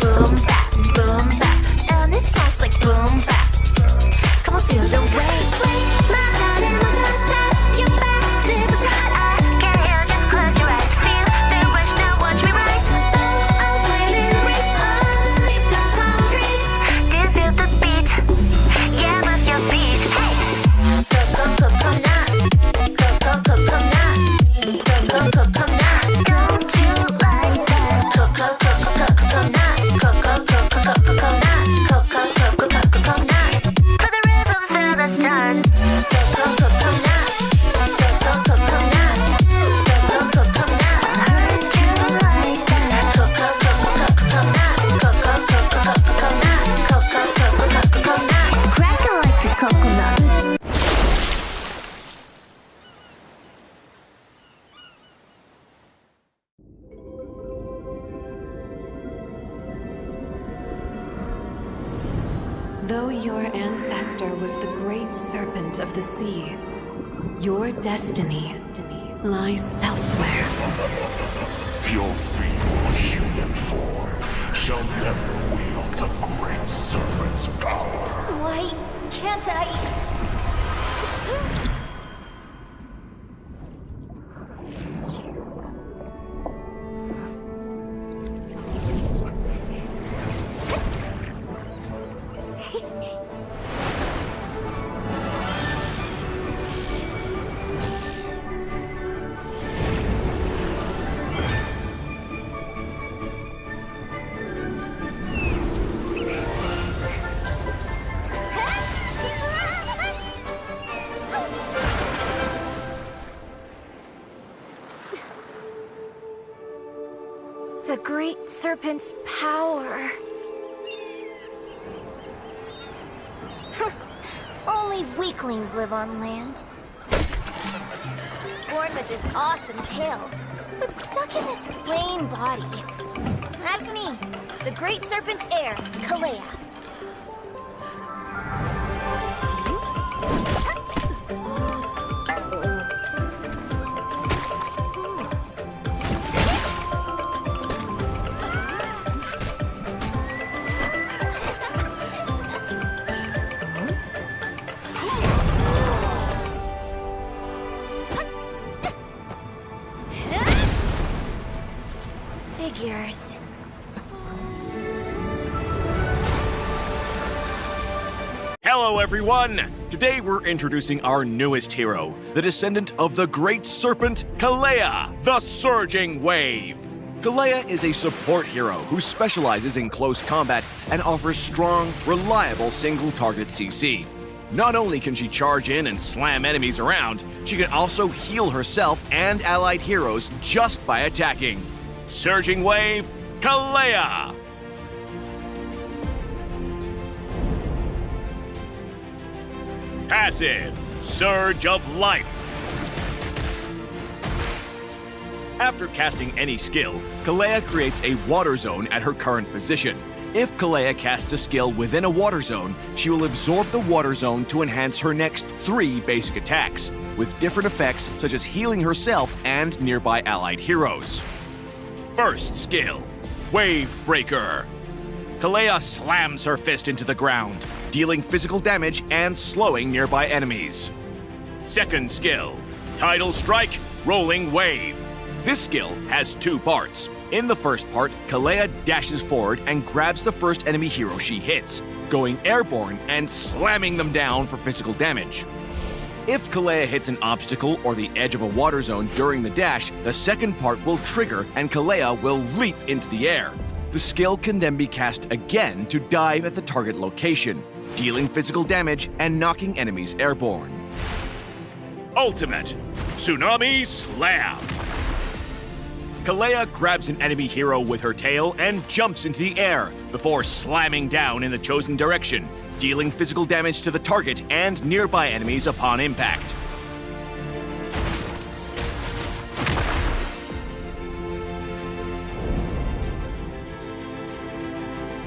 boom bap, and it sounds like boom bap. Come on, feel the wave. Swing my heart and lose my time. You back, live a shot. I can hear, just close your eyes. Feel the rush, now watch me rise. I'll sway in the breeze underneath the palm trees. Do you feel the beat? Yeah, move your feet. Hey, coconut, coconut, coconut. Don't you like that? Coconut, coconut. For the rhythm through the sun. Coconut, coconut, coconut. Heard you like that? Coconut. Crackle like a coconut. Though your ancestor was the great serpent of the sea, your destiny lies elsewhere. Your feeble human form shall never wield the great serpent's power. Why can't I? The great serpent's power. Only weaklings live on land. Born with this awesome tail, but stuck in this plain body. That's me, the great serpent's heir, Kalea. Figures. Hello everyone! Today we're introducing our newest hero, the descendant of the great serpent, Kalea, the Surging Wave. Kalea is a support hero who specializes in close combat and offers strong, reliable single-target CC. Not only can she charge in and slam enemies around, she can also heal herself and allied heroes just by attacking. Surging Wave, Kalea! Passive, Surge of Life. After casting any skill, Kalea creates a water zone at her current position. If Kalea casts a skill within a water zone, she will absorb the water zone to enhance her next 3 basic attacks, with different effects such as healing herself and nearby allied heroes. First skill, Wave Breaker. Kalea slams her fist into the ground, dealing physical damage and slowing nearby enemies. Second skill, Tidal Strike, Rolling Wave. This skill has 2 parts. In the first part, Kalea dashes forward and grabs the first enemy hero she hits, going airborne and slamming them down for physical damage. If Kalea hits an obstacle or the edge of a water zone during the dash, the second part will trigger and Kalea will leap into the air. The skill can then be cast again to dive at the target location, dealing physical damage and knocking enemies airborne. Ultimate, Tsunami Slam. Kalea grabs an enemy hero with her tail and jumps into the air before slamming down in the chosen direction, dealing physical damage to the target and nearby enemies upon impact.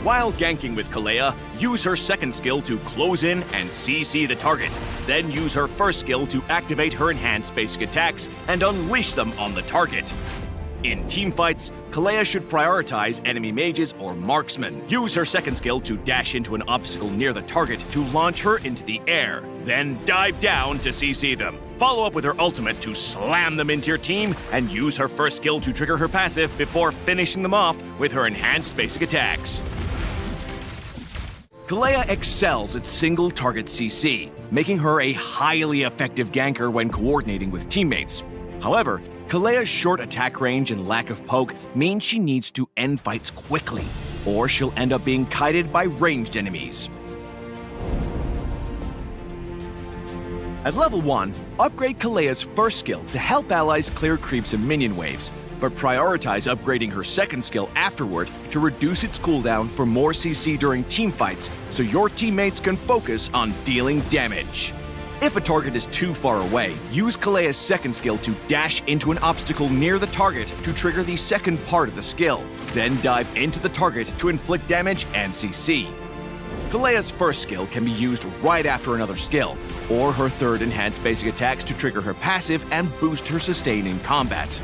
While ganking with Kalea, use her second skill to close in and CC the target. Then use her first skill to activate her enhanced basic attacks and unleash them on the target. In teamfights, Kalea should prioritize enemy mages or marksmen. Use her second skill to dash into an obstacle near the target to launch her into the air, then dive down to CC them. Follow up with her ultimate to slam them into your team, and use her first skill to trigger her passive before finishing them off with her enhanced basic attacks. Kalea excels at single target CC, making her a highly effective ganker when coordinating with teammates. However, Kalea's short attack range and lack of poke means she needs to end fights quickly, or she'll end up being kited by ranged enemies. At level 1, upgrade Kalea's first skill to help allies clear creeps and minion waves, but prioritize upgrading her second skill afterward to reduce its cooldown for more CC during teamfights so your teammates can focus on dealing damage. If a target is too far away, use Kalea's second skill to dash into an obstacle near the target to trigger the second part of the skill, then dive into the target to inflict damage and CC. Kalea's first skill can be used right after another skill, or her third enhanced basic attacks to trigger her passive and boost her sustain in combat.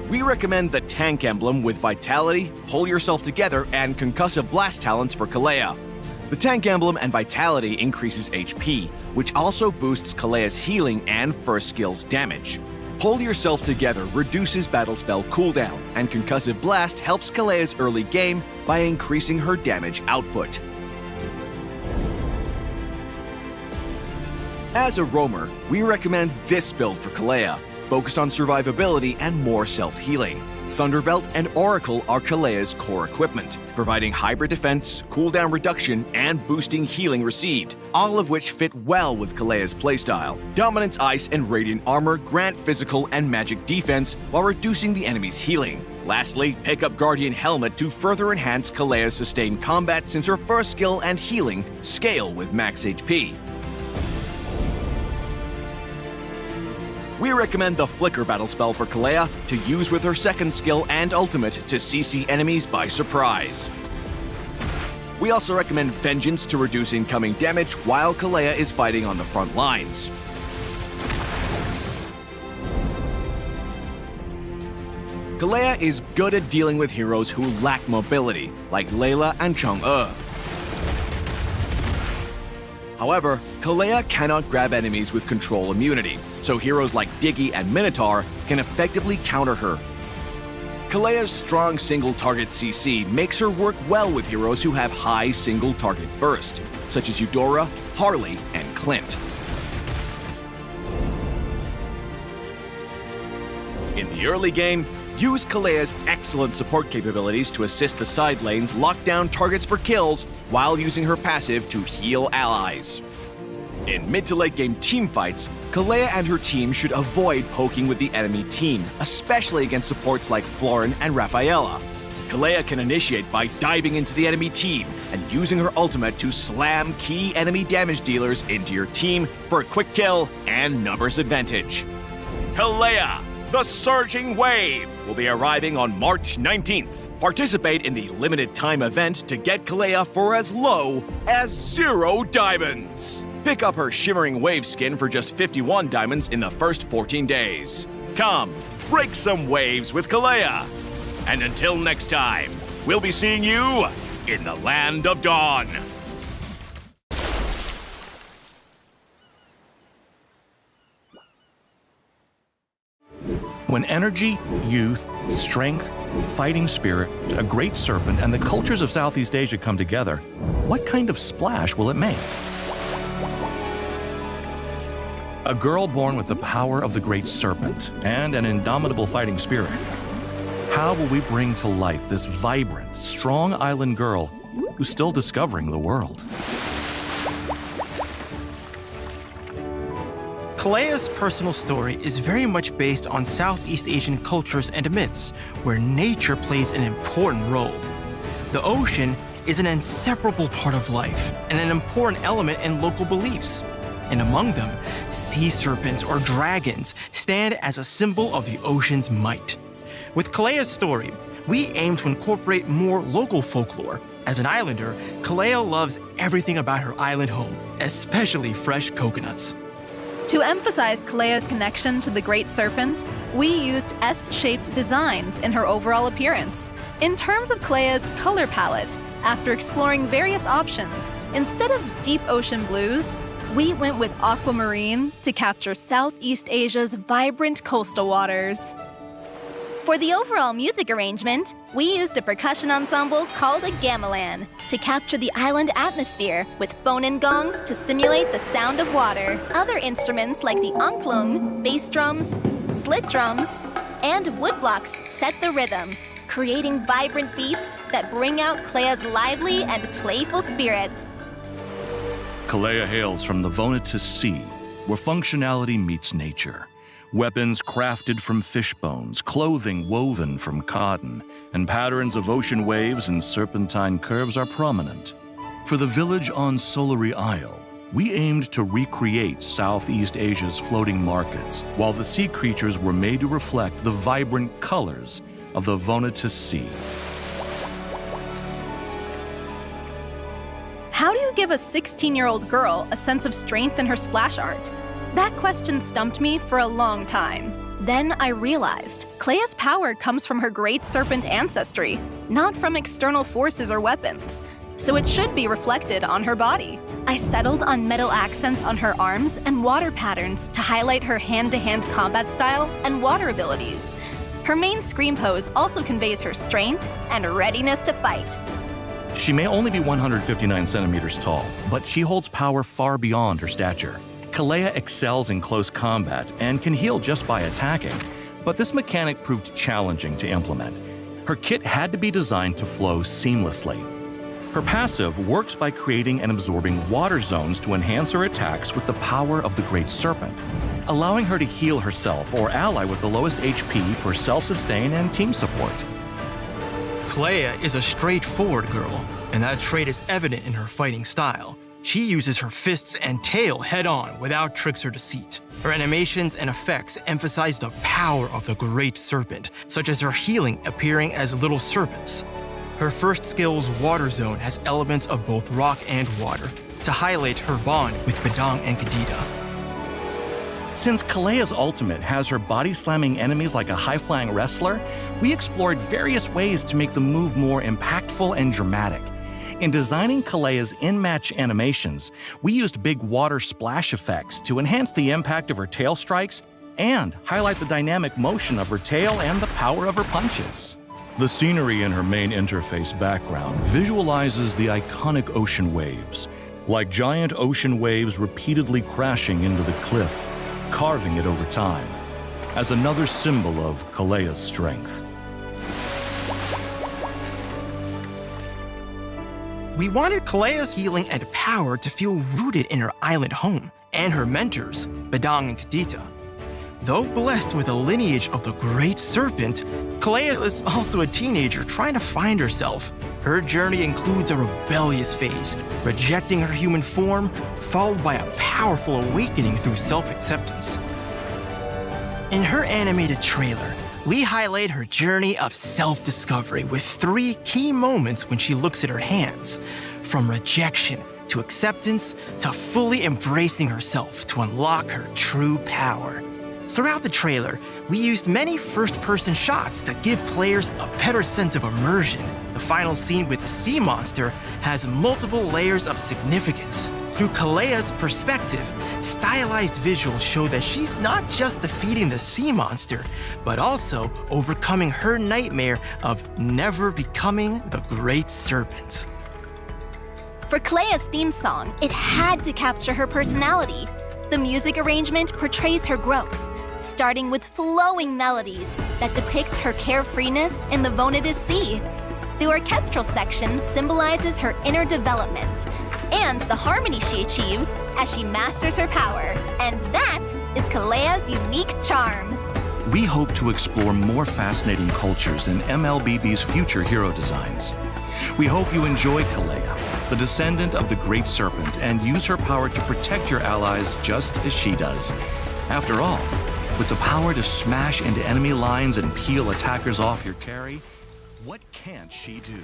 We recommend the tank emblem with Vitality, Pull Yourself Together, and Concussive Blast talents for Kalea. The tank emblem and Vitality increases HP, which also boosts Kalea's healing and first skill's damage. Pull Yourself Together reduces battle spell cooldown, and Concussive Blast helps Kalea's early game by increasing her damage output. As a roamer, we recommend this build for Kalea, focused on survivability and more self-healing. Thunderbelt and Oracle are Kalea's core equipment, providing hybrid defense, cooldown reduction, and boosting healing received, all of which fit well with Kalea's playstyle. Dominance Ice and Radiant Armor grant physical and magic defense while reducing the enemy's healing. Lastly, pick up Guardian Helmet to further enhance Kalea's sustained combat since her first skill and healing scale with max HP. We recommend the Flicker battle spell for Kalea to use with her second skill and ultimate to CC enemies by surprise. We also recommend Vengeance to reduce incoming damage while Kalea is fighting on the front lines. Kalea is good at dealing with heroes who lack mobility, like Layla and Chang'e. However, Kalea cannot grab enemies with control immunity, so heroes like Diggy and Minotaur can effectively counter her. Kalea's strong single-target CC makes her work well with heroes who have high single-target burst, such as Eudora, Harley, and Clint. In the early game, use Kalea's excellent support capabilities to assist the side lanes lock down targets for kills while using her passive to heal allies. In mid to late game teamfights, Kalea and her team should avoid poking with the enemy team, especially against supports like Florin and Rafaela. Kalea can initiate by diving into the enemy team and using her ultimate to slam key enemy damage dealers into your team for a quick kill and numbers advantage. Kalea, the Surging Wave, will be arriving on March 19th. Participate in the limited time event to get Kalea for as low as 0 diamonds. Pick up her Shimmering Wave skin for just 51 diamonds in the first 14 days. Come, break some waves with Kalea. And until next time, we'll be seeing you in the Land of Dawn. When energy, youth, strength, fighting spirit, a great serpent, and the cultures of Southeast Asia come together, what kind of splash will it make? A girl born with the power of the great serpent and an indomitable fighting spirit. How will we bring to life this vibrant, strong island girl who's still discovering the world? Kalea's personal story is very much based on Southeast Asian cultures and myths, where nature plays an important role. The ocean is an inseparable part of life and an important element in local beliefs. And among them, sea serpents or dragons stand as a symbol of the ocean's might. With Kalea's story, we aim to incorporate more local folklore. As an islander, Kalea loves everything about her island home, especially fresh coconuts. To emphasize Kalea's connection to the Great Serpent, we used S-shaped designs in her overall appearance. In terms of Kalea's color palette, after exploring various options, instead of deep ocean blues, we went with aquamarine to capture Southeast Asia's vibrant coastal waters. For the overall music arrangement, we used a percussion ensemble called a gamelan to capture the island atmosphere with bone-in gongs to simulate the sound of water. Other instruments like the angklung, bass drums, slit drums, and woodblocks set the rhythm, creating vibrant beats that bring out Kalea's lively and playful spirit. Kalea hails from the Vonatus Sea, where functionality meets nature. Weapons crafted from fish bones, clothing woven from cotton, and patterns of ocean waves and serpentine curves are prominent. For the village on Solari Isle, we aimed to recreate Southeast Asia's floating markets, while the sea creatures were made to reflect the vibrant colors of the Vonatus Sea. How do you give a 16-year-old girl a sense of strength in her splash art? That question stumped me for a long time. Then I realized Kalea's power comes from her Great Serpent ancestry, not from external forces or weapons, so it should be reflected on her body. I settled on metal accents on her arms and water patterns to highlight her hand-to-hand combat style and water abilities. Her main scream pose also conveys her strength and readiness to fight. She may only be 159 centimeters tall, but she holds power far beyond her stature. Kalea excels in close combat and can heal just by attacking, but this mechanic proved challenging to implement. Her kit had to be designed to flow seamlessly. Her passive works by creating and absorbing water zones to enhance her attacks with the power of the Great Serpent, allowing her to heal herself or ally with the lowest HP for self-sustain and team support. Kalea is a straightforward girl, and that trait is evident in her fighting style. She uses her fists and tail head-on without tricks or deceit. Her animations and effects emphasize the power of the Great Serpent, such as her healing appearing as little serpents. Her first skill's Water Zone has elements of both rock and water, to highlight her bond with Badang and Kadita. Since Kalea's ultimate has her body-slamming enemies like a high-flying wrestler, we explored various ways to make the move more impactful and dramatic. In designing Kalea's in-match animations, we used big water splash effects to enhance the impact of her tail strikes and highlight the dynamic motion of her tail and the power of her punches. The scenery in her main interface background visualizes the iconic ocean waves, like giant ocean waves repeatedly crashing into the cliff, carving it over time, as another symbol of Kalea's strength. We wanted Kalea's healing and power to feel rooted in her island home and her mentors, Badang and Kadita. Though blessed with a lineage of the Great Serpent, Kalea is also a teenager trying to find herself. Her journey includes a rebellious phase, rejecting her human form, followed by a powerful awakening through self-acceptance. In her animated trailer, we highlight her journey of self-discovery with 3 key moments when she looks at her hands, from rejection to acceptance to fully embracing herself to unlock her true power. Throughout the trailer, we used many first-person shots to give players a better sense of immersion. The final scene with the sea monster has multiple layers of significance. Through Kalea's perspective, stylized visuals show that she's not just defeating the sea monster, but also overcoming her nightmare of never becoming the Great Serpent. For Kalea's theme song, it had to capture her personality. The music arrangement portrays her growth, starting with flowing melodies that depict her carefreeness in the Vonatus Sea. The orchestral section symbolizes her inner development and the harmony she achieves as she masters her power. And that is Kalea's unique charm. We hope to explore more fascinating cultures in MLBB's future hero designs. We hope you enjoy Kalea, the descendant of the Great Serpent, and use her power to protect your allies just as she does. After all, with the power to smash into enemy lines and peel attackers off your carry, what can't she do?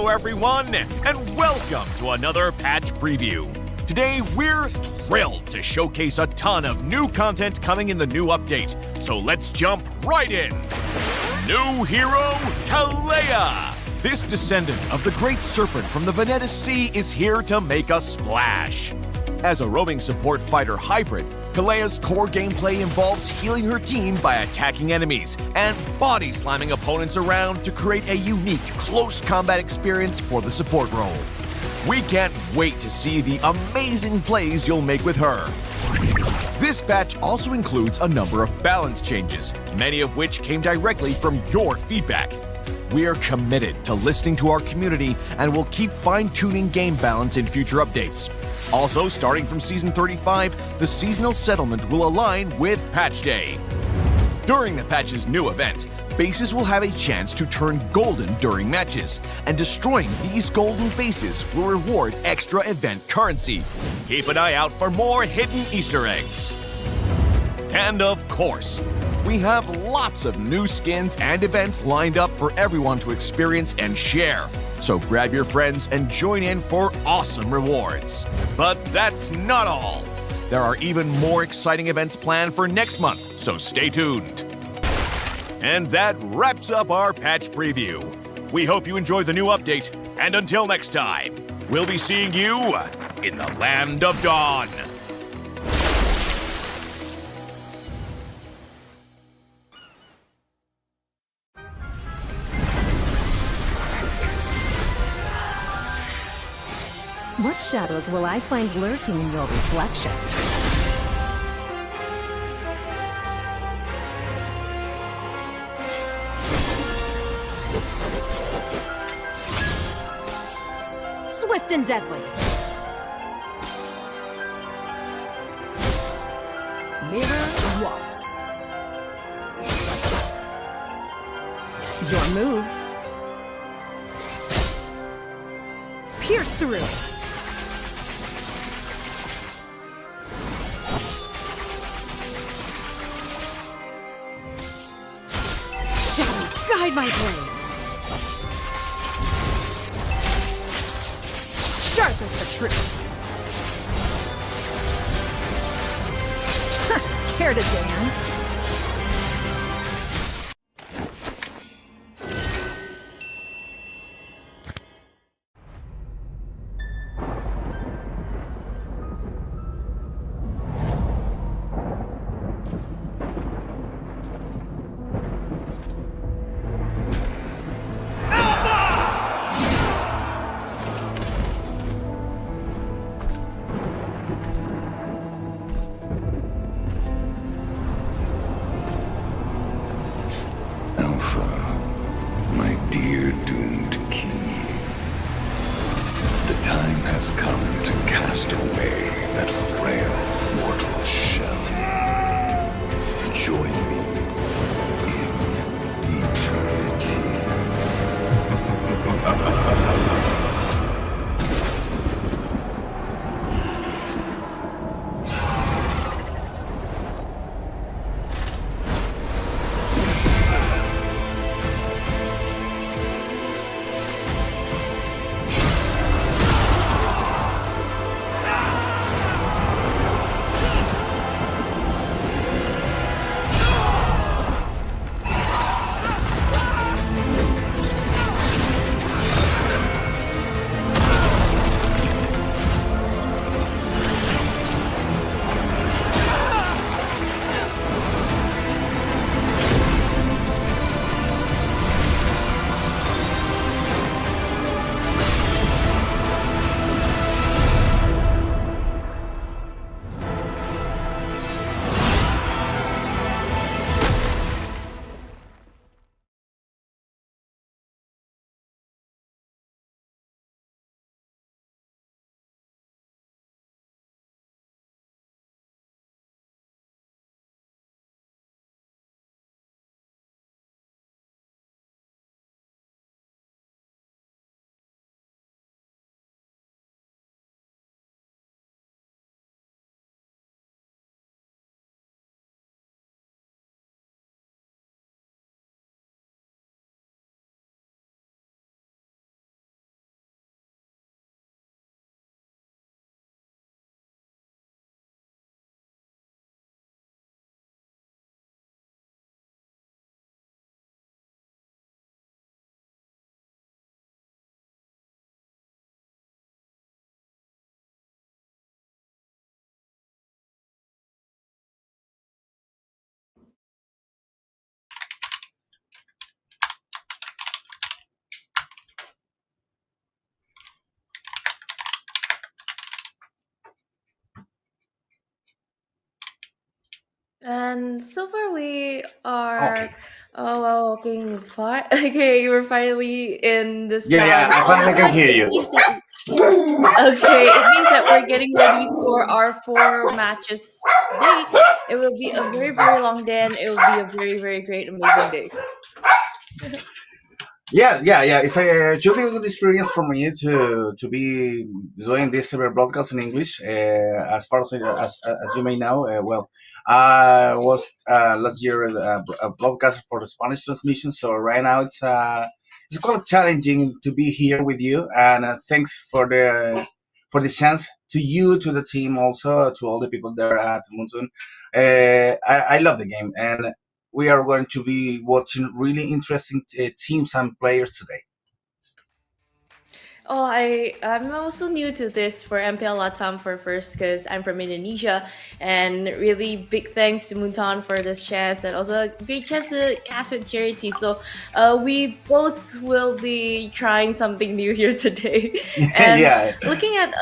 Hello, everyone, and welcome to another patch preview. Today, we're thrilled to showcase a ton of new content coming in the new update, so let's jump right in. New hero, Kalea! This descendant of the Great Serpent from the Venetis Sea is here to make a splash. As a roaming support fighter hybrid, Kalea's core gameplay involves healing her team by attacking enemies and body slamming opponents around to create a unique close combat experience for the support role. We can't wait to see the amazing plays you'll make with her. This patch also includes a number of balance changes, many of which came directly from your feedback. We are committed to listening to our community and will keep fine-tuning game balance in future updates. Also, starting from Season 35, the seasonal settlement will align with Patch Day. During the patch's new event, bases will have a chance to turn golden during matches, and destroying these golden bases will reward extra event currency. Keep an eye out for more hidden Easter eggs. And of course, we have lots of new skins and events lined up for everyone to experience and share. So grab your friends and join in for awesome rewards. But that's not all. There are even more exciting events planned for next month, so stay tuned. And that wraps up our patch preview. We hope you enjoy the new update, and until next time, we'll be seeing you in the Land of Dawn. What shadows will I find lurking in your reflection? Swift and deadly. Mirror waltz. Your move. Pierce through. Guide my blades. Sharp as the truth. Care to dance? Dear doomed king, the time has come to cast away that frail mortal shell. Join me in eternity. And so far we are Okay. well, walking far. Okay, we're finally in the Yeah, yeah, sound. I finally can hear It you. means that okay, it means that we're getting ready for our 4 matches day. It will be a very very long day, and it will be a very very great amazing day. Yeah, yeah, yeah. It's a truly good experience for me to be doing this broadcast in English. As far as you may know, well, I was last year a broadcaster for the Spanish transmission. So right now it's quite challenging to be here with you. And thanks for the chance to you, to the team, also to all the people there at Moonsoon. I love the game, and we are going to be watching really interesting teams and players today. Oh, I'm also new to this for MPL LATAM for first because I'm from Indonesia, and really big thanks to Muntan for this chance and also a great chance to cast with Charity. So, we both will be trying something new here today, and Yeah, looking at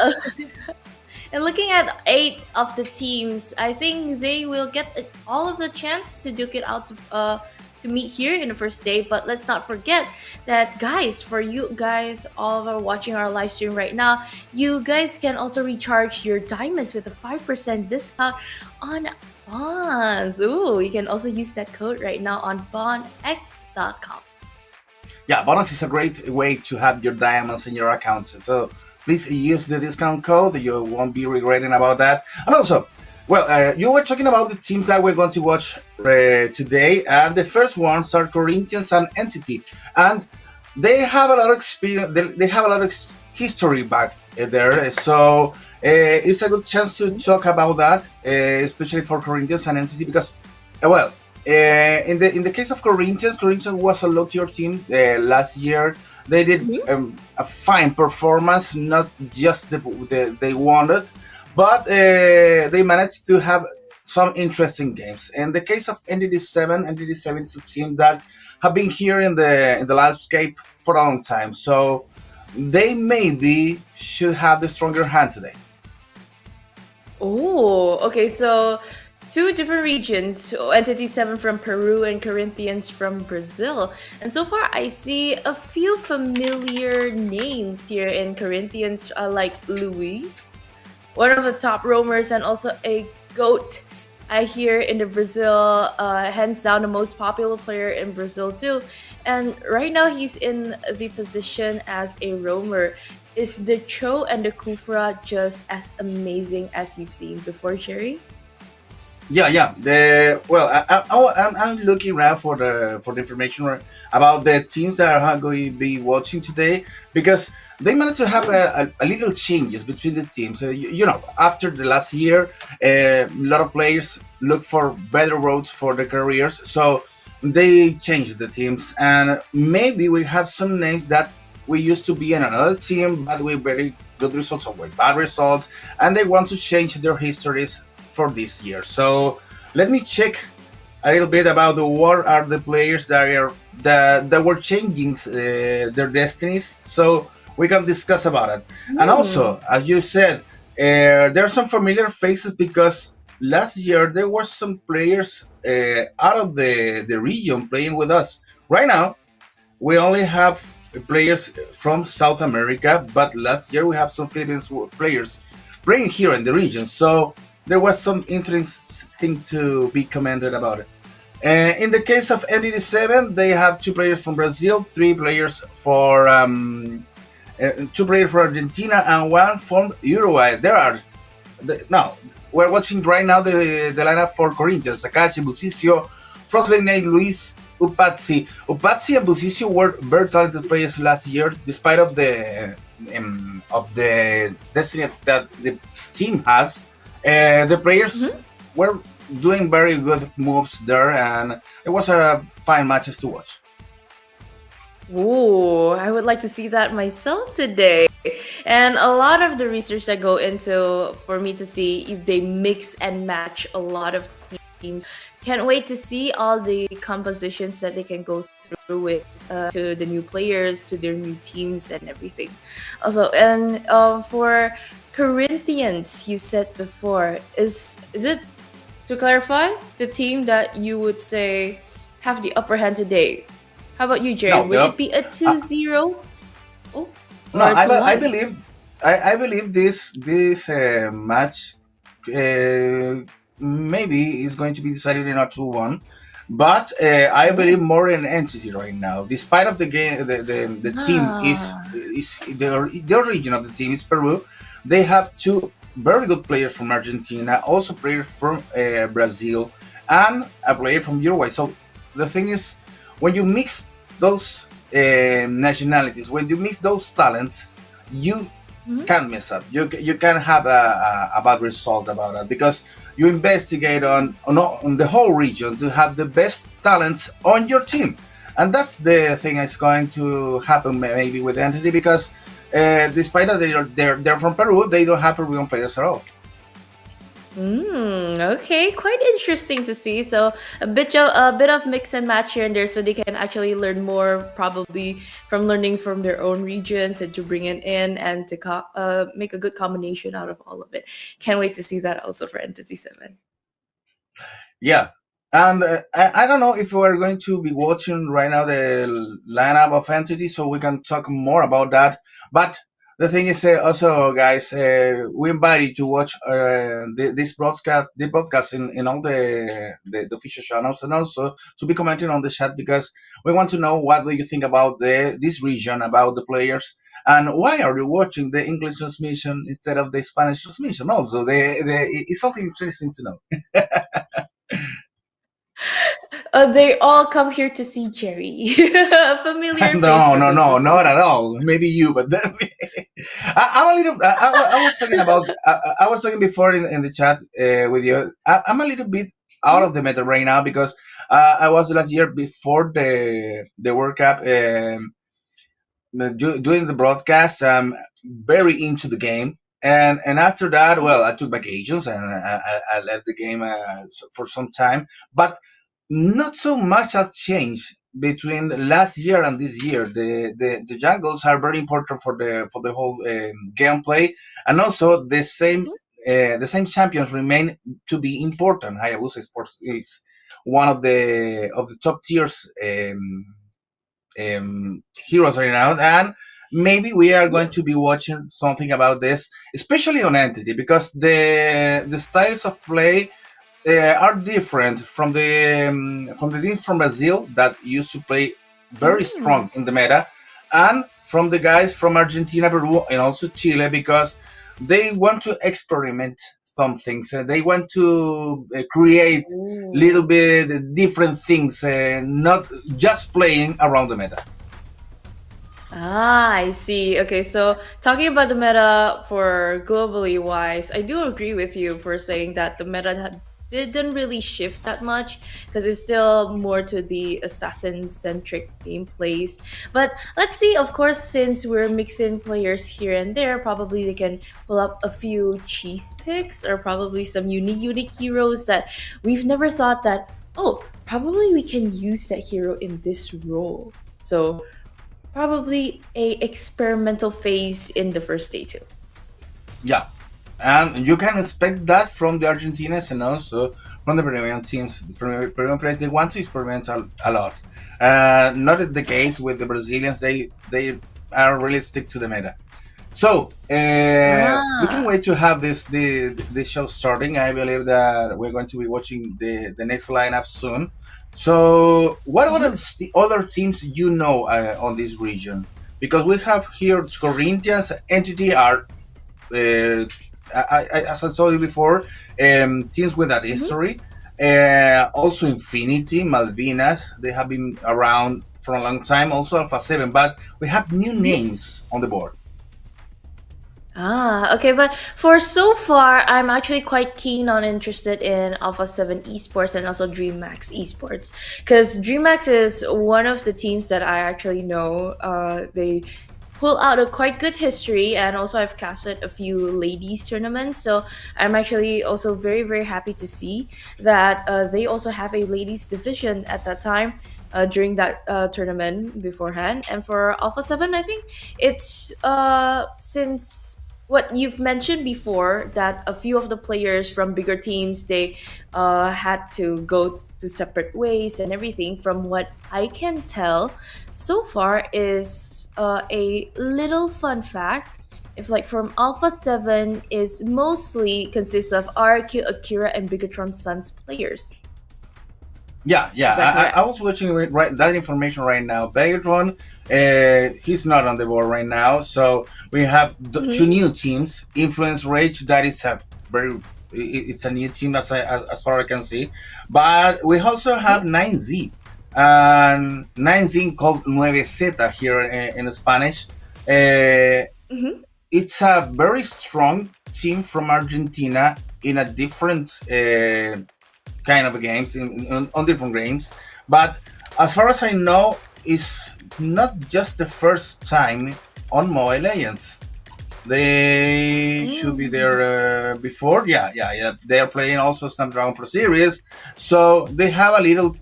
looking at 8 of the teams, I think they will get all of the chance to duke it out to meet here in the first day. But let's not forget that, guys, for you guys all of are watching our live stream right now, you guys can also recharge your diamonds with a 5% discount on bonds. Ooh, you can also use that code right now on bondx.com. yeah. Bonus is a great way to have your diamonds in your account. So please use the discount code. You won't be regretting about that. And also, well, you were talking about the teams that we're going to watch today, and the first ones are Corinthians and Entity, and they have a lot of experience. They have a lot of history back there, so it's a good chance to talk about that, especially for Corinthians and Entity, because well, in the case of Corinthians, Corinthians was a low tier team last year. They did a fine performance, not just they wanted, but they managed to have some interesting games. In the case of NDD7 is a team that have been here in the landscape for a long time, so they maybe should have the stronger hand today. Oh, okay. So 2 different regions. So Entity 7 from Peru and Corinthians from Brazil. And so far, I see a few familiar names here in Corinthians, like Luis, one of the top roamers, and also a GOAT. I hear in the Brazil, hands down the most popular player in Brazil too. And right now he's in the position as a roamer. Is the Cho and the Kufra just as amazing as you've seen before, Jerry? Yeah, yeah. I'm looking around for the information about the teams that are going to be watching today, because they managed to have a little changes between the teams. You know, after the last year, a lot of players look for better roads for their careers, so they changed the teams, and maybe we have some names that we used to be in another team, but with very good results or with bad results, and they want to change their histories for this year. So let me check a little bit about what are the players that were changing their destinies, so we can discuss about it. And also, as you said, there are some familiar faces because last year there were some players out of the region playing with us. Right now, we only have players from South America, but last year we have some Philippines players playing here in the region. So there was some interesting to be commented about it. In the case of NDD7, they have 2 players from Brazil, 3 players for 2 players for Argentina, and 1 from Uruguay. Now we're watching right now the lineup for Corinthians: Sakashi, Busicio, Frosley, Luis, Upazzi. Upazzi and Busicio were very talented players last year, despite of the destiny that the team has. The players were doing very good moves there, and it was a fine matches to watch. Ooh, I would like to see that myself today. And a lot of the research that go into for me to see if they mix and match a lot of teams. Can't wait to see all the compositions that they can go through with to the new players, to their new teams, and everything. Also, and for Corinthians, you said before, is it to clarify, the team that you would say have the upper hand today. How about you, Jerry? No, Would it be a uh, 2-0? Oh, no, or a I 2-1? believe I believe this match uh, maybe is going to be decided in a 2-1. But I believe Oh. more in entity right now. Despite of the game, the team Ah. is the origin of the team is Peru. They have two very good players from Argentina, also players from Brazil, and a player from Uruguay. So the thing is, when you mix those nationalities, when you mix those talents, you Mhm. can't mess up. You can have a bad result about that because you investigate on the whole region to have the best talents on your team, and that's the thing that's going to happen maybe with Entity because despite that they're from Peru, they don't have Peruvian players at all. Okay, quite interesting to see. So a bit of mix and match here and there, so they can actually learn more, probably from learning from their own regions, and to bring it in and to make a good combination out of all of it. Can't wait to see that also for Entity Seven. Yeah. And I don't know if we're going to be watching right now the lineup of entities, so we can talk more about that. But the thing is, also, guys, we invite you to watch the broadcast in all the official channels, and also to be commenting on the chat because we want to know what do you think about this region, about the players, and why are you watching the English transmission instead of the Spanish transmission? Also, it's something interesting to know. They all come here to see Jerry, a familiar face No, for no, them to no, not see. at all. Maybe you, but I'm a little. I was talking about. I was talking before in the chat with you. I'm a little bit out Mhm. of the meta right now because I was last year before the World Cup. Doing the broadcast, I'm very into the game. And after that, well, I took vacations and I left the game for some time. But not so much has changed between last year and this year. The jungles are very important for the whole gameplay, and also the same champions remain to be important. Hayabusa is one of the top tiers heroes right now, and maybe we are going to be watching something about this, especially on Entity, because the styles of play are different from the teams from Brazil that used to play very Mm. strong in the meta, and from the guys from Argentina, Peru, and also Chile, because they want to experiment some things. They want to create little Ooh. bit different things, not just playing around the meta. Ah, I see. Okay, so talking about the meta for globally wise, I do agree with you for saying that the meta didn't really shift that much because it's still more to the assassin centric gameplays. But let's see, of course, since we're mixing players here and there, probably they can pull up a few cheese picks or probably some unique heroes that we've never thought that, oh, probably we can use that hero in this role. So probably a experimental phase in the first day too. Yeah, and you can expect that from the Argentinians and also from the Peruvian teams. The Peruvian players they want to experiment a lot. Not the case with the Brazilians. They are really stick to the meta. So we can Ah. wait to have this show starting. I believe that we're going to be watching the next lineup soon. So what are Mhm. the other teams you know on this region? Because we have here Corinthians, Entity are as I told you before, teams with that Mhm. history. Also, Infinity, Malvinas, they have been around for a long time. Also, Alpha 7, but we have new Mhm. names on the board. Ah, okay, but for so far, I'm actually quite keen on interested in Alpha 7 esports and also DreamMax esports. Because DreamMax is one of the teams that I actually know. They pull out a quite good history, and also I've casted a few ladies tournaments. So I'm actually also very happy to see that they also have a ladies division at that time. During that tournament beforehand, and for Alpha 7, I think it's since what you've mentioned before, that a few of the players from bigger teams, they had to go to separate ways and everything. From what I can tell so far is a little fun fact. If like from Alpha 7 is mostly consists of RQ, Akira, and Bigatron's Sons players. Yeah, yeah. Is that I correct? was watching right that information right now. Begatron, he's not on the board right now. So we have two Mm-hmm. new teams. Influence Rage, that is a very it's a new team as far as I can see. But we also have 9Z, and 9Z called 9Z here in Spanish. Uh, Mm-hmm. it's a very strong team from Argentina in a different kind of games on different games. But as far as I know, it's not just the first time on Mobile Legends. They should be Mm. there before. Yeah, yeah, yeah. They are playing also Snapdragon Pro Series, so they have a little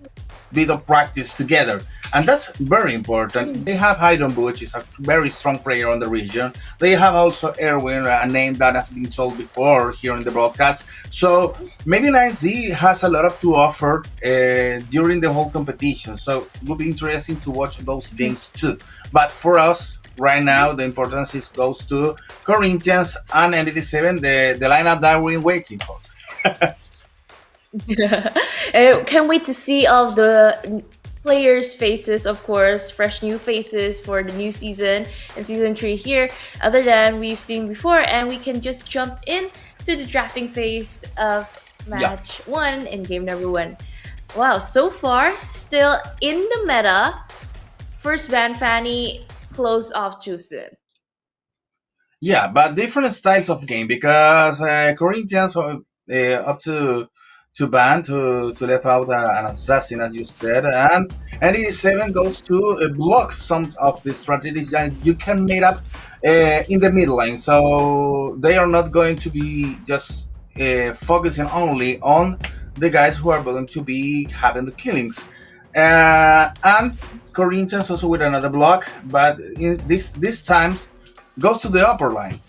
bit of practice together, and that's very important. They have Haydon Butch, is a very strong player on the region. They have also Erwin, a name that has been told before here in the broadcast. So maybe 9Z has a lot of to offer during the whole competition. So it will be interesting to watch those games too. But for us, right now, the importance is goes to Corinthians and NDD7, the lineup that we're waiting for. Can't wait to see all of the players' faces, of course, fresh new faces for the new season and season 3 here, other than we've seen before. And we can just jump in to the drafting phase of Yeah. match 1 in game number 1. Wow, so far, still in the meta, first ban Fanny, close off Jusin. Yeah, but different styles of game because Corinthians are up to ban to left out an assassin as you said, and 87 goes to block some of the strategies that you can make up in the mid lane. So they are not going to be just focusing only on the guys who are going to be having the killings. And Corinthians also with another block, but in this time goes to the upper line.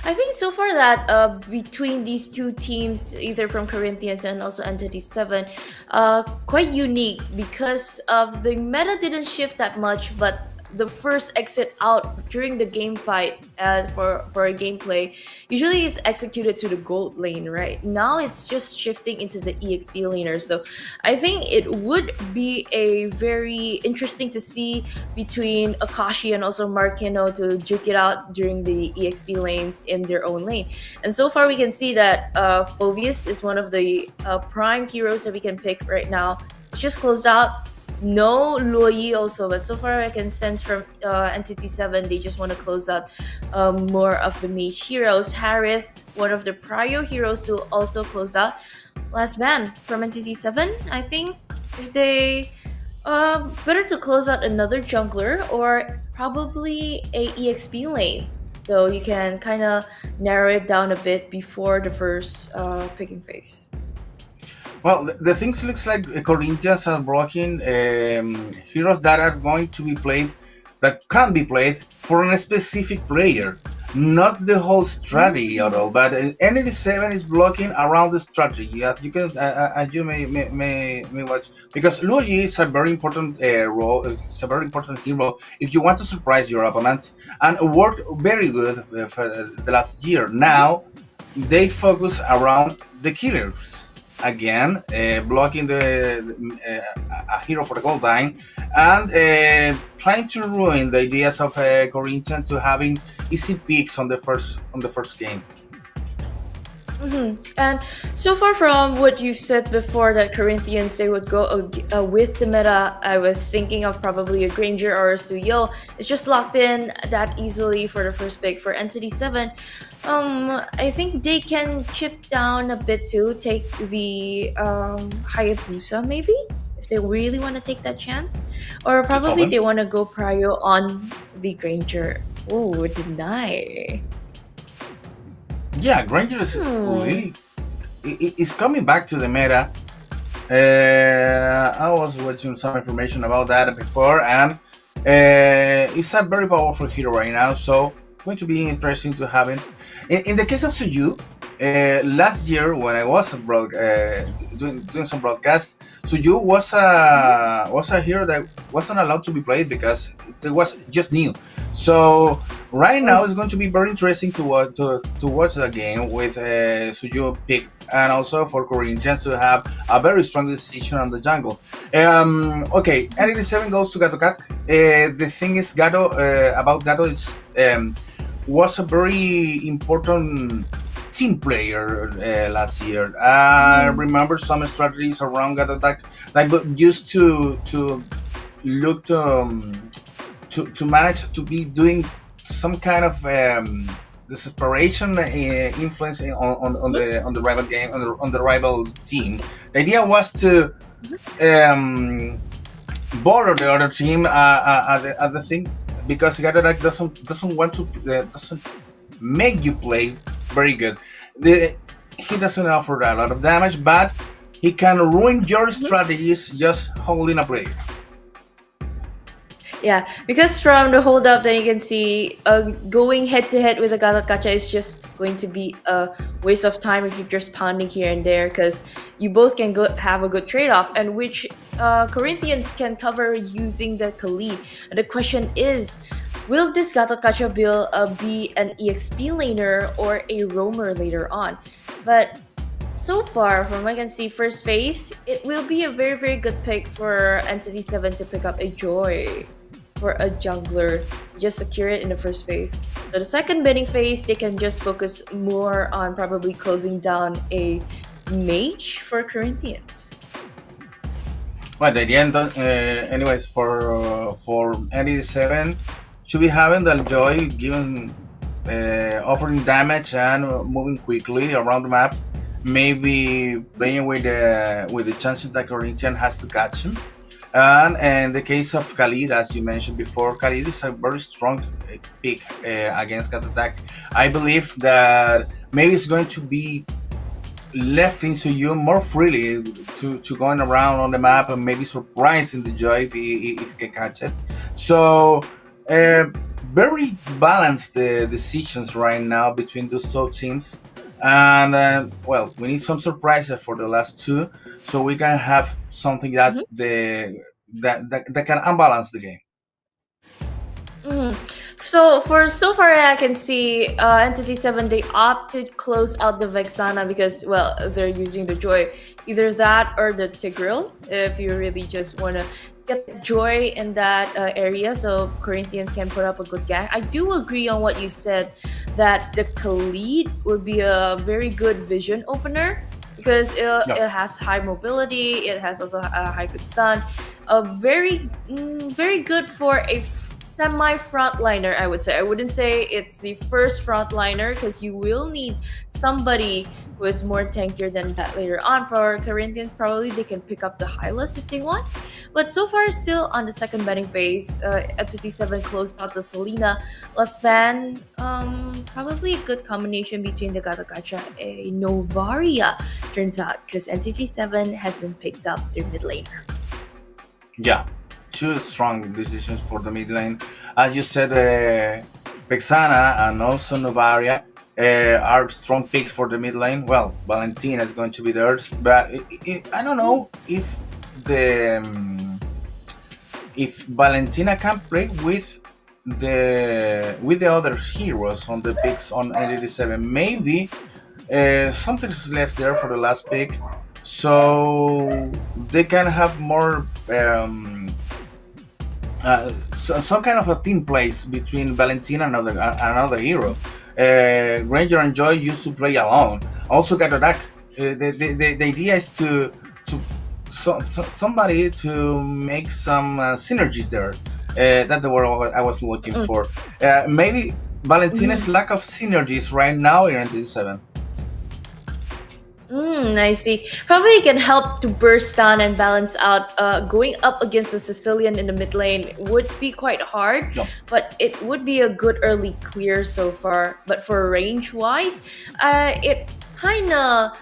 I think so far that between these two teams, either from Corinthians and also Entity 7, quite unique because of the meta didn't shift that much, but the first exit out during the game fight for a gameplay usually is executed to the gold lane, right? Now it's just shifting into the EXP laner. So I think it would be a very interesting to see between Akashi and also Markino to duke it out during the EXP lanes in their own lane. And so far we can see that Fovius is one of the prime heroes that we can pick right now. It's just closed out. No Luoyi also, but so far I can sense from Entity 7 they just want to close out more of the mage heroes. Harith, one of the prio heroes, to also close out. Last ban from Entity 7, I think if they better to close out another jungler or probably a EXP lane. So you can kind of narrow it down a bit before the first picking phase. Well, the things looks like Corinthians are blocking heroes that are going to be played, that can be played for a specific player, not the whole strategy at all. But ND7 is blocking around the strategy. As you can, as you may watch, because Luigi is a very important role. It's a very important hero if you want to surprise your opponents, and worked very good for the last year. Now they focus around the killers again, blocking a hero for the gold line, and trying to ruin the ideas of Corinthians to having easy picks on the first game. And so far from what you said before that Corinthians they would go with the meta, I was thinking of probably a Granger or a Suyo. It's just locked in that easily for the first pick. For Entity 7, I think they can chip down a bit too, take the Hayabusa maybe if they really want to take that chance, or probably Open. they want to go prio on the Granger. Oh, deny. Yeah, Granger is really it's coming back to the meta. I was watching some information about that before, and it's a very powerful hero right now. So going to be interesting to have it. In the case of Suyu, last year when I was doing some broadcast, Suyu was a hero that wasn't allowed to be played because it was just new. So right now it's going to be very interesting to watch the game with Suyu pick, and also for Corinthians to have a very strong decision on the jungle. Okay, N87 goes to Gato Cat. The thing is, about Gato is was a very important team player last year. I remember some strategies around Gato Attack that used to look to manage to be doing some kind of desperation influence on the rival game on the rival team. The idea was to borrow the other team at the thing, because Gato doesn't want to doesn't make you play very good. He doesn't offer a lot of damage, but he can ruin your strategies just holding a player. Yeah, because from the hold up, then you can see going head to head with a Gacha is just going to be a waste of time if you're just pounding here and there, because you both can have a good trade off, and which Corinthians can cover using the Kali. And the question is, will this Gacha build be an EXP laner or a roamer later on? But so far, from what I can see, first phase, it will be a very, very good pick for Entity 7 to pick up a Joy for a jungler to just secure it in the first phase. So the second bidding phase, they can just focus more on probably closing down a mage for Corinthians. Well, the end, anyways, for N87, should be having the Joy giving offering damage and moving quickly around the map. Maybe playing with the chances that Corinthian has to catch him. And in the case of Khalid, as you mentioned before, Khalid is a very strong pick against Cat Attack. I believe that maybe it's going to be left into you more freely to going around on the map and maybe surprising the Joy if he can catch it. So very balanced decisions right now between those two teams. And well, we need some surprises for the last two, so we can have something that that can unbalance the game. So far I can see Entity 7, they opt to close out the Vexana because, well, they're using the Joy. Either that or the Tigreal, if you really just want to get Joy in that area so Corinthians can put up a good gang. I do agree on what you said, that the Khalid would be a very good vision opener because it has high mobility, it has also a high good stun. Very good for a semi-frontliner, I would say. I wouldn't say it's the first frontliner because you will need somebody who is more tankier than that later on. For Corinthians, probably they can pick up the Hylas if they want. But so far, still on the second betting phase, Entity 7 closed out the Selena. Last ban, probably a good combination between the Gato Gacha and Novaria, turns out, because Entity 7 hasn't picked up their mid laner. Yeah, two strong decisions for the mid lane. As you said, Vexana and also Novaria are strong picks for the mid lane. Well, Valentina is going to be theirs, but I don't know if Valentina can play with the other heroes on the picks on 87. Maybe something's left there for the last pick, so they can have more some kind of a team plays between Valentina and another hero. Ranger and Joy used to play alone. Also Cat Attack. The idea is to somebody to make some synergies there. That's the word I was looking for. Maybe Valentina's lack of synergies right now in NT7. I see. Probably can help to burst down and balance out. Going up against the Sicilian in the mid lane would be quite hard, but it would be a good early clear so far. But for range wise, it kind of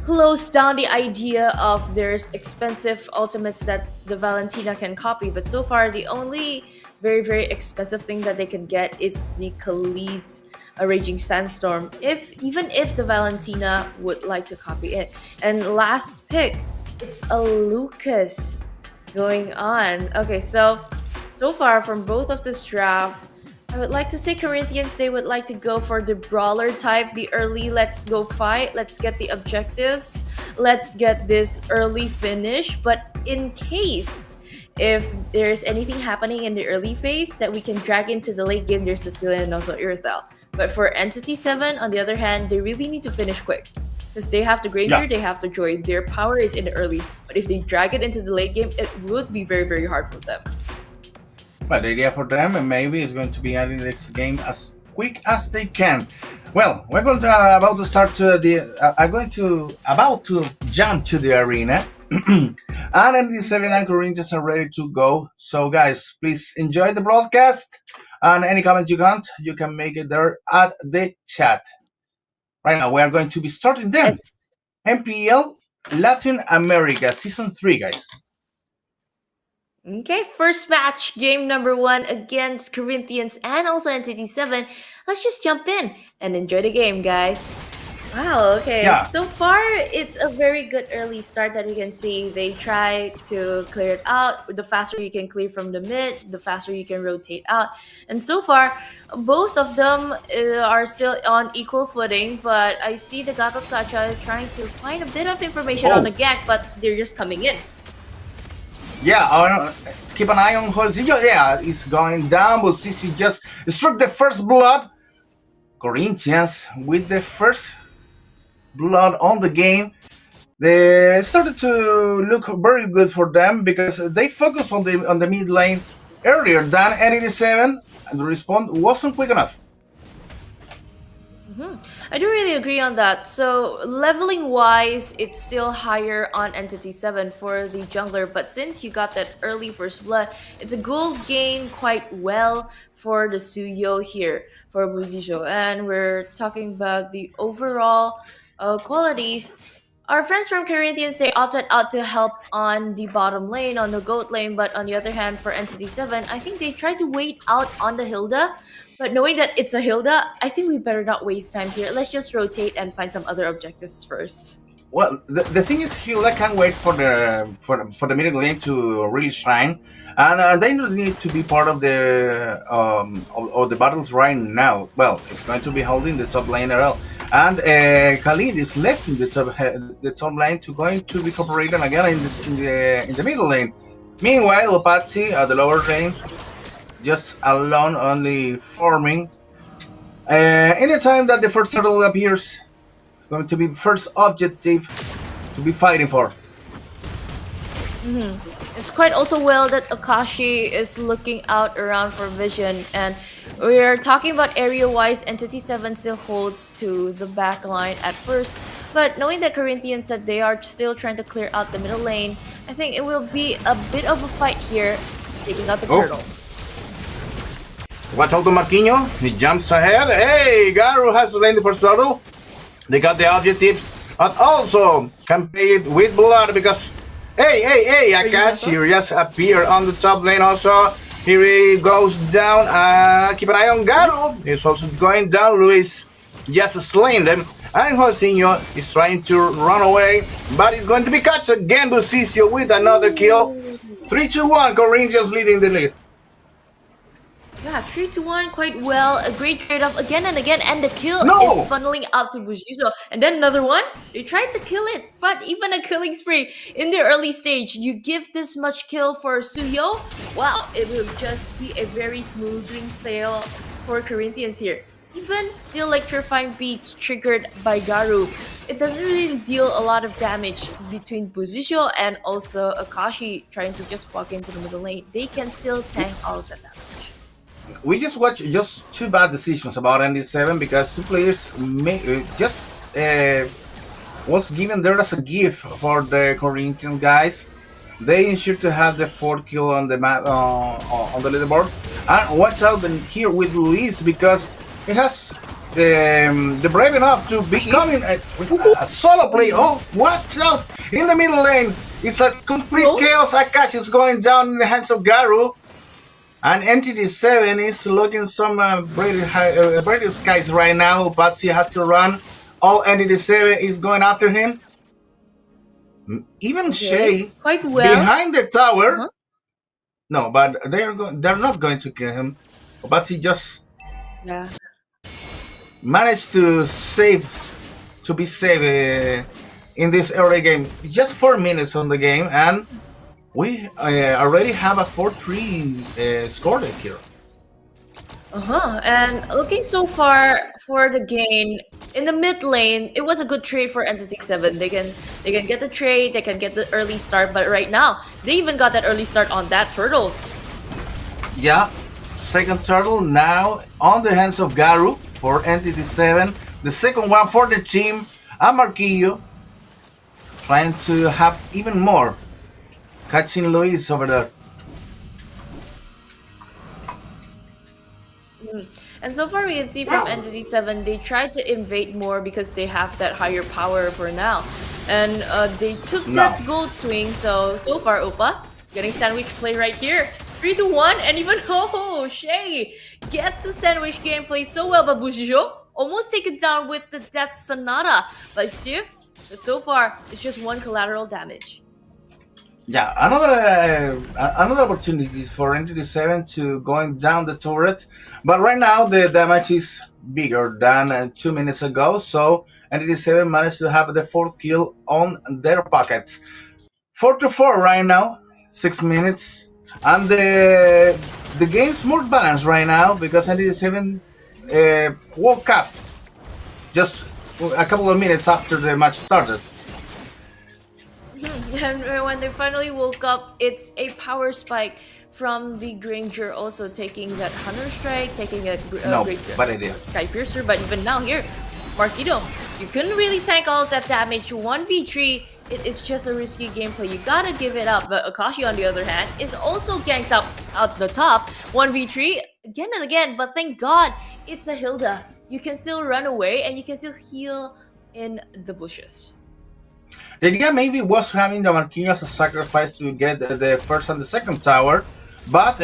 closed down the idea of there's expensive ultimates that the Valentina can copy. But so far, the only very, very expensive thing that they can get is the Khalid's Raging Sandstorm, even if the Valentina would like to copy it. And last pick, it's a Lucas going on. Okay, so far from both of this draft, I would like to say Corinthians, they would like to go for the brawler type, the early let's go fight, let's get the objectives, let's get this early finish. But in case if there's anything happening in the early phase that we can drag into the late game, there's Sicilian and also Irithel. But for Entity 7, on the other hand, they really need to finish quick. Because they have the Granger, they have the Joy. Their power is in the early. But if they drag it into the late game, it would be very, very hard for them. But the idea for them maybe is going to be adding this game as quick as they can. Well, we're going to about to start I'm going to about to jump to the arena, and MD7 and Corinthians are ready to go. So, guys, please enjoy the broadcast, and any comment you want, you can make it there at the chat. Right now, we are going to be starting them. Yes. MPL Latin America Season 3, guys. Okay, first match, game number 1 against Corinthians and also Entity 7. Let's just jump in and enjoy the game, guys. Wow, okay. Yeah. So far, it's a very good early start that you can see. They try to clear it out. The faster you can clear from the mid, the faster you can rotate out. And so far, both of them are still on equal footing, but I see the Gatot Kacha trying to find a bit of information on the gank, but they're just coming in. Yeah, keep an eye on Holzillo. Yeah, it's going down, but Sisi just struck the first blood. Corinthians with the first blood on the game. They started to look very good for them because they focused on the mid lane earlier than NE7, and the response wasn't quick enough. I do really agree on that. So leveling wise, it's still higher on Entity 7 for the jungler, but since you got that early first blood, it's a gold gain quite well for the Suyo here for Buzijo. And we're talking about the overall qualities. Our friends from Corinthians, they opted out to help on the bottom lane, on the goat lane, but on the other hand, for Entity 7, I think they tried to wait out on the Hilda, but knowing that it's a Hilda, I think we better not waste time here. Let's just rotate and find some other objectives first. Well, the thing is, Hilda can't wait for the middle lane to really shine, and they don't need to be part of the battles right now. Well, it's going to be holding the top lane RL, and Khalid is left in the top lane to going to be cooperating again in the middle lane. Meanwhile, Patsy at the lower lane, just alone, only farming. Anytime that the first turtle appears, it's going to be first objective to be fighting for. It's quite also well that Akashi is looking out around for vision, and we're talking about area-wise, Entity 7 still holds to the back line at first, but knowing that Corinthians said they are still trying to clear out the middle lane, I think it will be a bit of a fight here, taking out the turtle. Watch out to Marquinhos, he jumps ahead. Hey, Garu has laid the first turtle. They got the objectives, but also can pay it with blood because hey, Akashi just appeared on the top lane also. Here he goes down. Keep an eye on Garu. He's also going down. Luis just slain them. And Josinho is trying to run away, but it's going to be catch again. Buzicio with another kill. 3-2-1, Corinthians leading the lead. Yeah, 3-1 quite well. A great trade-off again and again, and the kill No! is funneling out to Buzizo. And then another one. They tried to kill it, but even a killing spree in the early stage. You give this much kill for Suyo, wow, it will just be a very smoothing sail for Corinthians here. Even the electrifying beats triggered by Garu, it doesn't really deal a lot of damage between Buzizo and also Akashi trying to just walk into the middle lane. They can still tank all of the damage. We just watched just two bad decisions about ND7 because two players was given there as a gift for the Corinthian guys. They ensure to have the 4th kill on the map on the leaderboard. And watch out here with Luis because he has the brave enough to becoming a solo player. Oh, watch out in the middle lane! It's a complete chaos. Akashi is going down in the hands of Garu. And Entity 7 is looking some bright skies right now. Patsy had to run. All Entity 7 is going after him. Even Okay, Shay quite well. behind the tower. Uh-huh. No, but they're not going to kill him. Patsy just Yeah. managed to be safe in this early game. Just 4 minutes on the game, and we already have a 4-3 score deck here. And looking so far for the game in the mid lane, it was a good trade for Entity 7. They can get the trade, they can get the early start, but right now they even got that early start on that turtle. Yeah, second turtle now on the hands of Garu for Entity 7. The second one for the team, and Marquillo trying to have even more. Catching Luis over there. And so far we can see from Entity 7, they tried to invade more because they have that higher power for now. And they took that gold swing, so far Opa getting sandwich play right here. 3-1, and even Shay gets the sandwich gameplay so well, but Bushijo almost taken down with the Death Sonata by Sif, but so far it's just one collateral damage. Yeah, another opportunity for Entity 7 to going down the turret, but right now the damage is bigger than 2 minutes ago, so Entity 7 managed to have the fourth kill on their pockets. 4-4 right now, 6 minutes, and the game's more balanced right now because Entity 7 woke up just a couple of minutes after the match started. And when they finally woke up, it's a power spike from the Granger also taking that Hunter Strike, taking a great bad idea. Sky Piercer, but even now here, Marquito, you couldn't really tank all of that damage. 1v3, it is just a risky gameplay. You gotta give it up. But Akashi, on the other hand, is also ganked up out the top. 1v3 again and again, but thank God it's a Hilda. You can still run away and you can still heal in the bushes. The idea maybe was having the Marquinhos as a sacrifice to get the first and the second tower, but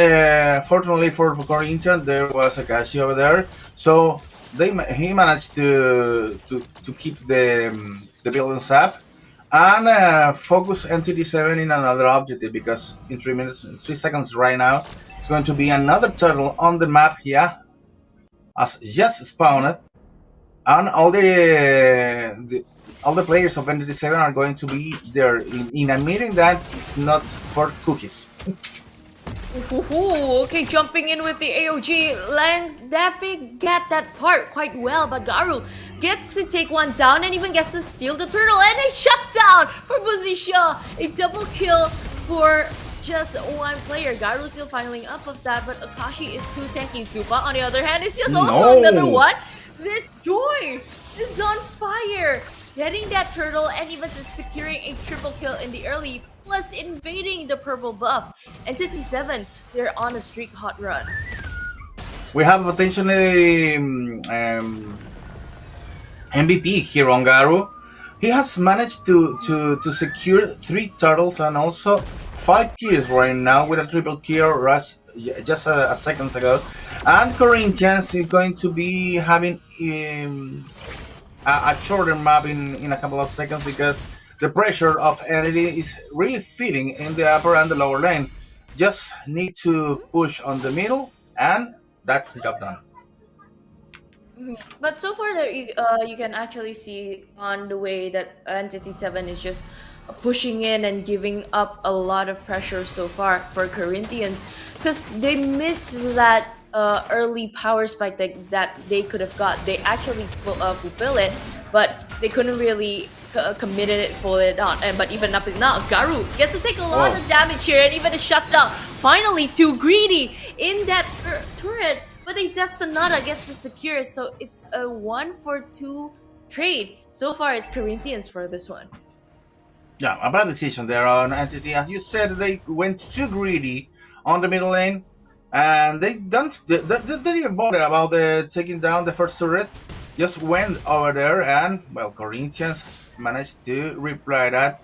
fortunately for Corinthians there was Akashi over there, so he managed to keep the buildings up and focus Entity 7 in another objective, because in 3 minutes and 3 seconds right now it's going to be another turtle on the map here as just spawned, and all the players of Entity 7 are going to be there in a meeting that is not for cookies. Okay, jumping in with the AOG, Land Daffy get that part quite well, but Garu gets to take one down and even gets to steal the turtle, and a shutdown for Buzisha! A double kill for just one player. Garu still filing up of that, but Akashi is too tanky. Supa, on the other hand, is just also another one. This Joy is on fire! Getting that turtle and even securing a triple kill in the early, plus invading the purple buff. Entity 7, they're on a streak hot run. We have potentially MVP here on Garu. He has managed to secure 3 turtles and also 5 kills right now with a triple kill rush just a seconds ago. And Corinthians is going to be having a shorter map in a couple of seconds, because the pressure of Entity is really feeding in the upper and the lower lane. Just need to push on the middle, and that's the job done. But so far, there you can actually see on the way that Entity 7 is just pushing in and giving up a lot of pressure so far for Corinthians, because they missed that early power spike that they could have got. They actually fulfill it, but they couldn't really commit it, pull it on. But even up now, Garu gets to take a lot of damage here, and even a shutdown. Finally, too greedy in that turret, but a Death Sonata gets to secure, so it's a 1-for-2 trade. So far, it's Corinthians for this one. Yeah, a bad decision there on Entity. As you said, they went too greedy on the middle lane, and they didn't even bother about taking down the first turret. Just went over there, and well, Corinthians managed to reply that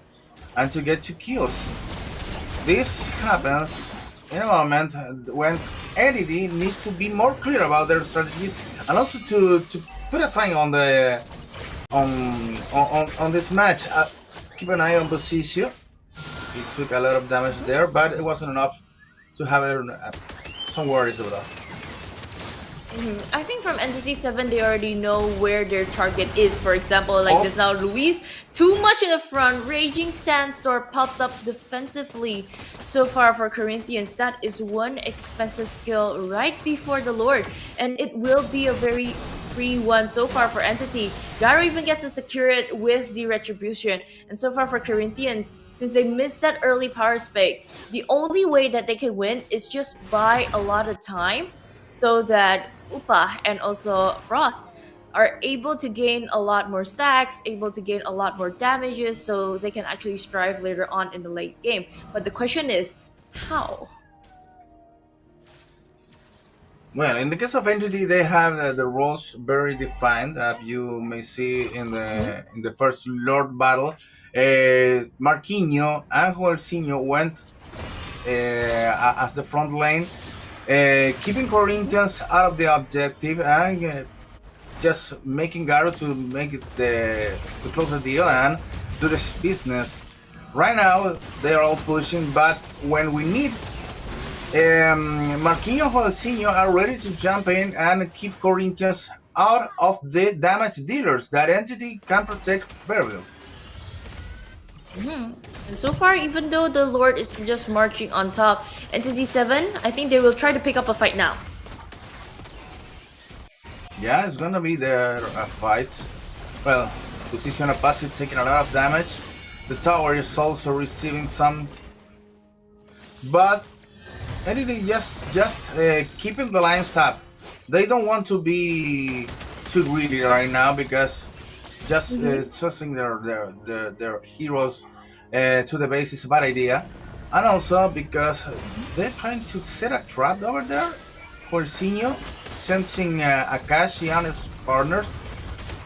and to get 2 kills. This happens in a moment when entity needs to be more clear about their strategies and also to put a sign on the on this match. Keep an eye on Bosisio. He took a lot of damage there, but it wasn't enough to have some worries about. I think from Entity 7, they already know where their target is. For example, like this now, Luis, too much in the front. Raging Sandstorm popped up defensively. So far for Corinthians, that is one expensive skill right before the Lord. And it will be a very free one so far for Entity. Garo even gets to secure it with the Retribution. And so far for Corinthians, since they missed that early power spike, the only way that they can win is just buy a lot of time so that Upa and also Frost are able to gain a lot more stacks, able to gain a lot more damages, so they can actually strive later on in the late game. But the question is, how? Well, in the case of Entity, they have the roles very defined. You may see in the first Lord battle, Marquinho and Juelzinho went as the front lane, keeping Corinthians out of the objective and just making Garo to make it to close the deal and do this business. Right now, they are all pushing, but when we need Marquinhos and Juelzinho are ready to jump in and keep Corinthians out of the damage dealers that Entity can protect very well. And so far, even though the Lord is just marching on top, Entity 7, I think they will try to pick up a fight now. Yeah, it's gonna be their fights. Well, position of passive taking a lot of damage. The tower is also receiving some, but Entity just keeping the lines up. They don't want to be too greedy right now because just tossing their heroes to the base is a bad idea, and also because they're trying to set a trap over there for Sinio, tempting Akashi and his partners.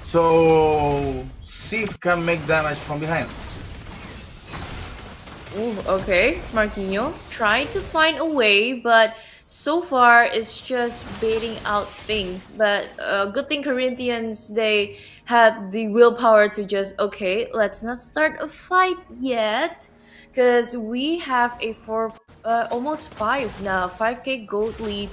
So Sif can make damage from behind. Ooh, okay, Marquinhos trying to find a way, but so far it's just baiting out things. But good thing Corinthians, they had the willpower to just, okay, let's not start a fight yet, because we have a almost 5k gold lead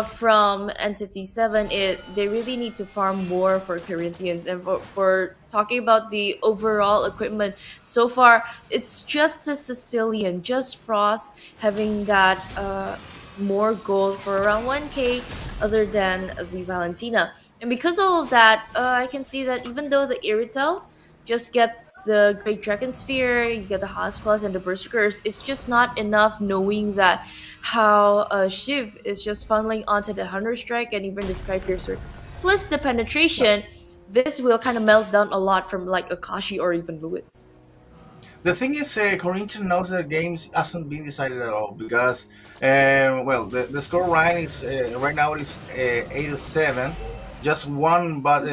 from Entity 7. They really need to farm more for Corinthians. And for talking about the overall equipment, so far it's just a Sicilian, just Frost having that more gold for around 1k other than the Valentina. And because of all that, I can see that even though the Iritel just gets the Great Dragon Sphere, you get the Haskell's and the Berserkers, it's just not enough knowing that how Shiv is just funneling onto the Hunter Strike and even the Skypiercer. Plus the penetration, this will kind of melt down a lot from like Akashi or even Lewis. The thing is, Corinthians knows the game hasn't been decided at all because, well, the score line is right now is 8-7. Just one, but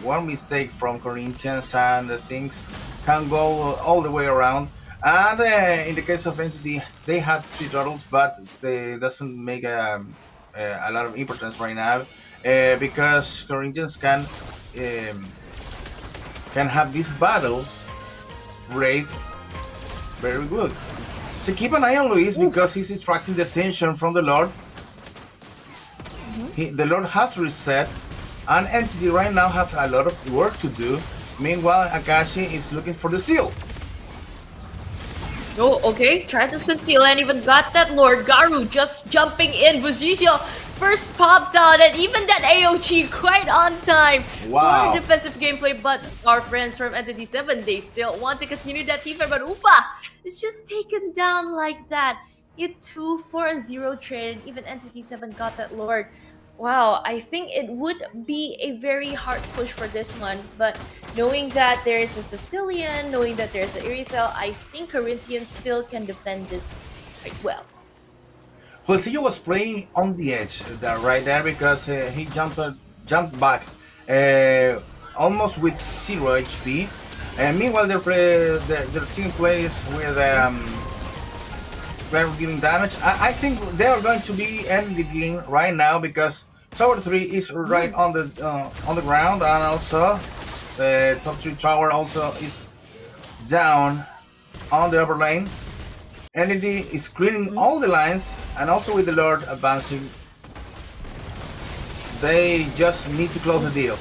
one mistake from Corinthians, and the things can go all the way around. And in the case of Entity, they had 3 turtles, but they doesn't make a lot of importance right now because Corinthians can have this battle rate very good. So keep an eye on Luis because he's attracting the attention from the Lord. The Lord has reset, and Entity right now have a lot of work to do. Meanwhile, Akashi is looking for the seal. Oh, okay. Tried to conceal and even got that Lord. Garu just jumping in. Buzisho first popped out, and even that AOG quite on time. Wow. For defensive gameplay, but our friends from Entity 7, they still want to continue that team fight, but Upa is just taken down like that. It 2-4-0 trade, and even Entity 7 got that Lord. Wow, I think it would be a very hard push for this one, but knowing that there is a Sicilian, knowing that there's an Irithel, I think Corinthians still can defend this quite well. Juelzinho was playing on the edge right there because he jumped back almost with 0 HP. And meanwhile, their team plays with they're giving damage. I think they are going to be ending the game right now because Tower 3 is right on the ground, and also the top 3 tower also is down on the upper lane. Entity is clearing all the lines, and also with the Lord advancing, they just need to close the deal.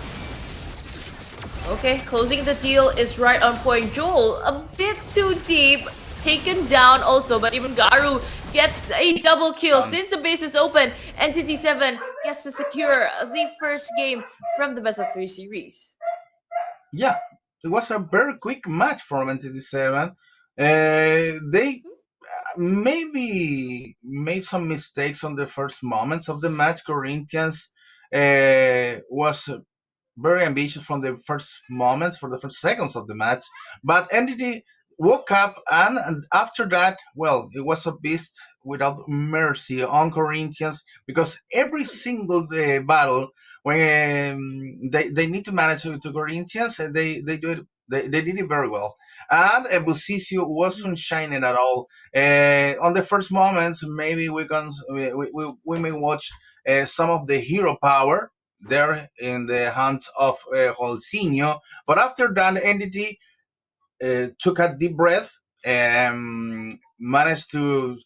Okay, closing the deal is right on point. Joel, a bit too deep, taken down also, but even Garu gets a double kill. Since the base is open, Entity 7 gets to secure the first game from the best of 3 series. Yeah, it was a very quick match for Entity 7. They maybe made some mistakes on the first moments of the match. Corinthians was very ambitious from the first moments, for the first seconds of the match, but Entity woke up, and after that, well, it was a beast without mercy on Corinthians, because every single battle when they need to manage to Corinthians, they do it. They did it very well, and Busisio wasn't shining at all. On the first moments, maybe we may watch some of the hero power there in the hands of Holcinho. But after that, Entity took a deep breath and managed to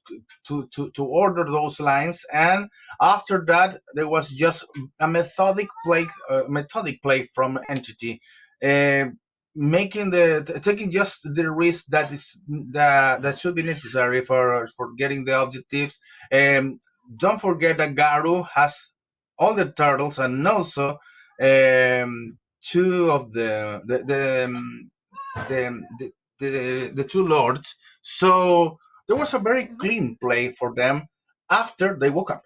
order those lines. And after that, there was just a methodic play from Entity. Making taking just the risk that should be necessary for getting the objectives. Don't forget that Garu has all the turtles, and also two of the two lords. So there was a very clean play for them after they woke up.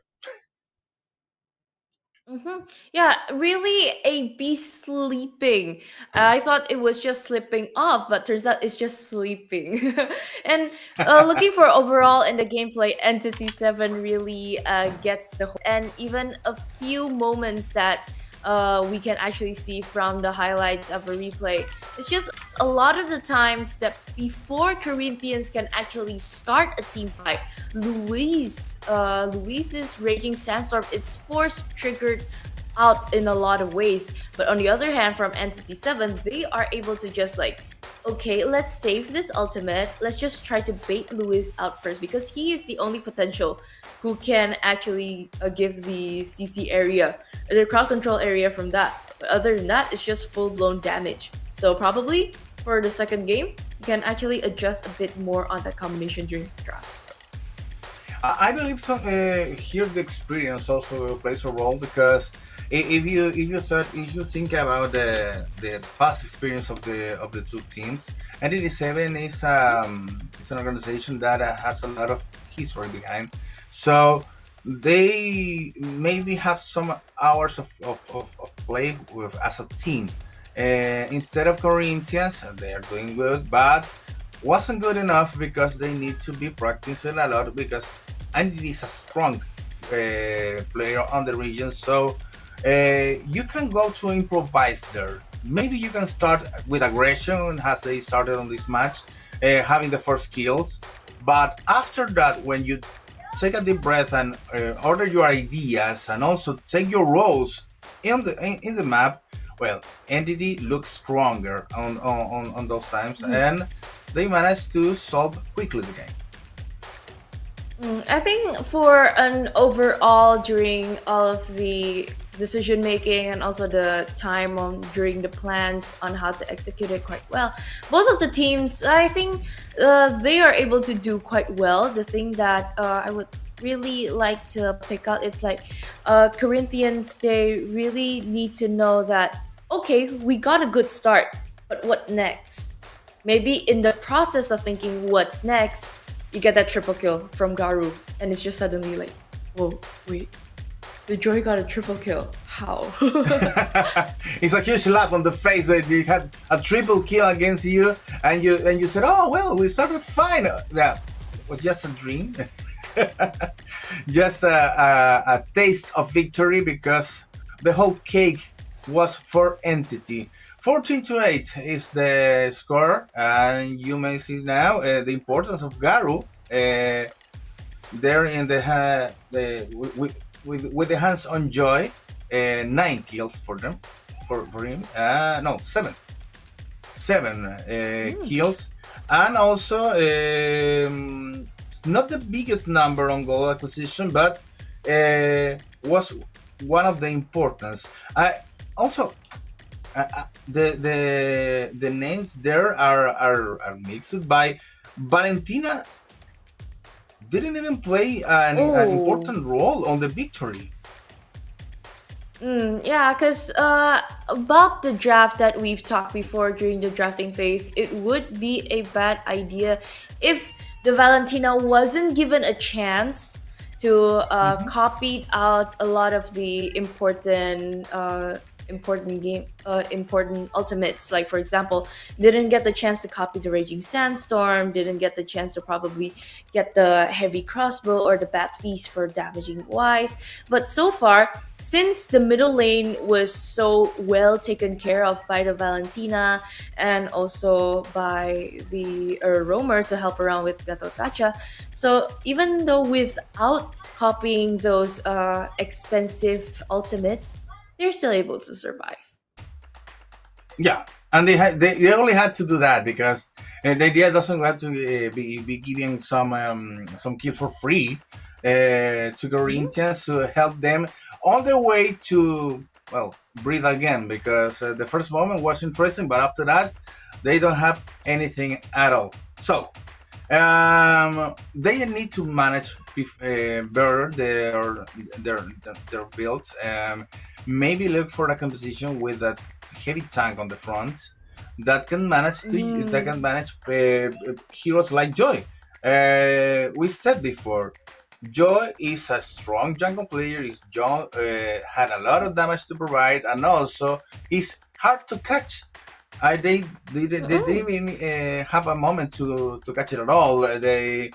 Yeah, really a beast sleeping. I thought it was just slipping off, but turns out it's just sleeping. And looking for overall in the gameplay, Entity 7 really gets and even a few moments that we can actually see from the highlights of a replay. It's just a lot of the times that before Corinthians can actually start a team fight, Luis's Raging Sandstorm, it's force triggered out in a lot of ways. But on the other hand, from Entity 7, they are able to just like, okay, let's save this ultimate. Let's just try to bait Luis out first, because he is the only potential who can actually give the CC area, the crowd control area from that. But other than that, it's just full-blown damage. So probably for the second game, you can actually adjust a bit more on that combination during the drafts. I believe here the experience also plays a role, because if you think about the past experience of the two teams, Entity 7 is an organization that has a lot of history behind, so they maybe have some hours of play as a team. Instead of Corinthians, they are doing good, but wasn't good enough because they need to be practicing a lot, because Entity is a strong player on the region, so you can go to improvise there. Maybe you can start with aggression, as they started on this match, having the first kills. But after that, when you take a deep breath and order your ideas, and also take your roles in the map, well, Entity looks stronger on those times, and they managed to solve quickly the game. I think for an overall, during all of the decision making and also the time on during the plans on how to execute it quite well, both of the teams, I think they are able to do quite well. The thing that I would really like to pick out is like Corinthians, they really need to know that, okay, we got a good start, but what next? Maybe in the process of thinking what's next, you get that triple kill from Garu, and it's just suddenly like, whoa, wait, the Joy got a triple kill. How? It's a huge slap on the face that you had a triple kill against you, and you said, "Oh well, we started fine." Yeah, it was just a dream, just a taste of victory, because the whole cake was for Entity. 14-8 is the score, and you may see now the importance of Garu there in the with the hands on Joy, 9 kills for them, for him. No, seven kills, and also it's not the biggest number on goal acquisition, but was one of the importance. I also the names there are mixed by Valentina. Didn't even play an Oh. important role on the victory. Yeah, because about the draft that we've talked before during the drafting phase, it would be a bad idea if the Valentina wasn't given a chance to copy out a lot of the important ultimates. Like for example, didn't get the chance to copy the Raging Sandstorm, didn't get the chance to probably get the heavy crossbow or the bat feast for damaging wise. But so far, since the middle lane was so well taken care of by the Valentina and also by the roamer to help around with Gato Tacha, so even though without copying those expensive ultimates, they're still able to survive. Yeah, and they only had to do that because the idea doesn't have to be giving some kills for free to Corinthians to help them on their way to, well, breathe again, because the first moment was interesting, but after that they don't have anything at all. So they need to manage better their builds. Maybe look for a composition with that heavy tank on the front that can manage heroes like Joy. We said before, Joy is a strong jungle player. Joy had a lot of damage to provide, and also he's hard to catch. They didn't even have a moment to catch it at all. They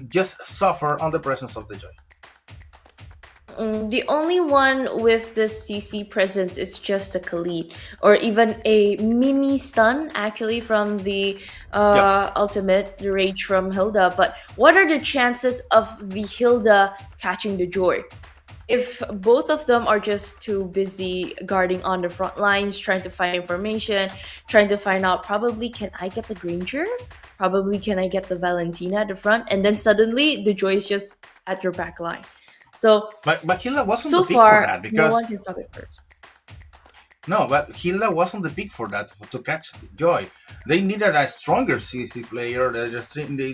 just suffer on the presence of the Joy. The only one with the CC presence is just a Khalid, or even a mini stun actually from the Yep. ultimate, the rage from Hilda. But what are the chances of the Hilda catching the Joy? If both of them are just too busy guarding on the front lines, trying to find information, trying to find out probably can I get the Granger? Probably can I get the Valentina at the front? And then suddenly the Joy is just at your back line. So But Hilda wasn't so the pick for far, that no because one can stop it first. no, but Hilda wasn't the pick for that to catch Joy. They needed a stronger CC player. They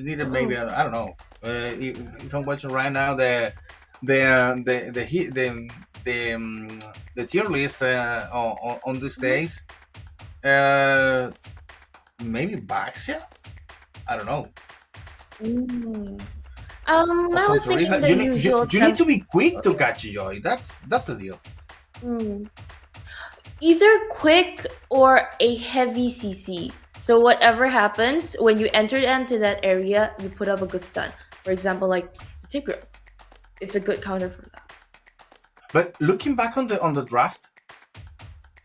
needed maybe I don't know. If I'm watching right now the tier list on these days, maybe Baxia. I don't know. Mm. Or I some was thinking Teresa. the usual You need to be quick to catch Joy. That's the deal. Mm. Either quick or a heavy CC. So whatever happens when you enter into that area, you put up a good stun. For example, like Tigro, it's a good counter for that. But looking back on the draft,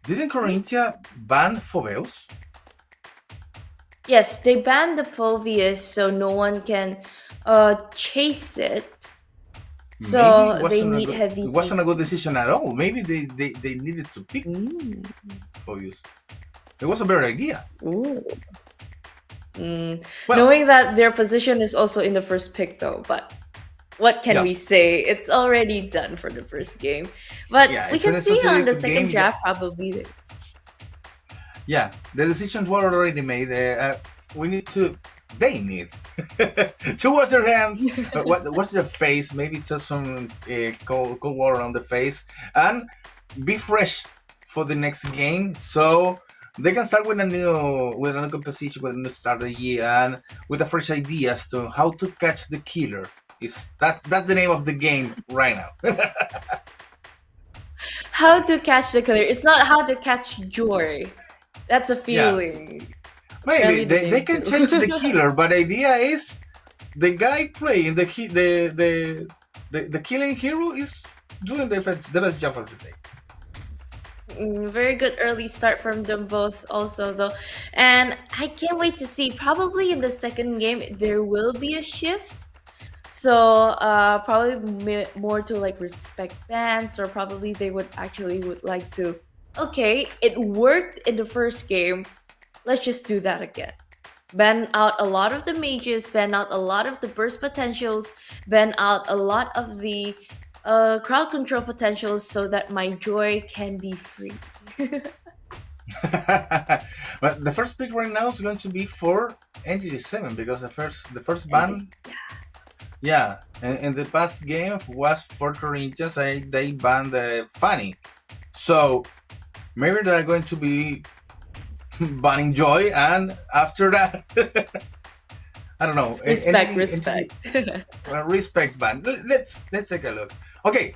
didn't Corinthia ban Foveus? Yes, they banned the Pulvius so no one can chase it. Maybe So they need heavy it wasn't a good CC. decision at all. Maybe they needed to pick Mm. Foveus. It was a better idea. Ooh. Mm. Well, Knowing that their position is also in the first pick, though, but what can yeah, we say? It's already done for the first game. But yeah. we It's can an see on the strategic second game. draft, probably. Yeah, the decisions were already made. We need to. They need to wash their hands, wash their face, maybe touch some cold water on the face, and be fresh for the next game. So they can start with a new composition, with a new strategy, and with a fresh idea as to how to catch the killer. That's the name of the game right now. How to catch the killer. It's not how to catch joy. That's a Yeah. feeling. Maybe Really the they name can too. change the killer, but the idea is the guy playing the killing hero is doing the best job of the day. Very good early start from them both also though. And I can't wait to see. Probably in the second game there will be a shift. So probably more to like respect bans, or probably they would actually would like to. Okay, it worked in the first game. Let's just do that again. Ban out a lot of the mages, ban out a lot of the burst potentials, ban out a lot of the crowd control potentials, so that my joy can be free. But the first pick right now is going to be for NGD7 because the first And ban, just, yeah, in the past game was for Corinthians. They banned Fanny, so maybe they're going to be banning Joy, and after that, I don't know. respect, respect. Respect ban. Let's take a look. Okay,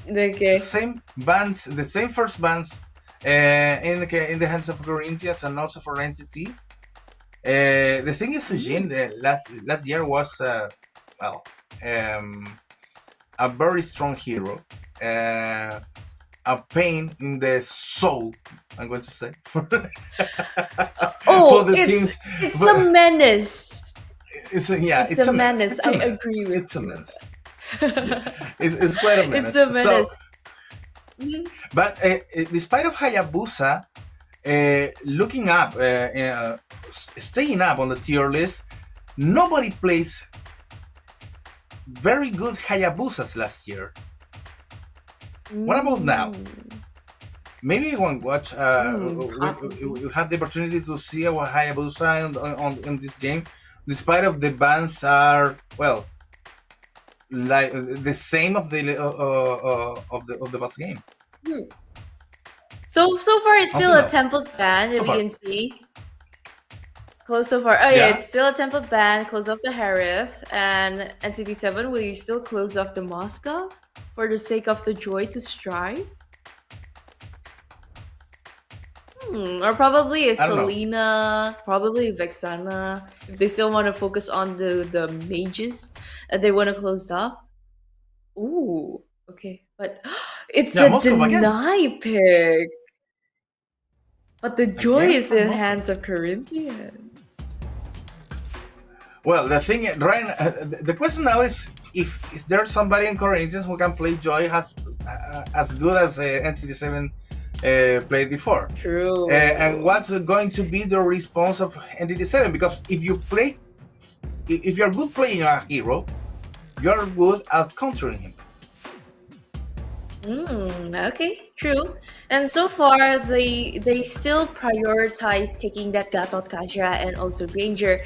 Okay. the same first bans in the hands of Corinthians and also for Entity. The thing is, Jin, the last year was well, a very strong hero, a pain in the soul. I'm going to say for Oh, the teams. it's a menace. It's a menace. It's a I menace. agree with It's a you. menace. It's quite a menace. It's a menace. But despite of Hayabusa looking up, staying up on the tier list, nobody plays very good Hayabusas last year. What about now? Maybe you won't watch. You have the opportunity to see our Hayabusa in this game, despite of the bans are well, like the same of the past game. So far it's still Until a now. temple ban, if So you far. can see. Close so far. Oh yeah, Yeah. it's still a temple ban. Close off the Harith, and NCT7. Will you still close off the Moskov for the sake of the joy to strive? Or probably a I don't know. Selena, probably Vexana. If they still want to focus on the mages that they want to close off. Ooh, okay, but it's Yeah, a Moscow again. deny pick. But the joy Again is for in Moscow. hands of Corinthians. Well, the thing, right? The question now is there somebody in Corinthians who can play Joy as good as NTD7 played before? True. And what's going to be the response of NTD7? Because if you're good playing a hero, you're good at countering him. Okay, true. And so far, they still prioritize taking that Gatot Kaja and also Granger.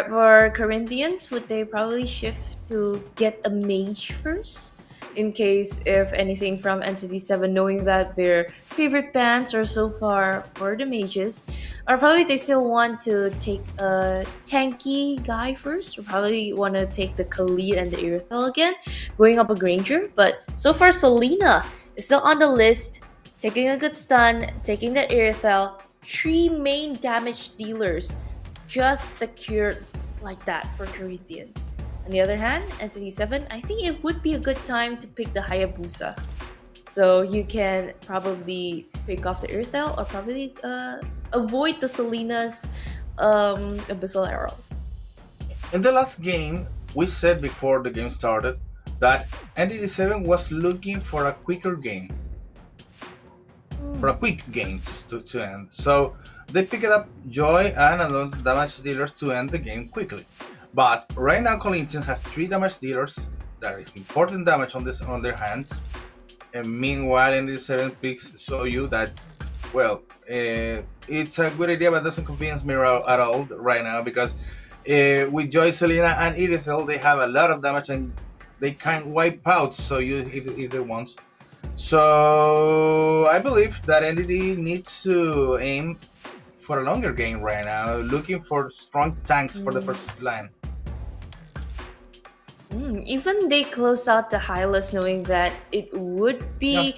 For Corinthians, would they probably shift to get a mage first? In case if anything from Entity 7, knowing that their favorite bands are so far for the mages, or probably they still want to take a tanky guy first, or probably want to take the Khalid and the Irithel again, going up a Granger. But so far, Selena is still on the list, taking a good stun, taking that Irithel. 3 main damage dealers just secured like that for Corinthians. On the other hand, Entity 7, I think it would be a good time to pick the Hayabusa. So you can probably pick off the Irithel, or probably avoid the Selena's Abyssal Arrow. In the last game, we said before the game started that NTD7 was looking for a quicker game. For a quick game to end. So they picked up Joy and another damage dealers to end the game quickly. But right now Corinthians have 3 damage dealers that is important damage on their hands. And meanwhile NTD7 picks show you that well it's a good idea but doesn't convince me at all right now because with Joy, Selena and Irithel they have a lot of damage and they can wipe out if they want. So I believe that entity needs to aim for a longer game right now, looking for strong tanks for the first line. Even they close out the Hylas knowing that it would be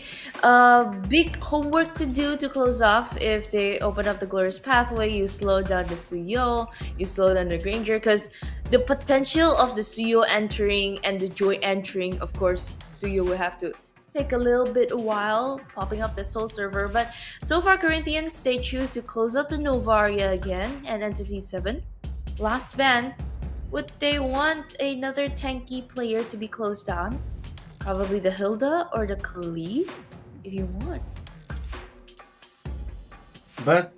big homework to do to close off if they open up the Glorious Pathway, you slow down the Suyo, you slow down the Granger, because the potential of the Suyo entering and the Joy entering, of course, Suyo will have to take a little bit a while popping up the Soul Server, but so far Corinthians, they choose to close out the Novaria again and Entity 7. Last ban, would they want another tanky player to be closed down? Probably the Hilda or the Khalid, if you want. But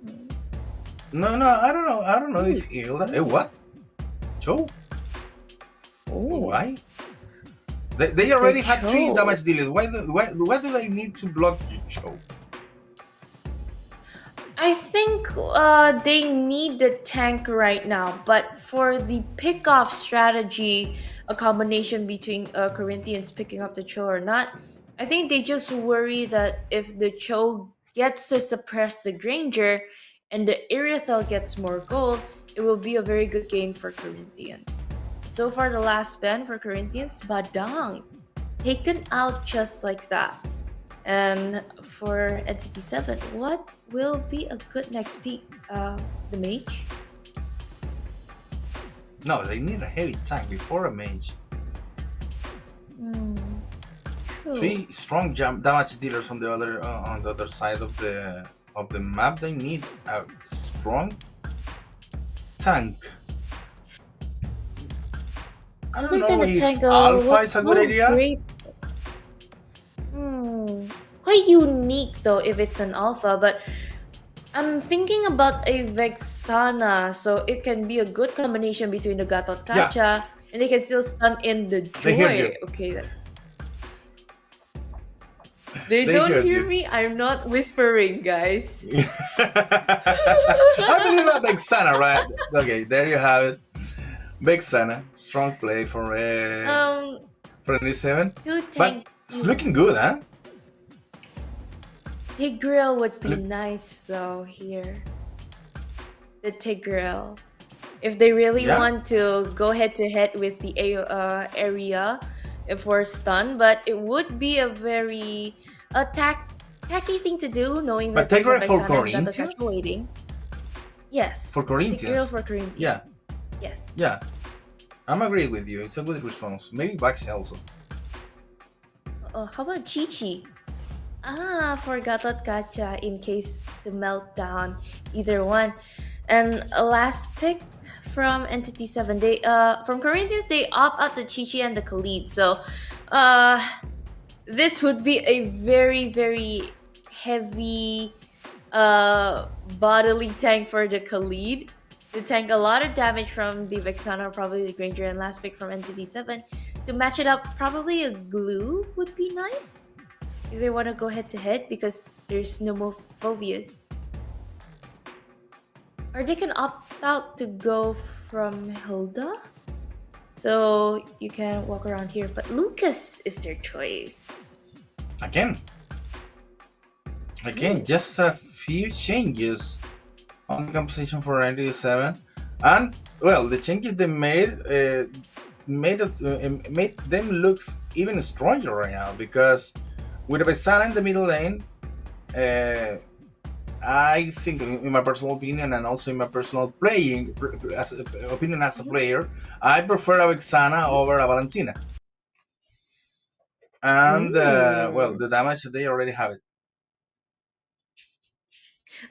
no, I don't know. I don't know if Ooh. Hilda. What? Cho? Oh, Why? They it's a already had 3 Cho. damage dealers. Why do they need to block Cho? I think they need the tank right now, but for the pick-off strategy, a combination between Corinthians picking up the Cho or not, I think they just worry that if the Cho gets to suppress the Granger and the Irithel gets more gold, it will be a very good game for Corinthians. So far, the last ban for Corinthians, Badang, taken out just like that. And for Entity 7, what will be a good next pick? The mage? No, they need a heavy tank before a mage. Hmm. True. 3 strong damage dealers on the other side of the map. They need a strong tank. I don't Other know than a if tank, Alpha is a good idea. Great. Quite unique though if it's an alpha, but I'm thinking about a Vexana, so it can be a good combination between the Gatot Kacha and they can still stun in the They hear Joy. you. Okay, that's. They They don't heard hear you. me. I'm not whispering, guys. I believe a Vexana, right? Okay, there you have it. Vexana, strong play for Um, 27. two But tank. it's looking good, huh? Tigreal would be Look- nice though here. The Tigreal. If they really Yeah. want to go head to head with the area for stun, but it would be a very tacky thing to do, knowing But that there's a Tigreal for Vexana and Gato Corinthians? Kacha waiting. Yes. For Corinthians? Tigreal for Corinthians. Yeah, Yes. yeah. I'm agreeing with you. It's a good response. Maybe Baxi also. How about Chi-Chi? For Gatot Kacha in case to melt down either one. And a last pick from Entity 7. They from Corinthians they opt out the Chi-Chi and the Khalid. So this would be a very, very heavy bodily tank for the Khalid. To tank a lot of damage from the Vexana, probably the Granger, and last pick from Entity 7. To match it up, probably a glue would be nice if they want to go head to head because there's no more Phobias. Or they can opt out to go from Hilda. So you can walk around here, but Lucas is their choice. Again, just a few changes on the composition for 97, and well, the changes they made made them look even stronger right now because with a Vexana in the middle lane, I think, in my personal opinion, and also in my personal opinion as a player, I prefer a Vexana over a Valentina. And well, the damage they already have it.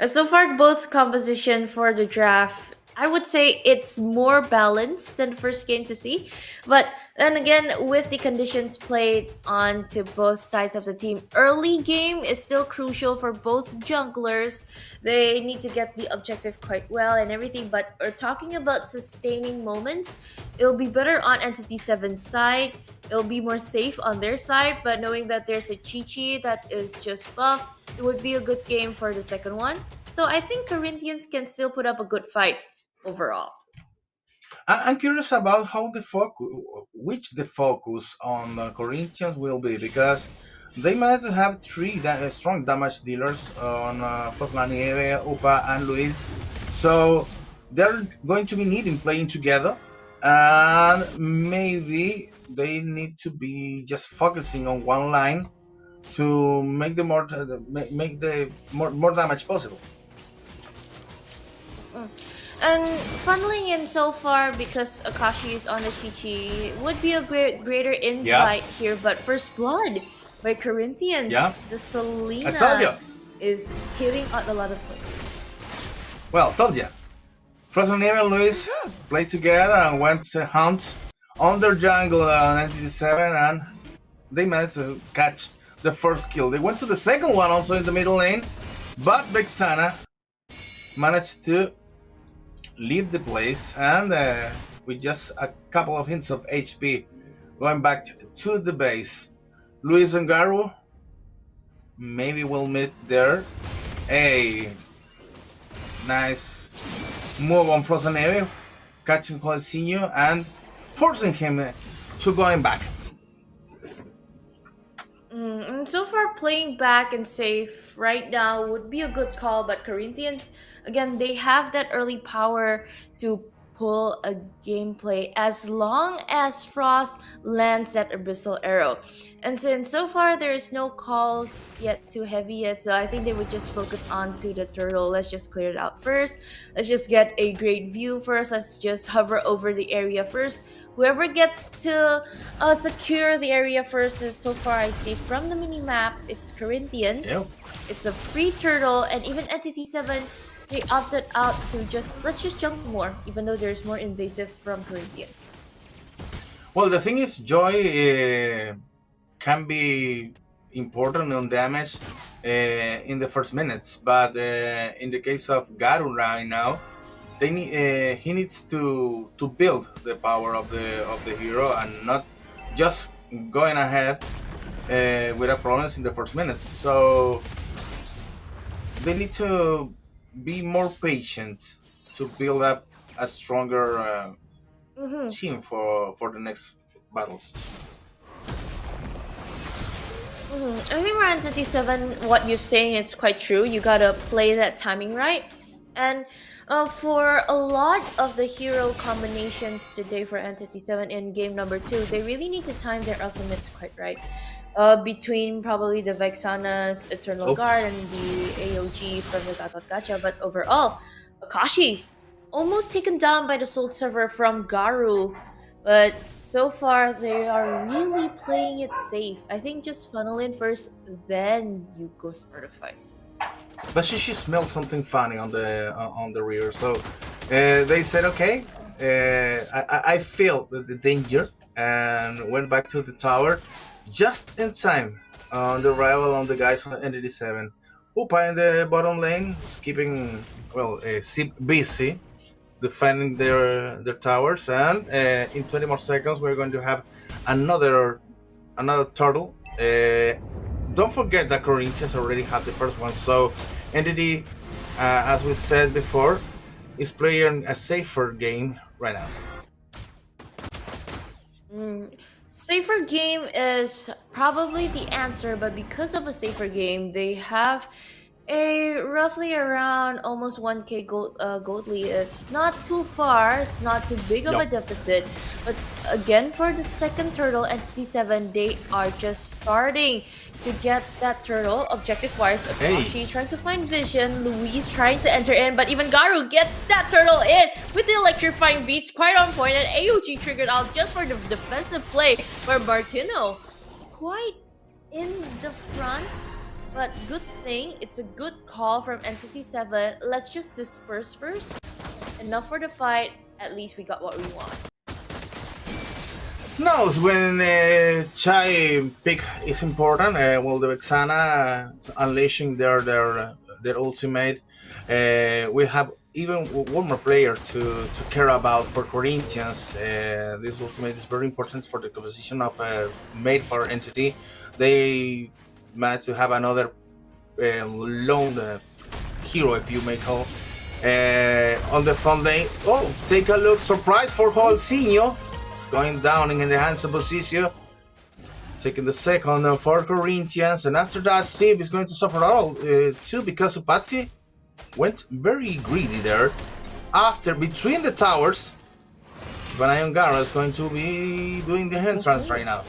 So far, both composition for the draft, I would say it's more balanced than the first game to see. But then again, with the conditions played on to both sides of the team, early game is still crucial for both junglers. They need to get the objective quite well and everything. But we're talking about sustaining moments. It'll be better on Entity 7's side. It'll be more safe on their side. But knowing that there's a Chi-Chi that is just buffed, it would be a good game for the second one. So I think Corinthians can still put up a good fight overall. I'm curious about how the focus on Corinthians will be because they managed to have 3 strong damage dealers on Fosla Upa, and Luis. So they're going to be needing playing together, and maybe they need to be just focusing on one line to make the more damage possible. And funneling in so far because Akashi is on the Chi-Chi would be a greater invite here. But First Blood by Corinthians, the Selena I told you. is hitting out a lot of points. Well, told ya. Frozen and Luis played together and went to hunt on their jungle on Entity 7, and they managed to catch the first kill. They went to the second one also in the middle lane, but Vexana managed to leave the place, and with just a couple of hints of HP, going back to the base. Luis and Garu, maybe we'll meet there. Hey, nice move on Frozen Evil, catching Juancinho and forcing him to going back. And so far, playing back and safe right now would be a good call, but Corinthians, again, they have that early power to pull a gameplay as long as Frost lands that Abyssal Arrow. And since so far there's no calls yet too heavy yet, so I think they would just focus on to the turtle. Let's just clear it out first. Let's just get a great view first. Let's just hover over the area first. Whoever gets to secure the area first is, so far I see from the mini-map, it's Corinthians. Yep. It's a free turtle, and even Entity 7, they opted out to let's just jump more, even though there's more invasive from Corinthians. Well, the thing is, Joy can be important on damage in the first minutes, but in the case of Garu right now, they need, he needs to build the power of the hero and not just going ahead without problems in the first minutes. So they need to be more patient to build up a stronger team for the next battles. I think for Entity 7, what you're saying is quite true. You gotta play that timing right. And for a lot of the hero combinations today for Entity 7 in game number 2, they really need to time their ultimates quite right. Between probably the Vexana's Eternal Guard and the AOG from the Gatot Gacha, but overall, Akashi almost taken down by the Soul Server from Garu. But so far, they are really playing it safe. I think just funnel in first, then you go start a fight. But she smelled something funny on the rear, so they said, okay, I feel the danger, and went back to the tower just in time on the arrival on the guys on Entity 7. Upa in the bottom lane, keeping busy defending their towers, and in 20 more seconds we're going to have another turtle. Don't forget that Corinthians already have the first one, so Entity, as we said before, is playing a safer game right now. Safer game is probably the answer, but because of a safer game, they have a roughly around almost 1k gold lead. It's not too far, it's not too big of a deficit, but again, for the second turtle, Entity 7, they are just starting to get that turtle. Objective wise, Akashi trying to find vision, Luis trying to enter in, but even Garu gets that turtle in with the electrifying beats, quite on point, and AOG triggered out just for the defensive play for Martino. Quite in the front. But good thing, it's a good call from Entity 7. Let's just disperse first. Enough for the fight. At least we got what we want. Knows when Chai pick is important. Well, the Vexana unleashing their ultimate. We have even one more player to care about for Corinthians. This ultimate is very important for the composition of made for Entity. They managed to have another lone hero, if you may call, on the front lane. Oh, take a look! Surprise for Juancinho. It's going down in the hands of Bosisio, taking the second for Corinthians, and after that, Sib is going to suffer all too, because Patsy went very greedy there. After between the towers, Vanayon Gara is going to be doing the hand trans right now.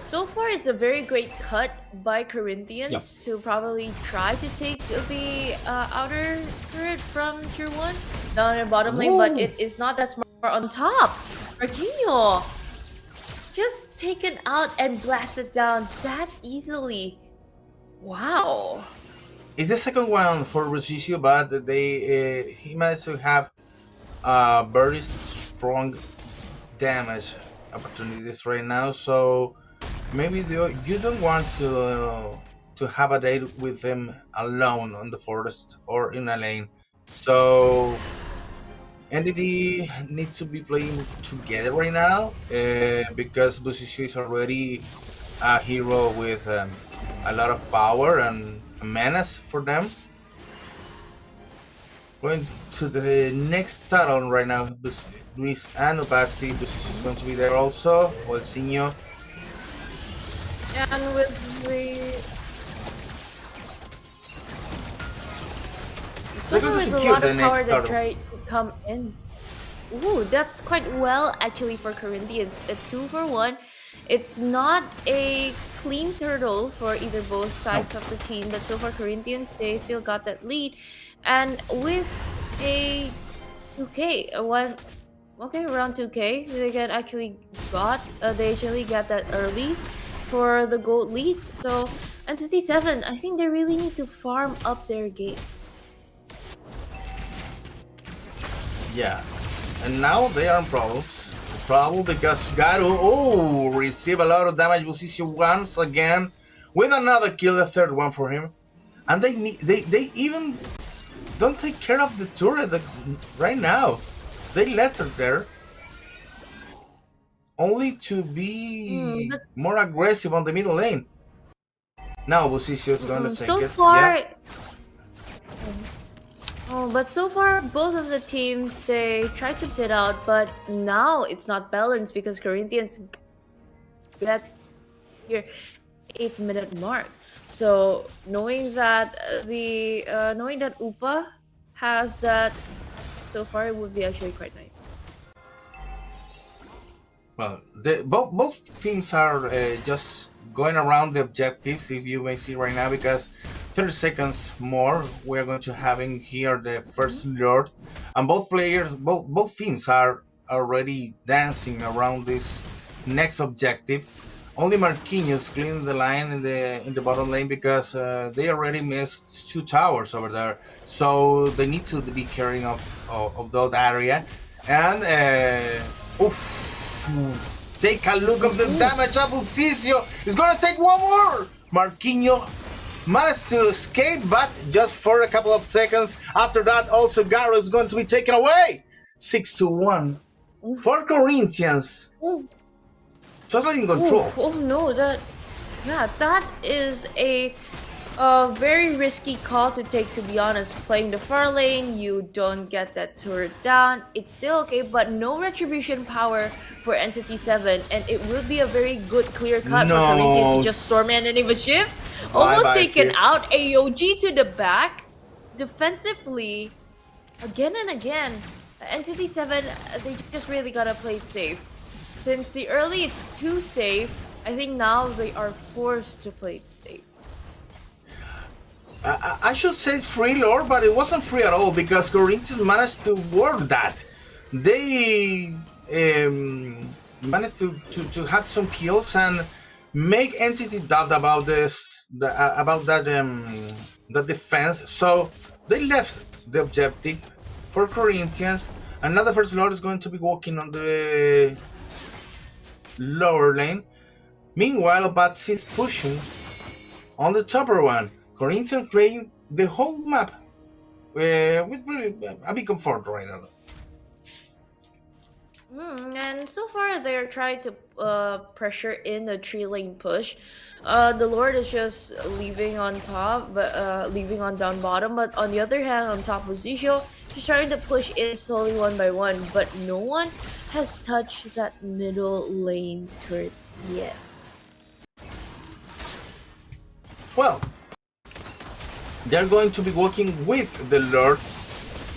So far, it's a very great cut by Corinthians to probably try to take the outer turret from tier 1 down in bottom lane, but it is not that smart on top. Marquinhos just taken out and blasted down that easily. Wow. It's the second one for Rosiccio, but he managed to have very strong damage opportunities right now. So maybe you don't want to have a date with them alone on the forest or in a lane. So entity need to be playing together right now because Bushishi is already a hero with a lot of power and a menace for them. Going to the next talon right now, Luis and Obatsi. Bushishi is going to be there also. Olsinho. And with the They're going to with a secure lot the of power next that talon. tried to come in. Ooh, that's quite well actually for Corinthians. A 2-for-1. It's not a clean turtle for either both sides of the team, but so far Corinthians they still got that lead, and with a 2K, a one. Okay, around 2K, they can actually they actually got that early for the gold lead. So Entity 7, I think they really need to farm up their game. Yeah. And now they are in problems. Problem because Garu receive a lot of damage position once again with another kill, the third one for him. And they even don't take care of the turret right now. They left her there only to be more aggressive on the middle lane. Now Busicio is going to take So it. far, Yeah. oh, but so far both of the teams they tried to sit out, but now it's not balanced because Corinthians get here 8-minute mark. So knowing that knowing that Upa has that so far, it would be actually quite nice. Well, both teams are just going around the objectives, if you may see right now, because 30 seconds more we're going to having here the first Lord, and both teams are already dancing around this next objective. Only Marquinhos cleaning the line in the bottom lane because they already missed 2 towers over there, so they need to be carrying of that area. And take a look of the damage of Ultisio. It's gonna take one more. Marquinhos managed to escape, but just for a couple of seconds. After that, also Garo is going to be taken away. 6-1 for Corinthians. Oh, Totally in control. oh no, that is a very risky call to take, to be honest. Playing the far lane, you don't get that turret down. It's still okay, but no retribution power for Entity 7, and it will be a very good clear cut for Corinthians to just storm in and a shift. Almost taken out. AOG to the back. Defensively, again and again, Entity 7, they just really gotta play it safe. Since the early it's too safe, I think now they are forced to play it safe. I should say it's free lore, but it wasn't free at all because Corinthians managed to work that. They managed to have some kills and make Entity doubt about the defense. So they left the objective for Corinthians. Another first lord is going to be walking on the lower lane. Meanwhile, Batsy is pushing on the topper one. Corinthians playing the whole map with really a big comfort right now. And so far they're trying to pressure in the 3-lane push. The Lord is just leaving on top, but leaving on down bottom. But on the other hand, on top of Zisho, he's trying to push in slowly one by one. But no one has touched that middle lane turret yet. Well, they're going to be working with the Lord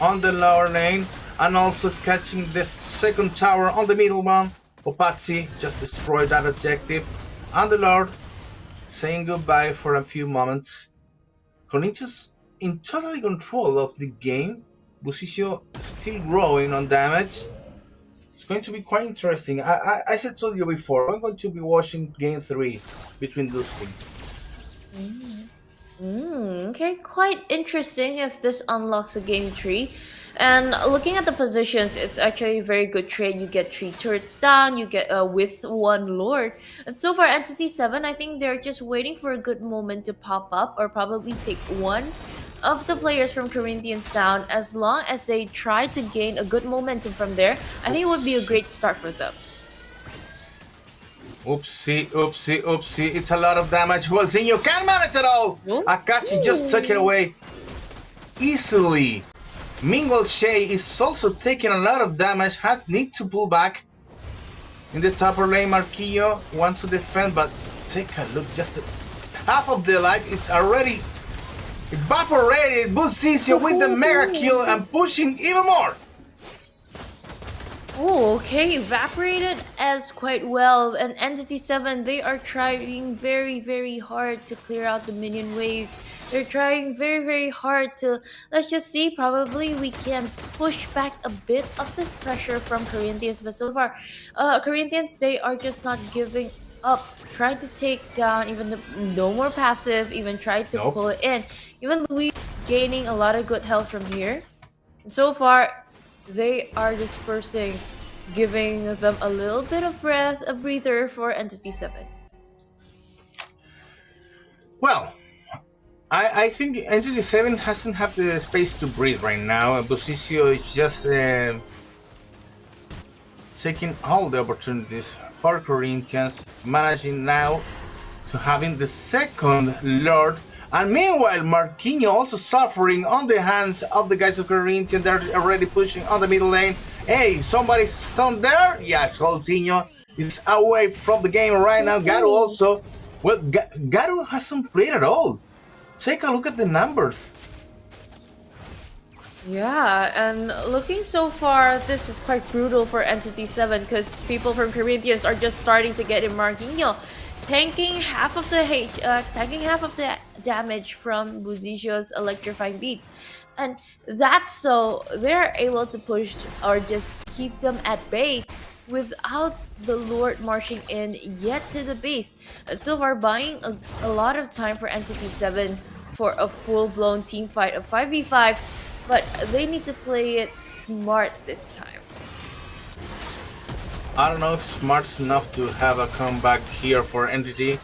on the lower lane and also catching the second tower on the middle one. Opazzi just destroyed that objective. And the Lord saying goodbye for a few moments. Corinthians in totally control of the game. Busicio still growing on damage. It's going to be quite interesting. I said told you before, I'm going to be watching game 3 between those teams. Okay, quite interesting if this unlocks a game tree. And looking at the positions, it's actually a very good trade. You get 3 turrets down, you get with 1 lord. And so far, Entity 7, I think they're just waiting for a good moment to pop up or probably take one of the players from Corinthians down. As long as they try to gain a good momentum from there, I think it would be a Oops. great start for them. Oopsie, oopsie, oopsie. It's a lot of damage. Well, see, you can't manage it all. Akachi just took it away easily. Mingle Shay is also taking a lot of damage. Need to pull back. In the top lane, Marquillo wants to defend, but take a look. Just half of the life is already evaporated. Busicio with the mega kill and pushing even more. Oh, okay, evaporated as quite well. And Entity 7, they are trying very, very hard to clear out the minion waves. They're trying very, very hard to, let's just see, probably we can push back a bit of this pressure from Corinthians. But so far, Corinthians, they are just not giving up. Trying to take down, even the, no more passive, even tried to Nope. pull it in. Even Louis gaining a lot of good health from here. And so far, they are dispersing, giving them a little bit of breath, a breather for Entity 7. Well, I think Entity 7 hasn't have the space to breathe right now. Busicio is just taking all the opportunities for Corinthians, managing now to having the second Lord. And meanwhile, Marquinhos also suffering on the hands of the guys of Corinthians. They're already pushing on the middle lane. Hey, somebody's stunned there? Yes, Holzinho is away from the game right now. Garu also. Well, Garu hasn't played at all. Take a look at the numbers. Yeah, and looking so far, this is quite brutal for Entity 7 because people from Corinthians are just starting to get in Marquinhos, tanking half of the damage from Buzicio's electrifying beats. And that's so they're able to push or just keep them at bay without the Lord marching in yet to the base. And so far buying a lot of time for Entity 7 for a full-blown team fight of 5v5, but they need to play it smart this time. I don't know if smart's enough to have a comeback here for Entity,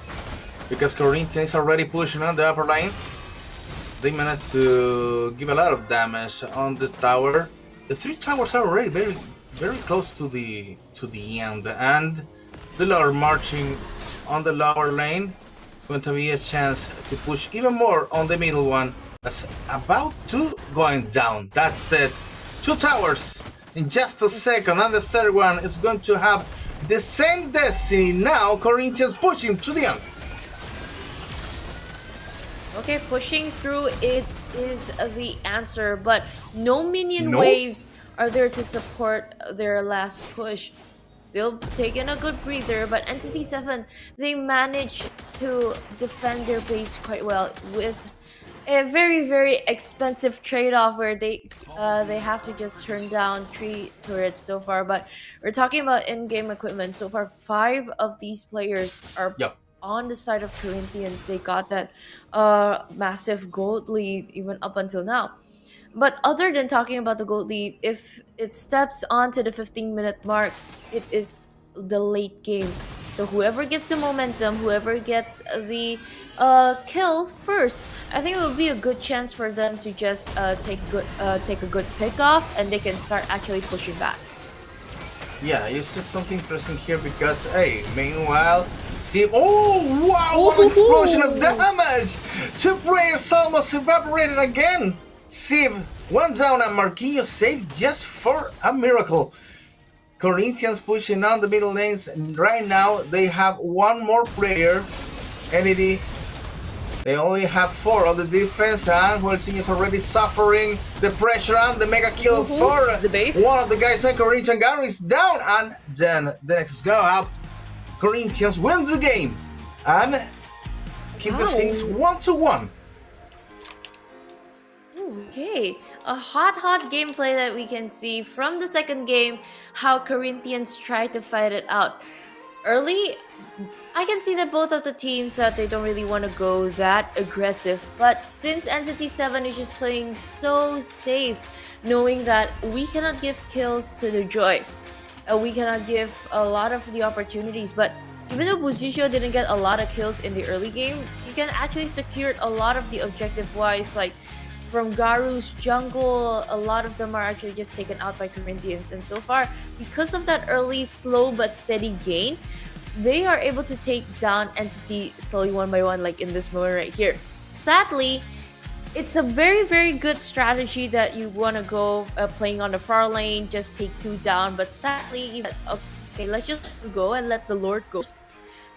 because Corinthians is already pushing on the upper lane. They managed to give a lot of damage on the tower. The 3 towers are already very close to the end, and the Lord marching on the lower lane. It's going to be a chance to push even more on the middle one. That's about to going down. That's it. 2 towers in just a second, and the third one is going to have the same destiny. Now Corinthians pushing to the end. Okay, pushing through it is the answer, but no minion Nope. waves are there to support their last push. Still taking a good breather, but Entity 7, they managed to defend their base quite well with a very, very expensive trade-off where they have to just turn down 3 turrets so far. But we're talking about in-game equipment. So far, 5 of these players are Yep. on the side of Corinthians. They got that massive gold lead even up until now. But other than talking about the gold lead, if it steps onto the 15-minute mark, it is the late game. So whoever gets the momentum, whoever gets the kill first, I think it would be a good chance for them to just take a good pick off, and they can start actually pushing back. Yeah, you see something interesting here because, hey, meanwhile, see, oh wow, what an explosion of damage! 2 players almost evaporated again. Civ, 1 down, and Marquinhos saved just for a miracle. Corinthians pushing on the middle lanes. Right now, they have 1 more player. Entity, they only have 4 on the defense, and Huelsin is already suffering the pressure and the mega kill for The base. one of the guys. And Corinthians Garu is down, and then the next go out. Corinthians wins the game and keep the things 1-1. Okay, a hot gameplay that we can see from the second game, how Corinthians try to fight it out. Early, I can see that both of the teams that they don't really want to go that aggressive. But since Entity 7 is just playing so safe, knowing that we cannot give kills to the Joy, we cannot give a lot of the opportunities. But even though Buzisho didn't get a lot of kills in the early game, you can actually secure a lot of the objective wise, like from Garu's jungle, a lot of them are actually just taken out by Corinthians. And so far, because of that early slow but steady gain, they are able to take down Entity slowly one by one, like in this moment right here. Sadly, it's a very, very good strategy that you want to go playing on the far lane, just take two down. But sadly, okay, let's just go and let the Lord go.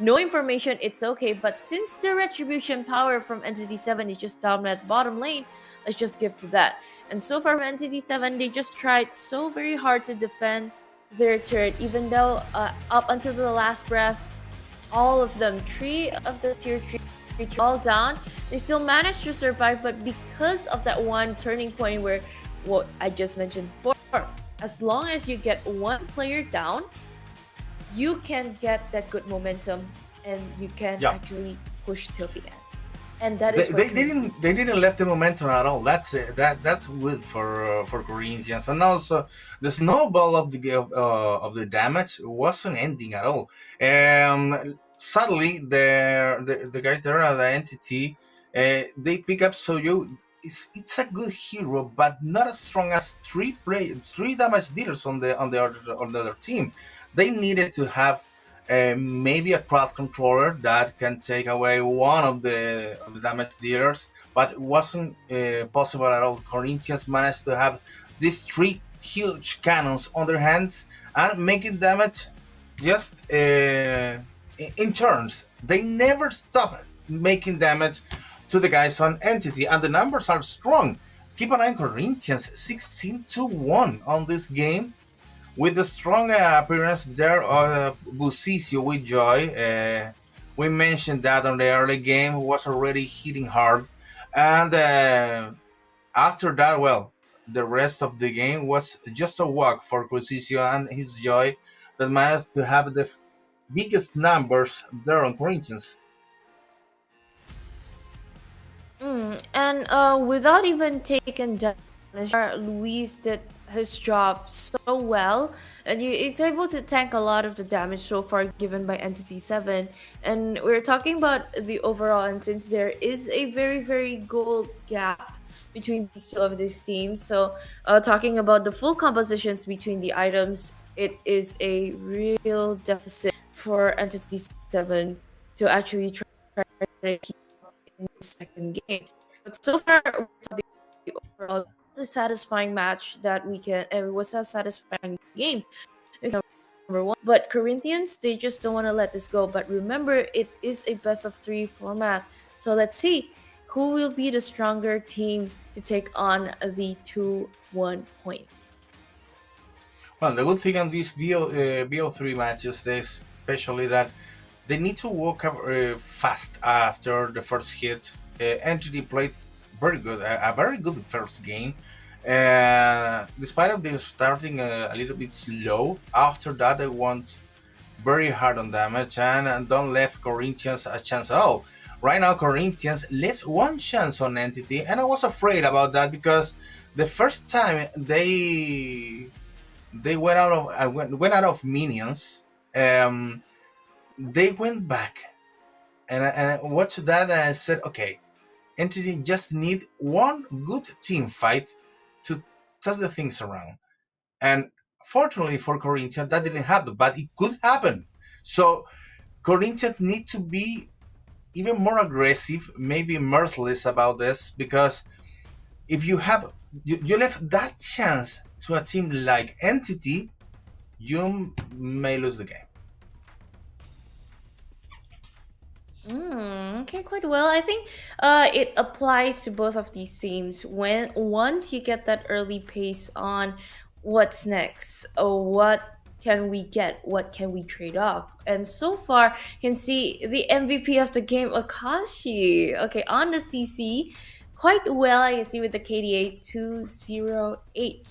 No information, it's okay. But since the retribution power from Entity 7 is just down at bottom lane, let's just give to that. And so far, from Entity 7, they just tried so very hard to defend their turret, even though up until the last breath, all of them, three of the tier 3 all down, they still managed to survive. But because of that one turning point where what I just mentioned before, as long as you get one player down, you can get that good momentum and you can Yeah. actually push till the end. And that is They didn't left the momentum at all. That's it. That's good for Corinthians, and also the snowball of the damage wasn't ending at all. Sadly, the guys there at the entity, they pick up Soyo. It's a good hero, but not as strong as three damage dealers on the other team. They needed to have maybe a crowd controller that can take away one of the damage dealers, but it wasn't possible at all. Corinthians managed to have these three huge cannons on their hands and making damage just in turns. They never stop making damage to the guys on Entity, and the numbers are strong. Keep an eye on Corinthians, 16-1 on this game with the strong appearance there of Busisio with Joy. We mentioned that on the early game, who was already hitting hard. And after that, well, the rest of the game was just a walk for Busisio and his Joy that managed to have the biggest numbers there on Corinthians. And without even taking damage, Luis did his job so well, and it's able to tank a lot of the damage so far given by Entity 7. And we're talking about the overall, and since there is a very, very goal gap between these two of these teams, so talking about the full compositions between the items, it is a real deficit for Entity 7 to actually try to keep in the second game. But so far, the overall a satisfying match that we can, and it was a satisfying game. Number one, but Corinthians, they just don't want to let this go. But remember, it is a best of 3 format, so let's see who will be the stronger team to take on the 2-1 point. Well, the good thing on these BO3 matches is especially that they need to walk up fast after the first hit. Entity played very good, a very good first game. Despite of this starting a little bit slow, after that they went very hard on damage and don't left Corinthians a chance at all. Right now, Corinthians left one chance on Entity, and I was afraid about that because the first time they went out of minions, they went back, and I watched that and I said, okay, Entity just need one good team fight to test the things around. And fortunately for Corinthians, that didn't happen, but it could happen. So Corinthians need to be even more aggressive, maybe merciless about this, because if you left that chance to a team like Entity, you may lose the game. Okay, quite well. I think it applies to both of these teams. When once you get that early pace on what's next, or what can we get, what can we trade off, and so far you can see the MVP of the game, Akashi. Okay, on the CC, quite well. I can see with the KDA 208.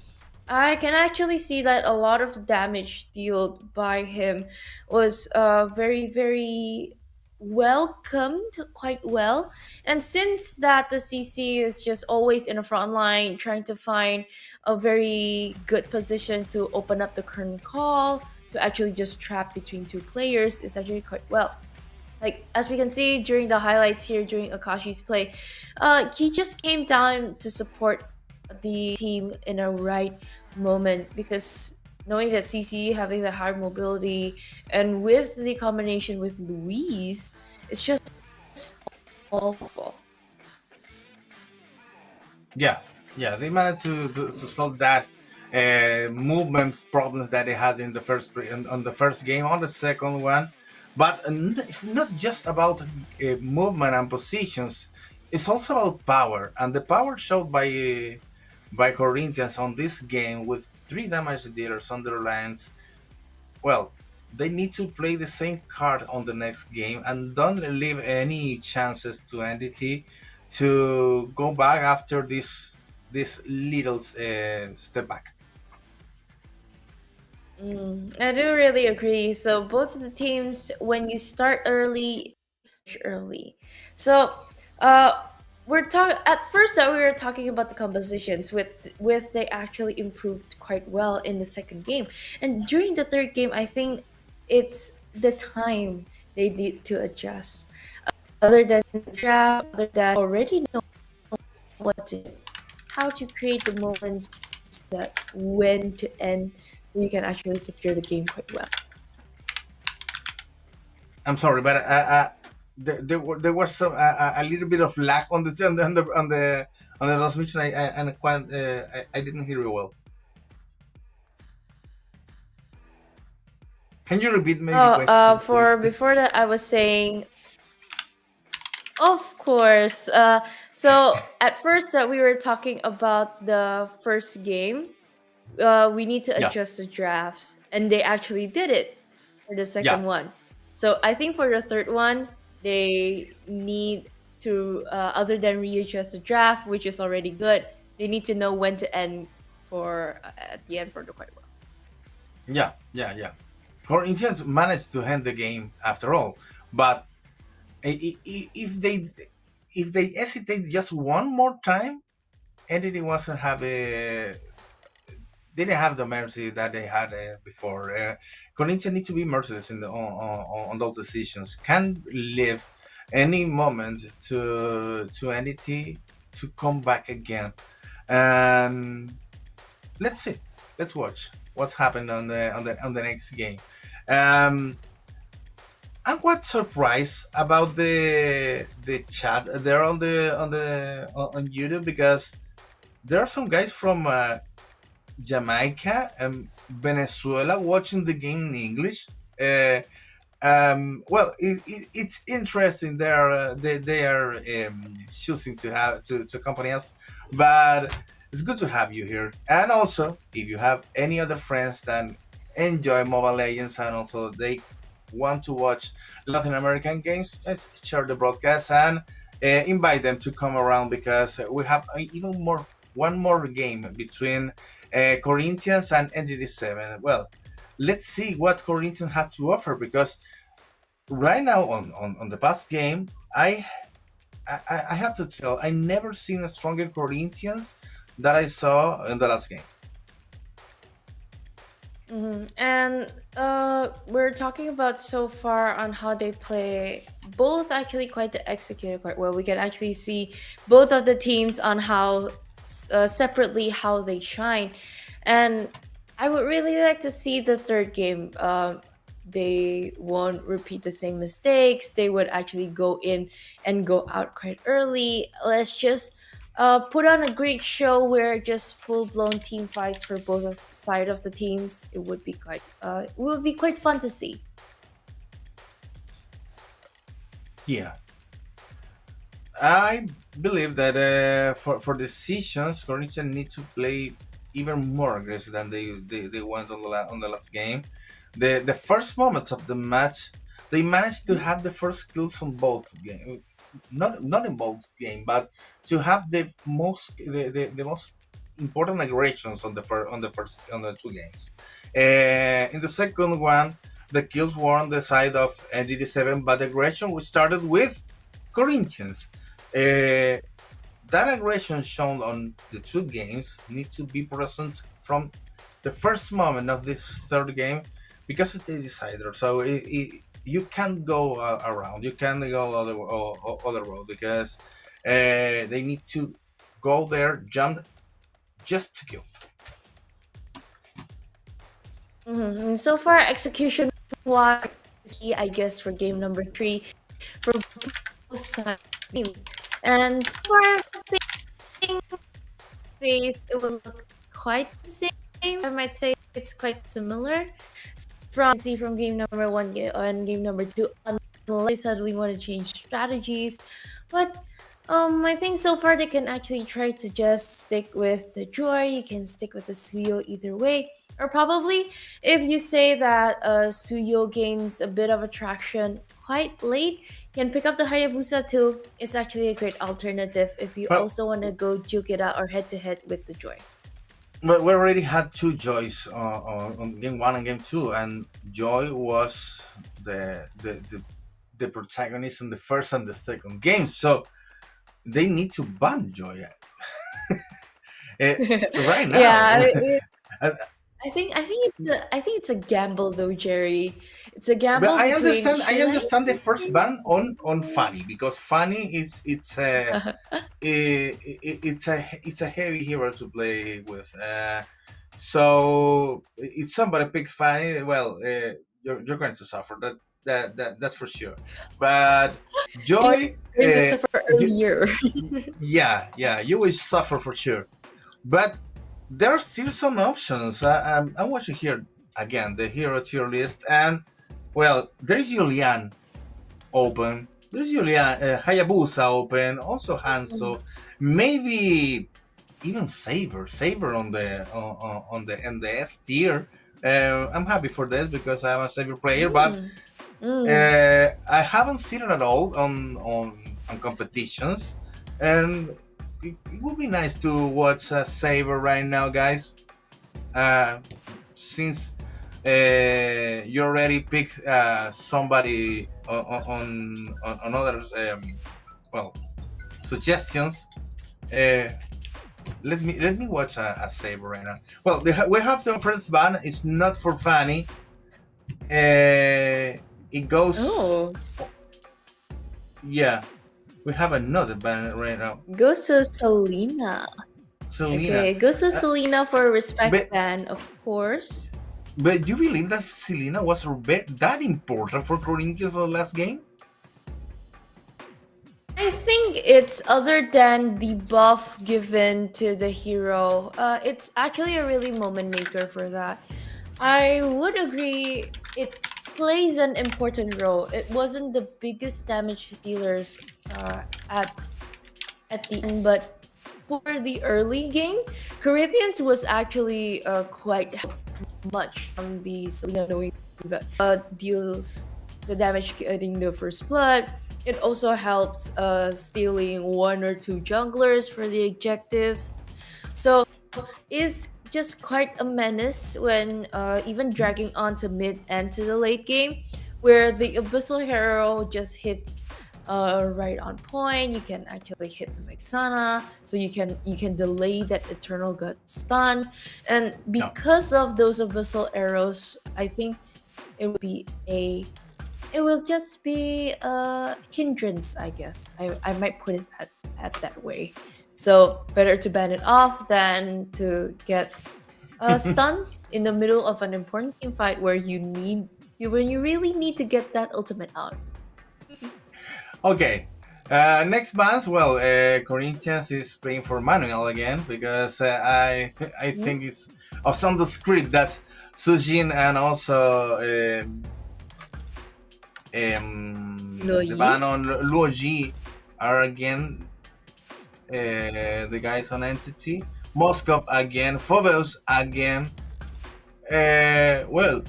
I can actually see that a lot of the damage dealt by him was very, very welcomed quite well. And since that the CC is just always in the front line trying to find a very good position to open up the current call, to actually just trap between two players is actually quite well. Like as we can see during the highlights here during Akashi's play, he just came down to support the team in a right moment because knowing that CC having the high mobility and with the combination with Louise, it's just awful. Yeah, yeah, they managed to solve that movement problems that they had in the on the first game, on the second one. But it's not just about movement and positions; it's also about power, and the power showed by Corinthians on this game with three damage dealers on their lines. Well, they need to play the same card on the next game and don't leave any chances to entity to go back after this little step back. I do really agree. So both of the teams, when you start early. So uh we're talking at first that we were talking about the compositions with they actually improved quite well in the second game. And during the third game, I think it's the time they need to adjust. Other than draft, other than already know what to do, how to create the moments that when to end so you can actually secure the game quite well. I'm sorry, but there was some a little bit of lag on the transmission. And quite I didn't hear you well. Can you repeat maybe Oh, question, for please? before that, I was saying, of course. So at first, we were talking about the first game. We need to Yeah, adjust the drafts, and they actually did it for the yeah, second one. So I think for the third one, they need to, other than readjust the draft, which is already good, they need to know when to end for at the end for the quite well. yeah. Corinthians managed to end the game after all, but if they hesitate just one more time, Entity wasn't have a didn't have the mercy that they had before. Corinthians need to be merciless in on those decisions. Can live any moment to Entity to come back again. And let's see, let's watch what's happened on the next game. Um, I'm quite surprised about the chat there on YouTube because there are some guys from Jamaica and Venezuela watching the game in English. Well, it's interesting. They are choosing to have to accompany us, but it's good to have you here. And also, if you have any other friends that enjoy Mobile Legends and also they want to watch Latin American games, let's share the broadcast and invite them to come around because we have even more one more game between Corinthians and Entity Seven. Well, let's see what Corinthians had to offer because right now on the past game, I have to tell I never seen a stronger Corinthians that I saw in the last game. And we're talking about so far on how they play both actually quite to execute quite well. We can actually see both of the teams on how separately how they shine, and I would really like to see the third game. They won't repeat the same mistakes. They would actually go in and go out quite early. Let's just put on a great show where just full blown team fights for both of the side of the teams. It would be quite fun to see. Yeah, I believe that for decisions, Corinthians need to play even more aggressive than they went on the last game. The first moments of the match, they managed to have the first kills on both game, not in both game, but to have the most important aggressions on the two games. In the second one, the kills were on the side of NDD7, but the aggression we started with Corinthians. That aggression shown on the two games need to be present from the first moment of this third game because it's the decider. So you can't go around. You can't go other road because they need to go there, jump just to kill. And so far, execution wise, I guess for game number 3 for both sides teams. And so far, I think phase it will look quite the same. I might say it's quite similar. From game number 1 and game number 2, unless they suddenly want to change strategies. But I think so far they can actually try to just stick with the Joy. You can stick with the Suyo either way. Or probably if you say that Suyo gains a bit of attraction quite late, you can pick up the Hayabusa too. It's actually a great alternative if you Well, also want to go juke it out or head to head with the Joy. but we already had two Joys on game one and game two, and Joy was the protagonist in the first and the second game. So they need to ban Joy right now. Yeah, And- I think it's a gamble though, Jerry. It's a gamble. But I between understand. I should understand the first ban on Fanny because Fanny it's a heavy hero to play with. So if somebody picks Fanny, well, you're going to suffer. That's for sure. But Joy, going to suffer earlier. yeah, you will suffer for sure. But there are still some options. I'm watching here again the hero tier list, and well, there's Julian open. There's Julian Hayabusa open. Also Hanzo. Maybe even Saber on the S tier. I'm happy for this because I'm a Saber player, but I haven't seen it at all on competitions, and it would be nice to watch Saber right now, guys. Since you already picked somebody on others, well, suggestions. Let me watch a Saber right now. Well, we have the first ban. It's not for Fanny. It goes. Oh, Yeah, we have another ban right now. goes to Selena. Selena. Okay, goes to Selena for a respect But- ban, of course. But you believe that Selena was that important for Corinthians in the last game? I think it's other than the buff given to the hero. It's actually a really moment maker for that. I would agree. It plays an important role. It wasn't the biggest damage dealers at the end, but for the early game, Corinthians was actually quite much from the Selena knowing that deals the damage getting the first blood. It also helps stealing 1 or 2 junglers for the objectives. So is just quite a menace when even dragging on to mid and to the late game, where the Abyssal Hero just hits right on point. You can actually hit the Vexana, so you can delay that Eternal Gut stun, and because of those Abyssal arrows, I think it will just be a hindrance, I guess. I might put it at that way. So better to ban it off than to get stunned in the middle of an important team fight where when you really need to get that ultimate out. Okay. Next bans, well, Corinthians is playing for Manuel again because I think it's on the script that Sujin and also the ban on Luoji are again the guys on Entity. Moscow again, Phobos again. Well,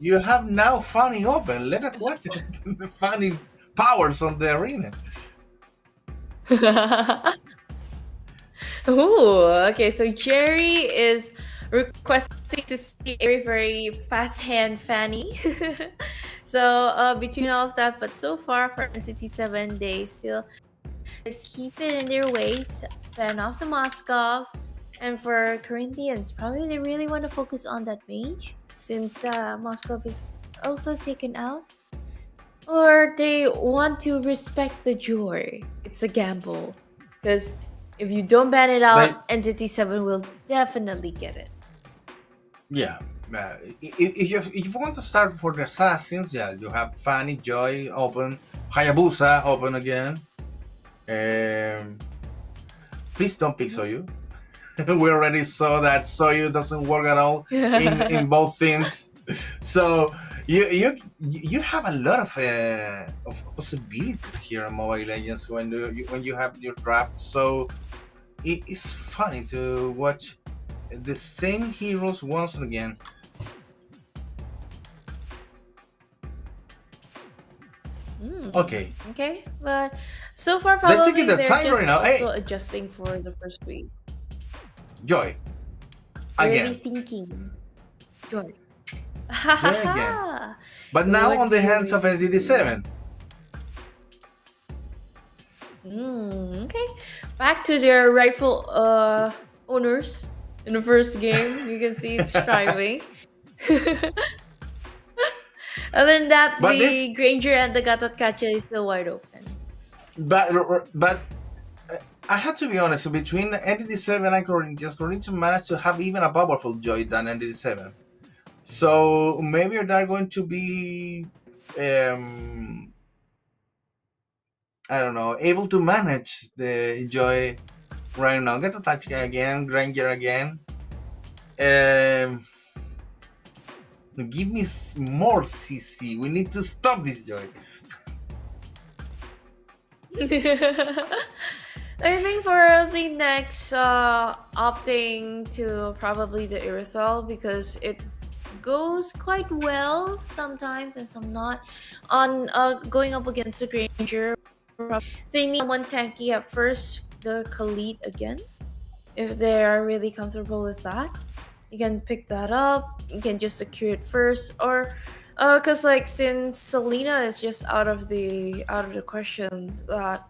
you have now Fanny open. Let us watch it. The Fanny powers on the arena. Ooh, okay. So Jerry is requesting to see a very fast hand Fanny. So between all of that, but so far for Entity 7, they still keep it in their ways, fan off the Moskov. And for Corinthians, probably they really want to focus on that mage since Moskov is also taken out. Or they want to respect the joy. It's a gamble. Because if you don't ban it They, out, Entity 7 will definitely get it. yeah. If you want to start for the assassins, yeah, you have Fanny, Joy open, Hayabusa open again. Please don't pick Soyu. We already saw that Soyu doesn't work at all in both teams. So you have a lot of possibilities here in Mobile Legends when you have your draft. So it is funny to watch the same heroes once again. Okay, Okay, but so far let's take probably it the they're timer just now. Hey, also adjusting for the first week. Joy Really again, thinking. Joy. Joy again. But now What on the do hands of we Entity see? 7. Okay. Back to their rightful owners in the first game. You can see it's striving. Other than that, But this, the Granger and the Gatotkacha is still wide open. but I have to be honest. Between Entity 7 and Corinthians managed to have even a powerful Joy than Entity 7. So maybe they're going to be, I don't know, able to manage the Joy right now. Get attack again, Granger again. Give me more CC. We need to stop this Joy. I think for the next opting to probably the Irithel because it goes quite well sometimes and some not. On going up against the Granger, they need someone tanky at first, the Khalid again. If they are really comfortable with that, you can pick that up. You can just secure it first, or cause like since Selena is just out of the question, that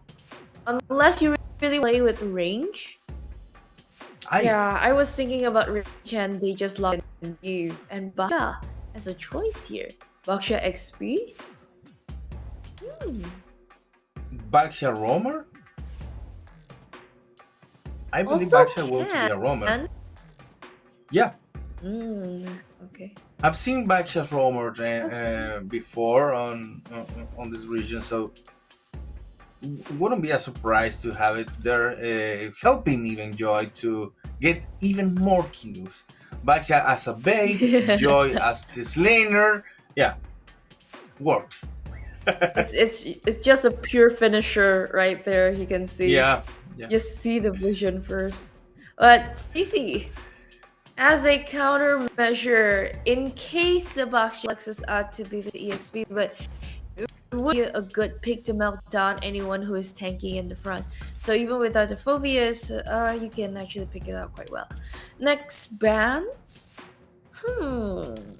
unless you really play with range. Yeah, I was thinking about range and they just locked in you and Baksha as a choice here. Baksha XP. Baksha Roamer? I believe Also Baksha will to be a Roamer. can. Yeah, Okay. I've seen Baksha Roamer before on this region, so wouldn't be a surprise to have it there, helping even Joy to get even more kills. Baksha as a bait, Joy as the slainer. Yeah, works. It's just a pure finisher right there. You can see. Yeah. Just see the vision first. But CC, as a countermeasure, in case the box flexes out to be the EXP, but it would be a good pick to melt down anyone who is tanking in the front. So even without the phobias, you can actually pick it out quite well. Next bans.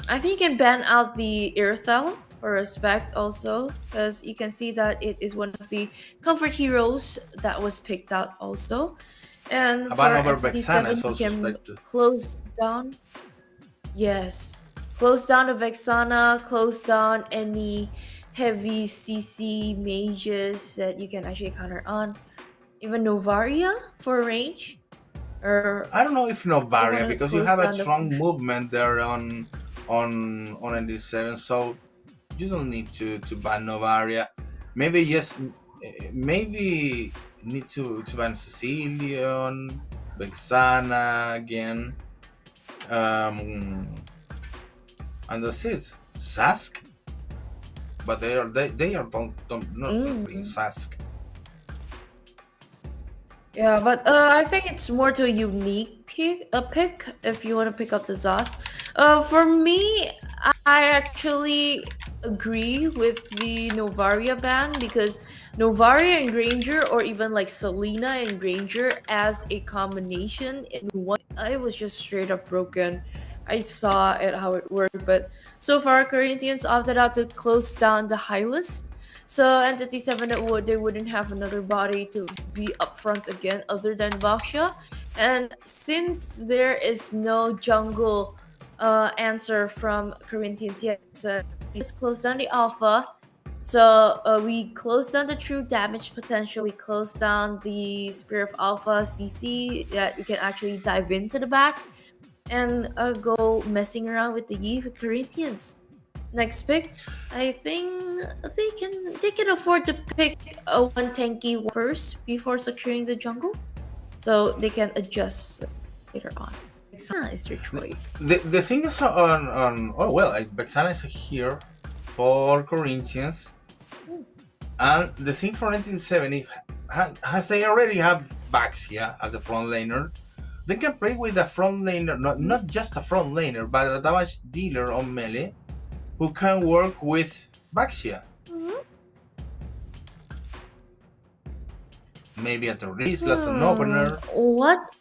I think you can ban out the Irithel for respect also, because you can see that it is one of the comfort heroes that was picked out also. And A for ban over Entity Vexana 7, is you also can suspected. close down. Yes. Close down the Vexana, close down any heavy CC mages that you can actually counter on. Even Novaria for range. Or I don't know if Novaria, wanna because you close have a down the strong push? movement there on ND7, so you don't need to ban Novaria. Maybe maybe need to ban Sicilian, Vexana again, and that's it. Sask, but they are not playing Sask. Yeah, but I think it's more to a unique pick if you want to pick up the Zos. For me, I actually agree with the Novaria ban because Novaria and Granger, or even like Selena and Granger as a combination in one, I was just straight up broken. I saw it how it worked, but so far Corinthians opted out to close down the Hylas. So Entity 7 they wouldn't have another body to be up front again other than Baksha. And since there is no jungle answer from Corinthians yet, so just close down the alpha. So we close down the true damage potential. We close down the Spear of Alpha CC that you can actually dive into the back and go messing around with the Yi for Corinthians. Next pick, I think they can afford to pick a one tanky first before securing the jungle, so they can adjust later on. Vexana is their choice. The thing is on oh well, Vexana is here for Corinthians, and the thing for 1970, if has they already have Baxia as a front laner, they can play with a front laner, not just a front laner, but a damage dealer on melee who can work with Baxia. Maybe a Torres as an opener. What?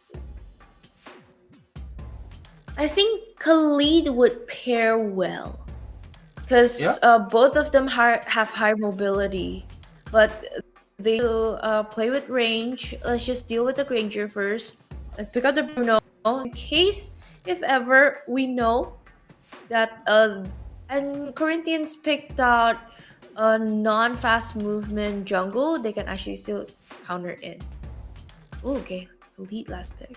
I think Khalid would pair well because both of them have high mobility, but they play with range. Let's just deal with the Granger first. Let's pick up the Bruno in case, if ever, we know that and Corinthians picked out a non-fast movement jungle, they can actually still counter in. Ooh, okay, Khalid last pick.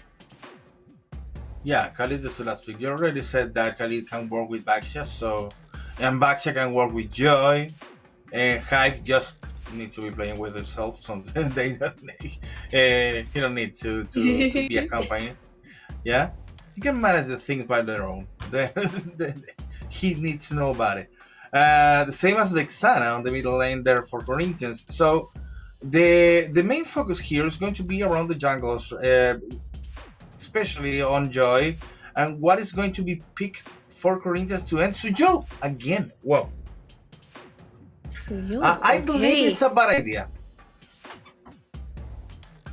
Yeah, Khalid is the last pick. You already said that Khalid can work with Baxia, so and Baxia can work with Joy. And Hive just need to be playing with himself. So they don't need, he don't need to be accompanied. Yeah, he can manage the things by their own. He needs nobody. The same as Vexana on the middle lane there for Corinthians. So the main focus here is going to be around the jungles, especially on Joy, and what is going to be picked for Corinthians to end Sujo again. Whoa. I believe it's a bad idea.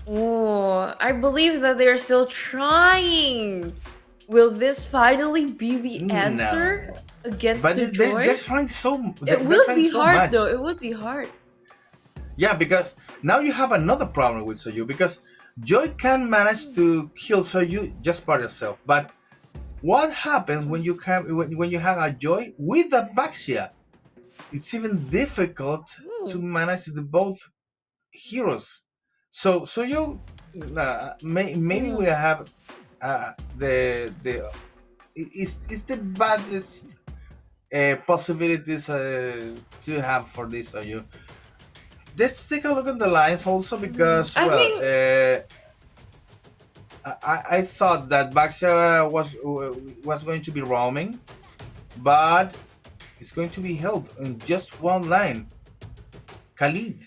Oh, I believe that they're still trying. Will this finally be the answer against the Joy? They're trying so. It will be hard though. It would be hard. Yeah, because now you have another problem with Soyu, because Joy can manage to kill Soyu just by herself. But what happens when you have a Joy with a Baxia? It's even difficult to manage the both heroes. So you maybe we have it's the baddest possibilities to have for this Soyu. Let's take a look at the lines also, because I thought that Baxia was going to be roaming, but it's going to be held in just one line. Khalid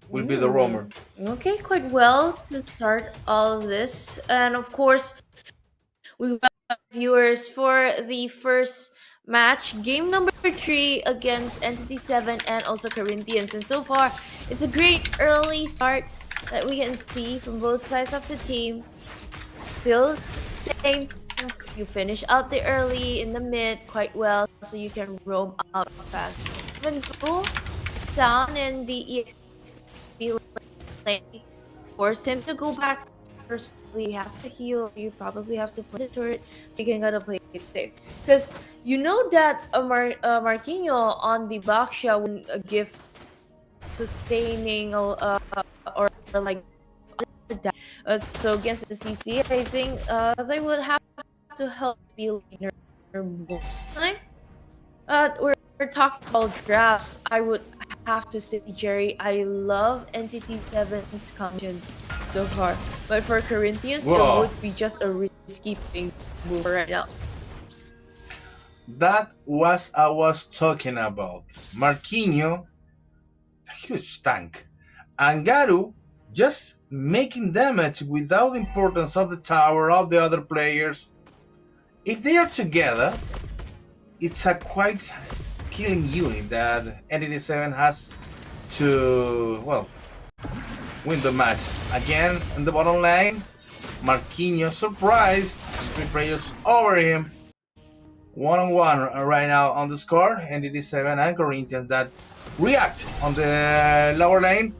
will be the roamer. Okay, quite well to start all of this. And of course, we got viewers for the first match, game number 3 against Entity 7 and also Corinthians. And so far, it's a great early start that we can see from both sides of the team. Still same. You finish out the early in the mid quite well, so you can roam out fast. Even go down in the EXP lane, force him to go back first. You have to heal. You probably have to play the turret, so you can gotta play it safe. Because you know that Marquinhos on the Baksha wouldn't give sustaining or like so against the CC, I think they would have to help be more time. We're talking about drafts. I would have to say, Jerry, I love Entity 7's combination so far, but for Corinthians, it would be just a risky move right now. That was I was talking about. Marquinhos, a huge tank, and Garu just making damage without the importance of the tower of the other players. If they are together, it's a quite killing unit that Entity 7 has to, well, win the match. Again, in the bottom lane, Marquinhos surprised, 3 players over him. 1-on-1 right now on the score. Entity 7 and Corinthians that react on the lower lane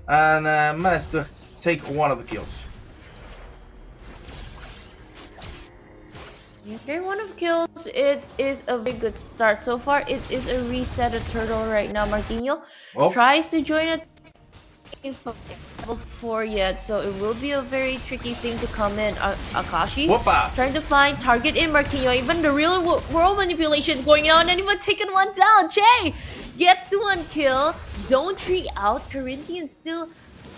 and managed to take one of the kills. Okay, one of kills. It is a very good start so far. It is a reset a turtle right now. Marquinhos tries to join a team for level 4 yet, so it will be a very tricky thing to come in. Akashi trying to find target in Marquinhos. Even the real world manipulation going on, and even taking one down. Jay gets 1 kill. Zone 3 out. Corinthians still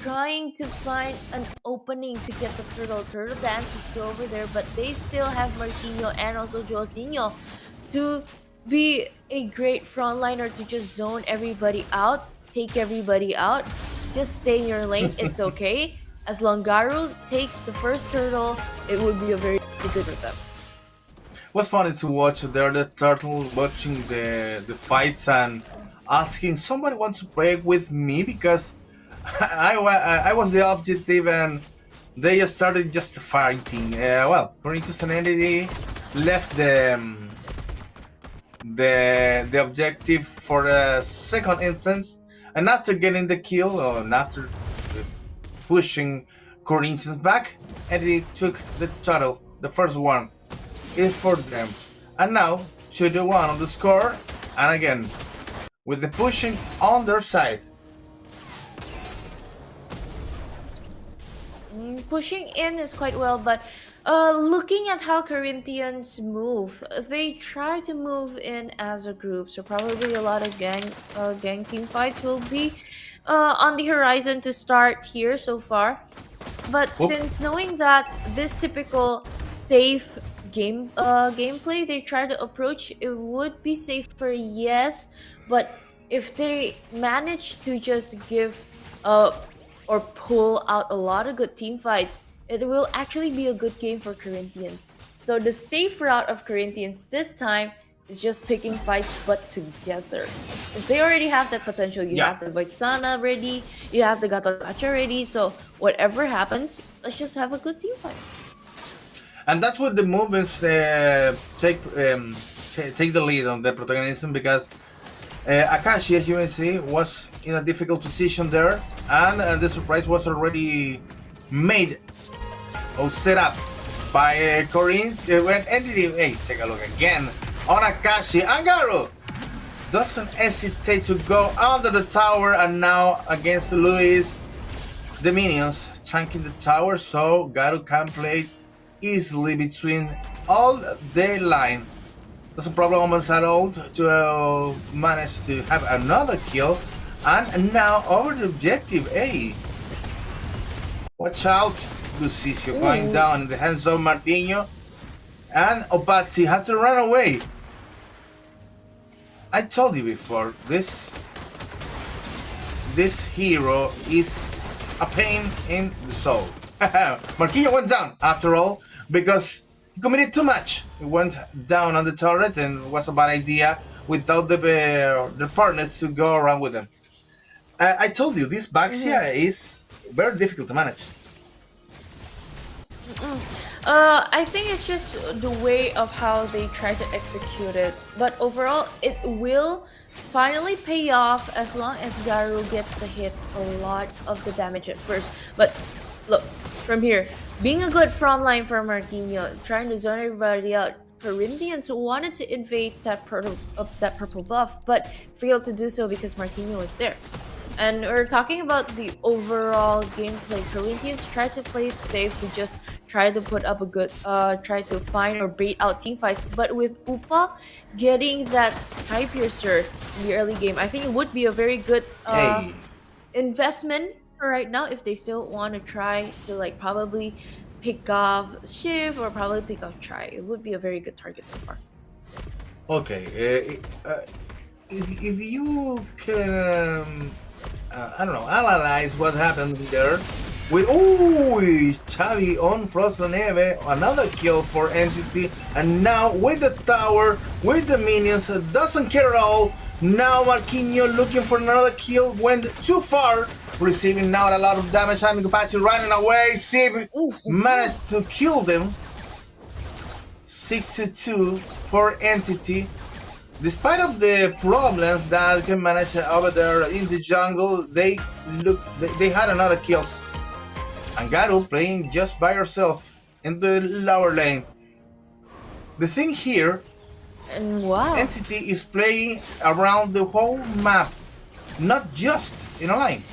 trying to find an opening to get the turtle. Turtle Dance is still over there, but they still have Marquinhos and also Joaquinho to be a great frontliner to just zone everybody out, take everybody out. Just stay in your lane, it's okay. As long Garu takes the first turtle, it would be a very good for them. Was funny to watch there, the turtle watching the fights and asking somebody wants to play with me because I was the objective and they just started just fighting. Well, Corinthians and Entity left the objective for a second instance, and after getting the kill and after pushing Corinthians back, Entity took the turtle. The first one is for them, and now 2-1 on the score, and again with the pushing on their side. Pushing in is quite well, but looking at how Corinthians move, they try to move in as a group, so probably a lot of gang team fights will be on the horizon to start here so far. But since knowing that this typical safe gameplay they try to approach, it would be safer, yes, but if they manage to just give or pull out a lot of good team fights, it will actually be a good game for Corinthians. So the safe route of Corinthians this time is just picking fights but together. Because they already have that potential. You have the Vexana ready, you have the Gato Gacha ready, so whatever happens, let's just have a good team fight. And that's what the movements take the lead on the protagonism, because Akashi, as you may see, was in a difficult position there, and the surprise was already made or set up by Corinne when Entity. Hey, take a look again on Akashi. Garu doesn't hesitate to go under the tower, and now against Luis, the minions chunking the tower, so Garu can play easily between all the line. Doesn't problem almost at all to manage to have another kill, and now over the objective. Hey, watch out, Lucicio going down in the hands of Martinho, and Opazzi had to run away. I told you before, this hero is a pain in the soul. Marquinhos went down after all because he committed too much. He went down on the turret and it was a bad idea without the partners to go around with him. I told you, this Baxia is very difficult to manage. I think it's just the way of how they try to execute it. But overall, it will finally pay off as long as Garu gets to hit a lot of the damage at first. But look, from here, being a good front line for Marquinhos, trying to zone everybody out. Corinthians wanted to invade that purple buff, but failed to do so because Marquinhos was there. And we're talking about the overall gameplay. Corinthians tried to play it safe to just try to put up a good, try to find or bait out team fights. But with Upa getting that Sky Piercer in the early game, I think it would be a very good investment for right now if they still want to try to like probably pick off Shiv or probably pick off Try. It would be a very good target so far. Okay, if you can, I don't know, analyze what happened there. with Xavi on Frozen Neve, another kill for Entity, and now with the tower, with the minions, doesn't care at all. Now Marquinhos looking for another kill, went too far, receiving now a lot of damage, and Apache running away. Sib managed to kill them. 6-2 for Entity. Despite of the problems that can manage over there in the jungle, they had another kill. And Garu playing just by herself in the lower lane. The thing here, And wow. Entity is playing around the whole map, not just in a lane.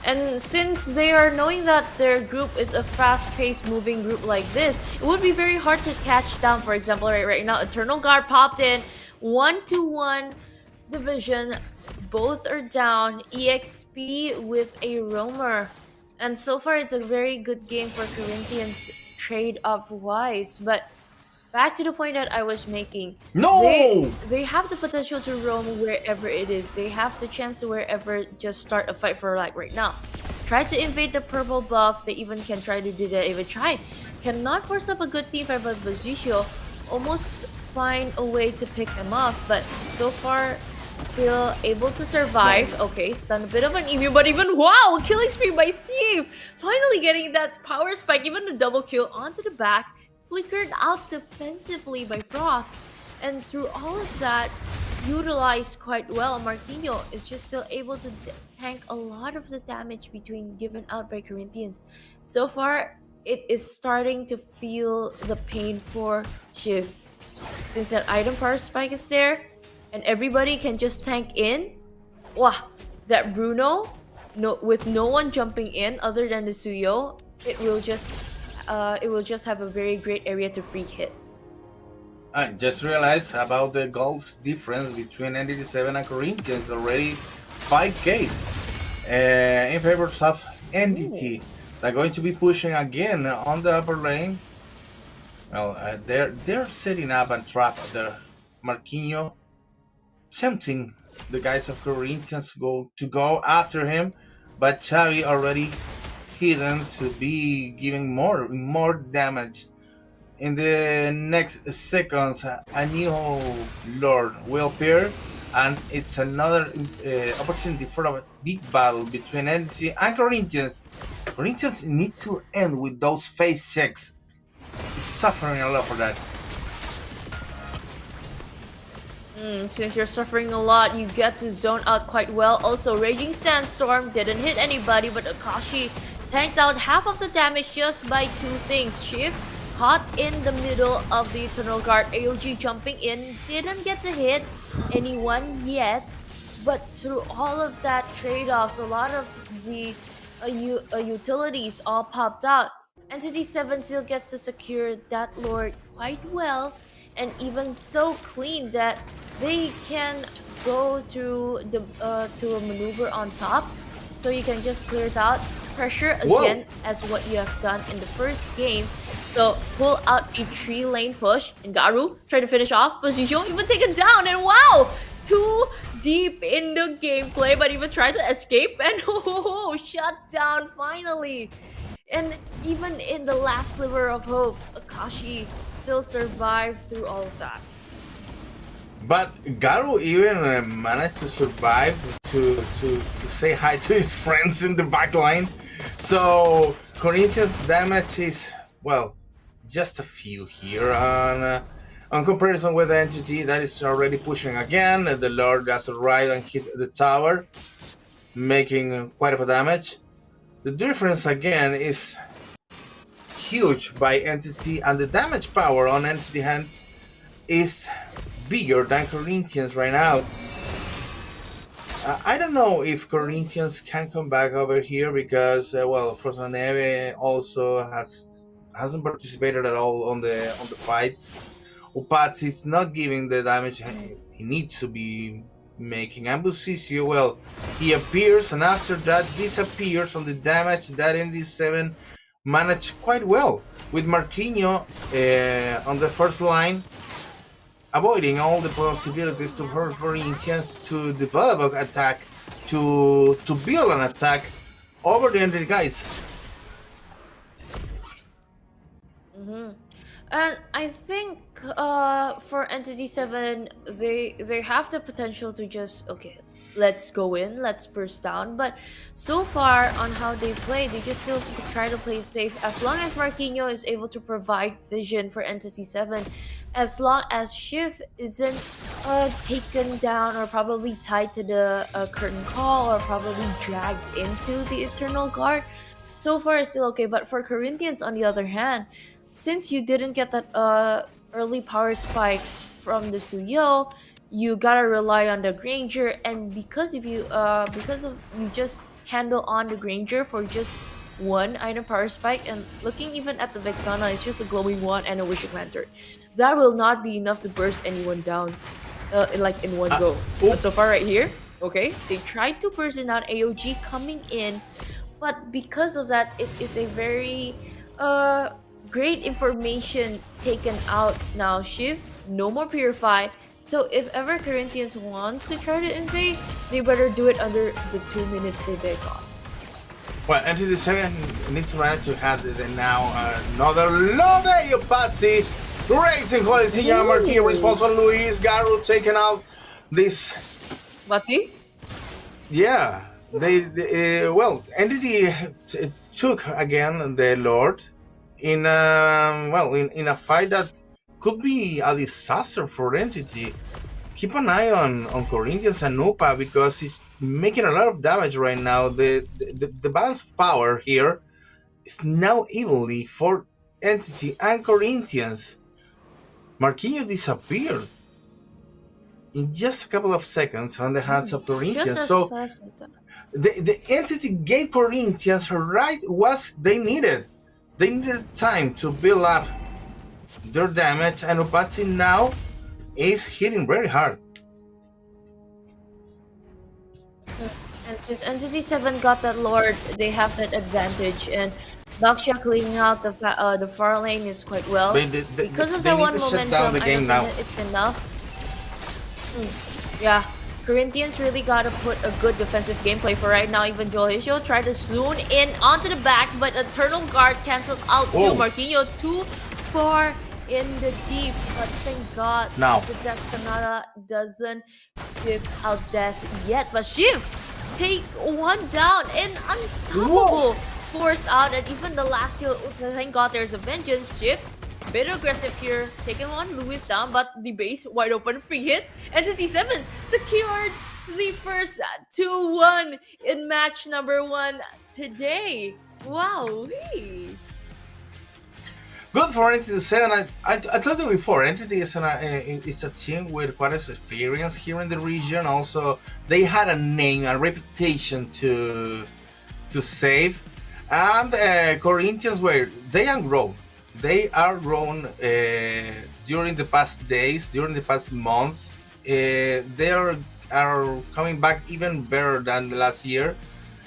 And since they are knowing that their group is a fast-paced moving group like this, it would be very hard to catch down. For example, right now, Eternal Guard popped in, 1-1 division, both are down, EXP with a roamer. And so far, it's a very good game for Corinthians trade-off wise. But back to the point that I was making. No! They have the potential to roam wherever it is. They have the chance to wherever just start a fight for like right now. Try to invade the purple buff. They even can try to do that. Even try. Cannot force up a good team fight, but Boziccio almost find a way to pick them off. But so far, still able to survive. Okay, stun a bit of an emu, but even wow, killing spree by Steve. Finally getting that power spike, even a double kill onto the back. Flickered out defensively by Frost, and through all of that, utilized quite well. Marquinhos is just still able to tank a lot of the damage between given out by Corinthians. So far, it is starting to feel the pain for Shiv. Since that item power spike is there, and everybody can just tank in, wow, that Bruno, with no one jumping in other than the Suyo, it will just have a very great area to free hit. I just realized about the goals difference between Entity 7 and Corinthians, already 5Ks in favor of Entity. They're going to be pushing again on the upper lane. Well, they're setting up and trap the Marquinhos, tempting the guys of Corinthians to go after him, but Xavi already hidden to be giving more damage. In the next seconds, a new Lord will appear, and it's another opportunity for a big battle between Entity and Corinthians. Corinthians need to end with those face checks. He's suffering a lot for that. Since you're suffering a lot, you get to zone out quite well. Also, Raging Sandstorm didn't hit anybody, but Akashi tanked out half of the damage just by two things. Shift caught in the middle of the Eternal Guard. AOG jumping in, didn't get to hit anyone yet. But through all of that trade-offs, a lot of the utilities all popped out. Entity 7 still gets to secure that Lord quite well, and even so clean that they can go through the to a maneuver on top, so you can just clear it out. Pressure again as what you have done in the first game. So pull out a 3-lane push, and Garu try to finish off, but Zijo even taken down, and wow! Too deep in the gameplay, but even tried to escape, and shut down finally. And even in the last sliver of hope, Akashi still survived through all of that. But Garu even managed to survive to say hi to his friends in the backline. So Corinthians' damage is, well, just a few here on comparison with the Entity that is already pushing again. The Lord does arrive and hit the tower, making quite a damage. The difference again is huge by Entity, and the damage power on Entity hands is bigger than Corinthians right now. I don't know if Corinthians can come back over here because well, Frozen Neve also hasn't participated at all on the fights. Upats is not giving the damage he needs to be making. And Busisio, well, he appears and after that disappears on the damage that ND7 managed quite well with Marquinhos on the first line, avoiding all the possibilities to hurt Corinthians to develop an attack to build an attack over the entity guys. And I think for Entity 7, they have the potential to just, okay, let's go in, let's burst down. But so far on how they play, they just still try to play safe. As long as Marquinhos is able to provide vision for Entity 7, as long as Shiv isn't taken down or probably tied to the curtain call or probably dragged into the Eternal Guard, so far it's still okay. But for Corinthians, on the other hand, since you didn't get that early power spike from the Suyo, you gotta rely on the Granger, and because of you just handle on the Granger for just one item power spike, and looking even at the Vexana, it's just a glowing one and a wishing lantern. That will not be enough to burst anyone down in one go. But so far right here, okay, they tried to burst it out, AOG coming in, but because of that, it is a very great information taken out now. Shiv, no more Purify. So if ever Corinthians wants to try to invade, they better do it under the 2 minutes they got. Well, Entity 7 needs to have now another load of Patsy. Racing Holy Marquis responsible Luis Garu taking out this. Patsy? Yeah. Well, Entity took again the Lord in in a fight that could be a disaster for Entity. Keep an eye on Corinthians and Nupa because he's making a lot of damage right now. The balance of power here is now evenly for Entity and Corinthians. Marquinhos disappeared in just a couple of seconds on the hands of Corinthians. So the Entity gave Corinthians right what they needed. They needed time to build up their damage, and Upatsi now is hitting very hard. And since Entity 7 got that Lord, they have that advantage, and Baksha cleaning out the far lane is quite well. Because of that one momentum, I don't think it's enough. Yeah, Corinthians really gotta put a good defensive gameplay for right now. Even Joel Hisho tried to zoom in onto the back, but Eternal Guard cancelled out too. Marquinhos too far in the deep, but thank God the Death Sonata doesn't give out death yet. But Shiv take one down and unstoppable. Forced out, and even the last kill, thank God there's a vengeance. Shiv, bit aggressive here, taking one Lewis down, but the base wide open, free hit. Entity 7 secured the first 2-1 in match number 1 today. Wow. Good for Entity 7. I told you before, Entity is it's a team with quite a experience here in the region. Also, they had a name, a reputation to save. And Corinthians they are grown. They are grown during the past days, during the past months. They are coming back even better than the last year.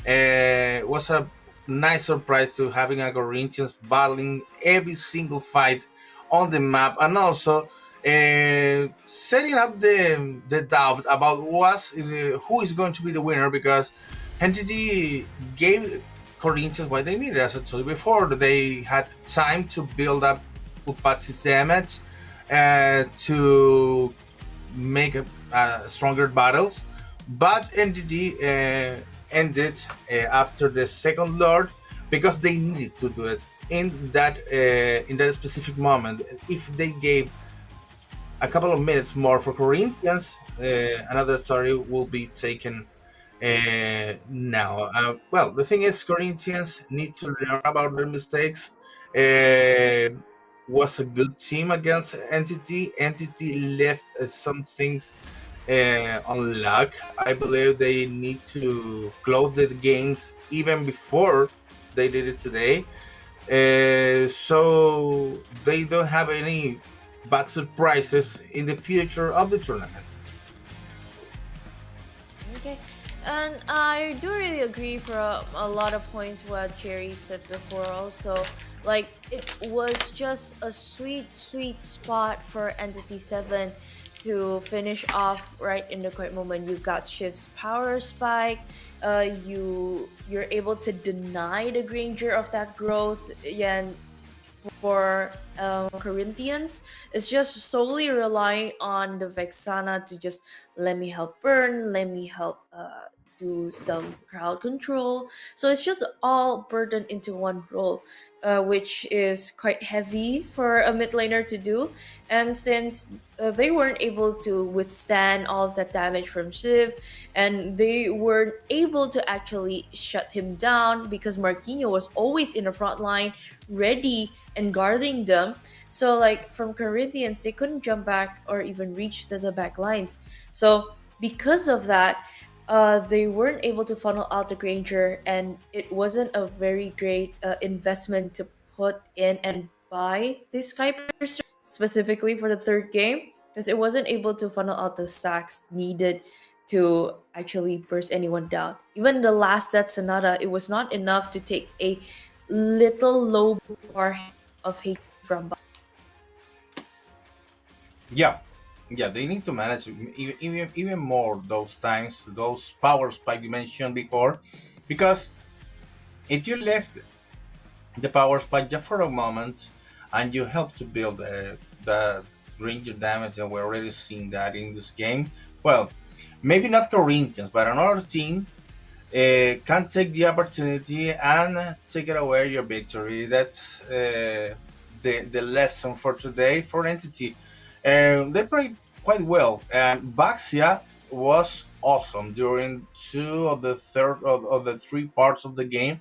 It was a nice surprise to having a Corinthians battling every single fight on the map, and also setting up the doubt about who is going to be the winner, because Entity gave Corinthians what they needed. As I told you before, they had time to build up Upatsi's damage to make stronger battles, but Entity ended after the second Lord because they needed to do it in that specific moment. If they gave a couple of minutes more for Corinthians, another story will be taken now. Well, the thing is, Corinthians need to learn about their mistakes. Was a good team against Entity. Entity left some things on luck. I believe they need to close the games even before they did it today, so they don't have any bad surprises in the future of the tournament. Okay, and I do really agree for a lot of points what Jerry said before. Also, like, it was just a sweet spot for Entity 7 to finish off right in the correct moment. You got Shift's power spike. You're able to deny the Granger of that growth. Yeah, and for Corinthians, it's just solely relying on the Vexana to just let me help burn, let me help do some crowd control. So it's just all burdened into one role, which is quite heavy for a mid laner to do. And since they weren't able to withstand all of that damage from Shiv, and they weren't able to actually shut him down because Marquinhos was always in the front line, ready and guarding them. So like from Corinthians, they couldn't jump back or even reach the back lines. So because of that, they weren't able to funnel out the Granger, and it wasn't a very great investment to put in and buy this Skyper specifically for the third game, because it wasn't able to funnel out the stacks needed to actually burst anyone down. Even the last Death Sonata, it was not enough to take a little low bar of hate from. Yeah, yeah, they need to manage even more those times, those power spike you mentioned before, because if you left the power spike just for a moment and you help to build the range of damage, and we're already seeing that in this game. Well, maybe not Corinthians, but another team can take the opportunity and take it away your victory. That's the lesson for today for Entity. They played quite well, and Baxia was awesome during two of the third of the three parts of the game.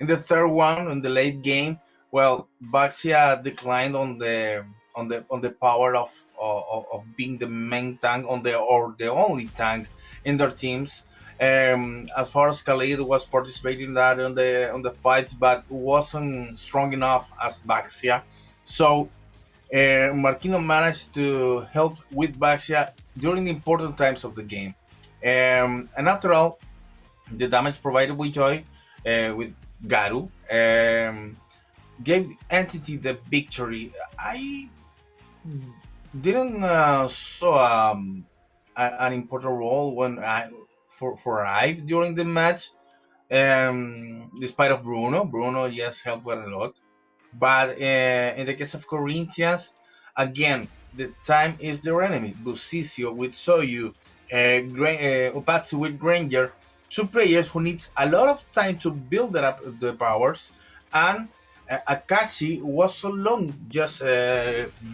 In the third one, in the late game, well, Baxia declined on the power of being the main tank on the or the only tank in their teams. As far as Khalid was participating in that on the fights, but wasn't strong enough as Baxia. So Marquino managed to help with Baxia during the important times of the game. And after all, the damage provided with Joy, with Garu, gave Entity the victory. I didn't saw an important role when for Ive during the match. Despite of Bruno yes helped a lot. But in the case of Corinthians, again, the time is their enemy. Busicio with Soyu, Upatsu with Granger, two players who needs a lot of time to build up the powers, and Akashi was so long just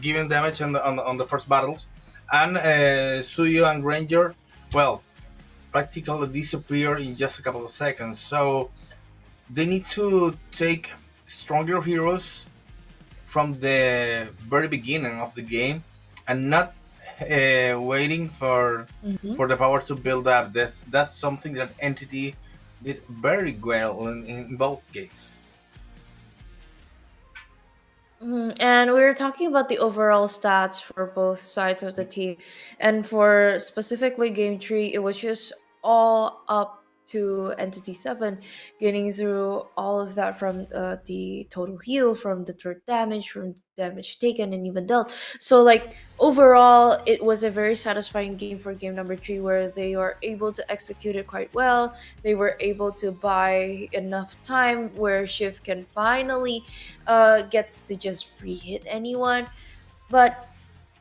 giving damage on the first battles, and Suyo and Granger, well, practically disappear in just a couple of seconds. So they need to take stronger heroes from the very beginning of the game and not waiting for the power to build up. That's something that Entity did very well in both games. And we were talking about the overall stats for both sides of the team. And for specifically game three, it was just all up to Entity 7, getting through all of that from the total heal, from the third damage, from damage taken, and even dealt. So, like, overall, it was a very satisfying game for game number three, where they are able to execute it quite well. They were able to buy enough time where Shiv can finally gets to just free hit anyone. But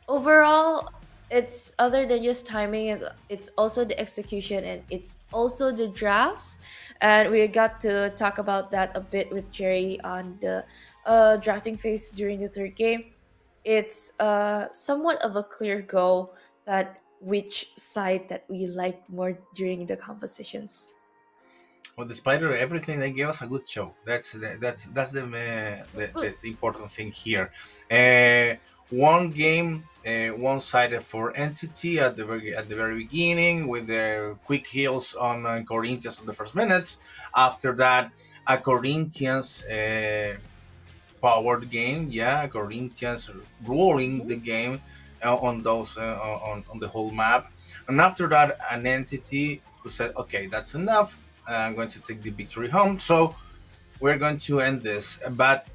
overall, it's other than just timing, it's also the execution, and it's also the drafts. And we got to talk about that a bit with Jerry on the drafting phase during the third game. It's somewhat of a clear go that which side that we liked more during the compositions. Well, despite of everything, they gave us a good show. That's the important thing here. One game, one-sided for Entity at the very beginning with the quick heals on Corinthians in the first minutes. After that, a Corinthians powered game. Yeah, Corinthians ruling the game on those on the whole map. And after that, an Entity who said, "Okay, that's enough. I'm going to take the victory home." So we're going to end this, but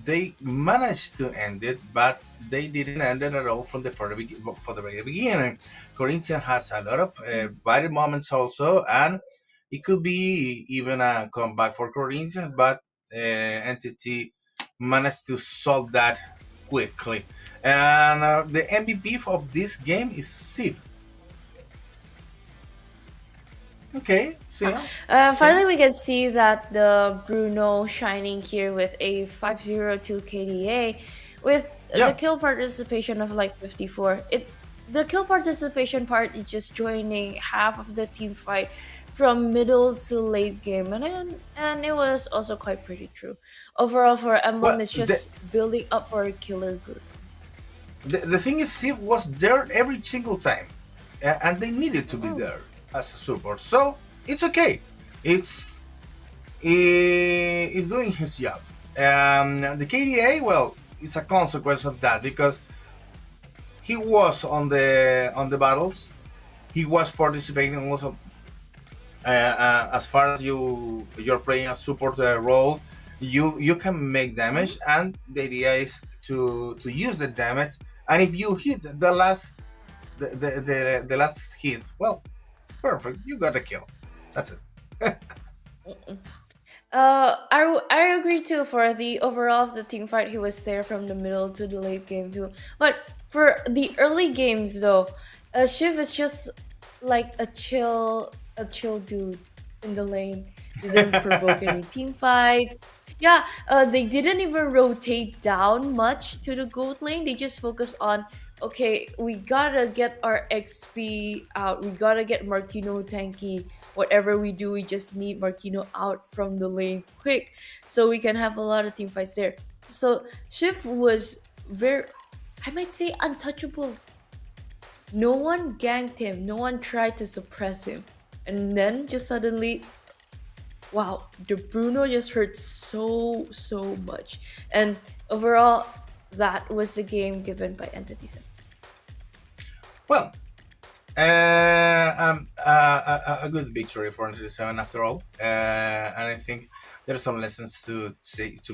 they managed to end it, but they didn't end it at all from the for the very beginning. Corinthians has a lot of bad moments also, and it could be even a comeback for Corinthians, but Entity managed to solve that quickly. And the MVP of this game is Civ. Okay, so yeah, okay. Finally, we can see that the Bruno shining here with a 502 KDA with the Yeah, kill participation of like 54. The kill participation part is just joining half of the team fight from middle to late game, and it was also quite pretty true. Overall, for Emblem, well, it's just building up for a killer group. the thing is, Civ was there every single time, and they needed to be Mm-mm. there as a support. So it's okay. It's is doing his job. The KDA, well, it's a consequence of that because he was on the battles. He was participating also as far as you're playing a support role. You can make damage, and the idea is to use the damage. And if you hit the last hit, well, perfect. You got a kill. That's it. I agree too. For the overall of the team fight, he was there from the middle to the late game too. But for the early games though, Shiv is just like a chill dude in the lane. He didn't provoke any team fights. Yeah, they didn't even rotate down much to the gold lane. They just focused on, okay, we gotta get our XP out. We gotta get Marquino tanky. Whatever we do, we just need Marquino out from the lane quick so we can have a lot of team fights there. So Shift was very, I might say, untouchable. No one ganked him, no one tried to suppress him. And then just suddenly, wow, the Bruno just hurt so much. And overall, that was the game given by Entity 7. Well, a good victory for 97 after all, and I think there are some lessons to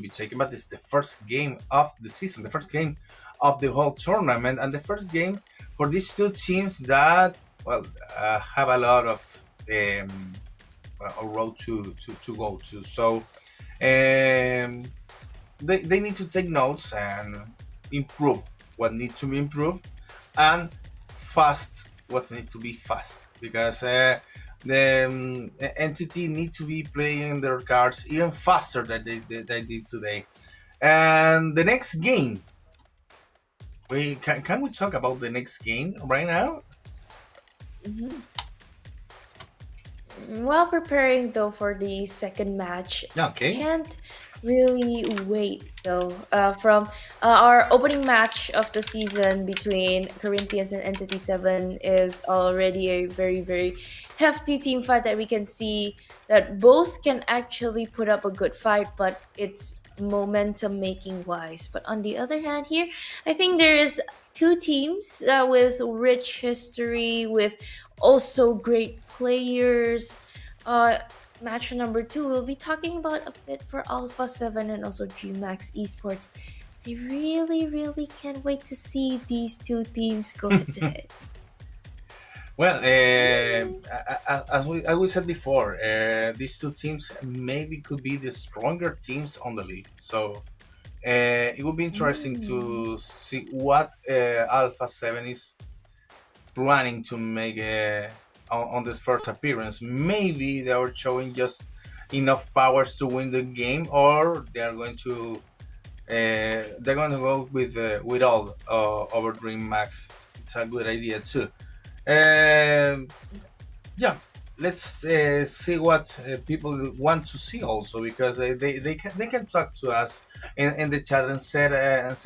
be taken. But this is the first game of the season, the first game of the whole tournament, and the first game for these two teams that well have a lot of um, a road to go to. So they need to take notes and improve what needs to be improved, and fast what needs to be fast because the entity need to be playing their cards even faster than they did today. And the next game, we can we talk about the next game right now? Mhm. While preparing though for the second match, Yeah, I okay. can't really wait though. From our opening match of the season between Corinthians and Entity 7 is already a very hefty team fight that we can see that both can actually put up a good fight, but it's momentum making wise. But on the other hand, here, I think there is two teams with rich history, with also great players. Uh, Match number two, we'll be talking about a bit for Alpha 7 and also GMAX Esports. I really can't wait to see these two teams go head to head. Well, as we said before, these two teams maybe could be the stronger teams on the league. So it would be interesting Mm. to see what Alpha 7 is planning to make on this first appearance. Maybe they are showing just enough powers to win the game, or they are going to go with all over Dream Max. It's a good idea too. Um, yeah, let's see what people want to see also because they can talk to us in the chat and said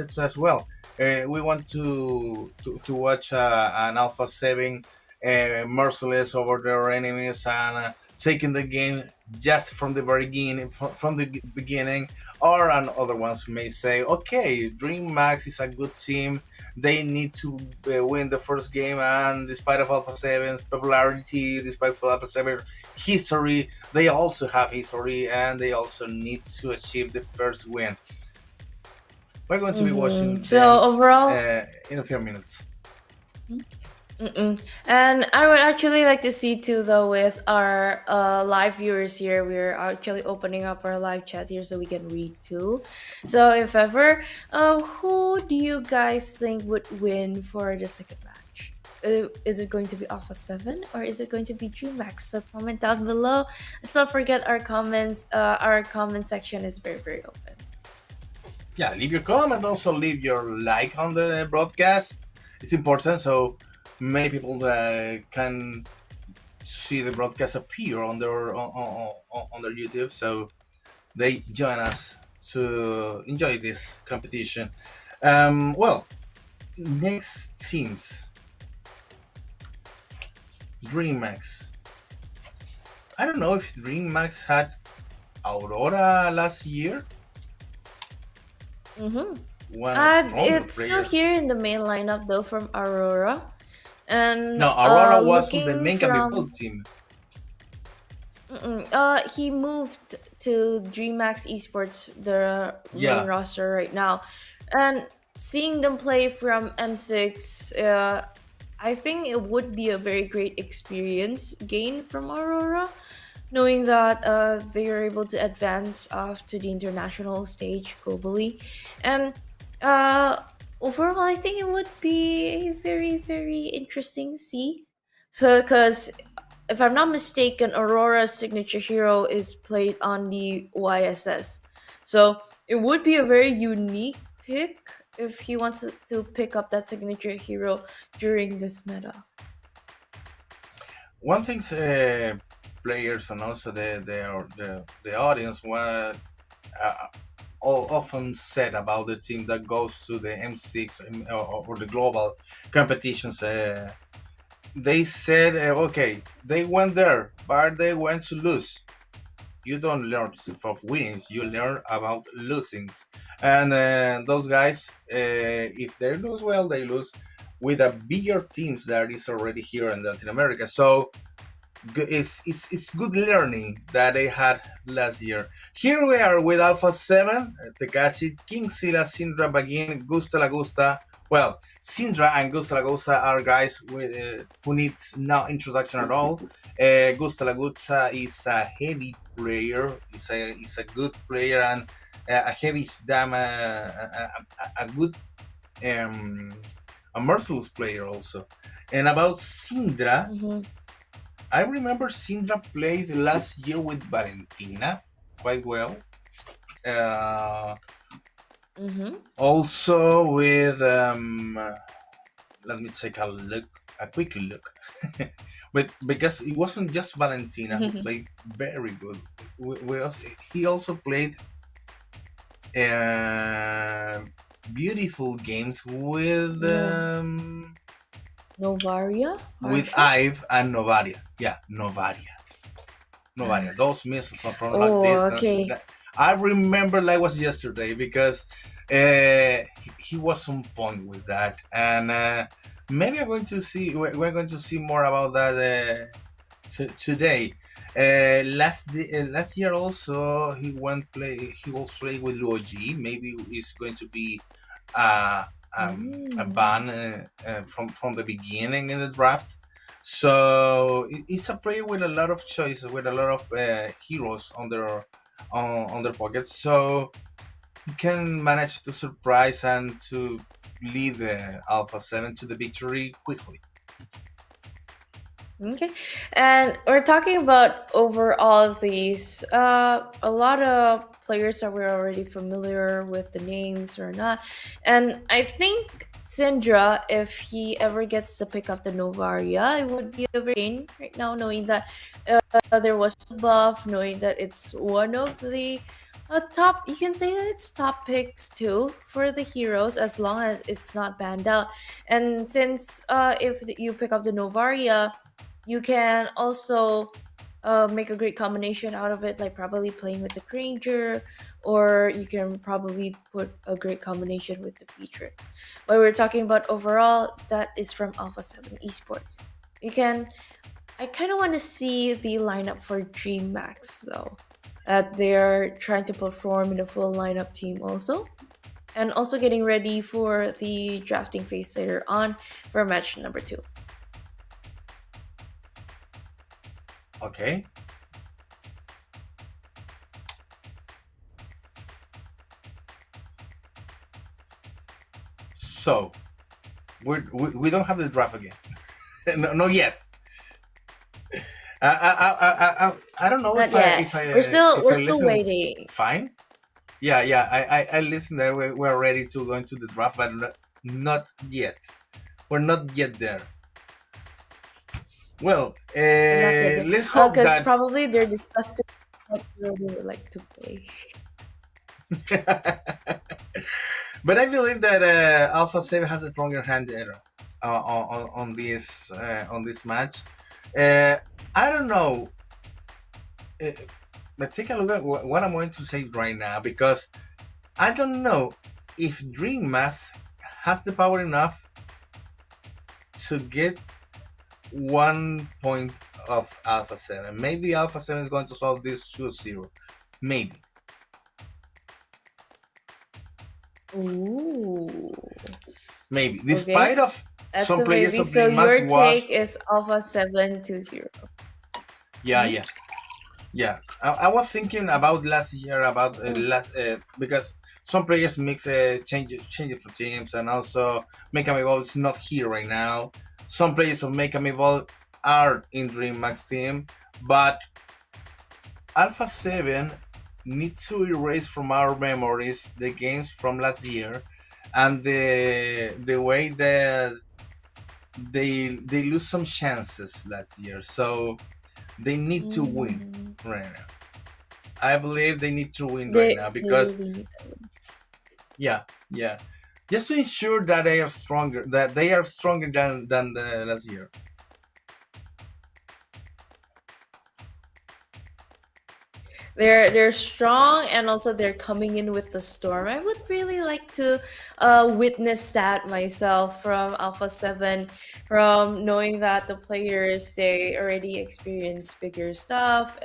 to us, well, we want to watch an Alpha 7 merciless over their enemies and taking the game just from the very beginning, from the beginning. Or and other ones may say, okay, Dream Max is a good team. They need to win the first game, and despite of Alpha 7's popularity, despite of Alpha 7 history, they also have history, and they also need to achieve the first win. We're going to be watching So them overall, in a few minutes. and I would actually like to see too, though, with our live viewers here, we're actually opening up our live chat here so we can read too. So if ever, who do you guys think would win for the second match? Is it going to be Alpha 7 or is it going to be DreamHack? So comment down below. Let's not forget our comments. Our comment section is very, very open. Yeah, leave your comment. Also, leave your like on the broadcast. It's important so many people can see the broadcast appear on their YouTube, so they join us to enjoy this competition. Well, next teams, DreamHack. I don't know if DreamHack had Aurora last year. One stronger It's still player. here in the main lineup though from Aurora. And No, Aurora was on the looking main from team. he moved to DreamHack Esports, the main Yeah, roster right now. And seeing them play from M6, I think it would be a very great experience gain from Aurora, knowing that they are able to advance off to the international stage globally. And uh, overall, I think it would be a very, very interesting see. So, because if I'm not mistaken, Aurora's signature hero is played on the YSS. So it would be a very unique pick if he wants to pick up that signature hero during this meta. one thing players and also the audience uh, often said about the team that goes to the M6 or the global competitions. They said, okay, they went there, but they went to lose. You don't learn from winnings, you learn about losings. And those guys, if they lose, well, they lose with a bigger teams that is already here in Latin America. So it's good learning that they had last year. Here we are with Alpha 7, Tekashi, King Sila, Syndra, Bagin, Gusta Lagusta. Well, Syndra and Gusta Lagusta are guys who needs no introduction at all. Gusta Lagusta is a heavy player, is a good player and a heavy damn, a good a merciless player also. And about Syndra, I remember Syndra played last year with Valentina quite well. Uh, Also with let me take a quick look. But because it wasn't just Valentina who played very good. He also played uh, beautiful games with Novaria? with Marsha? Ive and Novaria. Yeah, Novaria. Novaria. Those missiles are from long Oh, distance. okay. I remember like it was yesterday because he was on point with that, and maybe I'm going to see. We're going to see more about that today. Last year also he went play. He was playing with Luoji. Maybe it's going to be uh, a ban from the beginning in the draft. So it's a player with a lot of choices, with a lot of heroes on their pockets. So he can manage to surprise and to lead the Alpha 7 to the victory quickly. Okay. And we're talking about over all of these. A lot of players that we're already familiar with the names or not. And I think Syndra, if he ever gets to pick up the Novaria, it would be a very gain right now, knowing that there was a buff, knowing that it's one of the top, you can say that it's top picks too for the heroes as long as it's not banned out. And since if you pick up the Novaria, you can also make a great combination out of it, like probably playing with the Granger, or you can probably put a great combination with the Beatrix. But we're talking about overall, that is from Alpha 7 Esports. You can, I kind of want to see the lineup for DreamHack though, that they're trying to perform in a full lineup team also. and also getting ready for the drafting phase later on for match number 2. Okay. So we don't have the draft again. No, not yet. I don't know Not yet. We're still if we're I still listen waiting. fine. Yeah, yeah. I listen that we're ready to go into the draft, but not yet. We're not yet there. Well, We're not yet there. let's hope Because that. probably they're discussing what we would like to play. But I believe that Alpha 7 has a stronger hand there on this match. I don't know, uh, but take a look at what I'm going to say right now, because I don't know if Dream Mass has the power enough to get 1 point of Alpha 7. Maybe Alpha 7 is going to solve this 2-0. Maybe. Ooh. Maybe. Okay. Despite of That's some a players maybe. of So Dream Mass your was. take is Alpha 7-0. Yeah, yeah. Yeah, I was thinking about last year about because some players mix change for teams, and also Make Me Ball is not here right now. Some players of Make Me Ball are in Dream Max team, but Alpha 7 needs to erase from our memories the games from last year and the way that they lose some chances last year. So they need to win right now. I believe they need to win right now They because really yeah, yeah, just to ensure that they are stronger than the last year. they're strong, and also they're coming in with the storm. I would really like to witness that myself from Alpha 7, from knowing that the players, they already experienced bigger stuff,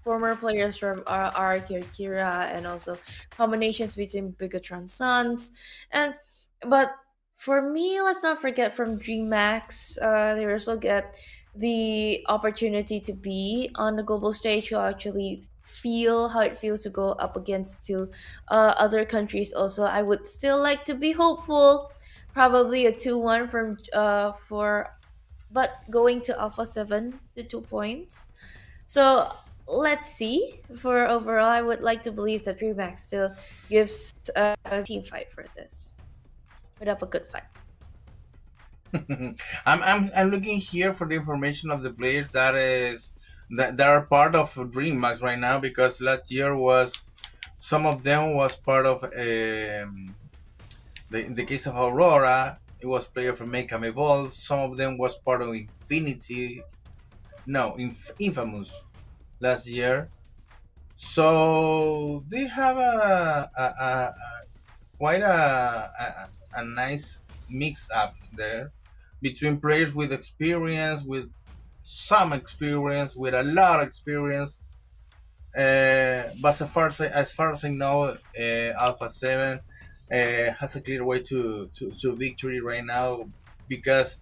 former players from R Kira, and also combinations between Bigatron Suns. And but for me, let's not forget from DreamMax, they also get the opportunity to be on the global stage, to actually feel how it feels to go up against to other countries. Also, I would still like to be hopeful, probably a 2-1 from for, but going to Alpha 7 to 2 points. So let's see. For overall, I would like to believe that Remax still gives a team fight for this. Put up a good fight. I'm looking here for the information of the players that are part of DreamMax right now, because last year was some of them was part of in the case of Aurora, it was player from Make 'Em Evolve. Some of them was part of Infinity, no, Infamous last year. So they have a quite a nice mix up there between players with experience, with some experience, with a lot of experience. But as far as I know, Alpha 7 has a clear way to victory right now, because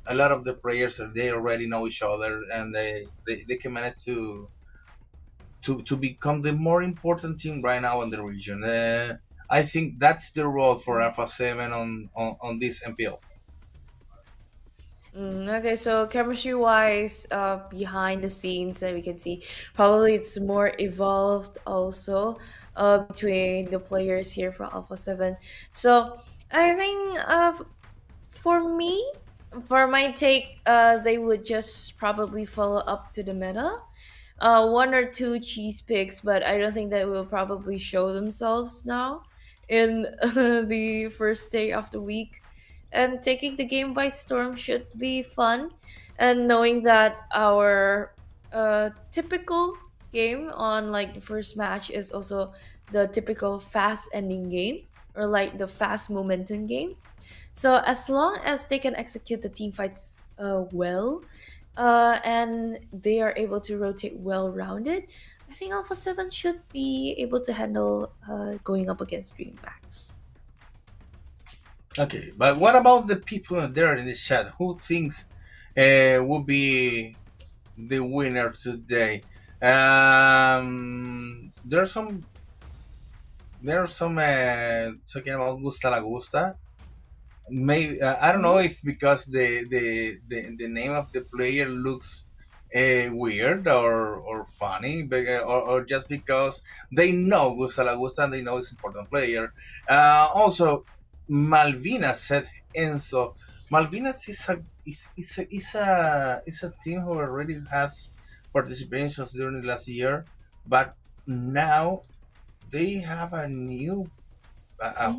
a lot of the players they already know each other, and they can manage to become the more important team right now in the region. I think that's the role for Alpha 7 on this MPL. Okay, so chemistry wise, behind the scenes that we can see, probably it's more evolved also between the players here for Alpha 7. So I think for me, for my take, they would just probably follow up to the meta. One or two cheese picks, but I don't think that will probably show themselves now in the first day of the week. And taking the game by storm should be fun. And knowing that our typical game on like the first match is also the typical fast ending game, or like the fast momentum game. So as long as they can execute the team fights well, and they are able to rotate well rounded, I think Alpha 7 should be able to handle going up against Dreambacks. Okay, but what about the people there in the chat? Who thinks would be the winner today? There are some talking about Gusta La Gusta. Maybe I don't know if because the name of the player looks weird or funny, or just because they know Gusta La Gusta and they know it's an important player. Also, Malvinas said Enzo. Malvinas is a team who already has participations during the last year, but now they have a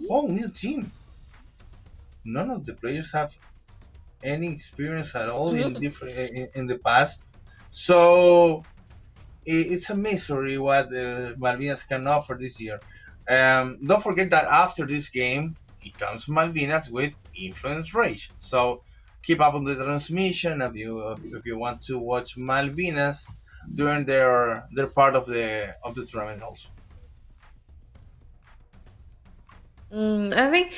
whole new team. None of the players have any experience at all in Mhm. different in the past. So it's a mystery what Malvinas can offer this year. Don't forget that after this game, it comes Malvinas with Influence Rage. So keep up on the transmission if you want to watch Malvinas during their part of the tournament also. I think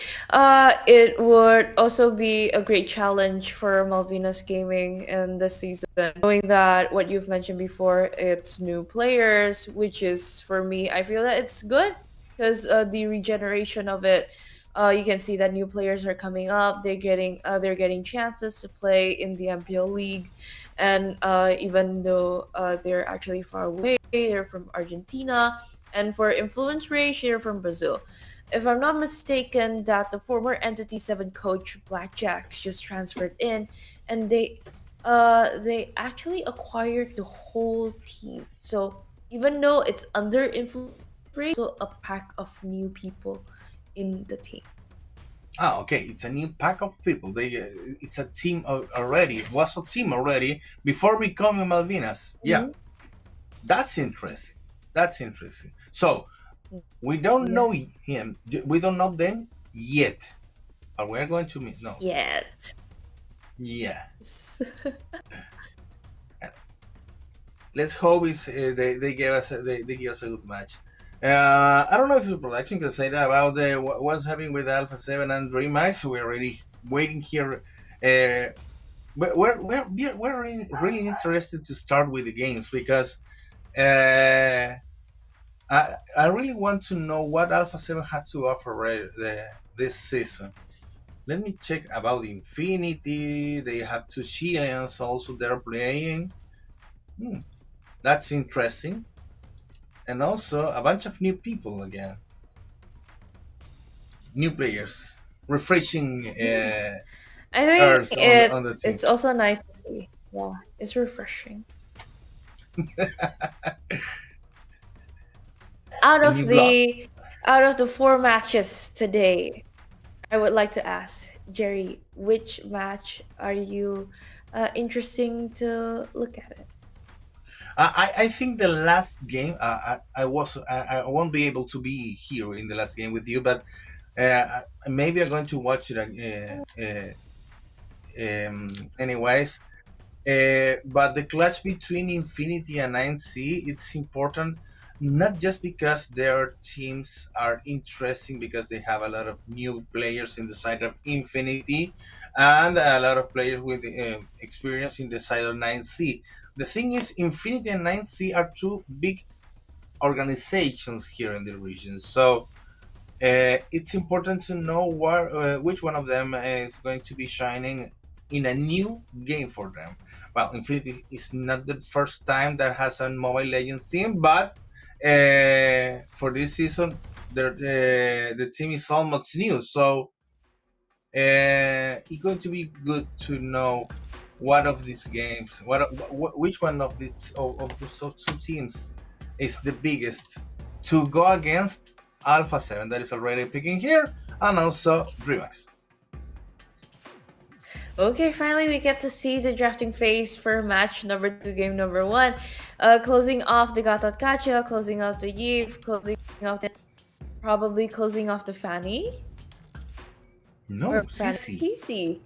it would also be a great challenge for Malvinas Gaming in this season, knowing that what you've mentioned before, it's new players, which is for me, I feel that it's good because the regeneration of it, you can see that new players are coming up. They're getting chances to play in the MPL league, and even though they're actually far away, they're from Argentina, and for Influence Ray, they're from Brazil. If I'm not mistaken, that the former Entity 7 coach Blackjacks just transferred in, and they actually acquired the whole team. So even though it's under influence, so a pack of new people in the team. Ah, okay. It's a new pack of people. It's a team already. It was a team already before becoming Malvinas. Yeah, Mhm. that's interesting. That's interesting. So we don't Yeah. know him. We don't know them yet. But we're going to meet. No. Yet. Yeah. Let's hope they give us a good match. I don't know if the production can say that about what's happening with Alpha 7 and Dreammax. We're already waiting here. We're really interested to start with the games because I really want to know what Alpha 7 had to offer this season. Let me check about Infinity. They have two Chileans also they're playing. Hmm, that's interesting. And also a bunch of new people again. New players. Refreshing I think airs on the team. it's also nice to see. Yeah, it's refreshing. Out A of new blood. the out of the four matches today, I would like to ask Jerry, which match are you interesting to look at it? I think the last game I won't be able to be here in the last game with you, but maybe I'm going to watch it anyways. But the clash between Infinity and 9C, it's important not just because their teams are interesting because they have a lot of new players in the side of Infinity and a lot of players with experience in the side of 9C. The thing is, Infinity and 9C are two big organizations here in the region. So it's important to know which one of them is going to be shining in a new game for them. Well, Infinity is not the first time that has a Mobile Legends team, but for this season, the team is almost new. So it's going to be good to know what of these games, which one of those two teams is the biggest to go against Alpha 7 that is already picking here, and also Dreamax. Okay, finally we get to see the drafting phase for match number 2, game number 1. Closing off the Gatot Kacha, closing off the Yves, probably closing off the Fanny No, or Fanny Sisi. Cici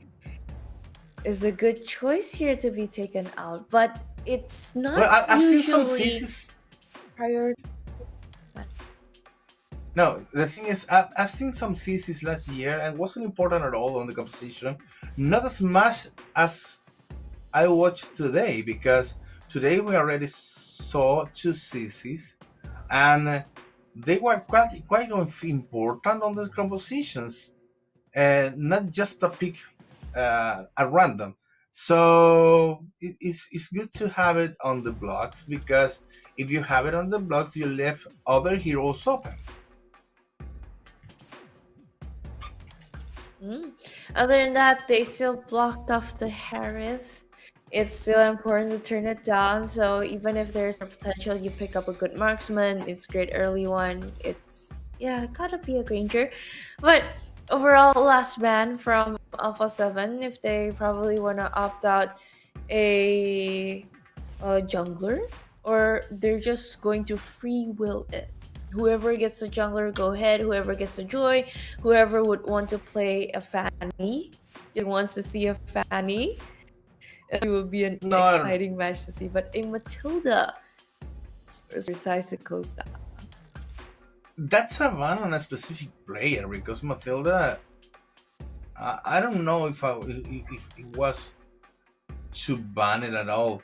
is a good choice here to be taken out, but it's not Well, I've seen some usually Sisis. prior. No, the thing is, I've seen some CCs last year and wasn't important at all on the composition. Not as much as I watched today, because today we already saw two CCs and they were quite important on the compositions, and not just a pick at random. So it's good to have it on the blocks, because if you have it on the blocks, you left other heroes open. Mm. Other than that, they still blocked off the Harith. It's still important to turn it down. So even if there's a potential you pick up a good marksman, it's great early one. It's yeah, gotta be a Granger. But overall, last ban from Alpha 7, if they probably wanna opt out a, a jungler, or they're just going to free will it. Whoever gets the jungler, go ahead. Whoever gets the joy, whoever would want to play a Fanny, who wants to see a Fanny, it will be an No, I don't know. exciting match to see. But a Matilda versus ties to close down. That's a ban on a specific player, because Matilda. I don't know if it was to ban it at all.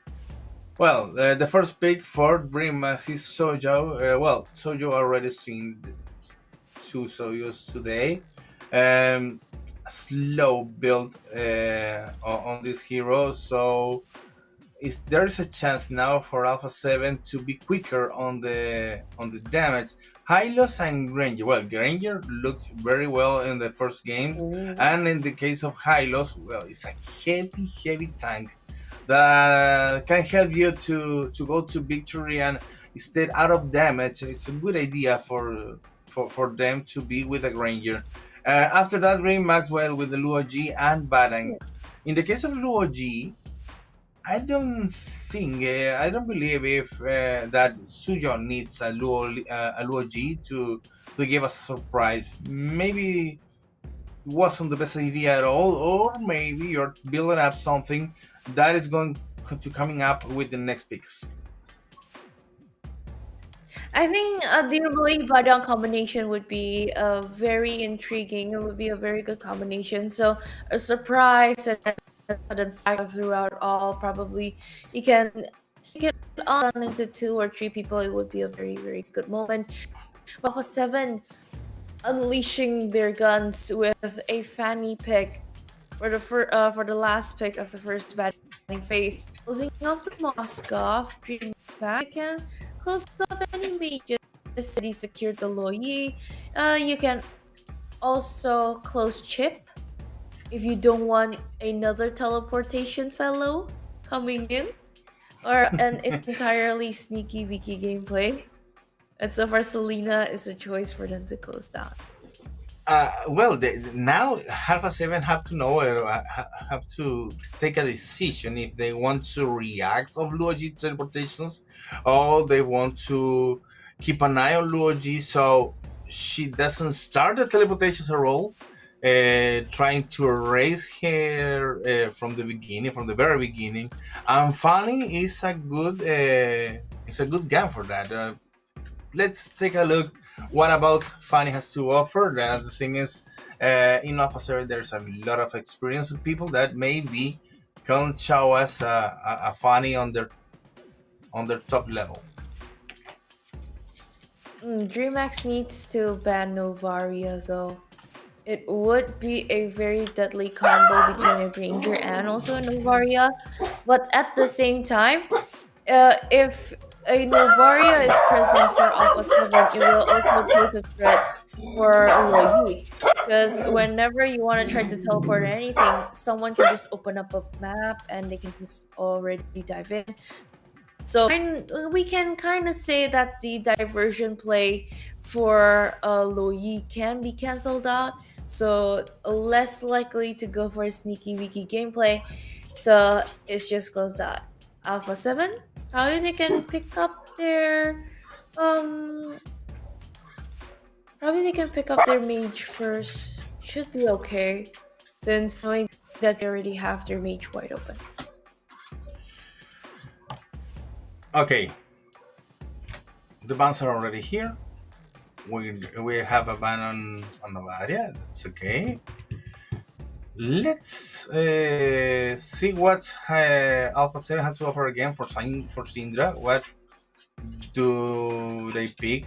Well, the first pick for Dream Max is Sojo. Well, Sojo already seen the two Sojos today. Um, Slow build on this hero, so there is a chance now for Alpha 7 to be quicker on the damage. Hylos and Granger. Well, Granger looked very well in the first game, Ooh. and in the case of Hylos, well, it's a heavy tank that can help you to go to victory and instead out of damage. It's a good idea for them to be with a Granger. After that, Green Maxwell with the Luo G and Batang. In the case of Luo G, I don't believe if that Sujon needs a Luo G to give us a surprise. Maybe it wasn't the best idea at all, or maybe you're building up something that is going to coming up with the next pickers. I think the Aloy Badang combination would be very intriguing. It would be a very good combination. So a surprise and a sudden factor throughout all. Probably you can take it on into two or three people. It would be a very good moment. Alpha 7 unleashing their guns with a Fanny pick for the last pick of the first batting phase. Closing off the Moskov, Dream back can close off any mages. City secured the Loyi. You can also close Chip if you don't want another teleportation fellow coming in, or an entirely sneaky Vicky gameplay. And so far, Selena is a choice for them to close down. Well, now Alpha 7 have to know, have to take a decision if they want to react of Luoji teleportations, or they want to keep an eye on Luoji so she doesn't start the teleportations at all, trying to erase her from the beginning, from the very beginning. And Fanny is a good, it's a good game for that. Let's take a look what about Fanny has to offer. The thing is, in Officer, there's a lot of experienced people that maybe can show us a Fanny on their top level. DreamHack needs to ban Novaria though. It would be a very deadly combo between a Granger and also a Novaria. But at the same time, if a Novaria is present for Alpha 7, it will also pose a threat for Loyi. Because whenever you want to try to teleport or anything, someone can just open up a map and they can just already dive in. So we can kind of say that the diversion play for Loyi can be cancelled out. So less likely to go for a sneaky wiki gameplay. So it's just closed out. Alpha 7, probably they can pick up their um probably they can pick up their mage first. Should be okay. Since knowing that they already have their mage wide open. Okay, the bans are already here. we have a ban on Novaria. That's okay. Let's see what Alpha 7 has to offer again for Syndra. What do they pick?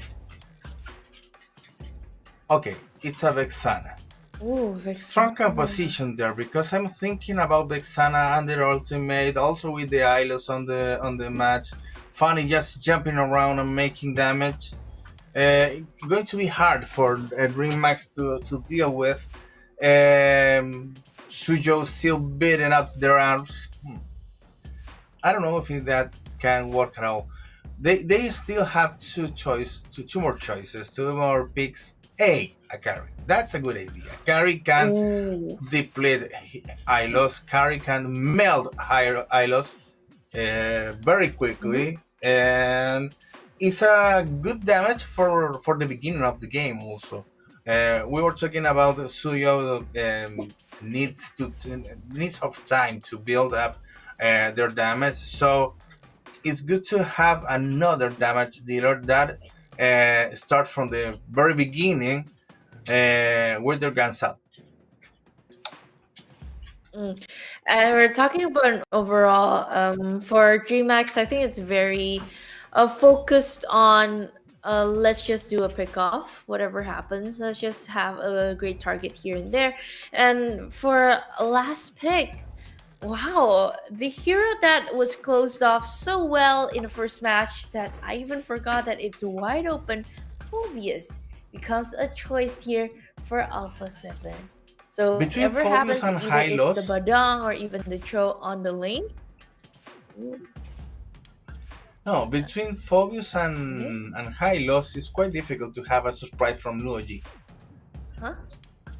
Okay, it's a Vexana. Ooh, Strong Vexana. composition there because I'm thinking about Vexana and their ultimate, also with the Ilos on the match. Funny just jumping around and making damage. Going to be hard for DreamHack to deal with. Sujo still beating up their arms. I don't know if that can work at all. They still have two more choices, two more picks. A carry. That's a good idea. Carry can Ooh. deplete Ilos. Carry can melt higher Ilos very quickly, and it's a good damage for the beginning of the game. Also, we were talking about Suyo needs of time to build up their damage, so it's good to have another damage dealer that starts from the very beginning with their guns up. And we're talking about overall for DreamHack. I think it's very focused on let's just do a pick off, whatever happens. Let's just have a great target here and there. And for a last pick, wow, the hero that was closed off so well in the first match that I even forgot that it's wide open, Phoveus, becomes a choice here for Alpha 7. So Between whatever Phoveus happens, and either it's Hylos, the Badang or even the Cho on the lane. no, between Phoveus and Hylos, it's quite difficult to have a surprise from Luigi. Huh?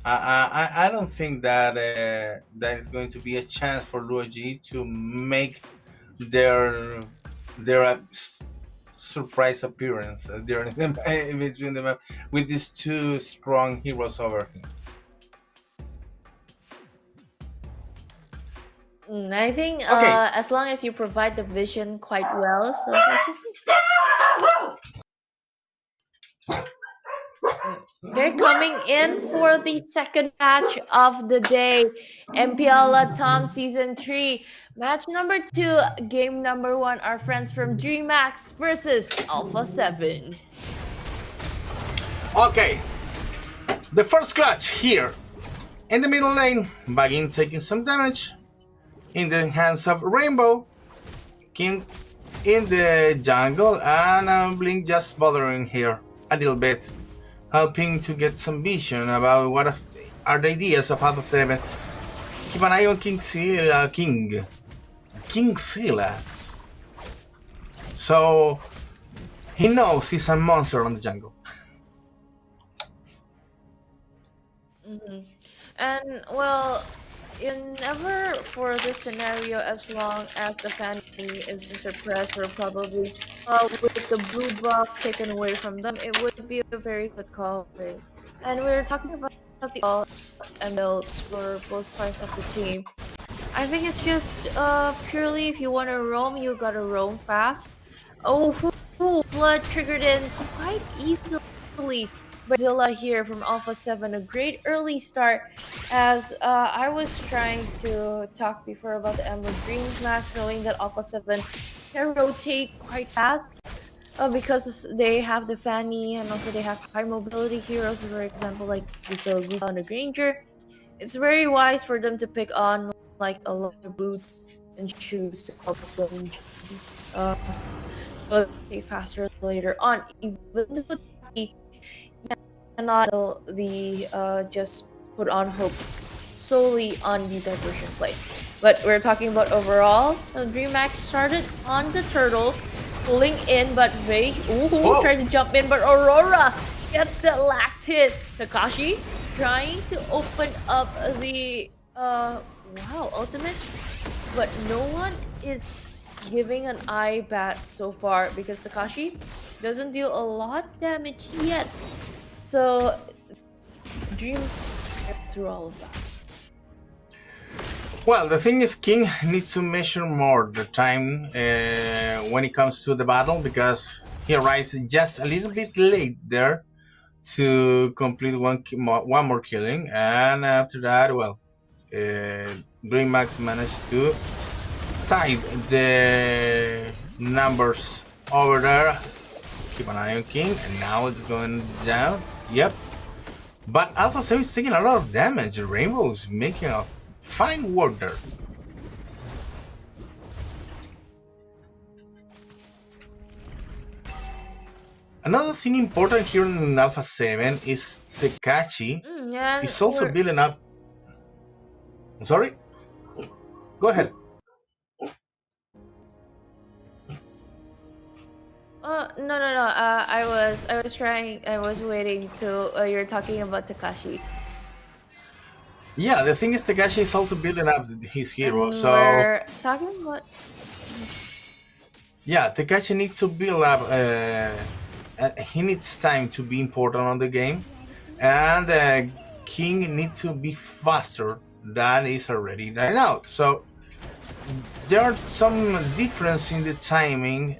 I don't think that that is going to be a chance for Luigi to make their surprise appearance during between the map with these two strong heroes over him. I think Okay. as long as you provide the vision quite well, so let's just see. Okay, coming in for the second match of the day, MPL LATAM Season 3. Match number 2, game number 1, our friends from DreamHack versus Alpha 7. Okay, the first clutch here in the middle lane. Bagin taking some damage in the hands of Rainbow. King in the jungle, and Blink just bothering here a little bit, helping to get some vision about what are the ideas of Alpha 7. Keep an eye on Kingzilla. So he knows he's a monster on the jungle. And well, never for this scenario, as long as the Fanny is suppressed or probably with the blue buff taken away from them, it would be a very good call. And we're talking about the all and builds for both sides of the team. I think it's just purely if you want to roam, you gotta roam fast. Oh, blood triggered in quite easily. Zilla here from Alpha 7, a great early start. As I was trying to talk before about the Emerald Dreams match, knowing that Alpha 7 can rotate quite fast because they have the Fanny and also they have high mobility heroes, for example, like Gusa on the Granger. It's very wise for them to pick on like a lot of boots and shoes to help them faster later on, even with the cannot just put on hopes solely on the diversion play. But we're talking about overall. DreamHack started on the turtle, pulling in, but Vay tried to jump in, but Aurora gets the last hit. Takashi trying to open up the ultimate, but no one is giving an eye bat so far because Takashi doesn't deal a lot of damage yet. So, Dream through all of that. Well, the thing is, King needs to measure more the time when it comes to the battle because he arrives just a little bit late there to complete one more killing, and after that, well, Green Max managed to tie the numbers over there. Keep an eye on King, and now it's going down. Yep. But Alpha 7 is taking a lot of damage. Rainbow is making a fine work there. Another thing important here in Alpha 7 is Tekashi. Yeah, He's also we're- building up. I'm sorry? Go ahead. No. I was waiting till you're talking about Takashi. Yeah, the thing is, Tekashi is also building up his hero. And So, we're talking about. yeah, Tekashi needs to build up. He needs time to be important on the game. And King needs to be faster than is already right now. So, there are some difference in the timing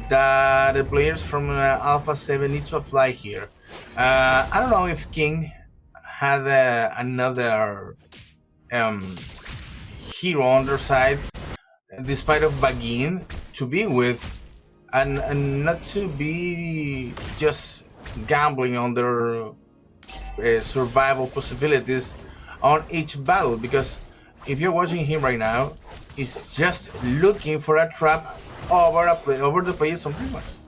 that the players from Alpha 7 need to apply here. I don't know if King had another hero on their side, despite of Bagin, to be with, and not to be just gambling on their survival possibilities on each battle, because if you're watching him right now, he's just looking for a trap over the players on Primax.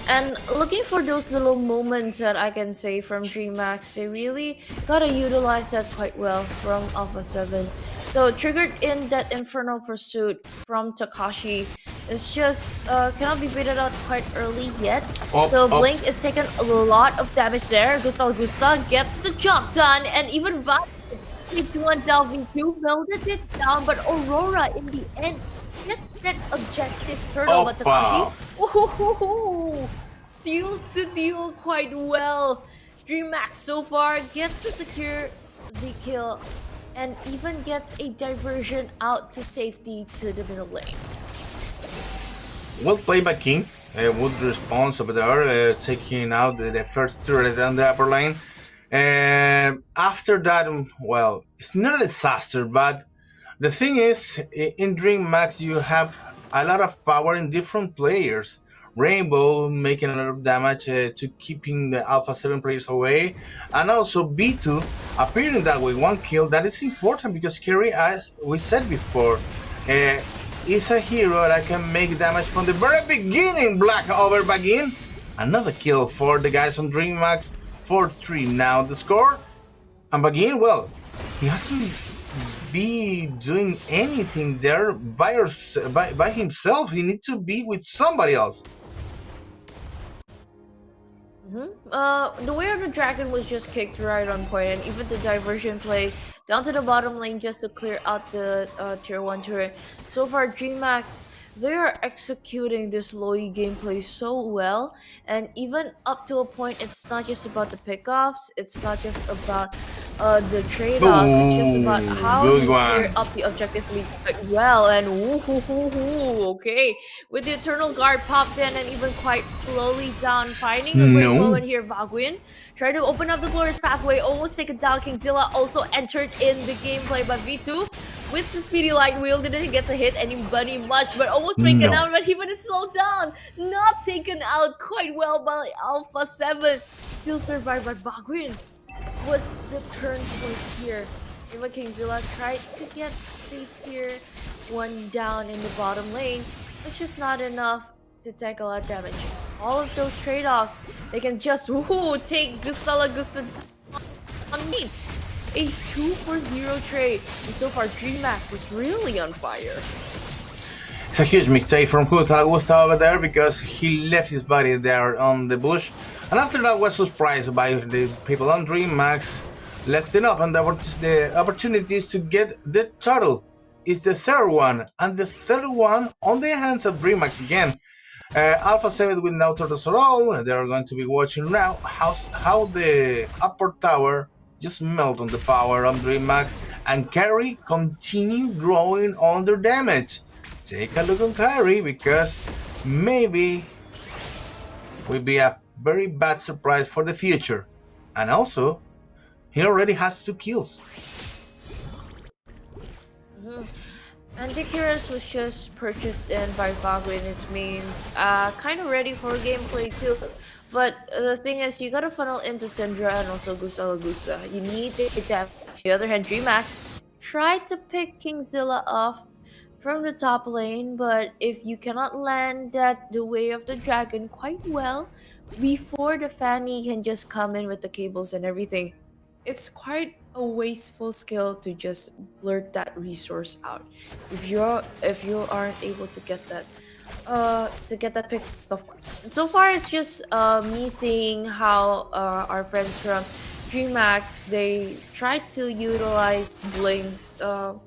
And looking for those little moments that I can say from DreamHack, they really gotta utilize that quite well from Alpha 7. So triggered in that Infernal Pursuit from Takashi is just cannot be beaten out quite early yet. So Blink is taking a lot of damage there. Gusta gets the job done, and even Val V2 down V2 melted it down, but Aurora in the end gets that objective turtle, but Takashi sealed the deal quite well. DreamHack so far gets to secure the kill and even gets a diversion out to safety to the middle lane. Well played by King. Wood response over there, taking out the first turret on the upper lane. After that, well, it's not a disaster, but the thing is, in DreamHack you have a lot of power in different players. Rainbow making a lot of damage to keeping the Alpha 7 players away, and also B2 appearing that way, one kill. That is important because Kerry, as we said before, is a hero that can make damage from the very beginning. Black over Bagin. Another kill for the guys on DreamHack. 4-3 now the score. And Bagin, well, he hasn't be doing anything there by himself. He needs to be with somebody else. The Way of the Dragon was just kicked right on point, and even the diversion play down to the bottom lane just to clear out the tier 1 turret. So far, DreamHack, they are executing this Loi gameplay so well, and even up to a point, it's not just about the pickoffs, it's not just about the trade-offs, it's just about how you clear up the objective lead quite well. And okay, with the Eternal Guard popped in and even quite slowly down, finding a great moment here. Vaguin tried to open up the glorious pathway, almost taken down. Kingzilla also entered in the gameplay, but V2 with the speedy light wheel didn't get to hit anybody much, but almost taken out. But even it's slowed down, not taken out quite well by Alpha 7, still survived. But Vaguin was the turn point here. Even Kingzilla tried to get the tier 1 down in the bottom lane. It's just not enough to take a lot of damage. All of those trade-offs, they can just take Gusta on me. A 2-for-0 trade, and so far DreamHack is really on fire. It's a huge mistake from Gusta over there because he left his body there on the bush, and after that was surprised by the people on DreamHack lifting up, and the opportunities to get the turtle is the third one, and the third one on the hands of DreamHack again. Alpha 7 with no turtles at all. They are going to be watching now how the upper tower just melt on the power on DreamHack, and Carry continue growing under damage. Take a look on Carry, because maybe will be a very bad surprise for the future. And also, he already has 2 kills. Antikyros was just purchased in by Bagwin, which means kind of ready for gameplay too. But the thing is, you gotta funnel into Syndra and also Gusa Lagusa. You need to hit that. On the other hand, Dreamax tried to pick Kingzilla off from the top lane, but if you cannot land the Way of the Dragon quite well before the Fanny can just come in with the cables and everything, it's quite a wasteful skill to just blurt that resource out if you aren't able to get that pick off. And so far it's just me seeing how our friends from DreamHack they tried to utilize Blink's the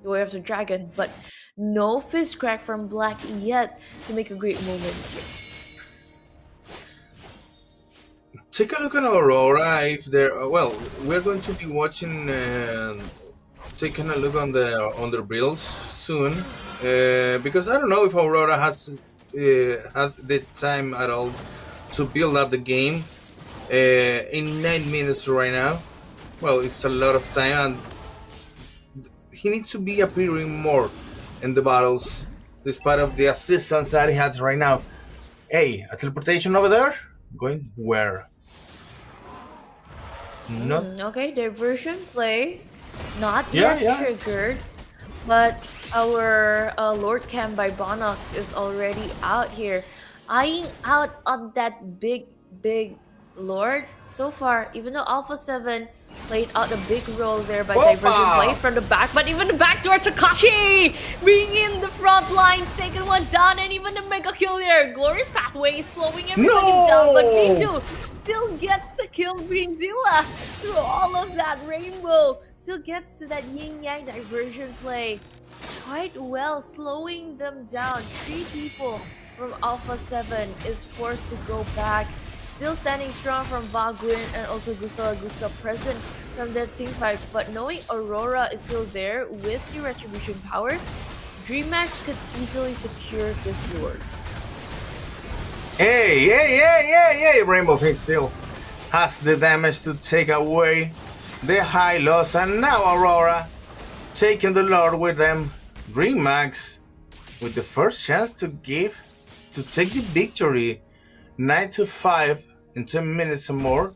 Way of the Dragon, but no fist crack from Black yet to make a great moment here. Take a look at Aurora. If there, well, we're going to be watching, taking a look on their builds soon, because I don't know if Aurora has had the time at all to build up the game in 9 minutes right now. Well, it's a lot of time, and he needs to be appearing more in the battles, despite of the assistance that he has right now. Hey, a teleportation over there? Going where? Not Okay, diversion play, not yet triggered, but our Lord Cam by Bonox is already out here, eyeing out on that big Lord. So far, even though Alpha 7 played out a big role there by diversion play from the back, but even the backdoor Takashi being in the front lines, taking one down, and even the mega kill there. Glorious Pathway is slowing everybody down, but V2 still gets to kill Queenzilla through all of that rainbow. Still gets to that yin yang diversion play quite well, slowing them down. 3 people from Alpha 7 is forced to go back. Still standing strong from Bagwin and also Gusta present from their team fight, but knowing Aurora is still there with the retribution power, DreamHack could easily secure this Lord. Hey! Rainbow Pig still has the damage to take away the high loss, and now Aurora taking the Lord with them. DreamHack with the first chance to take the victory, 9-5 in 10 minutes or more.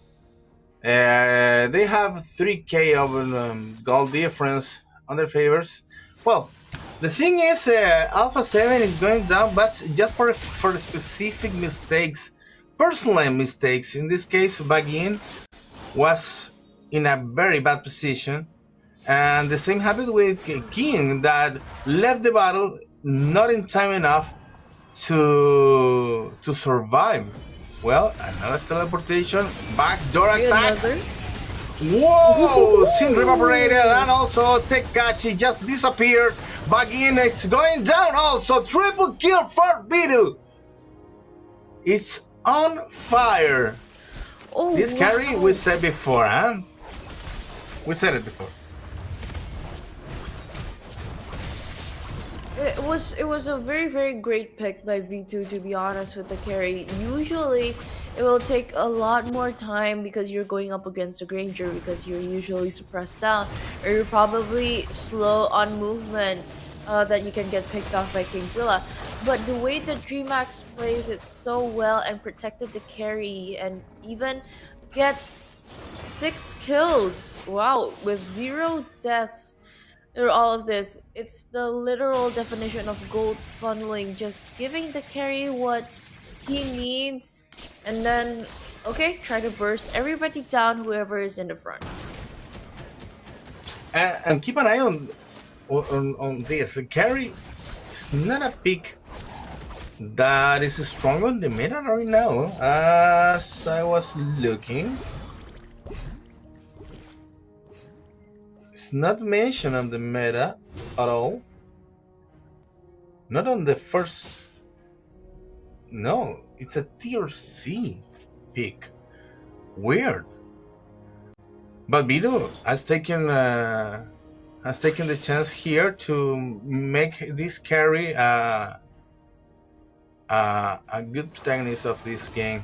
They have 3k of gold difference on their favors. Well, the thing is, Alpha 7 is going down, but just for the specific mistakes, personal mistakes. In this case, Bagin was in a very bad position, and the same happened with King that left the battle not in time enough to survive. Well, another teleportation, backdoor attack. Whoa! Sin evaporated, and also Tekachi just disappeared. Bagin, it's going down also. Triple kill for Bidu. It's on fire. Oh, This carry we said before, huh? We said it before. It was a very great pick by V2, to be honest, with the carry. Usually it will take a lot more time because you're going up against a Granger, because you're usually suppressed down, or you're probably slow on movement, that you can get picked off by Kingzilla. But the way that DreamHack plays it so well and protected the carry and even gets 6 kills, wow, with 0 deaths through all of this. It's the literal definition of gold funneling, just giving the carry what he needs, and then try to burst everybody down, whoever is in the front. And keep an eye on this. The carry is not a pick that is strong on the meta right now. As I was looking, it's not mentioned on the meta at all. Not on the first. No, it's a tier C pick. Weird. But Bidu has taken the chance here to make this carry a good protagonist of this game.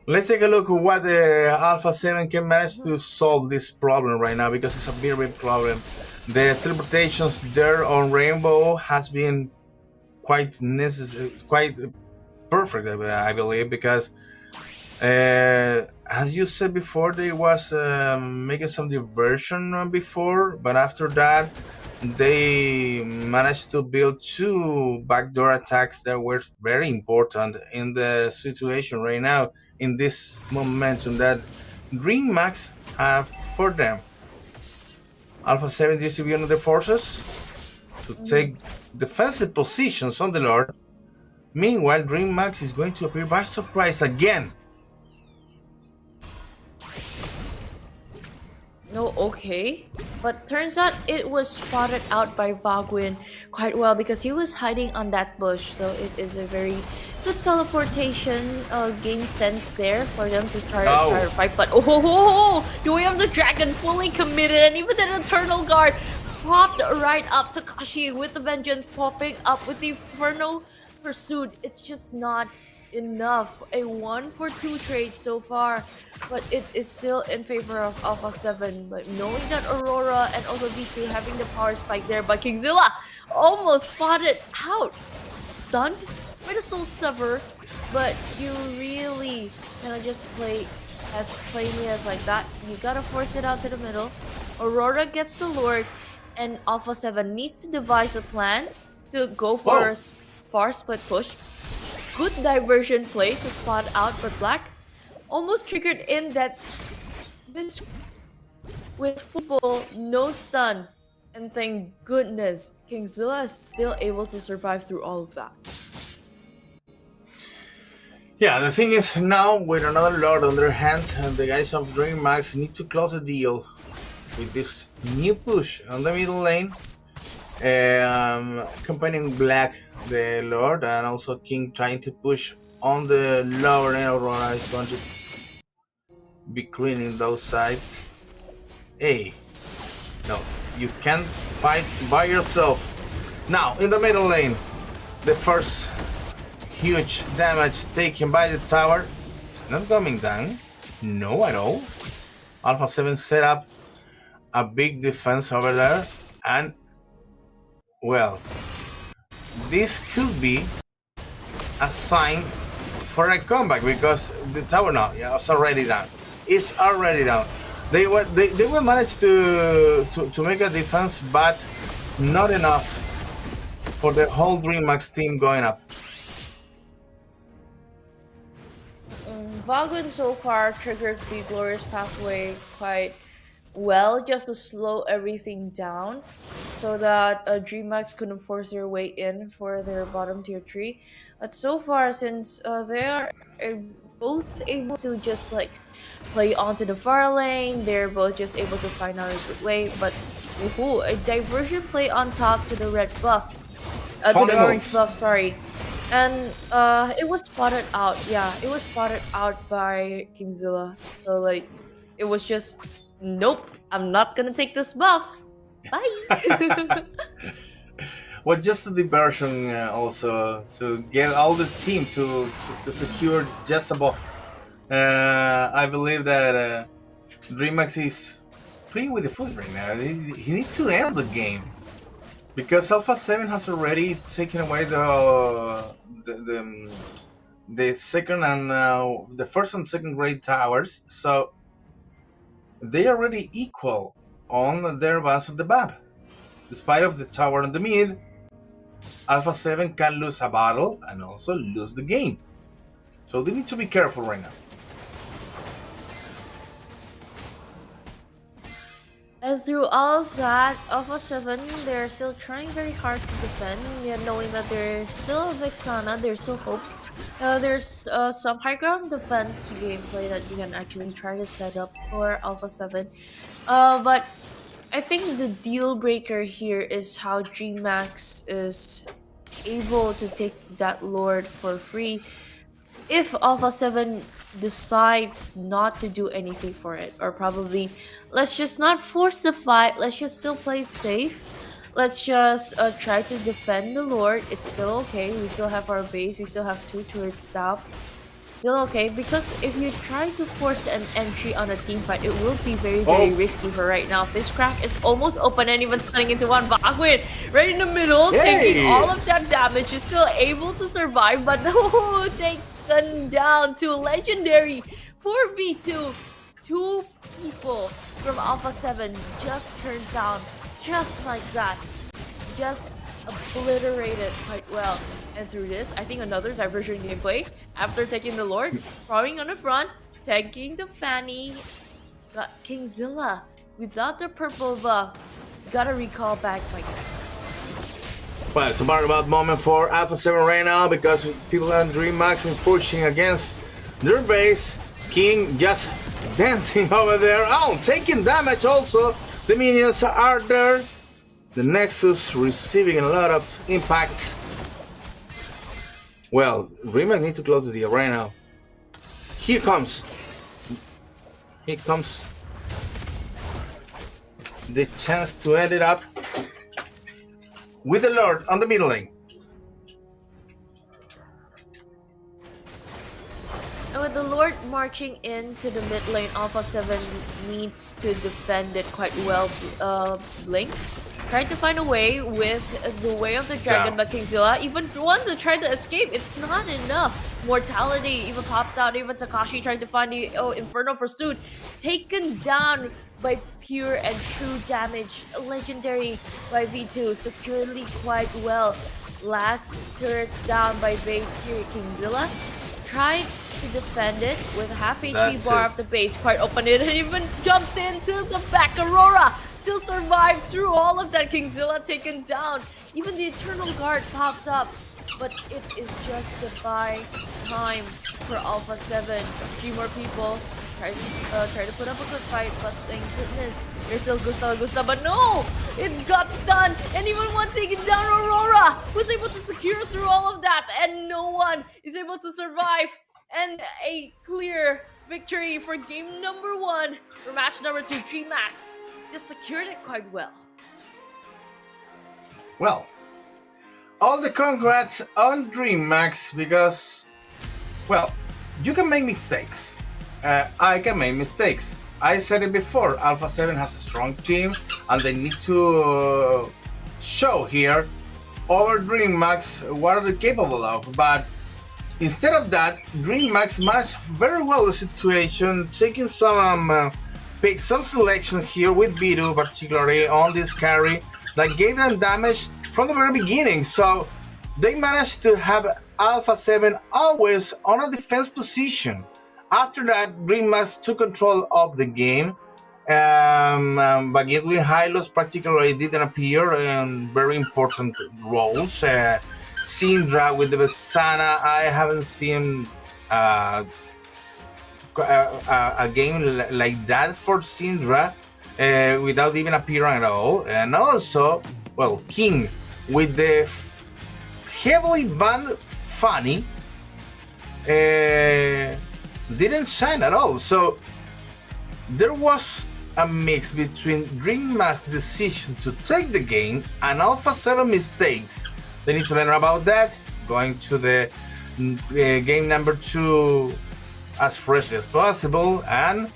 Let's take a look at what the Alpha 7 can manage to solve this problem right now, because it's a very big problem. The teleportations there on Rainbow has been quite necessary, quite perfect, I believe, because as you said before, there was making some diversion before, but after that, they managed to build two backdoor attacks that were very important in the situation right now, in this momentum that Green Max have for them. Alpha 7 distributing the forces to take defensive positions on the Lord. Meanwhile, Green Max is going to appear by surprise again. No, okay. But turns out it was spotted out by Vagwin quite well because he was hiding on that bush. So it is a very good teleportation game sense there for them to start a fight. But do we have the dragon fully committed, and even the Eternal Guard popped right up. Takashi with the Vengeance popping up with the Inferno Pursuit. It's just not enough. A 1-for-2 trade so far, but it is still in favor of Alpha 7. But knowing that Aurora and also V2 having the power spike there, but Kingzilla almost spotted out. Stunned by the Soul Sever, but you really cannot just play as plainly as like that. You gotta force it out to the middle. Aurora gets the Lord, and Alpha 7 needs to devise a plan to go for a far split push. Good diversion play to spot out, but Black almost triggered in that this with football, no stun. And thank goodness, Kingzilla is still able to survive through all of that. Yeah, the thing is now with another Lord on their hands, the guys of Dream Max need to close the deal with this new push on the middle lane. Accompanying Black, the Lord, and also King trying to push on the lower lane. Aurora is going to be cleaning those sides. Hey, no, you can't fight by yourself. Now, in the middle lane, the first huge damage taken by the tower. It's not coming down. No, at all. Alpha 7 set up a big defense over there, and well, this could be a sign for a comeback, because the tower now, yeah, it's already down. It's already down. They will manage to make a defense, but not enough for the whole DreamHack team going up. Vagwin so far triggered the Glorious Pathway quite well, just to slow everything down so that DreamHack couldn't force their way in for their bottom tier 3. But so far, since they are both able to just like play onto the far lane, they're both just able to find out a good way. But a diversion play on top to the red buff, to the orange buff, sorry. And it was spotted out. Yeah, it was spotted out by Kingzilla. So like, it was just, nope, I'm not gonna take this buff. Bye. Well, just the diversion also to get all the team to secure just a buff. I believe that DreamHack is playing with the foot right now. He needs to end the game, because Alpha 7 has already taken away the second and the first and second grade towers, so they are already equal on their advance of the map. Despite of the tower in the mid, Alpha 7 can lose a battle and also lose the game. So they need to be careful right now. And through all of that, Alpha 7, they're still trying very hard to defend, yet knowing that there's still a Vexana, there's still hope. There's some high ground defense gameplay that you can actually try to set up for Alpha 7. But I think the deal breaker here is how DreamHack is able to take that Lord for free. If Alpha 7 decides not to do anything for it, or probably let's just not force the fight, let's just still play it safe, let's just try to defend the Lord. It's still okay, we still have our base, we still have 2 turrets down. still okay because if you try to force an entry on a team fight, it will be very risky for right now. Fishcraft is almost open and even stunning into one. Bagwin right in the middle, taking all of that damage, is still able to survive, but no, taken down to legendary 4v2. Two people from Alpha 7 just turned down, just like that. Just obliterated quite well. And through this, I think another diversion gameplay. After taking the Lord, throwing on the front, taking the Fanny, got Kingzilla without the purple buff. Gotta recall back my. Well, it's a about moment for Alpha 7 right now because people on DreamHack is pushing against their base. King just dancing over there. Oh, taking damage also. The minions are there. The Nexus receiving a lot of impacts. Well, DreamHack need to close the deal right now. Here comes the chance to end it up with the Lord on the middle lane. And with the Lord marching into the mid lane, Alpha 7 needs to defend it quite well. Blink tried to find a way with the Way of the Dragon, but Kingzilla even one to try to escape. It's not enough. Mortality even popped out. Even Takashi tried to find the Inferno Pursuit. Taken down by pure and true damage. Legendary by V2. Securely quite well. Last turret down by base here. Kingzilla tried to defend it with half HP bar of the base. Quite opened it and even jumped into the back. Aurora still survived through all of that. Kingzilla taken down. Even the Eternal Guard popped up. But it is just the buy time for Alpha 7. 3 more people try to put up a good fight, but thank goodness there's still Gusta, but no! It got stunned, and even one taken down. Aurora was able to secure through all of that, and no one is able to survive. And a clear victory for game number 1 for match number 2. DreamHack just secured it quite well. Well, all the congrats on DreamHack because, well, you can make mistakes. I can make mistakes. I said it before, Alpha 7 has a strong team and they need to show here over DreamHack what are they capable of. But instead of that, DreamHack managed very well the situation, taking some picks, some selection here with Bidu, particularly on this carry, that gave them damage from the very beginning. So they managed to have Alpha 7 always on a defense position. After that, DreamHack took control of the game. Bagidwin Hylos particularly didn't appear in very important roles. Syndra with the Vexana, I haven't seen a game like that for Syndra without even appearing at all. And also, well, King with the heavily banned Fanny didn't shine at all. So there was a mix between DreamHack's decision to take the game and Alpha 7 mistakes. They need to learn about that, going to the game number 2 as freshly as possible, and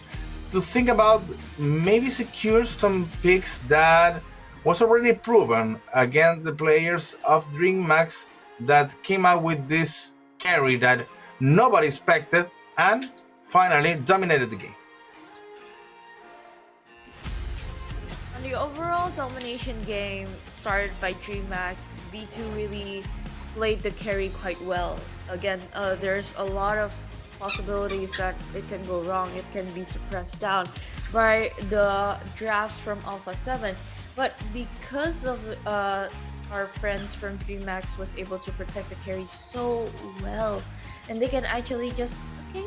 to think about maybe secure some picks that was already proven against the players of DreamHack that came out with this carry that nobody expected and finally dominated the game. On the overall domination game started by DreamHack, V2 really played the carry quite well. Again, there's a lot of possibilities that it can go wrong. It can be suppressed down by the drafts from Alpha 7. But because of our friends from DreamHack was able to protect the carry so well, and they can actually just, okay,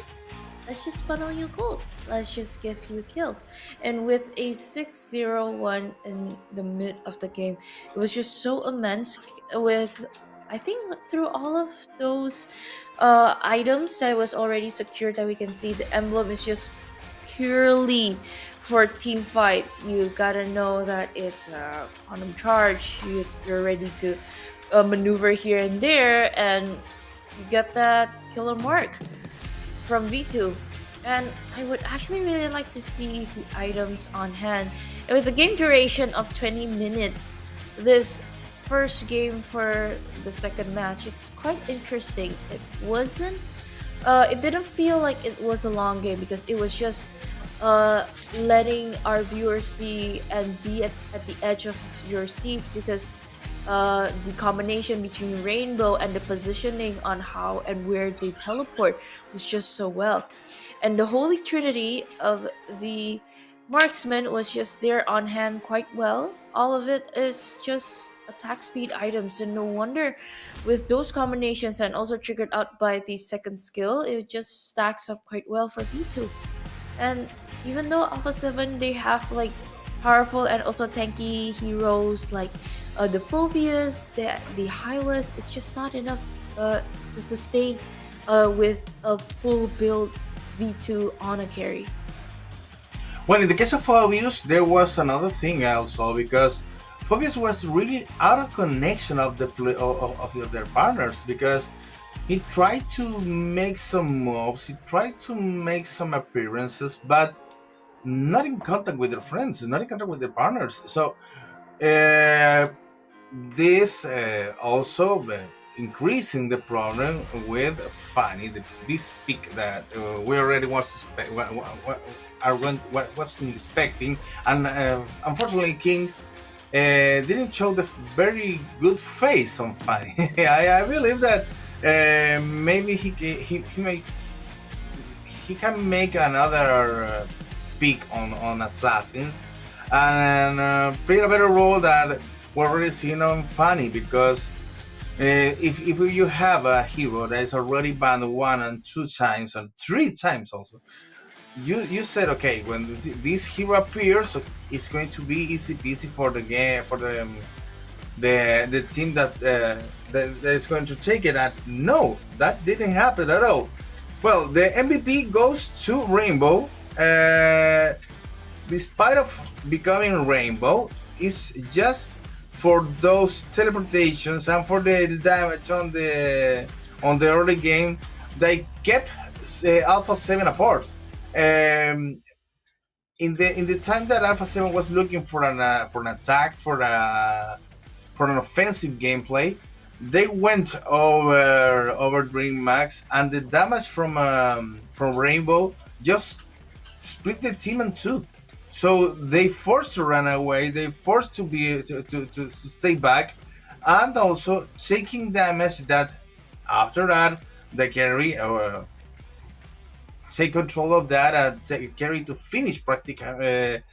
let's just funnel you gold. Let's just give you kills. And with a 6-0-1 in the mid of the game, it was just so immense with, I think, through all of those items that was already secured that we can see, the emblem is just purely for team fights. You gotta know that it's quantum charge. You're ready to maneuver here and there, and you get that killer mark. from V2. And I would actually really like to see the items on hand. And with a game duration of 20 minutes, this first game for the second match, it's quite interesting. It didn't feel like it was a long game because it was just letting our viewers see and be at the edge of your seats because the combination between Rainbow and the positioning on how and where they teleport was just so well. And the holy trinity of the marksman was just there on hand quite well. All of it is just attack speed items, and no wonder with those combinations and also triggered out by the second skill, it just stacks up quite well for V2. And even though Alpha 7 they have like powerful and also tanky heroes like the Phobias, the Hylas, it's just not enough to sustain with a full build V2 on a carry. Well, in the case of Phobius, there was another thing also because Phobius was really out of connection of of their partners because he tried to make some moves, he tried to make some appearances, but not in contact with their friends, not in contact with their partners. So uh, this also increasing the problem with Fanny, this pick that we already was expecting, and unfortunately King didn't show the very good face on Fanny. I believe that maybe he can make another pick on assassins and play a better role that we're already seeing on Fanny because if you have a hero that is already banned 1 and 2 times and 3 times also, you said okay when this hero appears, it's going to be easy peasy for the game for the team that is going to take it. And no, that didn't happen at all. Well, the MVP goes to Rainbow. Despite of becoming Rainbow, it's just for those teleportations and for the damage on the early game. They kept Alpha 7 apart. In the time that Alpha 7 was looking for an attack for an offensive gameplay, they went over Dream Max, and the damage from Rainbow just split the team in two. So they forced to run away. They forced to stay back, and also taking damage. That after that the carry take control of that and take carry to finish practically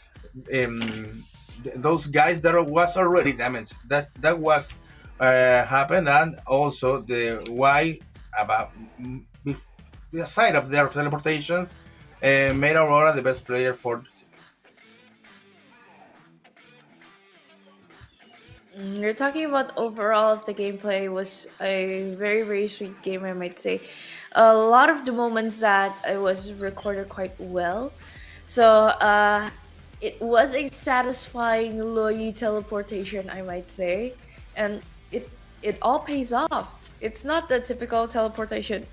those guys that was already damaged. That was happened, and also the why about the side of their teleportations made Aurora the best player for. You're talking about overall of the gameplay was a very very sweet game, I might say. A lot of the moments that it was recorded quite well. So it was a satisfying Loyi teleportation, I might say, and it all pays off. It's not the typical teleportation.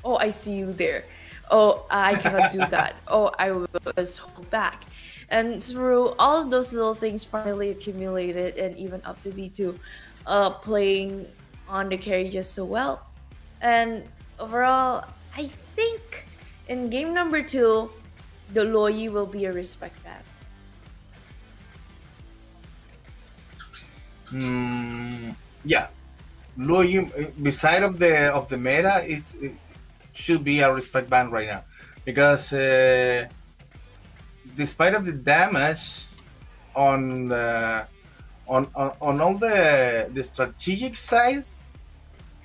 Oh, I see you there. Oh, I cannot do that. Oh, I was hold back. And through all of those little things finally accumulated and even up to V2 playing on the carry just so well. And overall, I think in game number 2, the Loyi will be a respect that. Yeah, Loyi, beside of the meta, it should be a respect band right now because despite of the damage on on all the strategic side,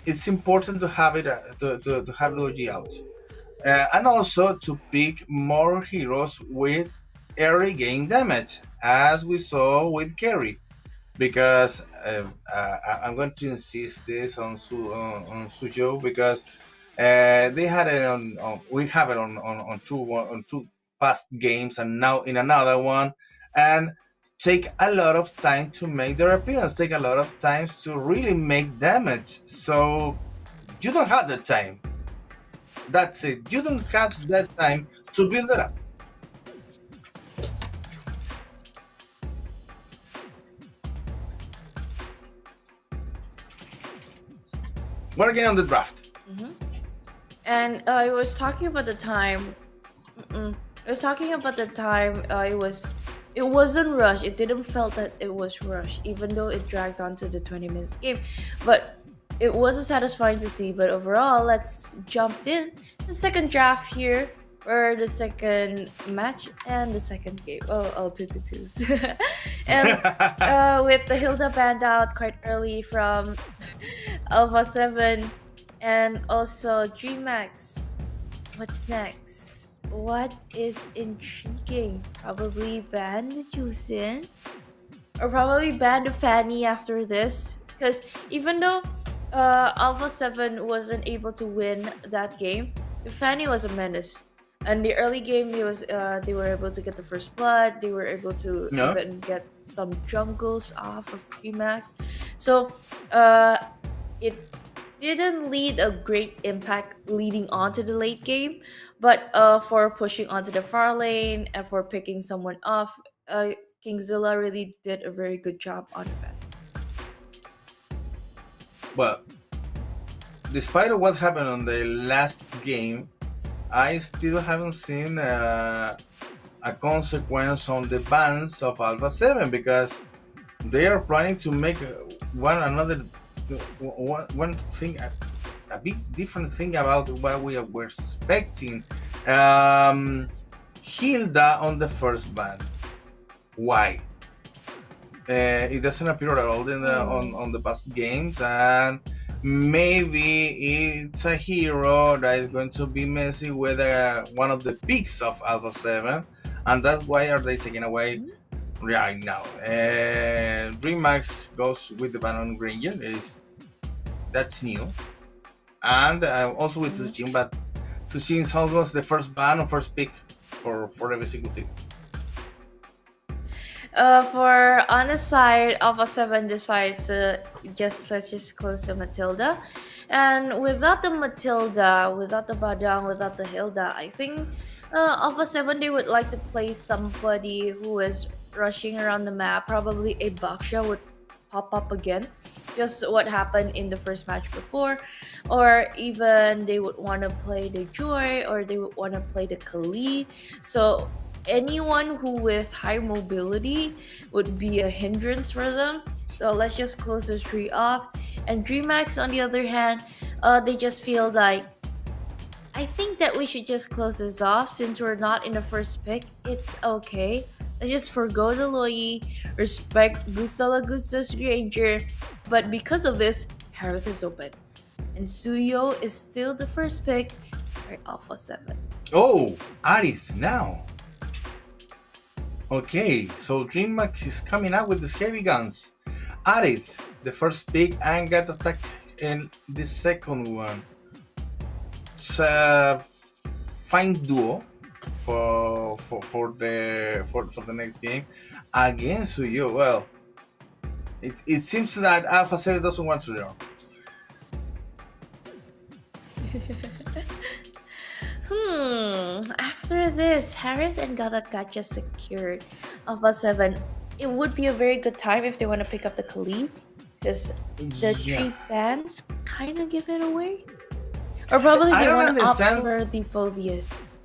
it's important to have it to have Logi out, and also to pick more heroes with early game damage, as we saw with Kerry. Because I'm going to insist this on Sujo because they had it on we have it on two past games and now in another one, and take a lot of time to make their appearance, take a lot of times to really make damage. So you don't have the time. That's it. You don't have that time to build it up. We're getting on the draft. And I was talking about the time. I was talking about the time. It wasn't rushed. It didn't felt that it was rushed, even though it dragged on to the 20-minute game. But it wasn't satisfying to see. But overall, let's jump in the second draft here, or the second match and the second game. Oh, all 2-2s. And with the Hilda banned out quite early from Alpha 7, and also DreamX. What's next? What is intriguing? Probably ban the Juicin, or probably ban the Fanny after this. Because even though Alpha 7 wasn't able to win that game, the Fanny was a menace. And the early game, they were able to get the first blood. They were able to No. even get some jungles off of Remax. So it didn't lead a great impact leading on to the late game, but for pushing onto the far lane and for picking someone off, Kingzilla really did a very good job on that. Well, despite of what happened on the last game, I still haven't seen a consequence on the bans of Alpha 7 because they are planning to make one thing, a bit different thing about what we were expecting. Hilda on the first ban. Why? It doesn't appear at all in on the past games, and maybe it's a hero that is going to be messy with one of the picks of Alpha 7, and that's why are they taking away right now. Remax goes with the ban on Granger, that's new, and also with Sushin, but Sushin is almost the first ban or first pick for every single team. For on the side, Alpha 7 decides to let's just close to Matilda. And without the Matilda, without the Badang, without the Hilda, I think Alpha 7 they would like to play somebody who is rushing around the map. Probably a Baksha would pop up again. Just what happened in the first match before. Or even they would want to play the Joy, or they would want to play the Kali. So anyone who with high mobility would be a hindrance for them. So let's just close this tree off. And DreamX on the other hand, they just feel like, I think that we should just close this off since we're not in the first pick. It's okay. Let's just forgo the Loyi, respect Gustala Gusta's Ranger. But because of this, Harith is open. And Suyo is still the first pick for Alpha 7. Oh, Arith now. Okay, so DreamX is coming out with these heavy guns. Arith, the first pick, and got attacked in the second one. It's a fine duo for the next game against Suyo. Well, it seems that Alpha 7 doesn't want to draw. After this, Harith and Gadat got just secured Alpha 7. It would be a very good time if they want to pick up the Khalid, because the three bands kind of give it away. Or probably they want to opt for the Phobius.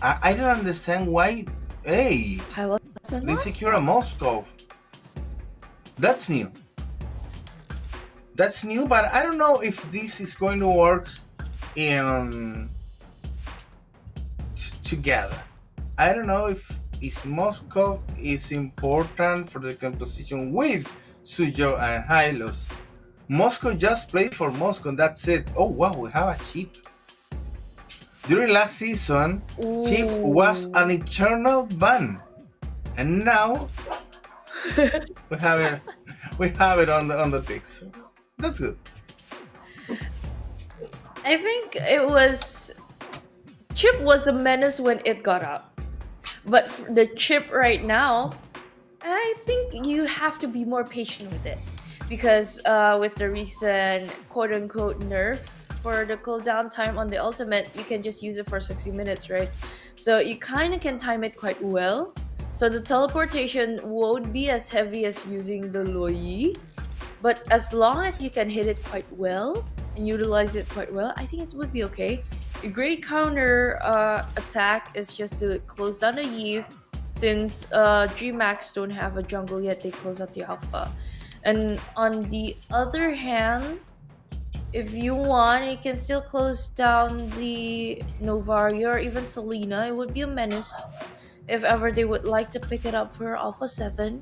I don't understand why. Hey, they secure a Moscow. That's new. That's new, but I don't know if this is going to work in together. I don't know if Moscow is important for the composition with Sujo and Hylos. Moscow just plays for Moscow, that's it. Oh wow, we have a chip. During last season, chip was an eternal ban, and now we have it on the picks. That's good. I think it was Chip was a menace when it got out, but for the Chip right now, I think you have to be more patient with it, because with the recent quote-unquote nerf for the cooldown time on the ultimate, you can just use it for 60 minutes, right? So you kind of can time it quite well. So the teleportation won't be as heavy as using the Loi, but as long as you can hit it quite well and utilize it quite well, I think it would be okay. A great counter attack is just to close down the Eve. Since Dreamax don't have a jungle yet, they close out the Alpha. And on the other hand, if you want, you can still close down the Novaria or even Selena. It would be a menace if ever they would like to pick it up for Alpha 7.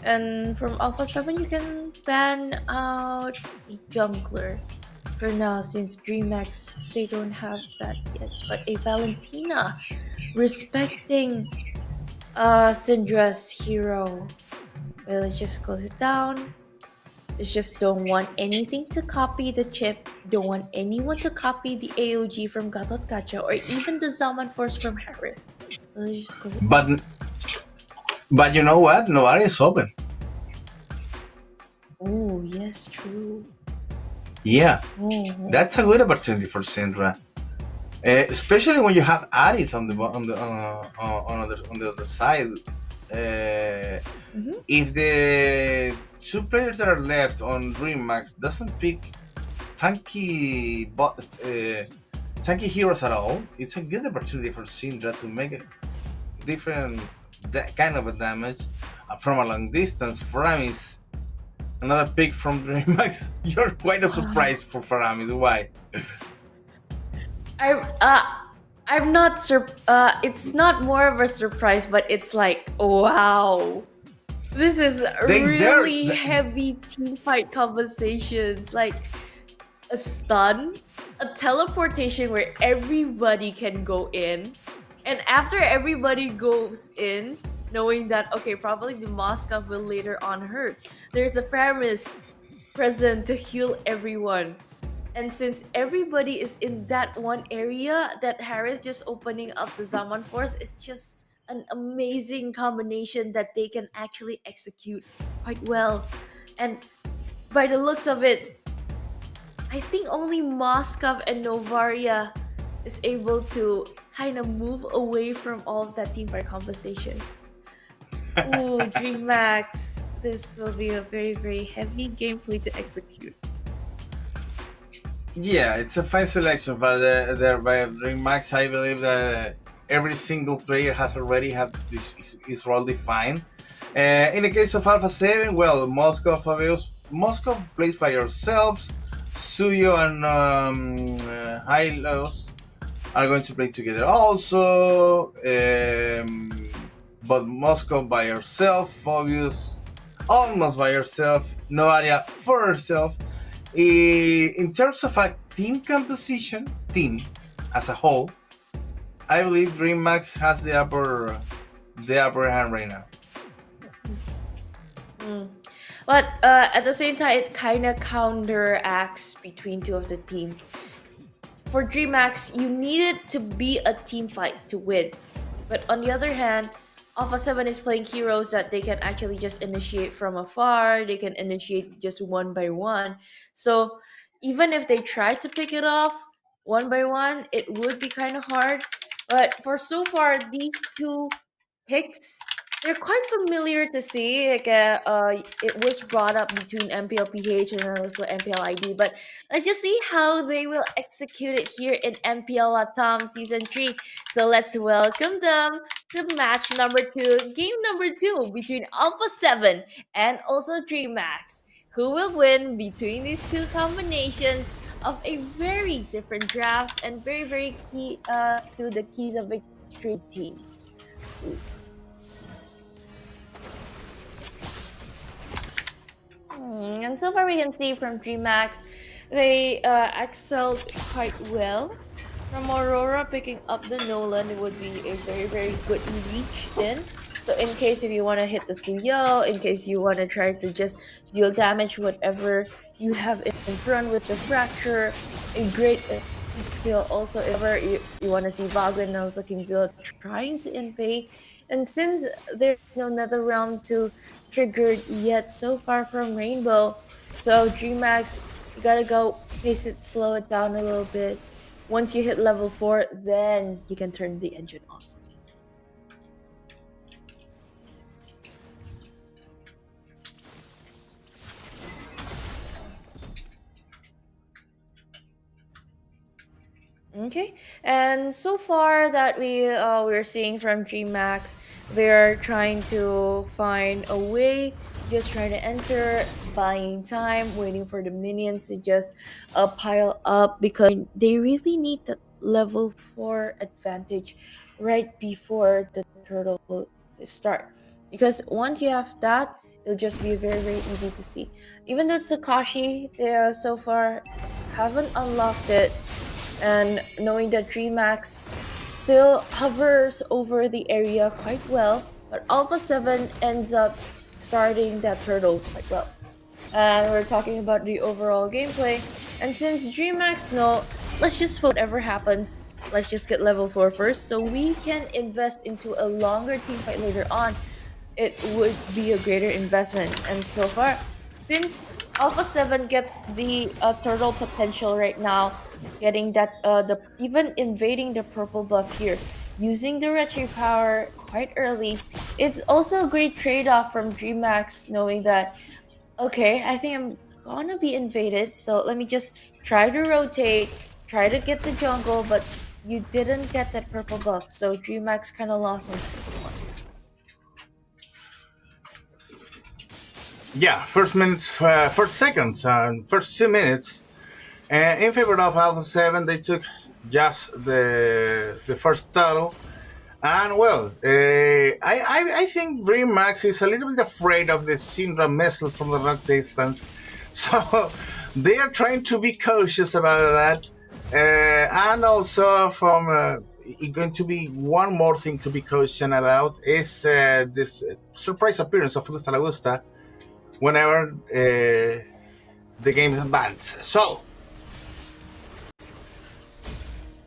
And from Alpha 7, you can ban out a jungler for now, since DreamX, they don't have that yet. But a Valentina, respecting Syndra's hero. Well, let's just close it down. It's just don't want anything to copy the chip, don't want anyone to copy the AOG from Gatot Kacha or even the Zaman Force from Harith. So let's just close it. But you know what? Nobody is open. Oh, yes, true. Yeah, Oh, that's a good opportunity for Syndra. Especially when you have Arith on the other side. If the two players that are left on DreamMax doesn't pick tanky tanky heroes at all, it's a good opportunity for Syndra to make a different kind of a damage from a long distance. Faramis, another pick from DreamMax. You're quite a surprise for Faramis. Why? I'm not it's not more of a surprise, but it's like, wow, this is really heavy team fight conversations. Like a stun, a teleportation where everybody can go in, and after everybody goes in, knowing that okay, probably the Moskov will later on hurt, there's a Faramis present to heal everyone. And since everybody is in that one area, that Harris just opening up the Zaman Force is just an amazing combination that they can actually execute quite well. And by the looks of it, I think only Moskov and Novaria is able to kind of move away from all of that teamfight conversation. Ooh, DreamMax. This will be a very, very heavy gameplay to execute. Yeah, it's a fine selection for there by DreamMax. I believe that every single player has already had his role defined. In the case of Alpha 7, well, Moscow plays by yourselves. Suyo and Hylos are going to play together also. But Moscow by herself, Phobius almost by herself, Novaria for herself. In terms of a team composition, team as a whole, I believe DreamMax has the upper hand right now. But at the same time, it kind of counteracts between two of the teams. For DreamMax, you need it to be a team fight to win. But on the other hand, Alpha 7 is playing heroes that they can actually just initiate from afar. They can initiate just one by one. So even if they try to pick it off one by one, it would be kind of hard. But for so far, these two picks, they're quite familiar to see. Like it was brought up between MPL PH and also MPL ID, but let's just see how they will execute it here in MPL LATAM Season 3. So let's welcome them to match number 2, game number 2 between Alpha 7 and also DreamMax. Who will win between these two combinations of a very different drafts and very, very key to the keys of victory teams. And so far we can see from DreamMax, they excelled quite well. From Aurora picking up the Nolan, it would be a very, very good reach in. So in case if you want to hit the Suyo, in case you want to try to just deal damage whatever you have in front with the Fracture, a great escape skill also if ever you want to see Vagrant and also Kingzilla trying to invade. And since there's no Nether Realm to triggered yet so far from Rainbow, so DreamMax You gotta go pace it, slow it down a little bit. Once you hit level 4, then you can turn the engine on. Okay, and so far that we're seeing from GMAX, they're trying to find a way, just trying to enter, buying time, waiting for the minions to just pile up because they really need that level 4 advantage right before the turtle will start. Because once you have that, it'll just be very very easy to see. Even though Takashi, they so far haven't unlocked it, and knowing that Dreamax still hovers over the area quite well, but Alpha 7 ends up starting that turtle quite well. And we're talking about the overall gameplay. And since Dreamax know, let's just vote whatever happens, let's just get level 4 first so we can invest into a longer team fight later on. It would be a greater investment. And so far, since Alpha 7 gets the turtle potential right now, getting that the even invading the purple buff here, using the retro power quite early, it's also a great trade-off from DreamHack, knowing that okay, I think I'm gonna be invaded, so let me just try to rotate, try to get the jungle, but you didn't get that purple buff, so DreamHack kind of lost on turtle 1. Yeah, first seconds, and first 2 minutes. In favor of Alpha 7, they took just the first title. And well, I think Dreamax is a little bit afraid of the Syndrome missile from the long distance. So they are trying to be cautious about that. And also from going to be one more thing to be cautious about is this surprise appearance of Augusta Lagusta whenever the game advances. So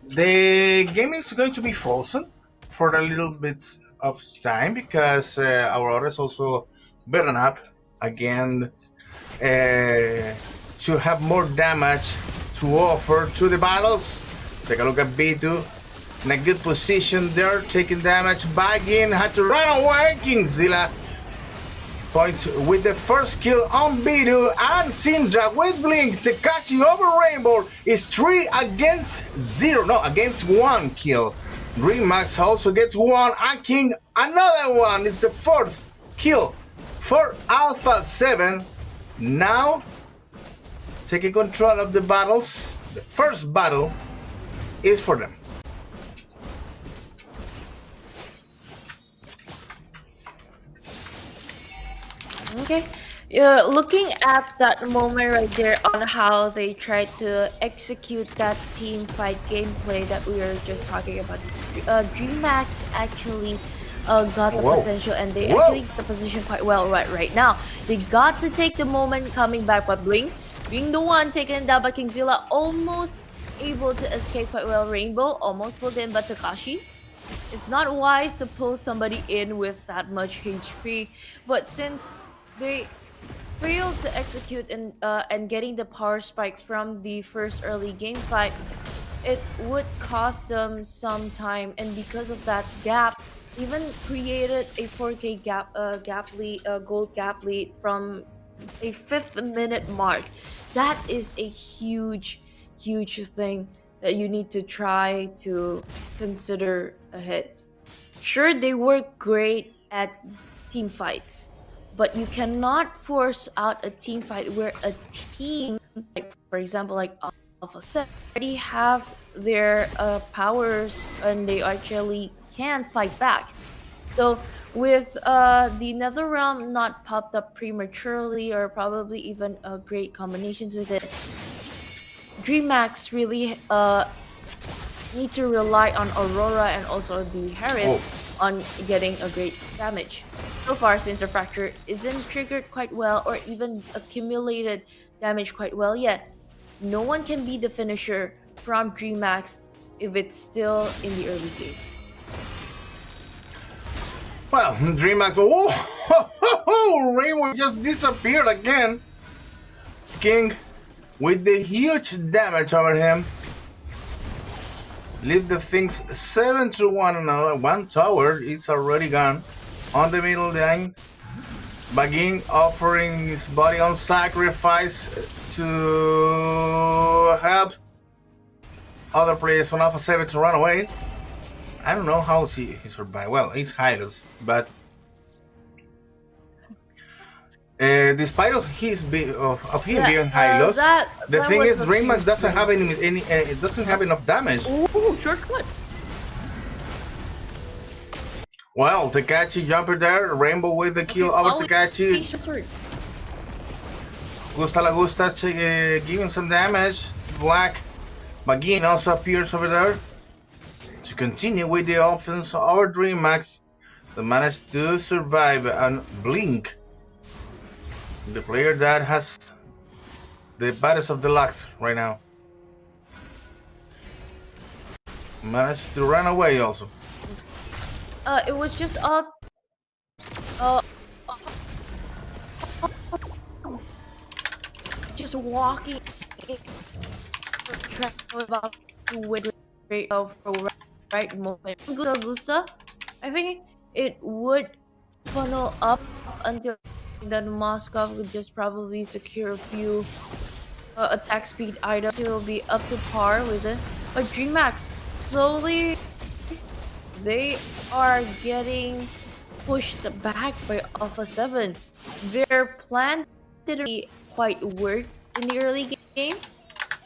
the game is going to be frozen for a little bit of time because Aurora is also building up again to have more damage to offer to the battles. Take a look at B2 in a good position there, taking damage back in, had to run away. Kingzilla points with the first kill on B2, and Syndra with Blink. Takashi over Rainbow is 3 against 0, no, against 1 kill. Dreamax also gets 1, and King another one. It's the 4th kill for Alpha 7. Now taking control of the battles. The first battle is for them. Okay, looking at that moment right there on how they tried to execute that team fight gameplay that we were just talking about, DreamHack actually got the potential, and they actually the position quite well right now. They got to take the moment coming back, but Blink being the one taken down by Kingzilla, almost able to escape quite well. Rainbow almost pulled in, but Takashi, it's not wise to pull somebody in with that much HP, but since they failed to execute and getting the power spike from the first early game fight, it would cost them some time, and because of that gap, even created a 4K gold gap lead from a 5th minute mark. That is a huge thing that you need to try to consider ahead. Sure, they work great at team fights, but you cannot force out a team fight where a team, like for example, like Alpha 7, already have their powers and they actually can fight back. So with the Netherrealm not popped up prematurely, or probably even great combinations with it, DreamHack really need to rely on Aurora and also the Harith on getting a great damage. So far, since the fracture isn't triggered quite well or even accumulated damage quite well yet, no one can be the finisher from DreamHack if it's still in the early game. Well, DreamHack, Rainbow just disappeared again. King with the huge damage over him. Leave the things 7 to 1 another. One tower is already gone on the middle line. Bagin offering his body on sacrifice to help other players on Alpha 7 to run away. I don't know how he survived. Well, he's Hylos, but despite of his him being Hylos, the thing is, Raymax doesn't have any it doesn't have enough damage. Ooh, shortcut. Well, Takachi jumper there, Rainbow with the kill over Takachi. Gusta La Gusta giving some damage. Black Magin also appears over there to continue with the offense over DreamMax. They managed to survive and blink. The player that has the baddest of the lucks right now managed to run away also. It was just just walking about with for right moment. Gusta, I think it would funnel up until then Moscow would just probably secure a few attack speed items. It will be up to par with it. But DreamHack slowly they are getting pushed back by Alpha 7. Their plan didn't really quite work in the early game.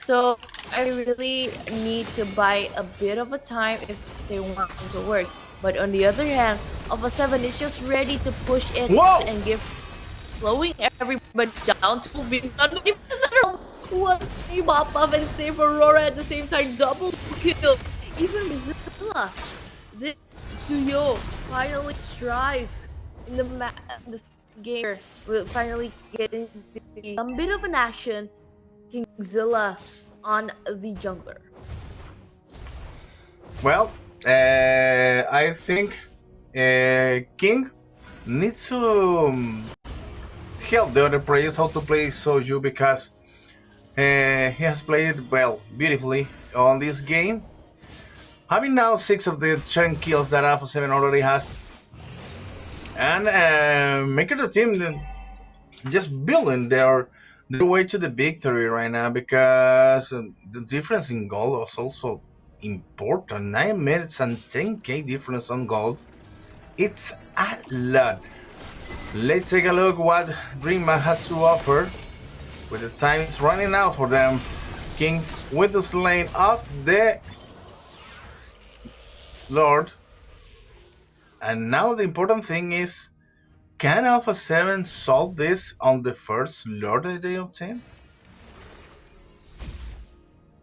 So I really need to buy a bit of a time if they want this to work. But on the other hand, Alpha 7 is just ready to push in and give slowing everybody down to being done. Was Bop up and save Aurora at the same time, double kill. Even Zilla, this Suyo finally strives in the game. Will finally getting to see a bit of an action. King Zilla on the jungler. Well, I think King needs to help the other players how to play Soju because he has played well, beautifully on this game. Having now 6 of the 10 kills that Alpha 7 already has, and making the team just building their way to the victory right now because the difference in gold was also important. 9 minutes and 10k difference on gold. It's a lot. Let's take a look what DreamHack has to offer. With the time is running out for them. King with the slaying of the Lord. And now the important thing is, can Alpha 7 solve this on the first Lord that they obtain?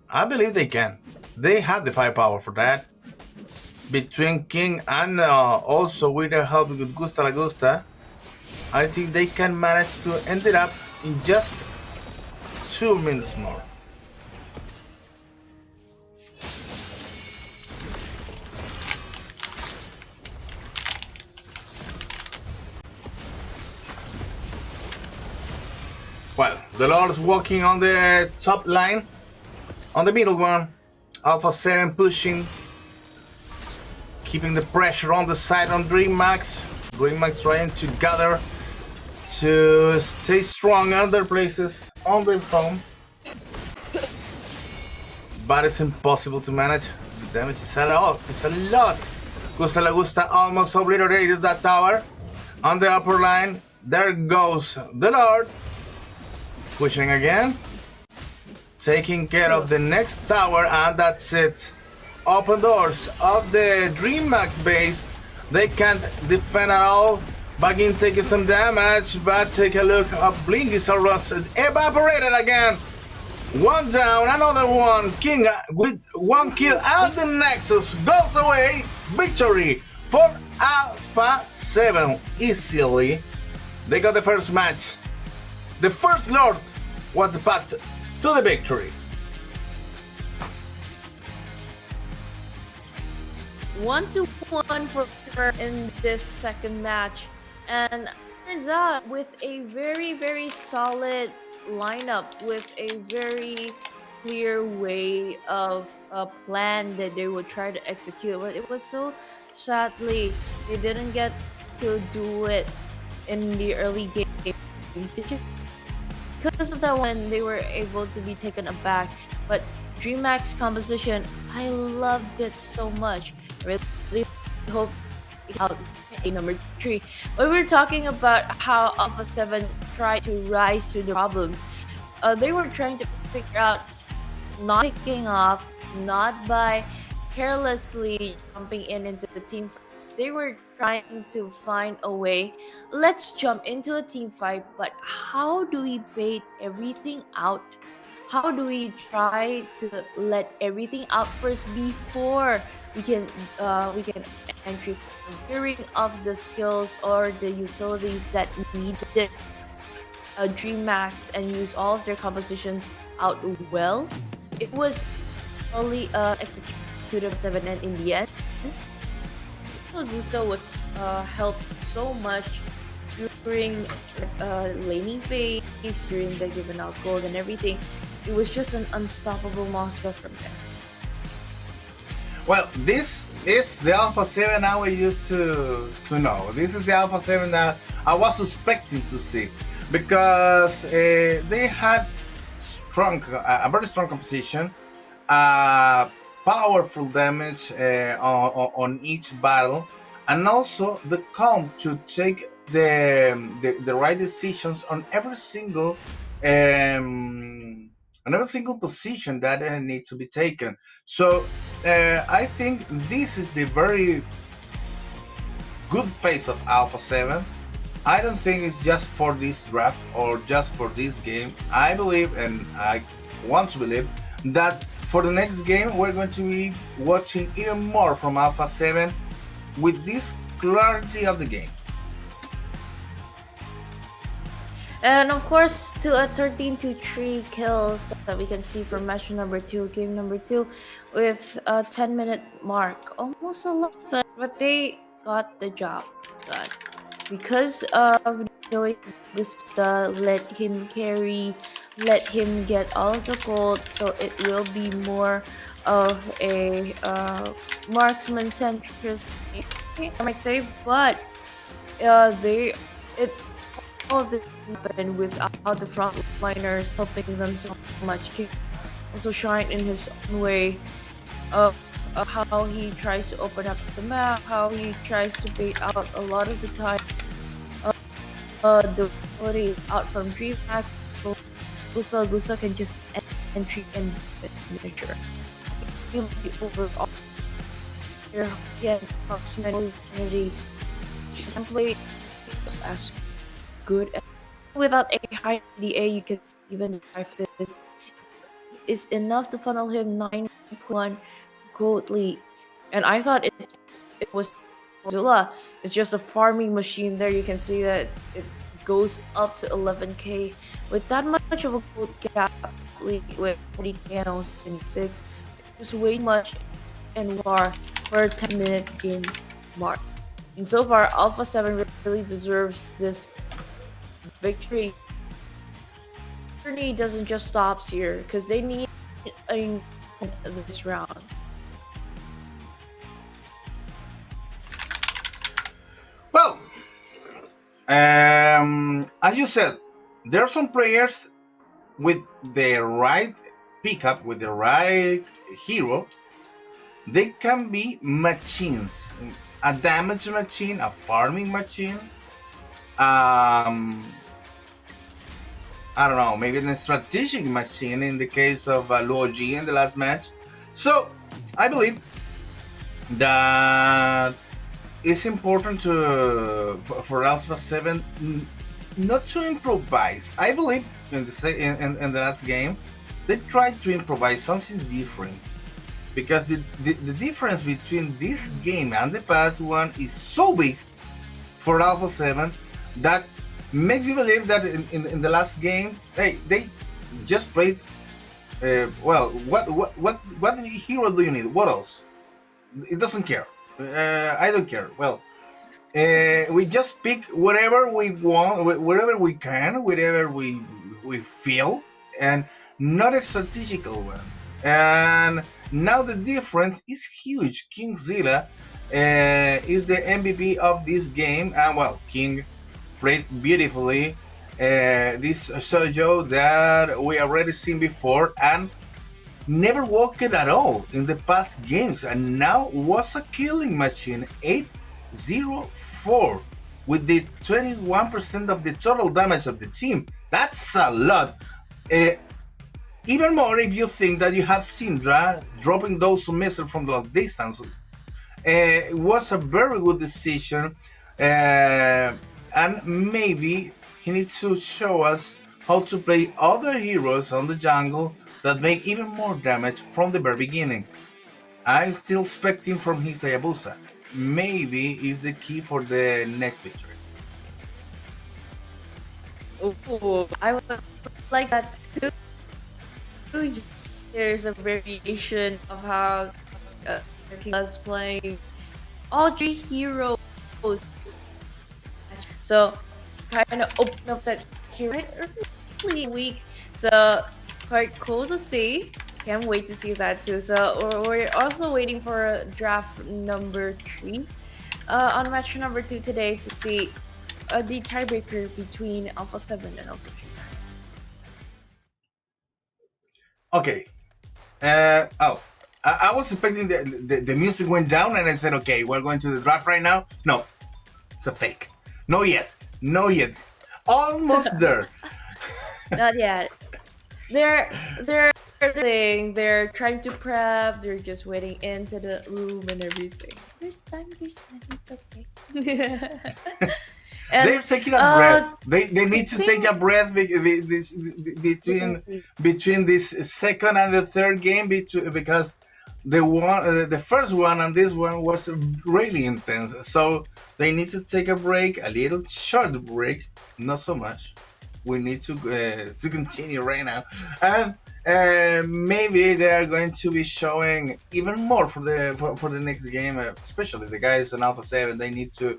I believe they can. They have the firepower for that. Between King and also with the help with Gusta La Gusta, I think they can manage to end it up in just 2 minutes more. Well, the Lord is walking on the top line, on the middle one. Alpha 7 pushing, keeping the pressure on the side on DreamHack. DreamHack trying to gather to stay strong in other places on the phone. But it's impossible to manage. The damage is a lot. It's a lot. Gusta La Gusta almost obliterated that tower. On the upper line, there goes the Lord. Pushing again. Taking care of the next tower, and that's it. Open doors of the DreamHack base. They can't defend at all. Bagin taking some damage, but take a look. Blink is arrested. Evaporated again. One down, another one. King with 1 kill, and the Nexus goes away. Victory for Alpha 7 easily. They got the first match. The first Lord was the path to the victory. 1-1 for in this second match, and turns out with a very solid lineup with a very clear way of a plan that they would try to execute, but it was so sadly they didn't get to do it in the early games. Because of that one, they were able to be taken aback. But DreamHack's composition, I loved it so much. I really hope out a number 3. When we're talking about how Alpha 7 tried to rise to the problems, they were trying to figure out not picking off, not by carelessly jumping into the team fights. They were trying to find a way. Let's jump into a team fight, but how do we bait everything out? How do we try to let everything out first before we can entry hearing of the skills or the utilities that needed DreamHacks and use all of their compositions out well? It was only executed 7, and in the end, Gusto was helped so much during laning phase, during the given out gold and everything. It was just an unstoppable monster from there. Well, this is the Alpha 7 I used to know. This is the Alpha 7 that I was expecting to see, because they had a very strong composition, powerful damage on each battle, and also the calm to take the right decisions on every single position that need to be taken. So I think this is the very good phase of Alpha 7. I don't think it's just for this draft or just for this game. I believe, and I want to believe, that for the next game we're going to be watching even more from Alpha 7 with this clarity of the game. And of course, to a 13-3 kills that we can see from match number 2, game number 2, with a 10-minute mark, almost 11, but they got the job done. Because of knowing Gusta, let him carry, let him get all of the gold, so it will be more of a marksman centrist, I might say, but all of this happened without the frontliners helping them so much. He also shine in his own way of how he tries to open up the map, how he tries to bait out a lot of the times the ability out from DreamHack, so Gusa can just entry and miniature. He'll be overall here again, marksman unity template as good without a high DA. You can even 5 assists is enough to funnel him 9.1 gold lead. And I thought it was Zilla. It's just a farming machine there. You can see that it goes up to 11k with that much of a gold gap lead with 40k and almost 26. It's way much and war for a 10-minute game mark. And so far, Alpha 7 really deserves this victory. Journey doesn't just stop here because they need this round. Well, as you said, there are some players with the right pickup, with the right hero. They can be machines, a damage machine, a farming machine. I don't know, maybe a strategic machine in the case of Luoji in the last match. So I believe that it's important for Alpha 7 not to improvise. I believe in the last game they tried to improvise something different, because the difference between this game and the past one is so big for Alpha 7 that makes you believe that in the last game they just played well. What hero do you need? What else? It doesn't care. I don't care. Well, we just pick whatever we want, wherever we can, wherever we we feel, and not a strategical one. And now the difference is huge. Kingzilla is the MVP of this game, and well, King played beautifully. This Sojo that we already seen before and never walked at all in the past games, and now was a killing machine. 804 with the 21% of the total damage of the team. That's a lot. Even more if you think that you have Syndra dropping those missiles from the distance. It was a very good decision, and maybe he needs to show us how to play other heroes on the jungle that make even more damage from the very beginning. I'm still expecting from his Hayabusa. Maybe is the key for the next victory. Ooh, I would like that too. There's a variation of how King is playing all three heroes. So kind of open up that here right early week. So quite cool to see. Can't wait to see that too. So we're also waiting for draft number 3 on match number 2 today to see the tiebreaker between Alpha 7 and also Dreamhack. Okay. I was expecting the music went down and I said, okay, we're going to the draft right now. No, it's a fake. No yet. Almost there. Not yet. They're trying to prep. They're just waiting into the room and everything. There's time. It's okay. And, they're taking a breath. They need to take a breath between this second and the third game because the first one and this one was really intense. So they need to take a break, a little short break, not so much. We need to continue right now, and maybe they are going to be showing even more for the next game, especially the guys on Alpha 7. They need to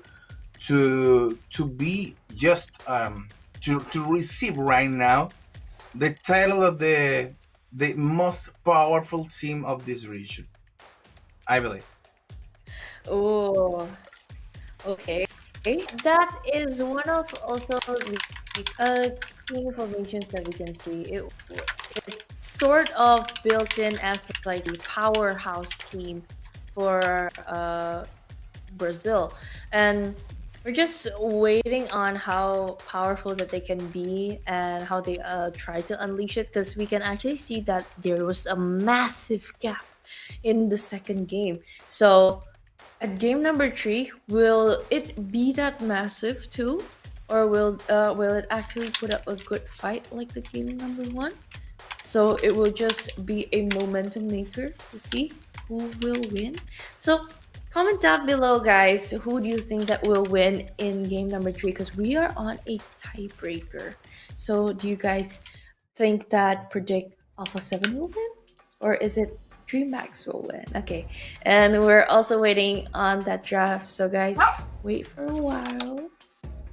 be just to receive right now the title of the most powerful team of this region, I believe. Oh, okay. That is one of also the key information that we can see. It's sort of built in as like a powerhouse team for Brazil, and we're just waiting on how powerful that they can be and how they try to unleash it, because we can actually see that there was a massive gap in the second game. So at game number 3, will it be that massive too, or will it actually put up a good fight like the game number 1? So it will just be a momentum maker to see who will win. So comment down below, guys, who do you think that will win in game number 3? Because we are on a tiebreaker. So do you guys think that predict Alpha 7 will win? Or is it DreamHack will win? Okay. And we're also waiting on that draft. So guys, wait for a while.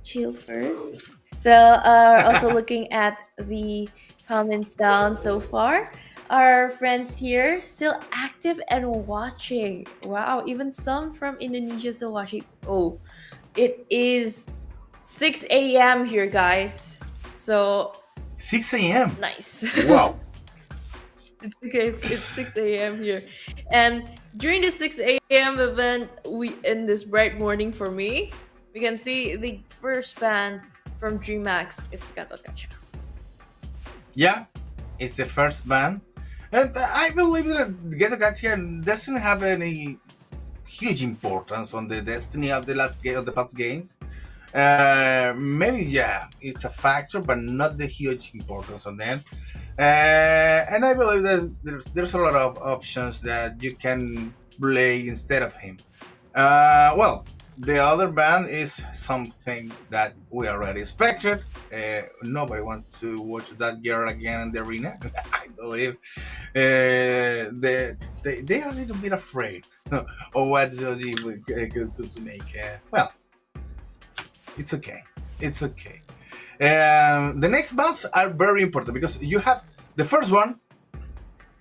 Chill first. So also looking at the comments down so far. Our friends here still active and watching. Wow, even some from Indonesia still watching. Oh, it is 6 a.m. here, guys. So 6 a.m. nice. Wow. It's 6 a.m. here. And during the 6 a.m. event, in this bright morning for me, we can see the first ban from DreamHack. It's Gato Gacha. Yeah, it's the first ban. And I believe that Gato Gacha doesn't have any huge importance on the destiny of the past games. Maybe, yeah, it's a factor, but not the huge importance on them. And I believe that there's a lot of options that you can play instead of him. Well, the other band is something that we already expected. Nobody wants to watch that girl again in the arena. I believe they are a little bit afraid of what Joji could make. Well, it's okay. It's okay. The next bans are very important because you have the first one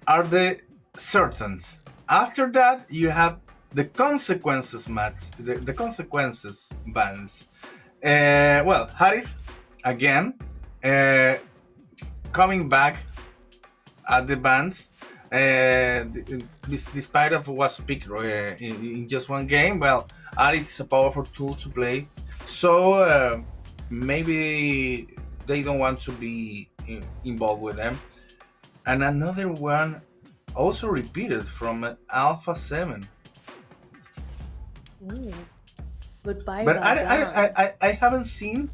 are the certains. After that, you have the consequences match, the consequences bans. Well, Harith again coming back at the bans. Despite of was picked in just one game, well, Harith is a powerful tool to play. So maybe they don't want to be involved with them. And another one also repeated from Alpha 7. Ooh. Goodbye, But Badang. I haven't seen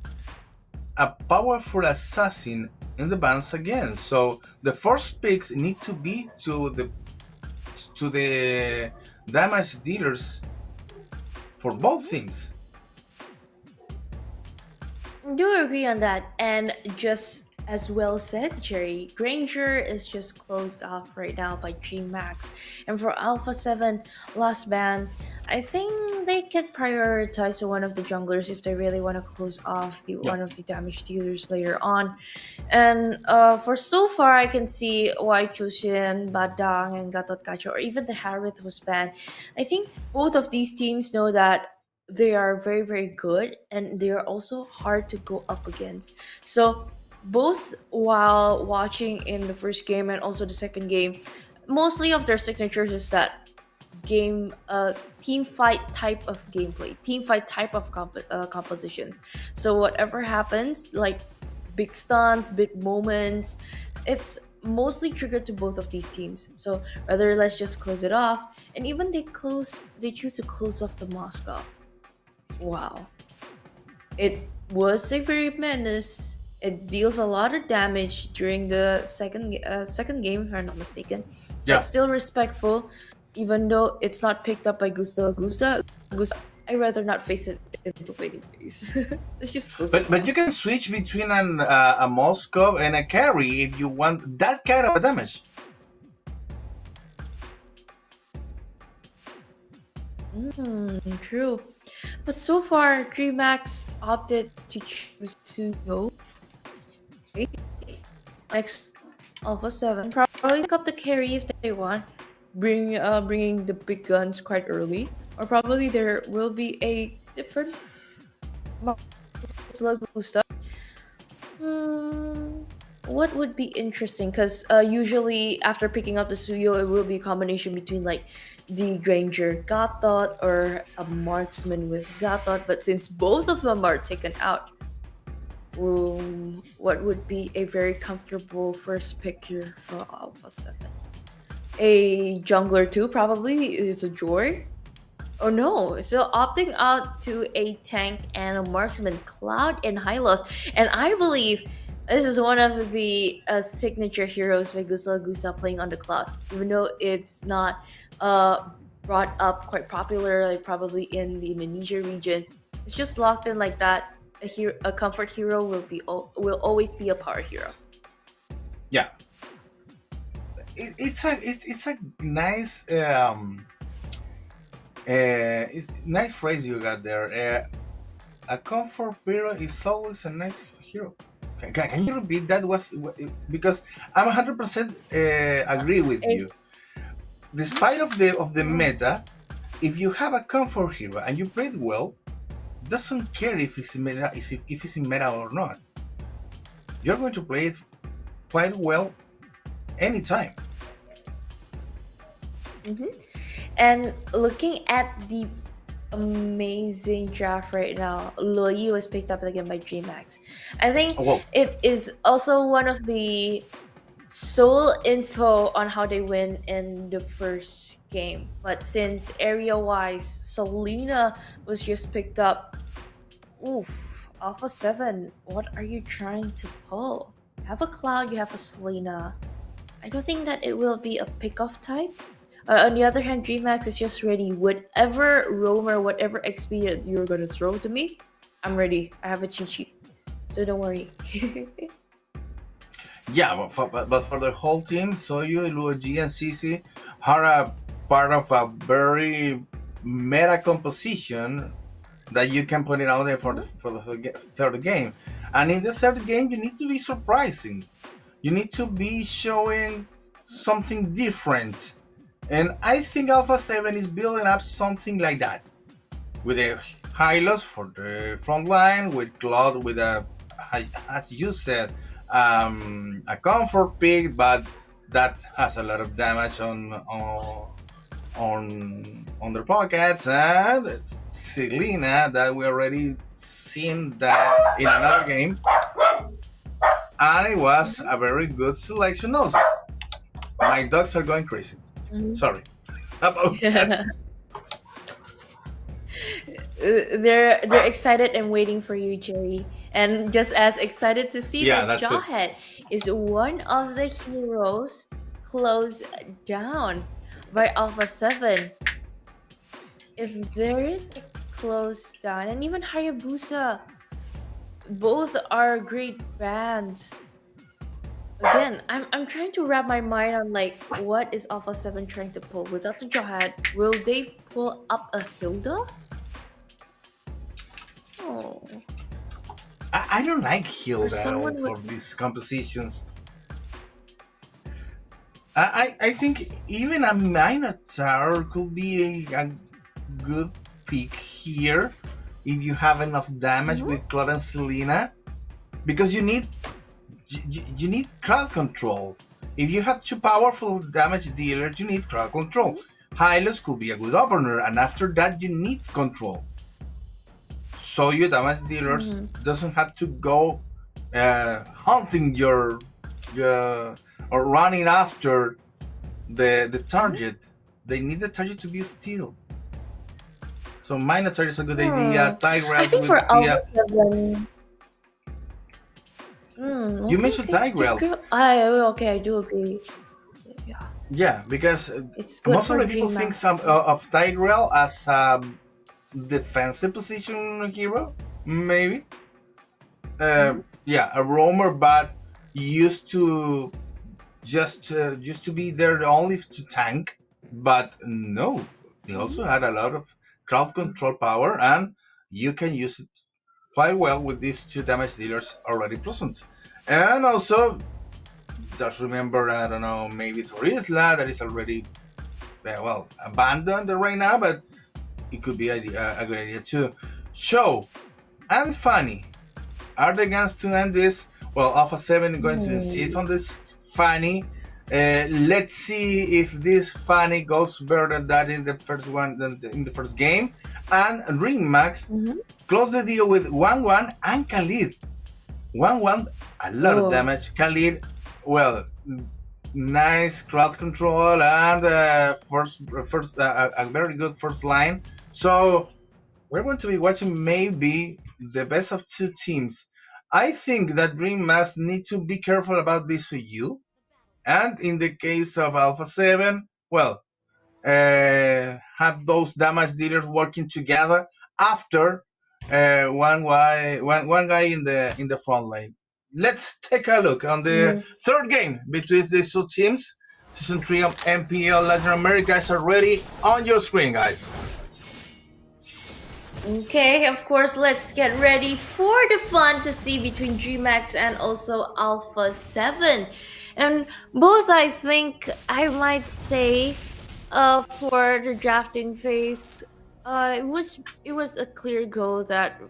a powerful assassin in the bans again. So the first picks need to be to the damage dealers for both things. Do agree on that, and just as well said, Jerry. Granger is just closed off right now by G-Max, and for Alpha 7 last ban, I think they could prioritize one of the junglers if they really want to close off the Yeah. one of the damage dealers later on. And for so far, I can see why Chushin, Badang, and Gatot Kacho, or even the Harith was banned. I think both of these teams know that they are very very good and they are also hard to go up against. So both while watching in the first game and also the second game, mostly of their signatures is that game team fight type of gameplay, team fight type of compositions. So whatever happens, like big stuns, big moments, it's mostly triggered to both of these teams. So rather let's just close it off, and even they choose to close off the Moscow. Wow. It was a very menace. It deals a lot of damage during the second game, if I'm not mistaken. Yeah. It's still respectful, even though it's not picked up by Gusta Gusta. I'd rather not face it in the waiting phase. Let's just close it. But you can switch between a Moscow and a carry if you want that kind of damage. True. But so far, Dreamax opted to choose Suyo. Next, Alpha 7 probably pick up the carry if they want, bringing the big guns quite early. Or probably there will be a different Gusta. What would be interesting? Because usually after picking up the Suyo, it will be a combination between like the Granger Gatot or a marksman with Gatot. But since both of them are taken out, what would be a very comfortable first pick here for Alpha 7? A jungler too, probably is a Joy. Oh no, so opting out to a tank and a marksman, Cloud and Hylos. And I believe this is one of the signature heroes by Gusa Gusa playing on the Cloud. Even though it's not brought up quite popular, like probably in the Indonesia region, it's just locked in like that. A comfort hero will always be a power hero. Yeah. It's a nice nice phrase you got there. A comfort hero is always a nice hero. Can you repeat that? Because I'm 100% agree with you. Despite of the meta, if you have a comfort hero and you play it well, doesn't care if it's in meta or not. You're going to play it quite well anytime. And looking at the amazing draft right now, Loyi was picked up again by G-Max. I think it is also one of the sole info on how they win in the first game. But since area-wise, Selena was just picked up, Alpha 7, what are you trying to pull? You have a Cloud, you have a Selena. I don't think that it will be a pick-off type. On the other hand, Dreamax is just ready. Whatever roamer, whatever XP that you're gonna throw to me, I'm ready. I have a cheat sheet, so don't worry. Yeah, but for the whole team, Soyu, Luigi, and Cici are a part of a very meta composition that you can put it out there for the third game. And in the third game, you need to be surprising. You need to be showing something different. And I think Alpha 7 is building up something like that. With a Hylos for the front line, with Claude with a, as you said, a comfort pick, but that has a lot of damage on their pockets, and Selena that we already seen that in another game, and it was a very good selection also. My dogs are going crazy. Sorry about that. They're excited and waiting for you, Jerry. And just as excited to see Yeah, that that's it. Jawhead is one of the heroes closed down by Alpha 7. If they're closed down, and even Hayabusa, both are great bands. Again, I'm trying to wrap my mind on like what is Alpha 7 trying to pull without the Jawhead. Will they pull up a Hilda? Oh. I don't like Hilda at all someone for with- these compositions. I think even a Minotaur could be a good pick here if you have enough damage with Claude and Selena, because you need crowd control. If you have two powerful damage dealers, you need crowd control. Hylos could be a good opener, and after that you need control. So your damage dealers doesn't have to go hunting your or running after the target. They need the target to be still. So Minotaur is a good idea. Tigrel I think would for be Alpha 7. You mentioned Tigrel. Okay, I do agree. Yeah, Yeah, because it's good most for of the people think Dreammaster. of Tigrel as a defensive position hero, maybe. Yeah, a roamer, but used to just to be there only to tank. But no, he also had a lot of crowd control power, and you can use it quite well with these two damage dealers already present. And also, just remember, I don't know, maybe Thorisla that is already abandoned right now, but it could be a good idea too. Show and Fanny are the guns to end this. Well, Alpha 7 is going to insist on this Fanny. Let's see if this Fanny goes better than that in the first one, in the first game. And Ringmax close the deal with 1-1 and Khalid. 1-1, a lot of damage. Khalid, well, nice crowd control and first a very good first line. So we're going to be watching maybe the best of two teams. I think that Green Mass need to be careful about this EU. And in the case of Alpha 7, well, have those damage dealers working together after one guy in the front line. Let's take a look on the third game between these two teams. Season 3 of MPL Latin America is already on your screen, guys. Okay, of course, let's get ready for the fun to see between GMAX and also Alpha 7. And both, I think, I might say, for the drafting phase, it was a clear goal that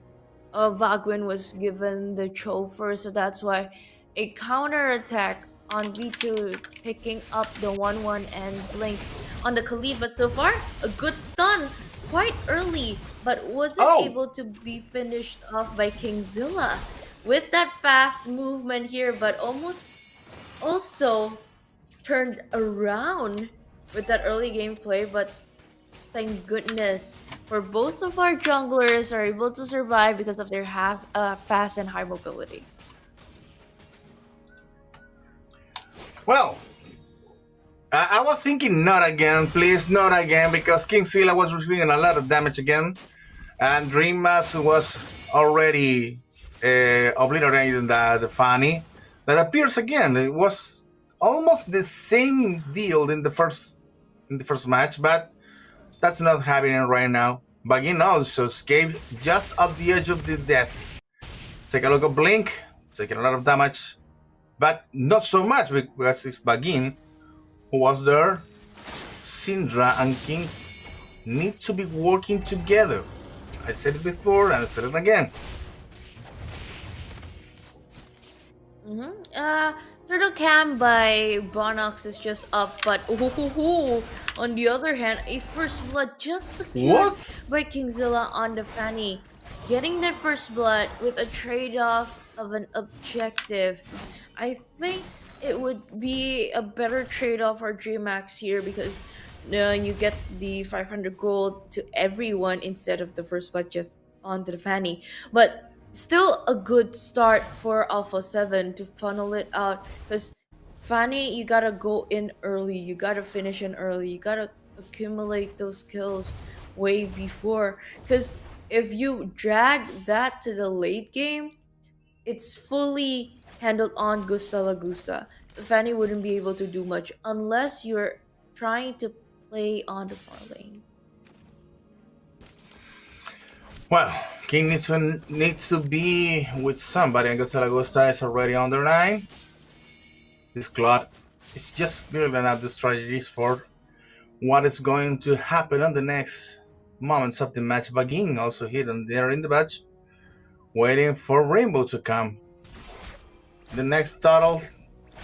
Vagwin was given the Chofer, so that's why a counter attack on V2 picking up the 1-1 and Blink on the Khalid. But so far, a good stun quite early, but wasn't able to be finished off by Kingzilla with that fast movement here, but almost also turned around with that early gameplay. But thank goodness for both of our junglers are able to survive because of their fast and high mobility. Well, I was thinking not again, please, not again, because Kingzilla was receiving a lot of damage again, and Dream Mass was already obliterating the Fanny that appears again. It was almost the same deal in the first match, but that's not happening right now. Bagin also escaped just at the edge of the death. Take a look at Blink, taking a lot of damage, but not so much because it's Bagin who was there. Syndra and King need to be working together. I said it before and I said it again. Turtle Cam by Bonox is just up, but on the other hand, a first blood just secured by Kingzilla on the Fanny. Getting that first blood with a trade-off of an objective. I think it would be a better trade-off for DreamHack here because you get the 500 gold to everyone instead of the first blood just onto the Fanny. But still a good start for Alpha 7 to funnel it out because Fanny, you gotta go in early, you gotta finish in early, you gotta accumulate those kills way before, because if you drag that to the late game, it's fully handled on Gusta La Gusta. Fanny wouldn't be able to do much unless you're trying to play on the far lane. Well, King needs to be with somebody, and Gusta La Gusta is already on the line. This Claude is just building up the strategies for what is going to happen on the next moments of the match. Bagin also hidden there in the match, waiting for Rainbow to come. The next turtle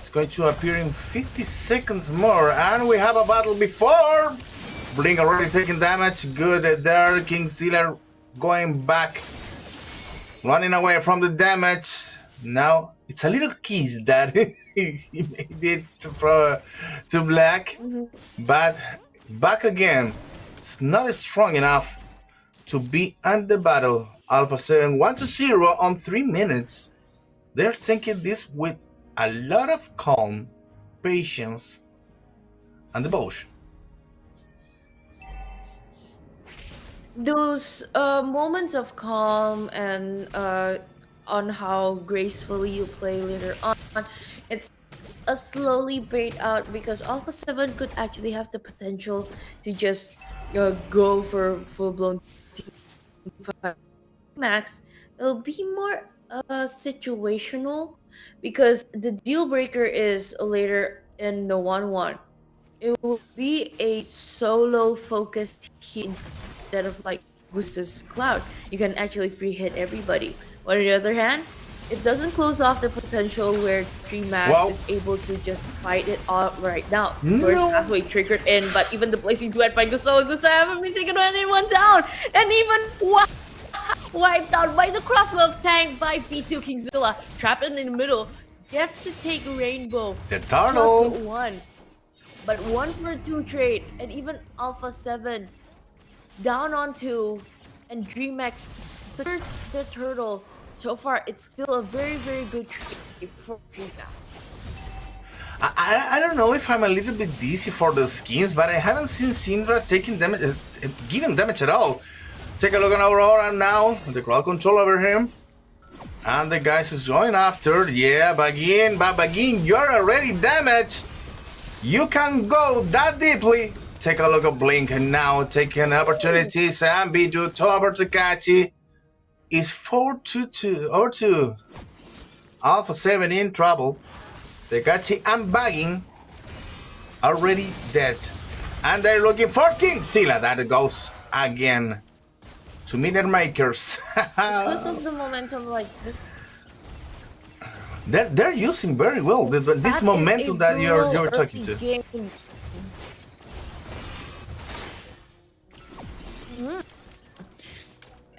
is going to appear in 50 seconds more, and we have a battle before. Blink already taking damage. Good there. Kingzilla going back, running away from the damage. Now it's a little kiss that he made it to Black, but back again. It's not strong enough to be in the battle. Alpha 7 1-0 on 3 minutes. They're taking this with a lot of calm, patience, and devotion. Those moments of calm and on how gracefully you play later on, it's a slowly bait out because Alpha 7 could actually have the potential to just go for full-blown team fight. Max, it'll be more situational because the deal breaker is later in the 1-1. It will be a solo focused hit instead of like Gusta's Cloud. You can actually free hit everybody. But on the other hand, it doesn't close off the potential where DreamHack is able to just fight it out right now. First pathway triggered in, but even the placing duet by Gusta haven't been taken anyone down. And even wiped out by the crossbow of tank by V2 Kingzilla. Trapped in the middle. Gets to take Rainbow. The turtle. +1. But 1-for-2 trade, and even Alpha 7 down on 2, and DreamHack secured the turtle. So far, it's still a very, very good trade for DreamHack. I don't know if I'm a little bit dizzy for the skins, but I haven't seen Syndra taking damage, giving damage at all. Take a look at Aurora now, the crowd control over him. And the guys is going after, yeah, Bagin, you're already damaged. You can go that deeply. Take a look at Blink and now taking opportunities and be to over to Kachi. Is 4-2 over to Alpha 7 in trouble. Tekachi and Bagging already dead. And they're looking for Kingzilla. That goes again to Minute Makers. Because of the momentum like this. They're using very well this momentum that you're talking to.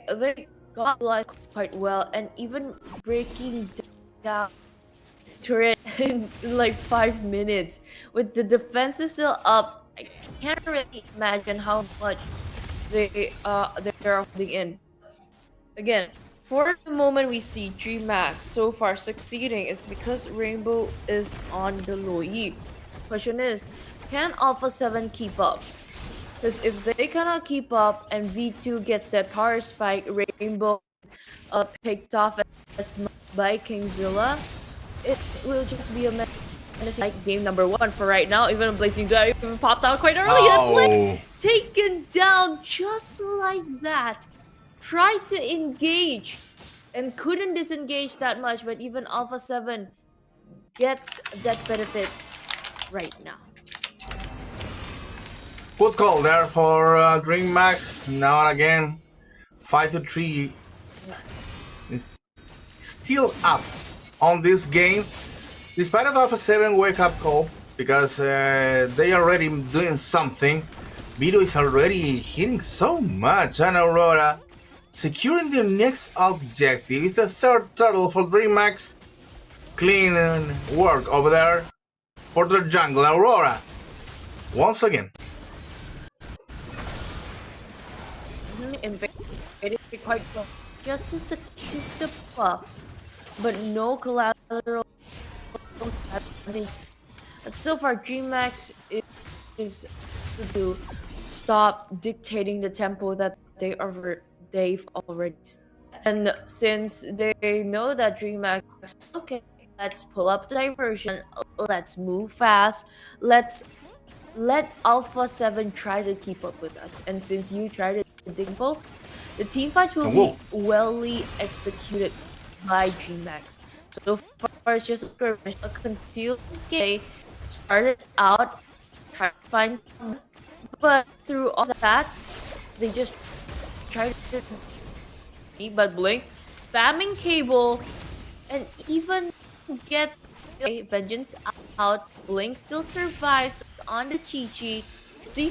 They got like quite well, and even breaking down turret in like 5 minutes with the defensive still up. I can't really imagine how much they're holding in. Again, for the moment we see DreamHack so far succeeding, it's because Rainbow is on the low E. Question is, can Alpha 7 keep up? Because if they cannot keep up and V2 gets that power spike, Rainbow picked off as by Kingzilla, it will just be a mess like game number 1 for right now. Even Blazing Duel even popped out quite early. And taken down just like that. Tried to engage and couldn't disengage that much, but even Alpha 7 gets that benefit right now. Good call there for Dream Max. Now and again, 5-3 is still up on this game, despite of Alpha 7 wake up call, because they are already doing something. Vito is already hitting so much, and Aurora securing their next objective. It's the third turtle for Dream Max. Clean work over there for the jungle Aurora. Once again. And very quite well, just to secure the buff, but no collateral. So far, DreamHack is to stop dictating the tempo that they've already set. And since they know that DreamHack, okay, let's pull up the diversion, let's move fast, let's let Alpha 7 try to keep up with us. And since you try to dimple, the team fights will be wellly executed by GMAX. So far, it's just a concealed game. Started out trying to find someone, but through all that, they just tried to but Blink spamming cable and even get a vengeance out. Blink still survives on the Chi-Chi. See,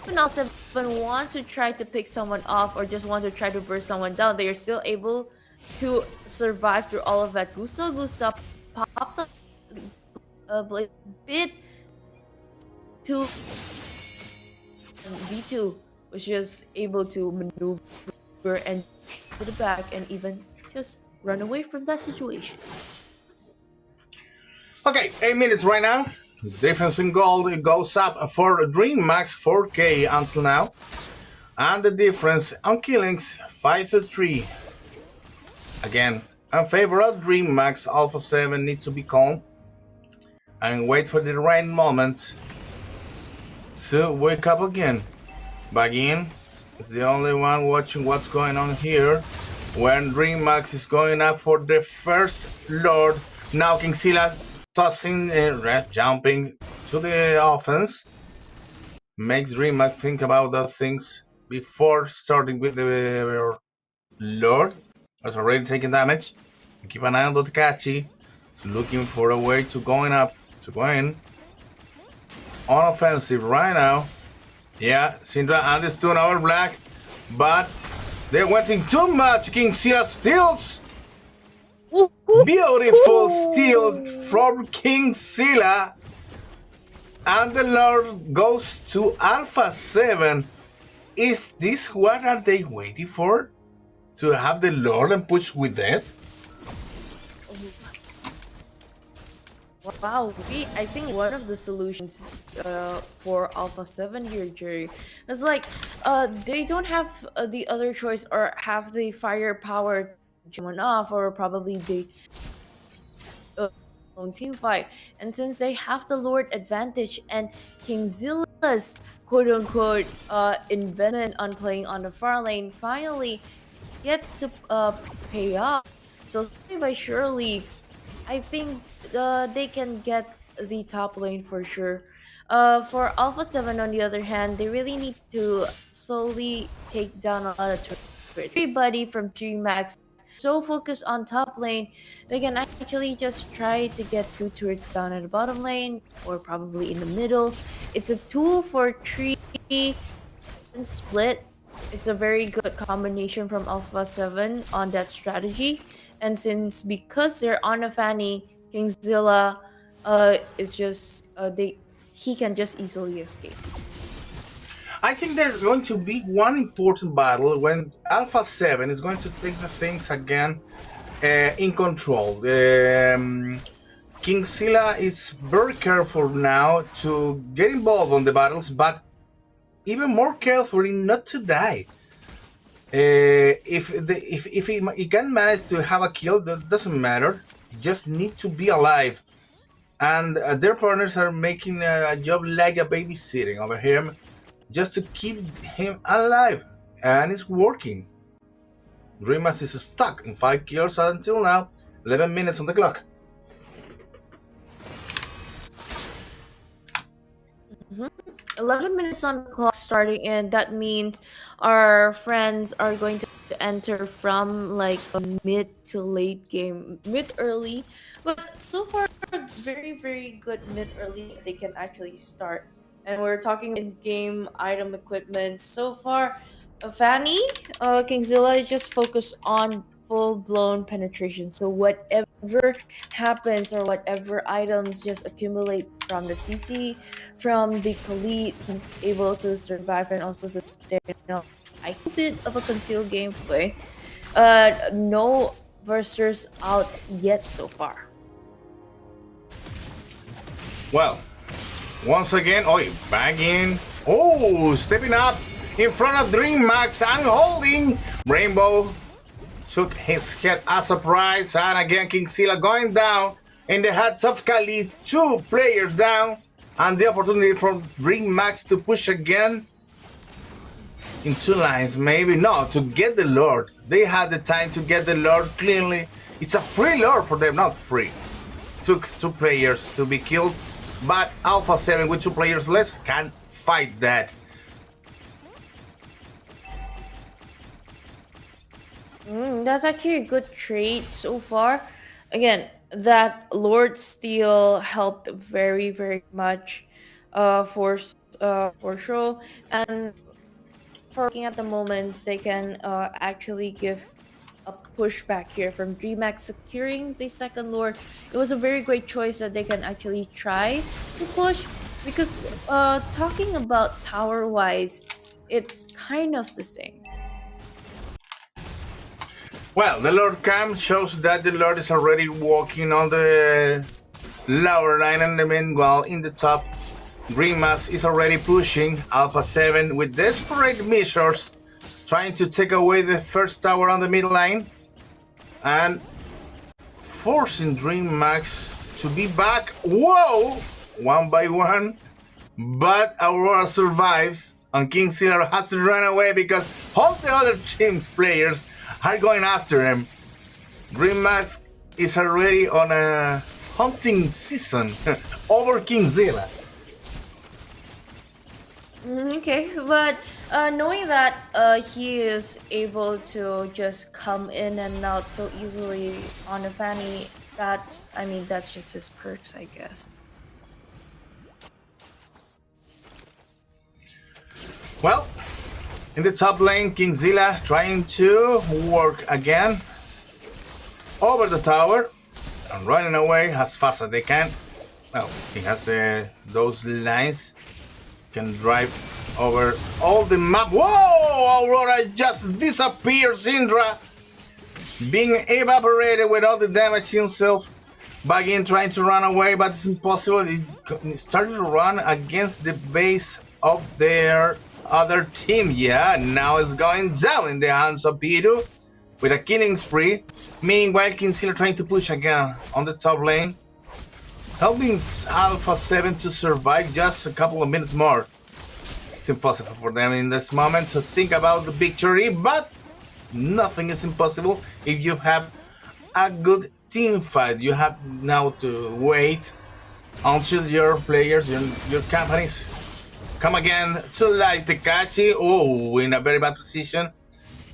when all 7 wants to try to pick someone off or just want to try to burst someone down, they are still able to survive through all of that. Gusta popped the blade bit to V2 was just able to maneuver and to the back and even just run away from that situation. Okay, 8 minutes right now. The difference in gold goes up for Dream Max 4K until now. And the difference on killings 5-3. Again, in favor of Dream Max, Alpha 7 needs to be calm and wait for the right moment to wake up again. Bagin is the only one watching what's going on here. When Dream Max is going up for the first Lord, now King Silas tossing jumping to the offense makes Dream Max think about the things before starting with the Lord. Has already taken damage. Keep an eye on the Takachi. He's looking for a way to going up, to go in on offensive right now. Yeah, Syndra and the Stone over Black, but they went in too much. King Silas steals. Beautiful steal from King Silla. And the Lord goes to Alpha 7. Is this what are they waiting for? To have the Lord and push with that? Wow, I think one of the solutions for Alpha 7 here, Jerry, is like they don't have the other choice or have the firepower to one off, or probably the own team fight. And since they have the Lord advantage and King Zilla's quote unquote investment on playing on the far lane finally gets to pay off. So slowly by surely, I think they can get the top lane for sure. For Alpha 7 on the other hand, they really need to slowly take down a lot of turrets. Everybody from GMAX so focused on top lane, they can actually just try to get 2 turrets down at the bottom lane or probably in the middle. It's a 2-for-3 and split. It's a very good combination from Alpha 7 on that strategy. And because they're on a Fanny, Kingzilla is just he can just easily escape. I think there's going to be one important battle when Alpha 7 is going to take the things again in control. King Silla is very careful now to get involved on the battles, but even more carefully not to die. If he can manage to have a kill, that doesn't matter. You just need to be alive. And their partners are making a job like a babysitting over him, just to keep him alive, and it's working. Dreammax is stuck in 5 kills until now. 11 minutes on the clock. 11 minutes on the clock starting, and that means our friends are going to enter from like a mid to late game, mid early. But so far, very, very good mid early. They can actually start. And we're talking in game item equipment. So far, Fanny, Kingzilla just focused on full blown penetration. So whatever happens or whatever items just accumulate from the CC, from the Khalid, he's able to survive and also sustain a bit of a concealed gameplay. No versus out yet so far. Well, once again, back in. Stepping up in front of Dreammax and holding. Rainbow shook his head as surprise, and again Kingzilla going down in the hands of Khalid. 2 players down, and the opportunity for Dreammax to push again in 2 lines, maybe not to get the Lord. They had the time to get the Lord cleanly. It's a free Lord for them, not free. Took 2 players to be killed, but Alpha 7 with 2 players less can fight that. That's actually a good trade so far. Again, that Lord Steel helped very, very much for sure. And for looking at the moments, they can actually give a pushback here from DreamHack securing the second Lord. It was a very great choice that they can actually try to push because talking about tower wise, it's kind of the same. Well, the Lord Cam shows that the Lord is already walking on the lower line, and the meanwhile in the top, Dreammax is already pushing Alpha 7 with desperate measures, trying to take away the first tower on the middle line and forcing Dreammax to be back. Whoa! 1 by 1, but Aurora survives, and Kingzilla has to run away because all the other team's players are going after him. Dreammax is already on a hunting season over Kingzilla. Okay, but knowing that he is able to just come in and out so easily on a Fanny, that's just his perks, I guess. Well, in the top lane, Kingzilla trying to work again over the tower and running away as fast as they can. Well, he has those lines, can drive over all the map. Whoa! Aurora just disappeared. Syndra being evaporated with all the damage himself. Back in trying to run away, but it's impossible. He started to run against the base of their other team. Yeah, now it's going down in the hands of Piru with a killing spree. Meanwhile, Kingzilla trying to push again on the top lane, helping Alpha 7 to survive just a couple of minutes more. It's impossible for them in this moment to think about the victory, but nothing is impossible if you have a good team fight. You have now to wait until your players, your companies come again to like Tekachi. Oh, in a very bad position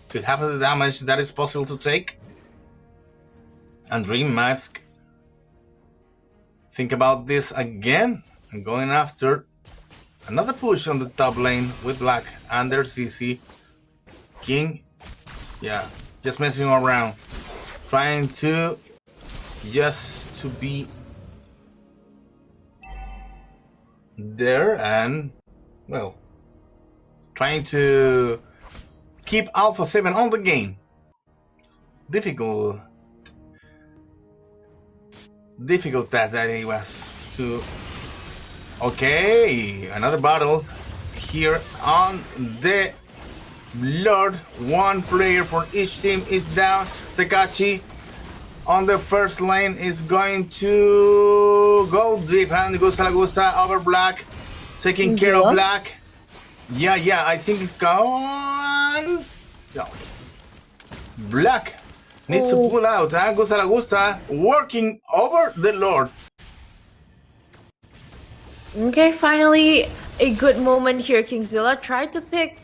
to have the damage that is possible to take. And Dreammax think about this again and going after another push on the top lane with Black and their CC. King, yeah, just messing around, trying to just to be there and, well, trying to keep Alpha 7 on the game. Difficult task that he was to. Okay, another battle here on the Lord. 1 player for each team is down. Tekachi on the first lane is going to go deep, and Gusta Gusta over Black, taking care of Black. Yeah, I think it's gone. No. Black needs to pull out. Gusta la Gusta working over the Lord. Okay, finally a good moment here. Kingzilla tried to pick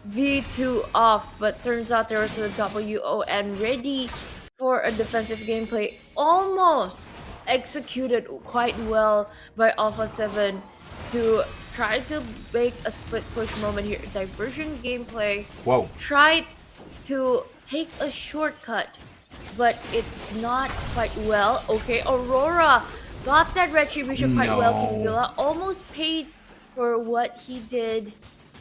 V2 off, but turns out there was a WO and ready for a defensive gameplay. Almost executed quite well by Alpha 7 to try to make a split push moment here. Diversion gameplay. Wow. Tried to take a shortcut, but it's not quite well. Okay, Aurora got that retribution quite well. Kingzilla almost paid for what he did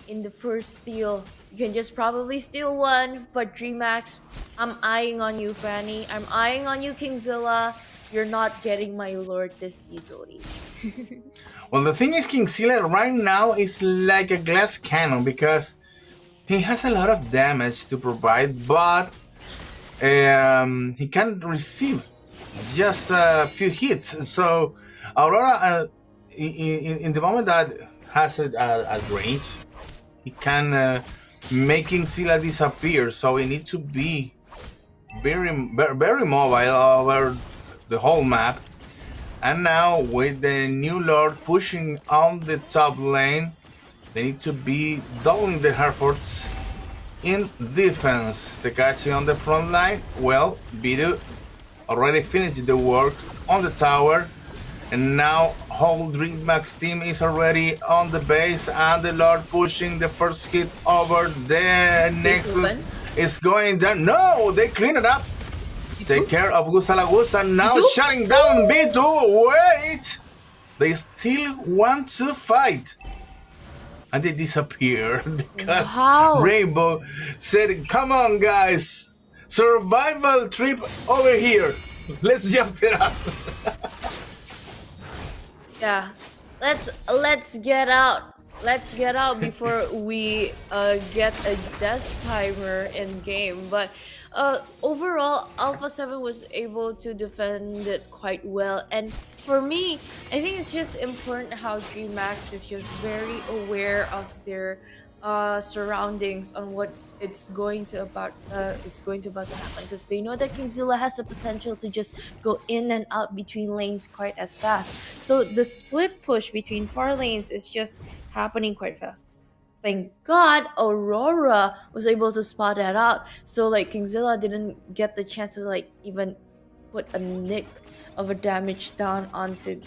in the first steal. You can just probably steal one, but DreamHack, I'm eyeing on you, Fanny. I'm eyeing on you, Kingzilla. You're not getting my lord this easily. Well, the thing is, Kingzilla right now is like a glass cannon because he has a lot of damage to provide, but he can receive just a few hits. So Aurora, in the moment that has a range, he can make Kingzilla disappear. So he needs to be very mobile over the whole map. And now with the new Lord pushing on the top lane, they need to be doubling their efforts in defense. The catching on the front line, well, Bidu already finished the work on the tower, and now whole DreamHack's team is already on the base, and the Lord pushing the first hit over the Nexus is going down. No, they clean it up. Take care of Gusta la Gusta, now shutting down B2. Wait! They still want to fight. And they disappear because Rainbow said, come on guys, survival trip over here. Let's jump it up. Yeah, let's get out. Let's get out before we get a death timer in game. But overall, Alpha 7 was able to defend it quite well. And for me, I think it's just important how DreamHack is just very aware of their surroundings on what it's going to about to happen, because they know that Kingzilla has the potential to just go in and out between lanes quite as fast. So the split push between far lanes is just happening quite fast. Thank God Aurora was able to spot that out, so like Kingzilla didn't get the chance to like even put a nick of a damage down onto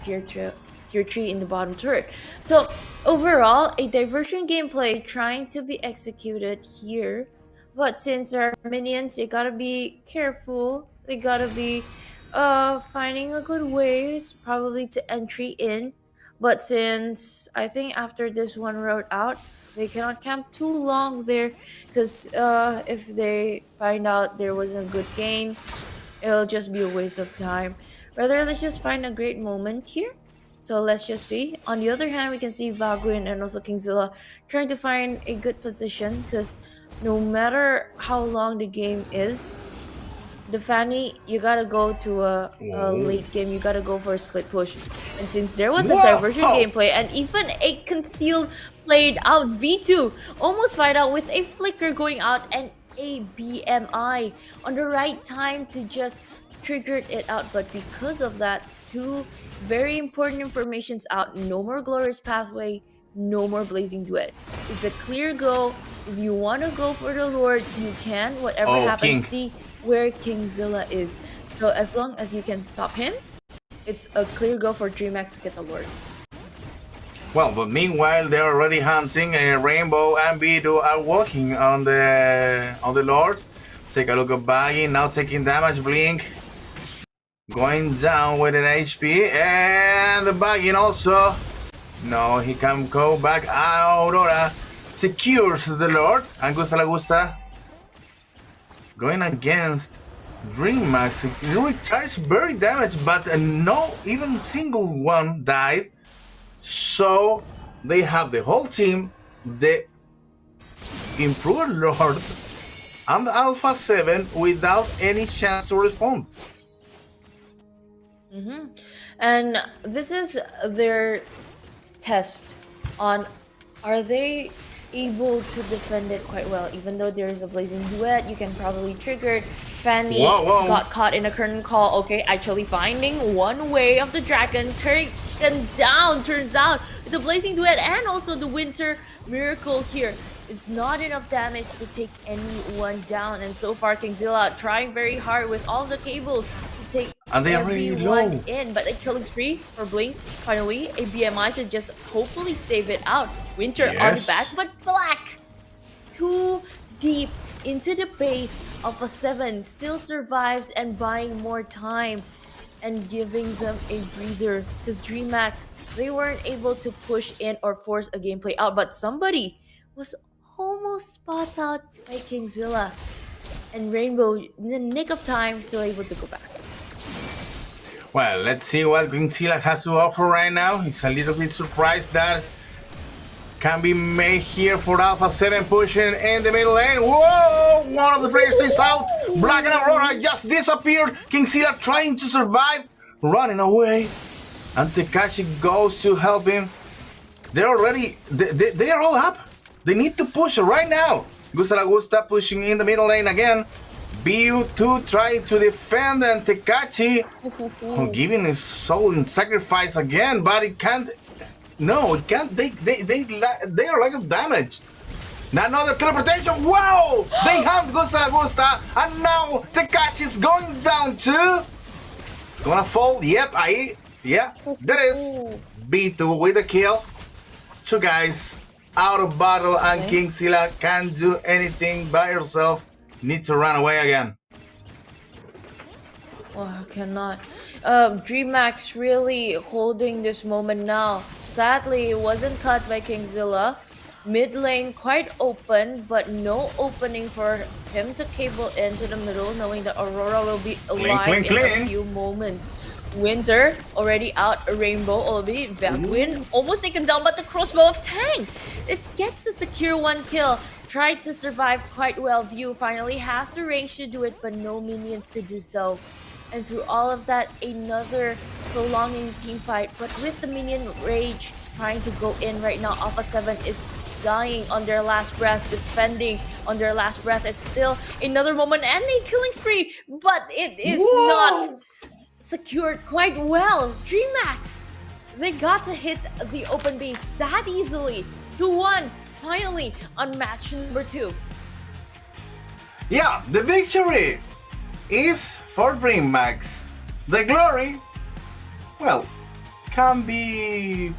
tier 3 in the bottom turret. So overall, a diversion gameplay trying to be executed here, but since there are minions, they gotta be careful. They gotta be finding a good way, probably to entry in. But since I think after this one road out, they cannot camp too long there, because if they find out there wasn't a good game, it'll just be a waste of time. Rather, let's just find a great moment here. So let's just see. On the other hand, we can see Valgrind and also Kingzilla trying to find a good position, because no matter how long the game is, the Fanny, you gotta go to a late game. You gotta go for a split push. And since there was a diversion gameplay and even a concealed played out, V2 almost fight out with a flicker going out and a BMI on the right time to just trigger it out. But because of that, two very important informations out. No more Glorious Pathway, no more Blazing Duet. It's a clear go. If you want to go for the Lord, you can. Whatever happens, see where Kingzilla is. So as long as you can stop him, it's a clear go for DreamHack to get the Lord. Well, but meanwhile, they're already hunting. Rainbow and Bidu are walking on the Lord. Take a look at Baggy, now taking damage. Blink going down with an HP, and the Baggy also. No, he can go back. Aurora secures the Lord, and Gusta la Gusta going against DreamHack. He recharged very damage, but no even single one died. So they have the whole team, the improved Lord, and the Alpha 7 without any chance to respond. And this is their test on, are they able to defend it quite well. Even though there is a blazing duet, you can probably trigger it. Fanny Whoa. got caught in a curtain call. Okay, actually finding one way of the dragon, taken down. Turns out the blazing duet and also the winter miracle here is not enough damage to take anyone down. And so far, Kingzilla trying very hard with all the cables to take And they are really everyone low. in. But a killing spree for Blink. Finally, a BMI to just hopefully save it out. Winter on the Yes. back, but Black too deep into the base. Alpha 7 still survives and buying more time and giving them a breather, because DreamHack, they weren't able to push in or force a gameplay out, but somebody was almost spot out by Kingzilla, and Rainbow in the nick of time still able to go back. Well, let's see what Kingzilla has to offer right now. It's a little bit surprised that can be made here for Alpha 7 pushing in the middle lane. Whoa! One of the players is out. Black and Aurora just disappeared. Kingzilla trying to survive, running away. And Tekashi goes to help him. They're already, they are all up. They need to push right now. Gusta La Gusta pushing in the middle lane again. BU2 trying to defend, and Tekashi giving his soul in sacrifice again, but it can't. No, it can't. They are lack of damage. Now another teleportation. Wow! They have Gusta La Gusta, and now Tekashi is going down too. It's gonna fall. Yep, there is B2 with the kill. Two guys out of battle, and Kingzilla can't do anything by herself. Need to run away again. Oh, I cannot. DreamHack really holding this moment now. Sadly, it wasn't cut by Kingzilla. Mid lane quite open, but no opening for him to cable into the middle, knowing that Aurora will be alive in a few moments. Winter already out, Rainbow already Valwin almost taken down, but the crossbow of Tang, it gets to secure one kill. Tried to survive quite well. View finally has the range to do it, but no minions to do so. And through all of that, another prolonging team fight, but with the minion rage trying to go in right now. Alpha 7 is dying on their last breath, defending on their last breath. It's still another moment and a killing spree, but it is not secured quite well. DreamHack, they got to hit the open base that easily. 2-1, finally on match number 2. Yeah, the victory is for DreamHack. The glory, well, can be,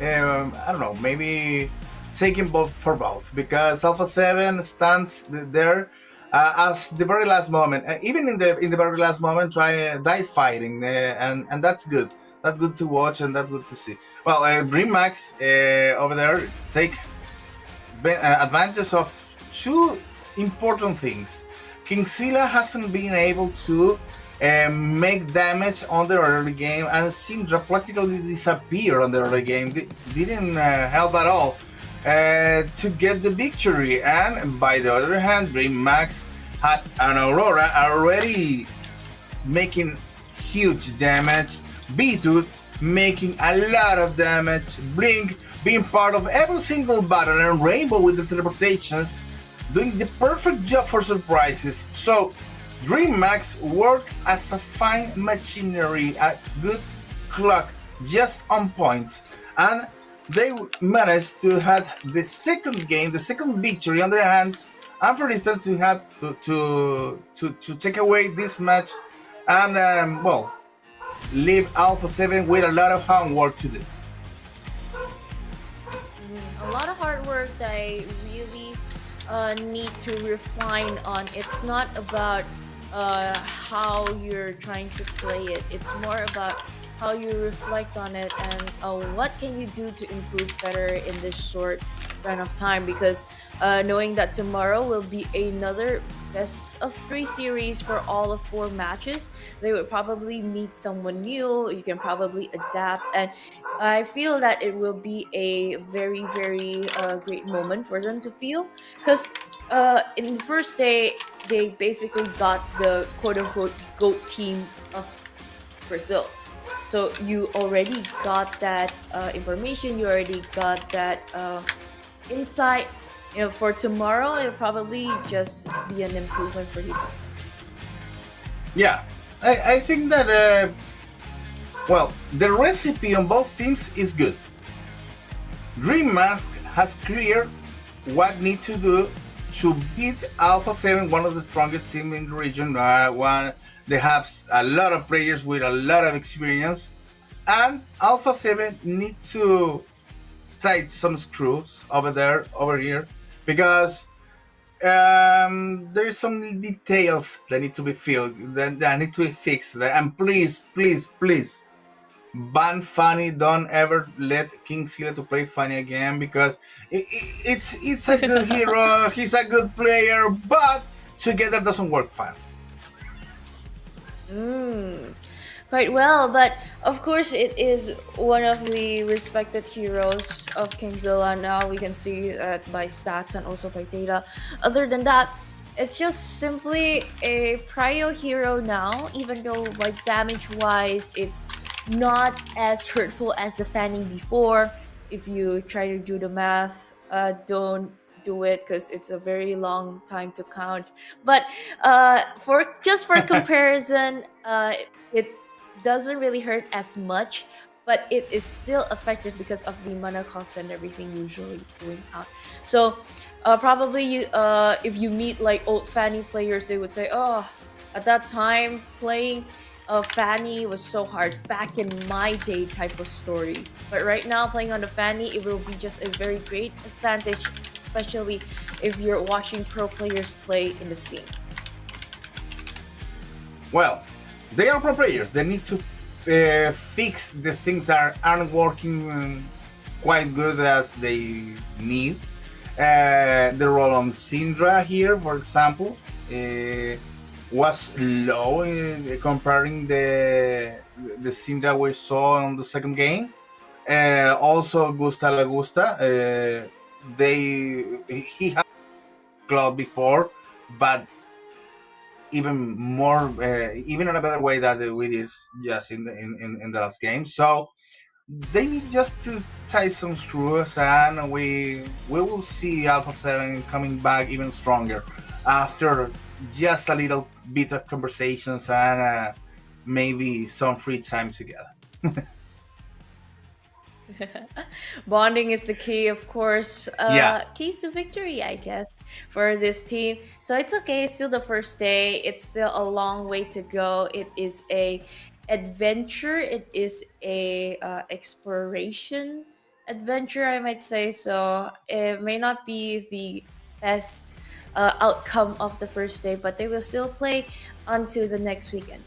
I don't know, maybe taken both for both, because Alpha 7 stands there as the very last moment, even in the very last moment, trying die fighting, and that's good. That's good to watch, and that's good to see. Well, DreamHack over there take advantage of two important things. Kingzilla hasn't been able to make damage on the early game, and seemed to practically disappear on the early game. Didn't help at all to get the victory. And by the other hand, DreamHack had an Aurora already making huge damage, B2 making a lot of damage, Blink being part of every single battle, and Rainbow with the teleportations doing the perfect job for surprises. So DreamHack work as a fine machinery, a good clock, just on point, and they managed to have the second game, the second victory on their hands, and for instance to have to take away this match and well, leave Alpha 7 with a lot of homework to do. A lot of hard work that I really need to refine on. It's not about how you're trying to play it. It's more about how you reflect on it and what can you do to improve better in this short run of time, because knowing that tomorrow will be another best of 3 series for all of 4 matches, they would probably meet someone new. You can probably adapt, and I feel that it will be a very great moment for them to feel, because in the first day they basically got the quote-unquote GOAT team of Brazil. So you already got that information, you already got that insight for tomorrow, it'll probably just be an improvement for you. Yeah, I think that well, the recipe on both teams is good. Dream Mask has cleared what need to do to beat Alpha 7, one of the strongest teams in the region. One they have a lot of players with a lot of experience, and Alpha 7 need to tight some screws over here, because there's some details that need to be filled, that need to be fixed. And please, please, please, ban Fanny. Don't ever let King Sila to play Fanny again, because it's a good hero. He's a good player, but together doesn't work fine. Quite well, but of course it is one of the respected heroes of Kingzilla. Now we can see that by stats and also by data. Other than that, it's just simply a prio hero now, even though like damage wise it's not as hurtful as the Fanning before. If you try to do the math, don't do it because it's a very long time to count. But for comparison, it doesn't really hurt as much, but it is still effective because of the mana cost and everything usually going out. So probably if you meet like old Fanny players, they would say, "Oh, at that time playing Fanny was so hard back in my day," type of story. But right now, playing on the Fanny, it will be just a very great advantage, especially if you're watching pro players play in the scene. Well, they are pro players. They need to fix the things that aren't working quite good as they need. The role on Syndra here, for example, was low comparing the Syndra we saw on the second game. Also, Gusta Lagusta, he had Cloud before, but even more, even in a better way than we did just in the last game. So they need just to tie some screws, and we will see Alpha 7 coming back even stronger after just a little bit of conversations and maybe some free time together. Bonding is the key, of course. Yeah. Keys to victory, I guess, for this team. So it's okay. It's still the first day. It's still a long way to go. It is a adventure. It is a exploration adventure, I might say. So it may not be the best outcome of the first day, but they will still play until the next weekend.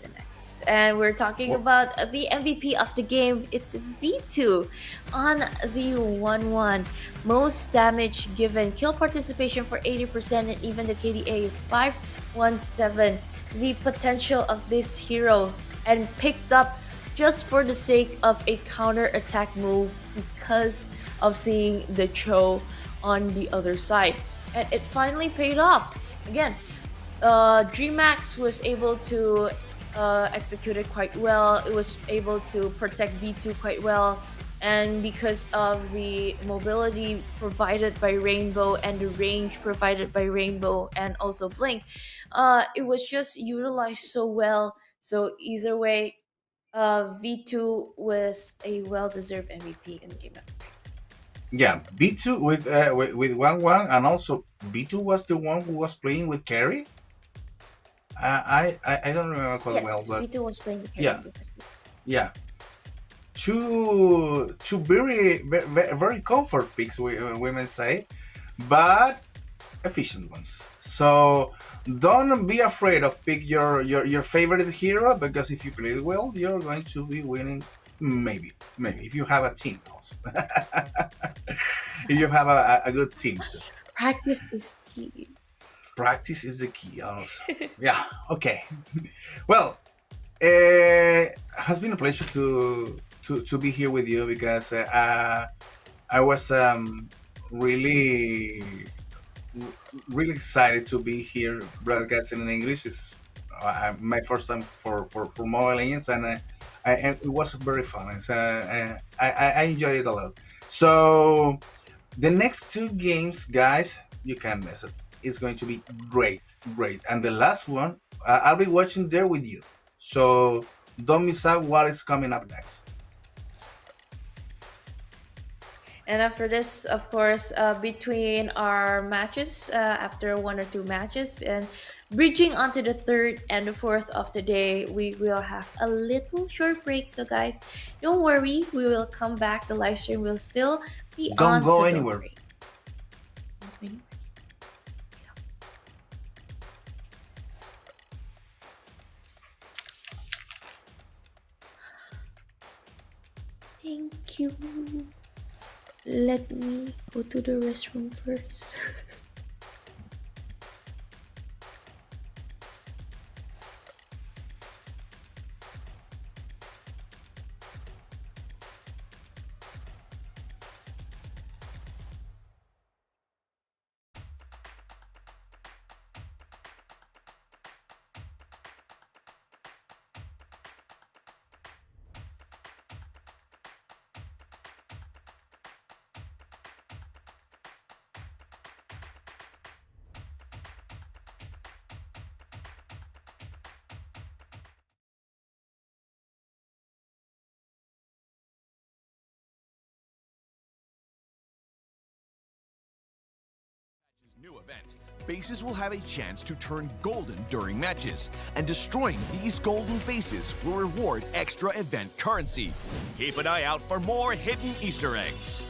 And we're talking about the MVP of the game. It's V2 on the 1-1. Most damage given, kill participation for 80%, and even the KDA is 517. The potential of this hero, and picked up just for the sake of a counter attack move because of seeing the Cho on the other side. And it finally paid off. Again, DreamMax was able to execute it quite well. It was able to protect V2 quite well, and because of the mobility provided by Rainbow and the range provided by Rainbow and also Blink, it was just utilized so well. So either way, V2 was a well-deserved MVP in the game. Yeah, B2 with 1-1, and also B2 was the one who was playing with Carry. I don't remember quite well, but V2 was playing the Carry. yeah, yeah. Two very comfort picks, women say, but efficient ones. So don't be afraid of pick your favorite hero, because if you play it well, you're going to be winning. Maybe if you have a team also. If you have a good team too. Practice is key. Practice is the key also. Yeah, okay. Well, it has been a pleasure to be here with you, because I was really excited to be here broadcasting in English. It's my first time for Mobile Legends, and it was very fun. So, I enjoyed it a lot. So the next two games, guys, You can't miss it. It's going to be great, great. And the last one, I'll be watching there with you. So don't miss out what is coming up next. And after this, of course, between our matches, after one or two matches, and bridging onto the third and the fourth of the day, we will have a little short break. So, guys, don't worry, we will come back. The live stream will still be Don't on. go so anywhere. worry. Thank you. Let me go to the restroom first. New event, bases will have a chance to turn golden during matches, and destroying these golden bases will reward extra event currency. Keep an eye out for more hidden Easter eggs.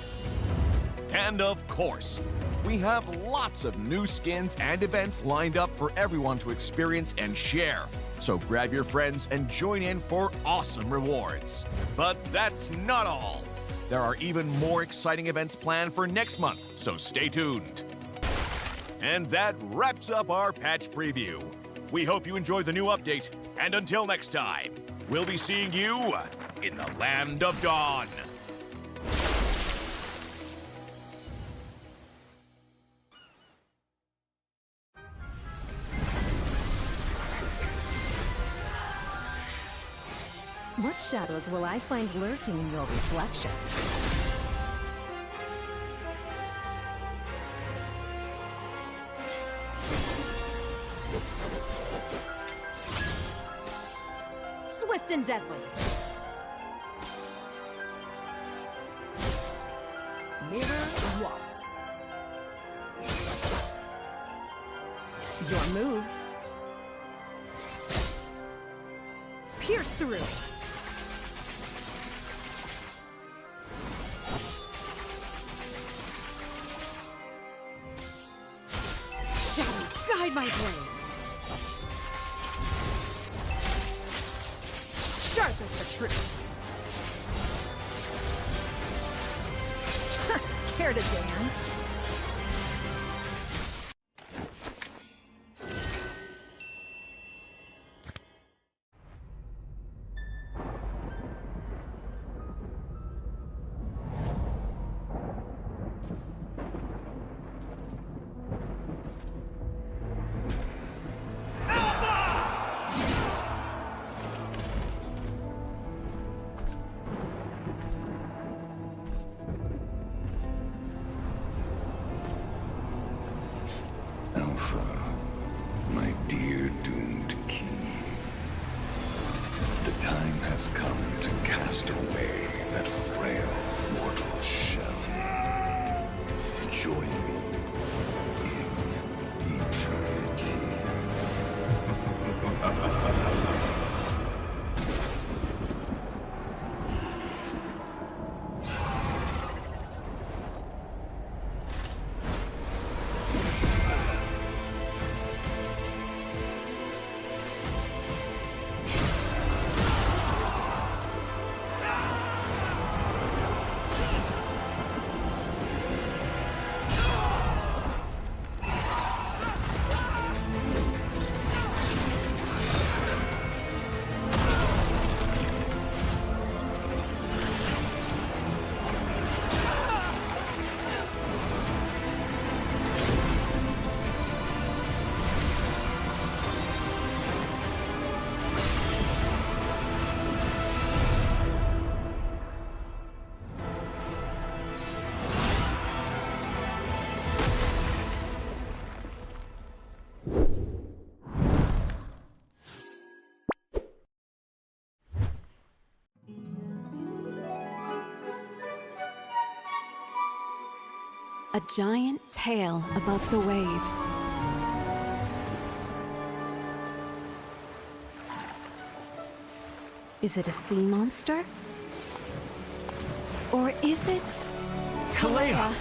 And of course, we have lots of new skins and events lined up for everyone to experience and share. So grab your friends and join in for awesome rewards. But that's not all. There are even more exciting events planned for next month, so stay tuned. And that wraps up our patch preview. We hope you enjoy the new update, and until next time, we'll be seeing you in the Land of Dawn. What shadows will I find lurking in your reflection? Swift and deadly. Mirror waltz. Your move. Pierce through. Shadow, guide my blades. Sharp as the truth. Care to dance? A giant tail above the waves. Is it a sea monster? Or is it... Kalea!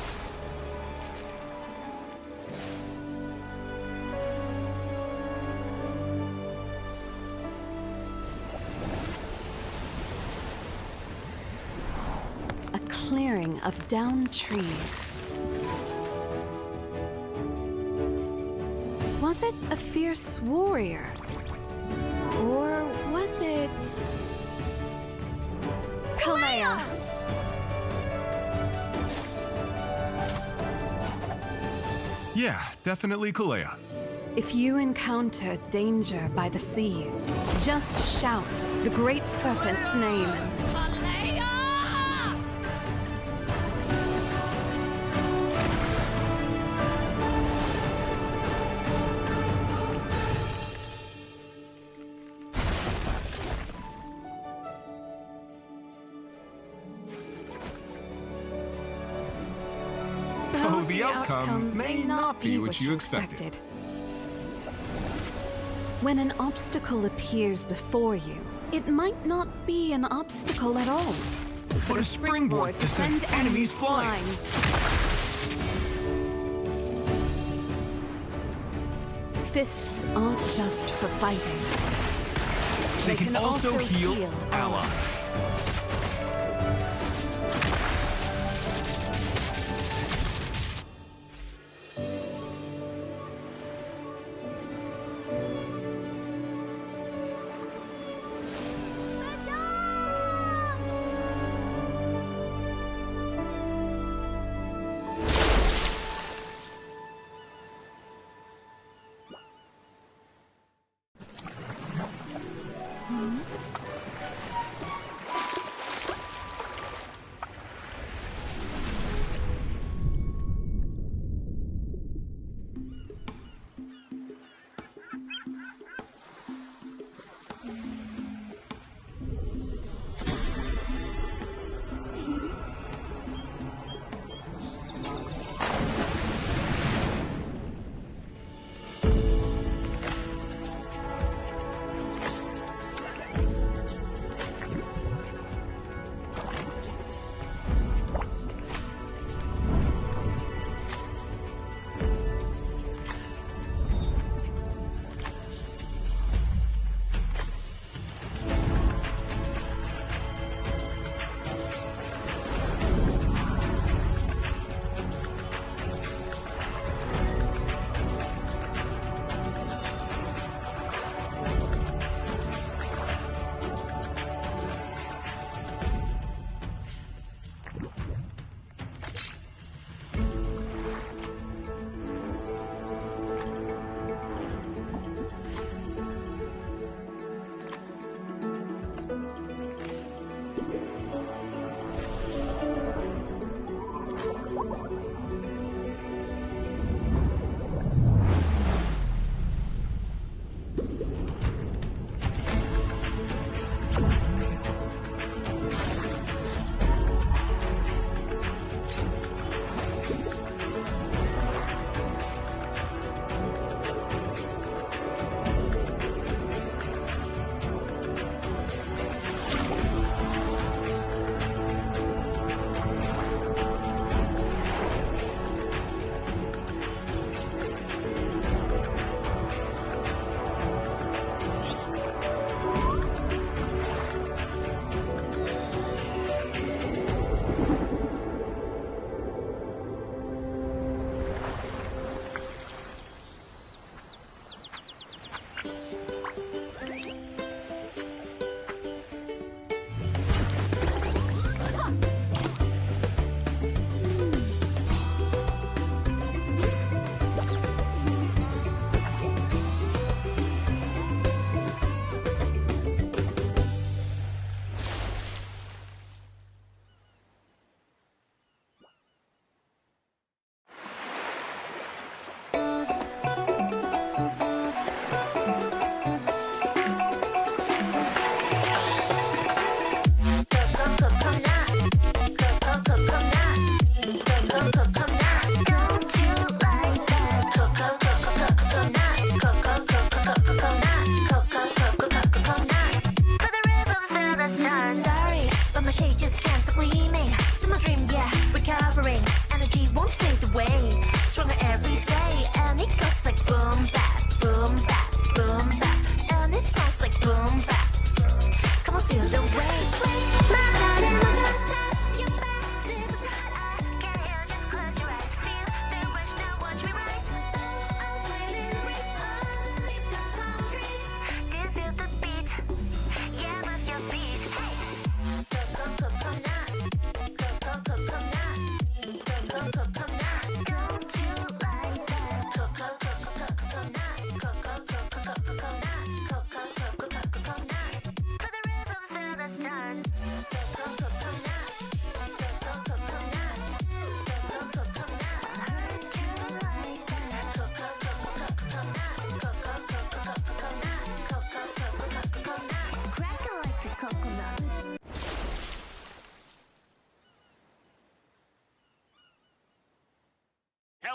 A clearing of downed trees. Was it a fierce warrior? Or was it... Kalea! Yeah, definitely Kalea. If you encounter danger by the sea, just shout the Great Serpent's name. So the outcome may not be what you expected. When an obstacle appears before you, it might not be an obstacle at all, But a springboard to send enemies flying. Fists aren't just for fighting. They can also heal allies.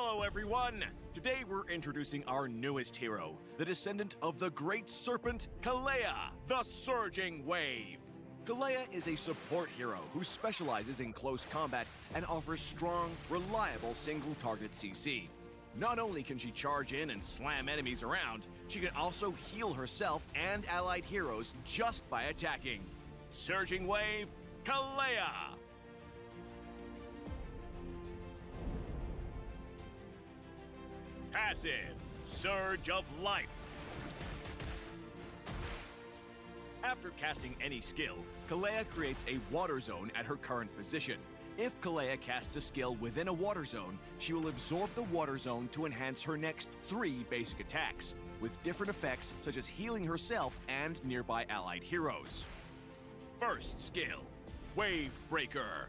Hello, everyone! Today we're introducing our newest hero, the descendant of the great serpent, Kalea, the Surging Wave. Kalea is a support hero who specializes in close combat and offers strong, reliable single-target CC. Not only can she charge in and slam enemies around, she can also heal herself and allied heroes just by attacking. Surging Wave, Kalea! Passive, Surge of Life. After casting any skill, Kalea creates a water zone at her current position. If Kalea casts a skill within a water zone, she will absorb the water zone to enhance her next 3 basic attacks, with different effects such as healing herself and nearby allied heroes. First skill, Wave Breaker.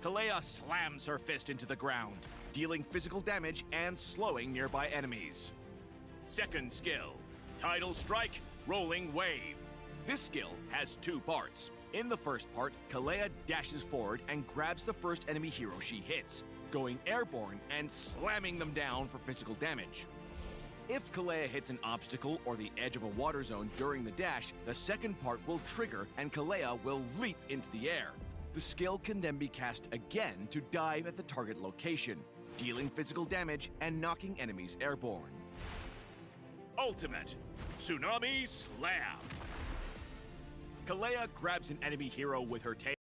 Kalea slams her fist into the ground, dealing physical damage and slowing nearby enemies. Second skill, Tidal Strike, Rolling Wave. This skill has 2 parts. In the first part, Kalea dashes forward and grabs the first enemy hero she hits, going airborne and slamming them down for physical damage. If Kalea hits an obstacle or the edge of a water zone during the dash, the second part will trigger and Kalea will leap into the air. The skill can then be cast again to dive at the target location, dealing physical damage and knocking enemies airborne. Ultimate, Tsunami Slam. Kalea grabs an enemy hero with her tail.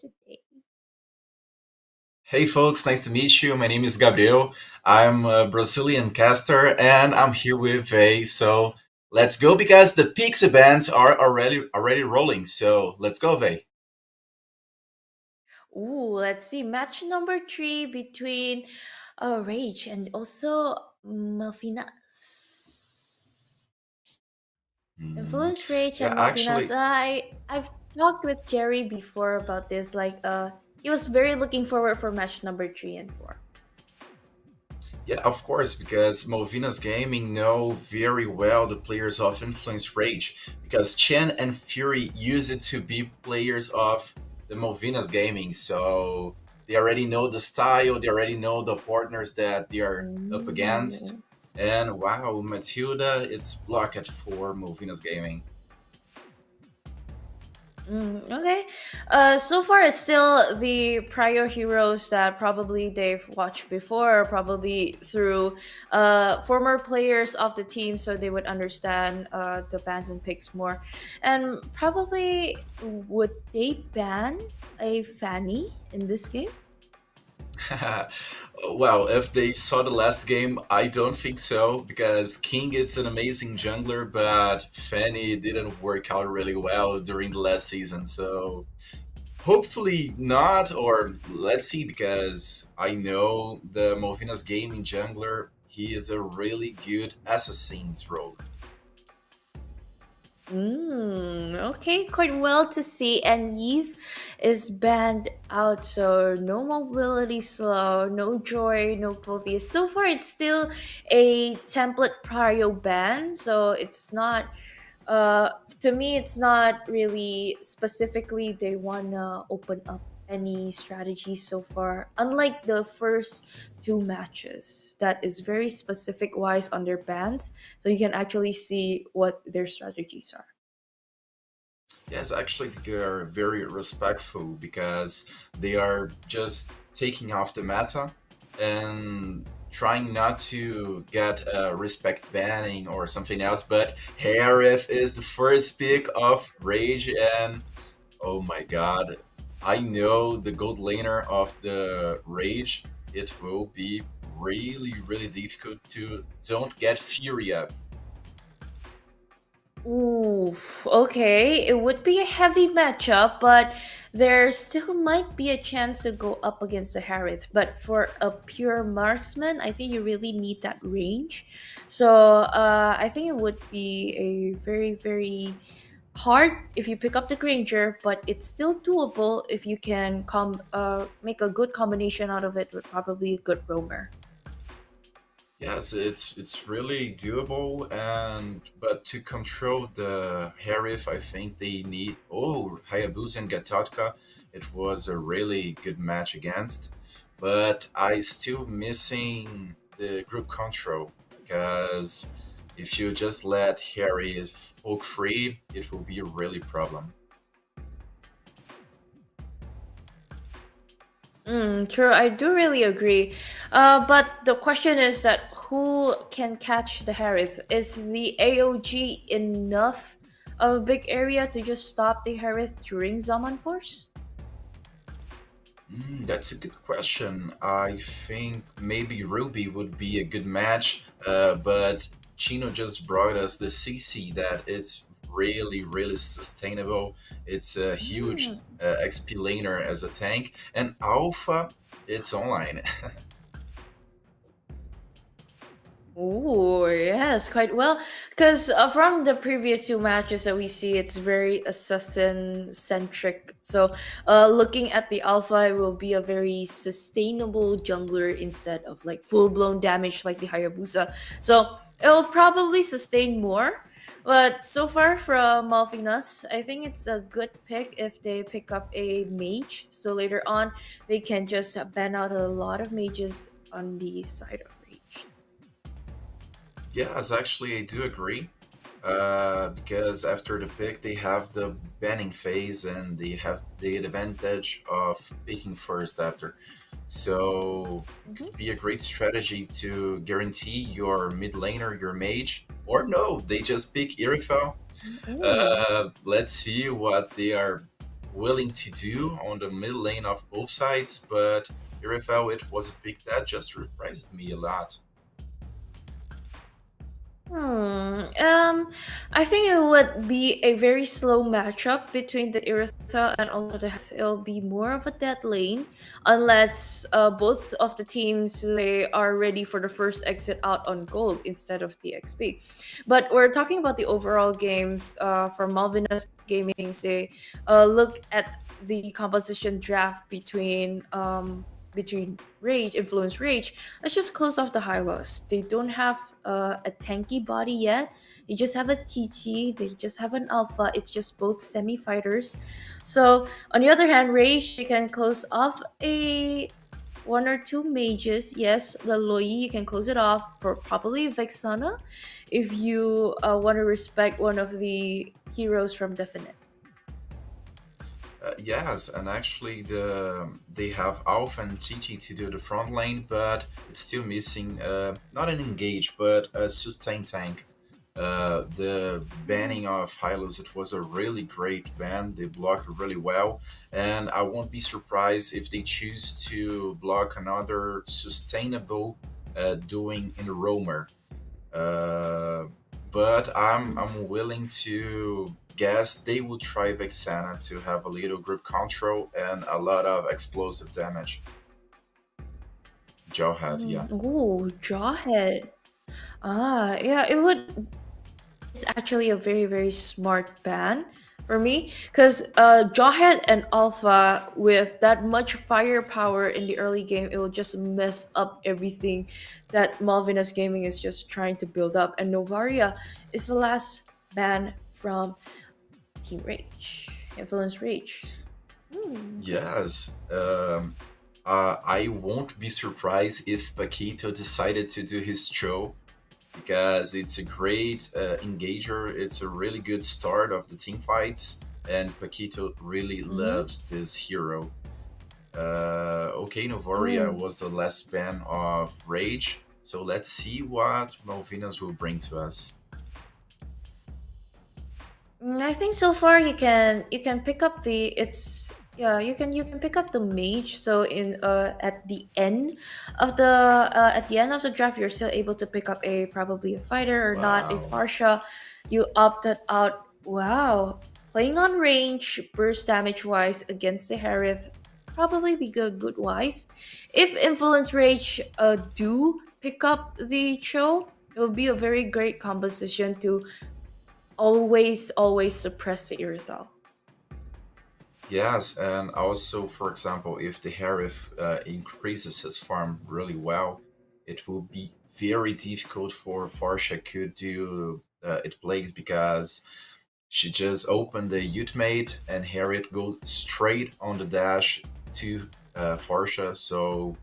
Today. Hey folks, nice to meet you. My name is Gabriel. I'm a Brazilian caster and I'm here with Vey. So let's go because the Pix events are already rolling. So let's go, Vey. Ooh, let's see. Match number 3 between Rage and also Malfinas. Hmm, Influence Rage yeah, and Malfinas. actually, I've talked with Jerry before about this. He was very looking forward for match number 3 and 4. yeah, of course, because Movinas Gaming know very well the players of Influence Rage, because Chen and Fury use it to be players of the Movinas Gaming, so they already know the style, they already know the partners that they are up against, Ooh. and wow, Matilda, it's blocked for Movinas Gaming. Okay. So far, it's still the prior heroes that probably they've watched before, probably through former players of the team, so they would understand the bans and picks more. And probably would they ban a Fanny in this game? Well, if they saw the last game, I don't think so, because King is an amazing jungler, but Fanny didn't work out really well during the last season. So hopefully not, or let's see, because I know the Movinas gaming jungler, he is a really good assassin's rogue. Okay, quite well to see. And Eve is banned out, so no mobility slow, no joy, no Povius. So far, it's still a template prio ban, so it's not. To me, it's not really specifically they wanna open up any strategy so far. Unlike the first 2 matches, that is very specific wise on their bans, so you can actually see what their strategies are. Yes, actually, they are very respectful because they are just taking off the meta and trying not to get a respect banning or something else. But Harif is the first pick of Rage, and oh my god, I know the gold laner of the Rage. It will be really difficult to don't get Fury up. Ooh, okay. It would be a heavy matchup, but there still might be a chance to go up against the Harith. But for a pure marksman, I think you really need that range. So I think it would be a very hard if you pick up the Granger, but it's still doable if you can make a good combination out of it with probably a good roamer. Yes, it's really doable, and but to control the Harif, I think they need. Oh, Hayabusa and Gatatka, it was a really good match against, but I still missing the group control because if you just let Harry poke free, it will be a really problem. True, I do really agree. But the question is that who can catch the Harith? Is the AOG enough of a big area to just stop the Harith during Zaman Force? That's a good question. I think maybe Ruby would be a good match, but Chino just brought us the CC that it's really, really sustainable. It's a huge XP laner as a tank, and Alpha, it's online. Oh, yes, quite well. Because from the previous two matches that we see, it's very assassin centric. So, looking at the alpha, it will be a very sustainable jungler instead of like full blown damage like the Hayabusa. So, it'll probably sustain more. But so far from Malvinas, I think it's a good pick if they pick up a mage. So, later on, they can just ban out a lot of mages on the side of Rage. Yes, actually, I do agree. Because after the pick, they have the banning phase and they have the advantage of picking first after. So it could be a great strategy to guarantee your mid laner, your mage, or no, they just pick Irithel. Ooh. Let's see what they are willing to do on the mid lane of both sides, but Irithel, it was a pick that just surprised me a lot. I think it would be a very slow matchup between the Iritha and also the Heth. It'll be more of a dead lane unless both of the teams they are ready for the first exit out on gold instead of the XP. But we're talking about the overall games for Malvinas Gaming. Say, look at the composition draft between Rage, Influence Rage. Let's just close off the Hylos. They don't have a tanky body yet. They just have a TT. They just have an Alpha. It's just both semi fighters. So on the other hand, Rage they can close off a one or two mages. Yes, the Loi you can close it off for probably Vexana if you want to respect one of the heroes from Definite. Yes, and actually they have Alpha and Chichi to do the front lane, but it's still missing not an engage, but a sustain tank. The banning of Hylos, it was a really great ban. They blocked really well, and I won't be surprised if they choose to block another sustainable doing in Roamer. Uh, but I'm willing to guess they will try Vexana to have a little group control and a lot of explosive damage. Jawhead, yeah. Oh, Jawhead. Yeah, it would. It's actually a very, very smart ban for me because Jawhead and Alpha, with that much firepower in the early game, it will just mess up everything that Malvinas Gaming is just trying to build up. And Novaria is the last ban from Team Rage, Influence Rage. Yes. I won't be surprised if Paquito decided to do his show because it's a great engager. It's a really good start of the team fights, and Paquito really loves this hero. Okay, Novaria was the last ban of Rage, so let's see what Malvinas will bring to us. I think so far you can pick up the it's yeah you can pick up the mage. So in at the end of the draft you're still able to pick up a probably a fighter or not a Wow. Farsha. You opted out. Wow, playing on range burst damage wise against the Harith probably be good wise. If influence rage do pick up the show, it will be a very great composition to always suppress the erythal. Yes, and also, for example, if the Harith increases his farm really well, it will be very difficult for Farsha could do it plays because she just opened the ultimate and Harriet go straight on the dash to Farsha. So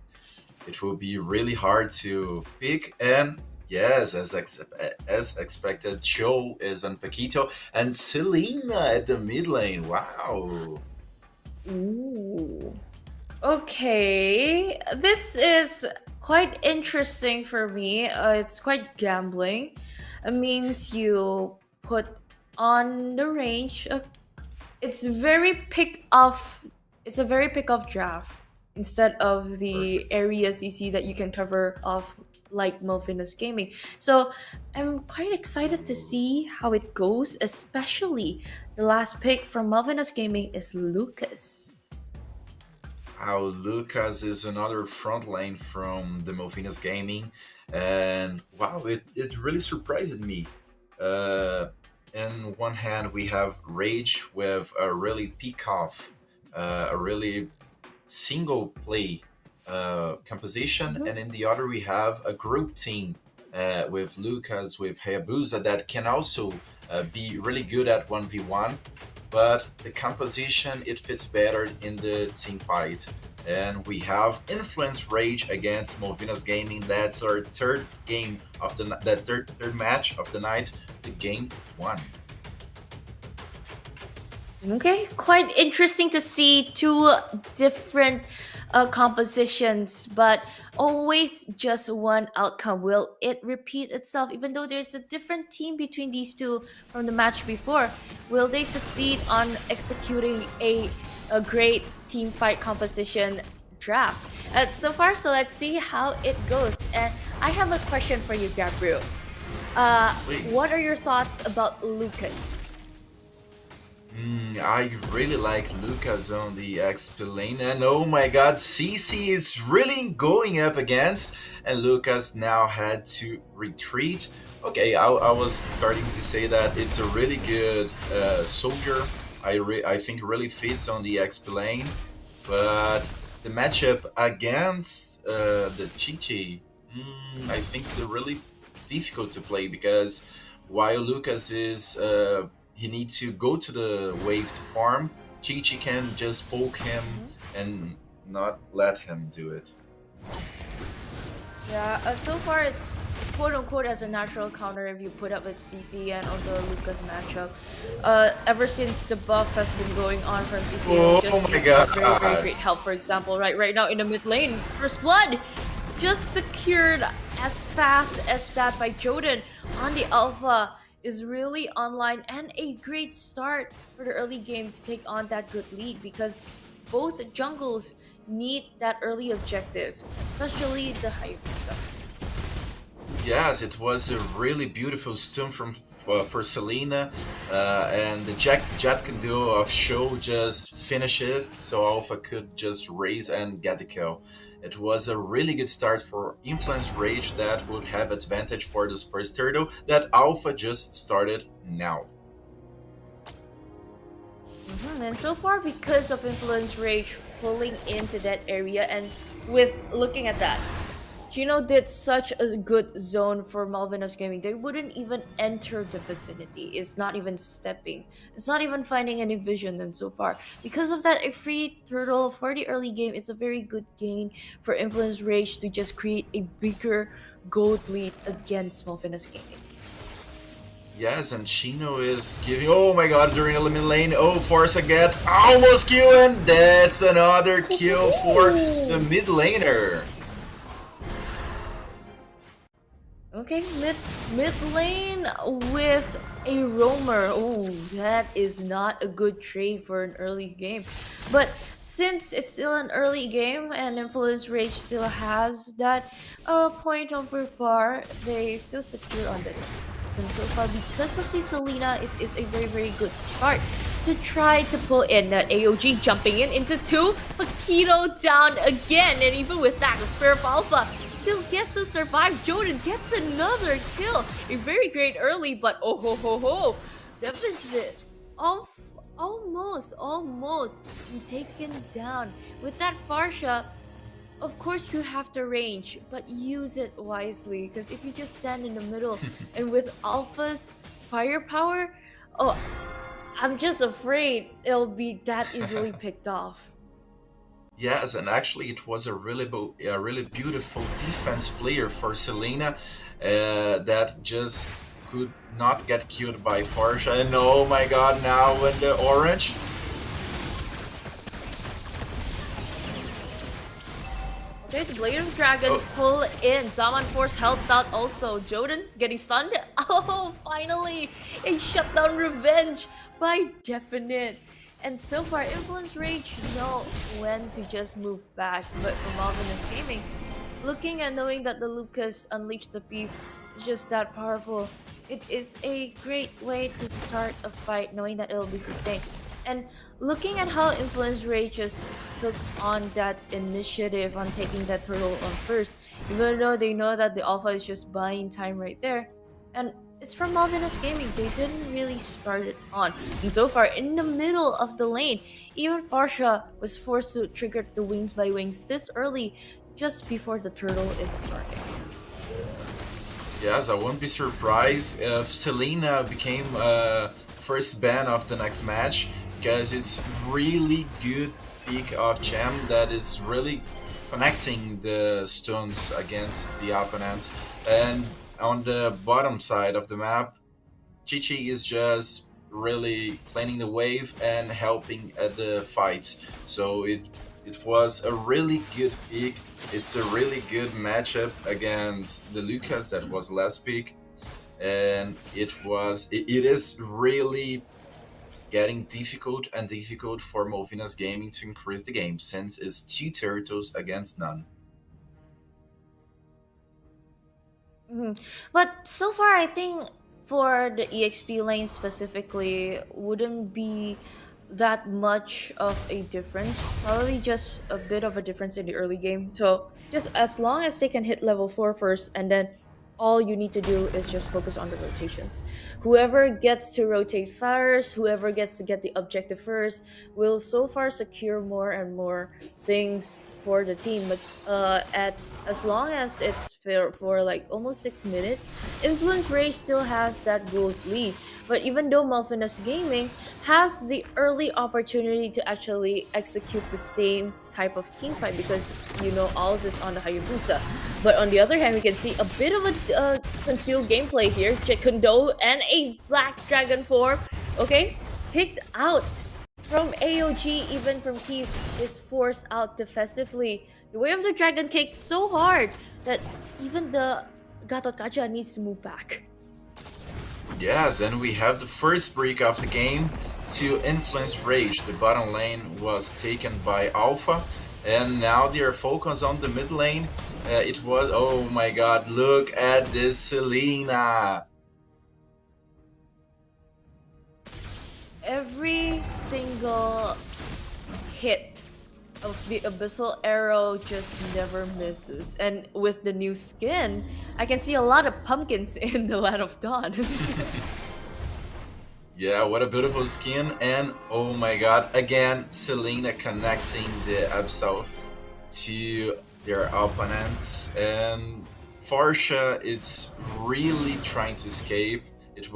it will be really hard to pick. And yes, as expected, Cho is on Paquito and Selena at the mid lane. Wow. Ooh. Okay, this is quite interesting for me. It's quite gambling. It means you put on the range. It's very pick off. It's a very pick off draft instead of the Perfect. areas you see that you can cover off like Malvinas Gaming. So I'm quite excited to see how it goes. Especially the last pick from Malvinas Gaming is Lucas. How Lucas is another front lane from the Malvinas Gaming, and wow, it really surprised me. Uh, in one hand, we have Rage with a really peak off, a really single play composition, Mhm. and in the other, we have a group team with Lucas, with Hayabusa that can also be really good at 1v1, but the composition it fits better in the team fight. And we have Influence Rage against Malvinas Gaming. That's our third game of that third match of the night, the game one. Okay, quite interesting to see two different compositions, but always just one outcome. Will it repeat itself? Even though there's a different team between these two from the match before, will they succeed on executing a great team fight composition draft? So far, so let's see how it goes. And I have a question for you, Gabriel. What Please. are your thoughts about Lucas? I really like Lucas on the XP lane, and oh my god, CC is really going up against, and Lucas now had to retreat. Okay, I was starting to say that it's a really good soldier. I think really fits on the XP lane, but the matchup against the Chichi, I think it's really difficult to play because while Lucas is he needs to go to the wave to farm. Chi Chi can just poke him and not let him do it. Yeah, so far it's quote unquote as a natural counter if you put up with CC and also Lucas matchup. Ever since the buff has been going on from CC, Oh just my been a very god. great help. For example, right now in the mid lane, First Blood just secured as fast as that by Joden on the alpha is really online and a great start for the early game to take on that good lead because both jungles need that early objective, especially the Hayabusa. Yes, it was a really beautiful stun from for Selena, and the Jet can do of show just finish it, so Alpha could just raise and get the kill. It was a really good start for Influence Rage that would have advantage for this first turtle that Alpha just started now. And so far, because of Influence Rage pulling into that area, and with looking at that, Gino did such a good zone for Malvinas Gaming. They wouldn't even enter the vicinity. It's not even stepping. It's not even finding any vision. And so far, because of that, a free turtle for the early game, it's a very good gain for Influence Rage to just create a bigger gold lead against Malvinas Gaming. Yes, and Chino is giving. Oh my god, during eliminate lane. Oh, Force get almost kill, and that's another kill for the mid laner. Okay, mid lane with a roamer. Oh, that is not a good trade for an early game. But since it's still an early game and Influence Rage still has that point over far, they still secure on the and so far because of the Selena, it is a very good start to try to pull in that AOG jumping in into two. Paquito down again, and even with that, the Spirit of Alpha still gets to survive. Jordan gets another kill. A very great early, but oh ho ho ho. Deficit almost taken down. With that Farsha, Of course, you have the range, but use it wisely. Because if you just stand in the middle and with Alpha's firepower, oh, I'm just afraid it'll be that easily picked off. Yes, and actually, it was a really beautiful defense player for Selena that just could not get killed by Farsha. And oh my god, now in the orange. Okay, the Blade of Dragon pull in. Zaman Force helped out also. Joden getting stunned. Oh, finally! A shutdown revenge by Definite. And so far, Influence Rage know when to just move back. But for Malvinus Gaming, looking and knowing that the Lucas unleashed the beast is just that powerful, it is a great way to start a fight knowing that it'll be sustained. And looking at how Influence Rage just took on that initiative on taking that turtle on first, even though they know that the Alpha is just buying time right there. And it's from Malvinus Gaming, they didn't really start it on. And so far, in the middle of the lane, even Farsha was forced to trigger the Wings by Wings this early, just before the turtle is starting. Yes, I wouldn't be surprised if Selena became first ban of the next match, because it's really good pick of Gem that is really connecting the stones against the opponent. And on the bottom side of the map, Chi-Chi is just really planning the wave and helping at the fights. So it was a really good pick. It's a really good matchup against the Lucas that was last pick, and it is really getting difficult and difficult for Malvinas Gaming to increase the game, since it's 2 turtles against none. But so far, I think for the EXP lane specifically, wouldn't be that much of a difference. Probably just a bit of a difference in the early game. So just as long as they can hit level 4 first, and then all you need to do is just focus on the rotations. Whoever gets to rotate first, whoever gets to get the objective first, will so far secure more and more things for the team. But as long as it's fair for like almost 6 minutes, Influence Rage still has that gold lead. But even though Malfinus Gaming has the early opportunity to actually execute the same type of teamfight, because you know Alz is on the Hayabusa. But on the other hand, we can see a bit of a concealed gameplay here. Jekundo and a Black Dragon form, okay, picked out from AOG, even from Keith, is forced out defensively. The Way of the Dragon kicked so hard that even the Gatot Kaca needs to move back. Yes, and we have the first break of the game to Influence Rage. The bottom lane was taken by Alpha, and now they are focused on the mid lane. It was, oh my god, look at this Selena! Every single hit of the Abyssal Arrow just never misses. And with the new skin, I can see a lot of pumpkins in the Land of Dawn. Yeah, what a beautiful skin, and oh my god, again, Selena connecting the Abyssal to their opponents, and Farsha is really trying to escape. It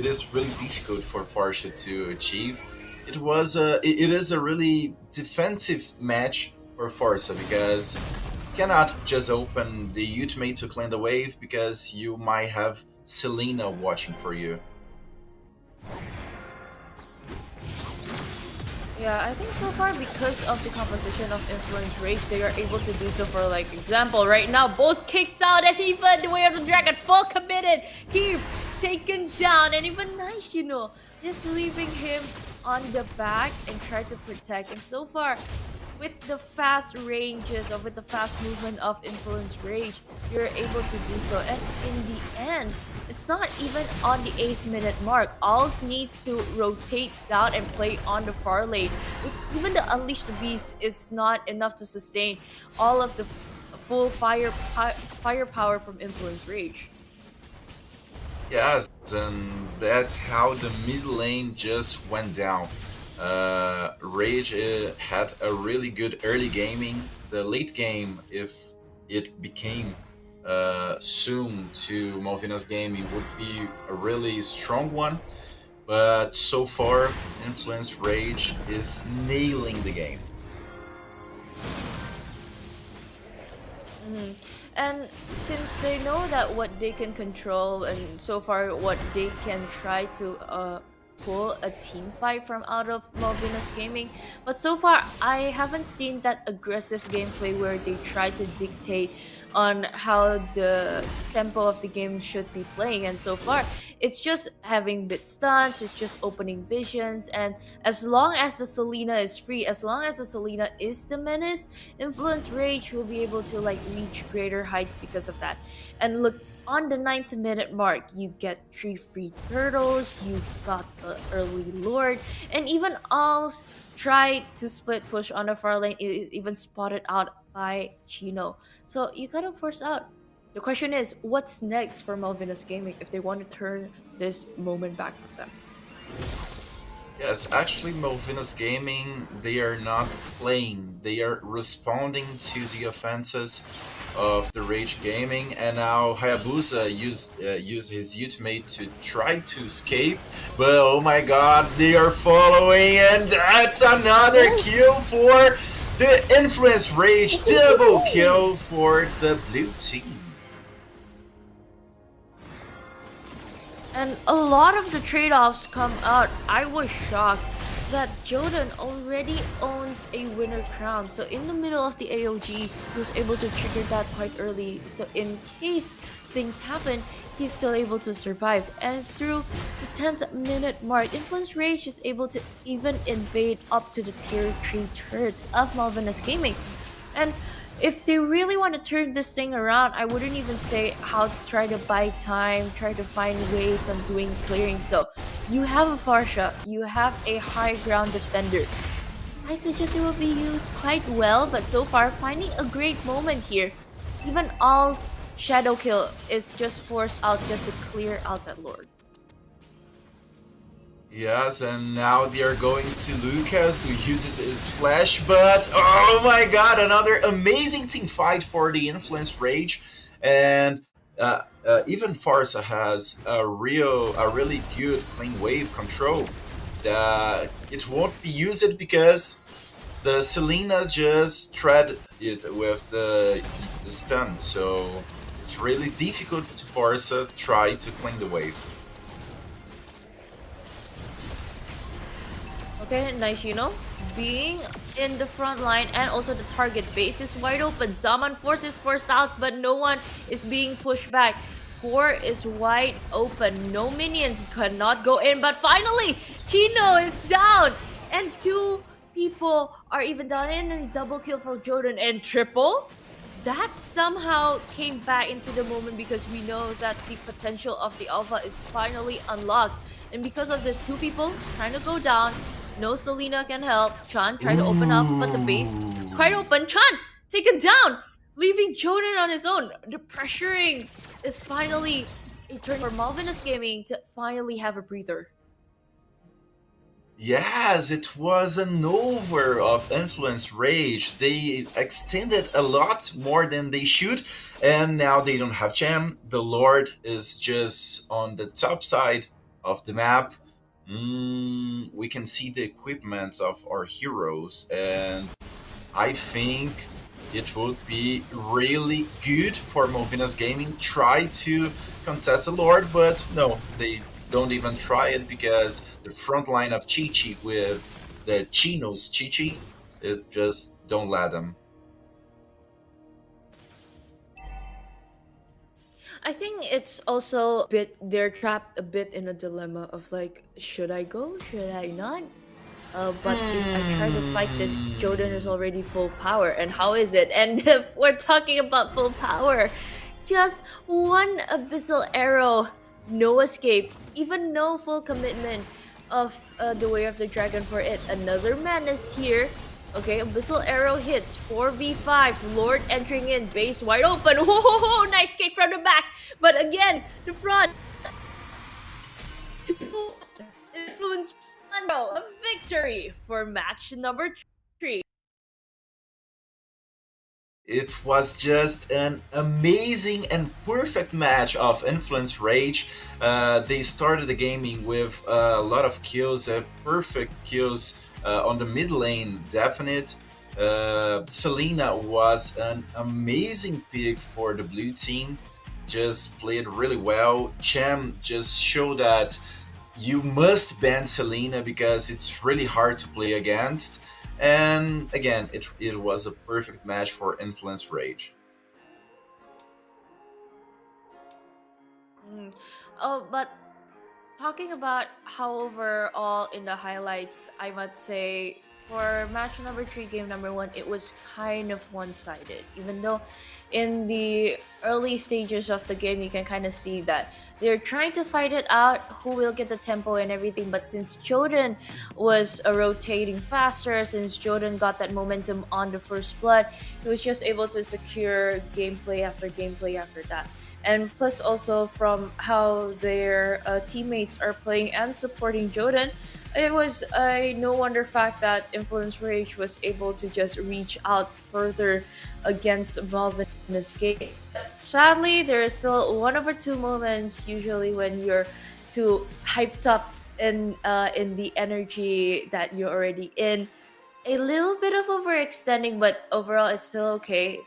is really difficult for Farsha to achieve. It is a really defensive match for Farsha, because you cannot just open the ultimate to claim the wave, because you might have Selena watching for you. Yeah, I think so far, because of the composition of Influence Rage, they are able to do so. For like example, right now both kicked out, and even the Way of the Dragon full committed. He taken down, and even Nice, you know, just leaving him on the back and try to protect. And so far, with the fast ranges or with the fast movement of Influence Rage, you're able to do so. And in the end, it's not even on the 8th minute mark. Alz needs to rotate down and play on the far lane. Even the Unleash the Beast is not enough to sustain all of the full firepower from Influence Rage. Yes, and that's how the mid lane just went down. Rage had a really good early gaming, the late game, if it became soon to Malvina's game, it would be a really strong one. But so far, Influence Rage is nailing the game. And since they know that what they can control, and so far what they can try to pull a team fight from out of Malvinas Gaming, but so far I haven't seen that aggressive gameplay where they try to dictate on how the tempo of the game should be playing. And so far it's just having bit stunts, it's just opening visions, and as long as the Selena is free, as long as the Selena is the menace, Influence Rage will be able to like reach greater heights because of that. And look, on the 9th minute mark, you get 3 free turtles, you got the early lord, and even Alls tried to split push on the far lane. It is even spotted out by Chino. So you gotta force out. The question is, what's next for Malvinas Gaming if they want to turn this moment back for them? Yes, actually, Malvinas Gaming, they are not playing. They are responding to the offenses of the Rage Gaming, and now Hayabusa used his ultimate to try to escape, but oh my god, they are following, and that's another kill for the Influence Rage, double kill for the blue team. And a lot of the trade-offs come out. I was shocked that Joden already owns a winner crown. So in the middle of the AOG, he was able to trigger that quite early. So in case things happen, he's still able to survive. And through the 10th minute mark, Influence Rage is able to even invade up to the tier 3 turrets of Malvinas Gaming. And if they really want to turn this thing around, I wouldn't even say how to try to buy time, try to find ways of doing clearing. So you have a Farsha, you have a high ground defender. I suggest it will be used quite well, but so far finding a great moment here. Even All's shadow kill is just forced out just to clear out that lord. Yes, and now they are going to Lucas, who uses his flash, but oh my god, another amazing team fight for the Influence Rage, and even Farsa has a really good clean wave control. It won't be used because the Selena just tread it with the stun, so it's really difficult to Farsa try to clean the wave. Okay, nice, being in the front line, and also the target base is wide open. Zaman Force is forced out, but no one is being pushed back. Core is wide open. No minions cannot go in, but finally, Chino is down, and 2 people are even down, and a double kill for Joden, and triple. That somehow came back into the moment because we know that the potential of the Alpha is finally unlocked. And because of this, 2 people trying to go down. No Selena can help. Chan tried to open up, but the base quite open. Chan taken down, leaving Joden on his own. The pressuring is finally a turn for Malvinas Gaming to finally have a breather. Yes, it was an over of Influence Rage. They extended a lot more than they should, and now they don't have Chan. The Lord is just on the top side of the map. We can see the equipment of our heroes, and I think it would be really good for Malvinas Gaming try to contest the Lord, but no, they don't even try it because the front line of Chi-Chi with the Chino's Chi-Chi, it just don't let them. I think it's also a bit, they're trapped a bit in a dilemma of like, should I go? Should I not? But if I try to fight this, Joden is already full power. And how is it? And if we're talking about full power, just one abyssal arrow, no escape, even no full commitment of the Way of the Dragon for it. Another menace here. Okay, abyssal arrow hits, 4v5, Lord entering in, base wide open. Whoa, nice kick from the back. But again, the front. Influence a victory for match number 3. it was just an amazing and perfect match of Influence Rage. They started the gaming with a lot of kills, perfect kills on the mid lane, definite. Selena was an amazing pick for the blue team, just played really well. Chem just showed that you must ban Selena because it's really hard to play against. And again, it was a perfect match for Influence Rage. Mm. Oh, but talking about how overall in the highlights, I must say for match number three, game number one, it was kind of one-sided. Even though in the early stages of the game, you can kind of see that they're trying to fight it out, who will get the tempo and everything. But since Joden was rotating faster, since Joden got that momentum on the first blood, he was just able to secure gameplay after gameplay after that. And plus also from how their teammates are playing and supporting Joden, it was a no wonder fact that Influence Rage was able to just reach out further against Melvin in this game. Sadly, there is still one or two moments usually when you're too hyped up in the energy that you're already in. A little bit of overextending, but overall it's still okay.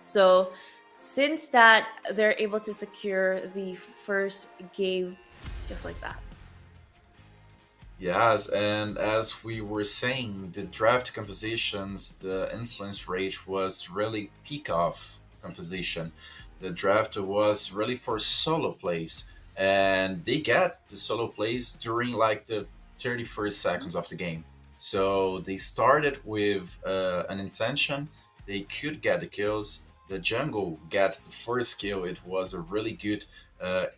So since that, they're able to secure the first game just like that. Yes, and as we were saying, the draft compositions, the Influence Rage was really peak of composition. The draft was really for solo plays, and they get the solo plays during like the 31st seconds of the game. So they started with an intention, they could get the kills. The jungle get the first kill. It was a really good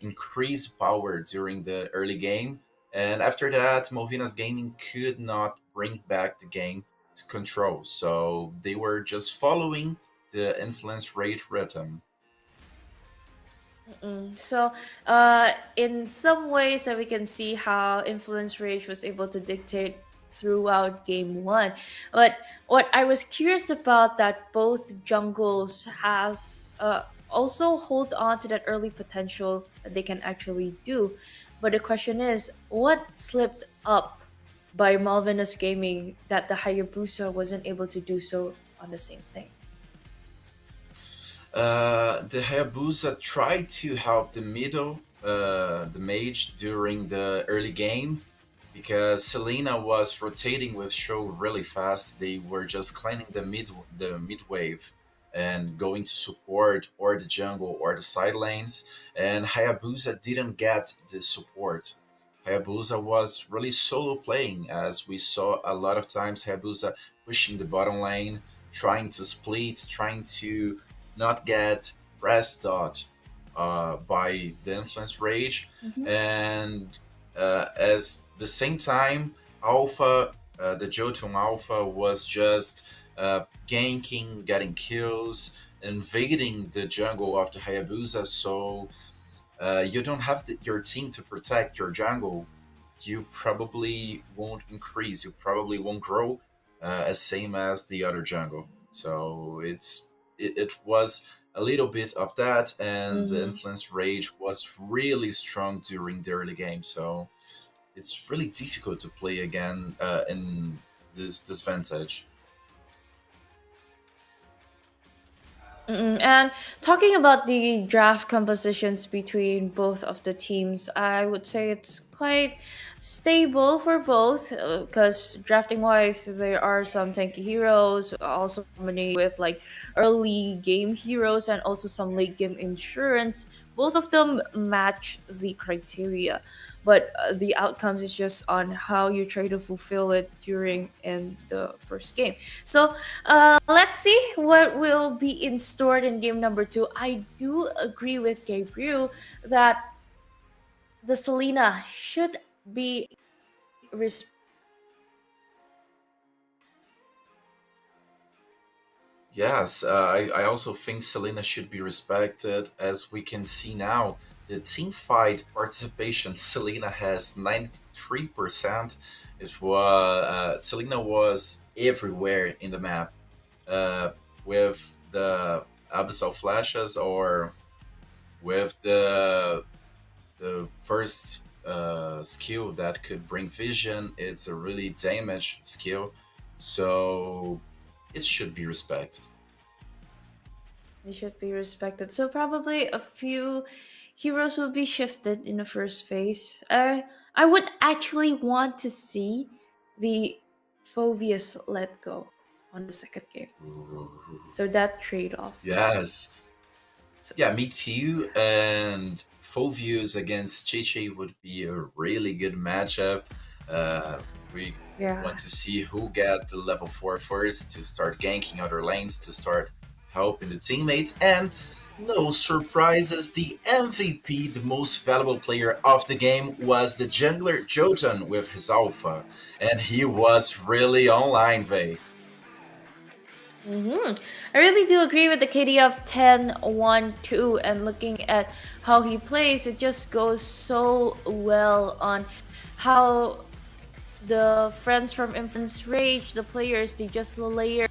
increased power during the early game, and after that, Movina's Gaming could not bring back the game to control, so they were just following the influence rate rhythm. So, in some ways, that we can see how Influence Rage was able to dictate throughout game one. But what I was curious about that both jungles has also hold on to that early potential that they can actually do. But the question is, what slipped up by Malvinus Gaming that the Hayabusa wasn't able to do so on the same thing? The Hayabusa tried to help the mage during the early game, because Selena was rotating with Show really fast. They were just cleaning the mid wave and going to support or the jungle or the side lanes, and Hayabusa didn't get the support. Hayabusa was really solo playing, as we saw a lot of times Hayabusa pushing the bottom lane, trying to split, trying to not get press dot by the influence rage, and as the same time Alpha, the Jotun Alpha was just ganking, getting kills, invading the jungle of the Hayabusa. So you don't have your team to protect your jungle. You probably won't increase. You probably won't grow as same as the other jungle. So it was a little bit of that, and the Mm-hmm. influence rage was really strong during the early game. So it's really difficult to play again in this vantage. And talking about the draft compositions between both of the teams, I would say it's quite stable for both because drafting wise, there are some tanky heroes, also many with like early game heroes, and also some late game insurance. Both of them match the criteria, but the outcomes is just on how you try to fulfill it during in the first game. So let's see what will be in store in game number two. I do agree with Gabriel that the Selena should be res- Yes, I also think Selena should be respected. As we can see now, the team fight participation, Selena has 93%. It was Selena was everywhere in the map, uh, with the abyssal flashes or with the first skill that could bring vision. It's a really damage skill, so it should be respected. They should be respected. So probably a few heroes will be shifted in the first phase. I would actually want to see the Phoveus let go on the second game. So that trade off. Yes. Yeah, me too. And Phoveus against Chichi would be a really good matchup. We Yeah. want to see who get the level 4 first to start ganking other lanes, to start helping the teammates. And no surprises, the MVP, the most valuable player of the game, was the jungler Jotun with his alpha. And he was really online, Vey. I really do agree with the KD of 10-1-2, and looking at how he plays, it just goes so well on how the friends from Infant's Rage, the players, they just layered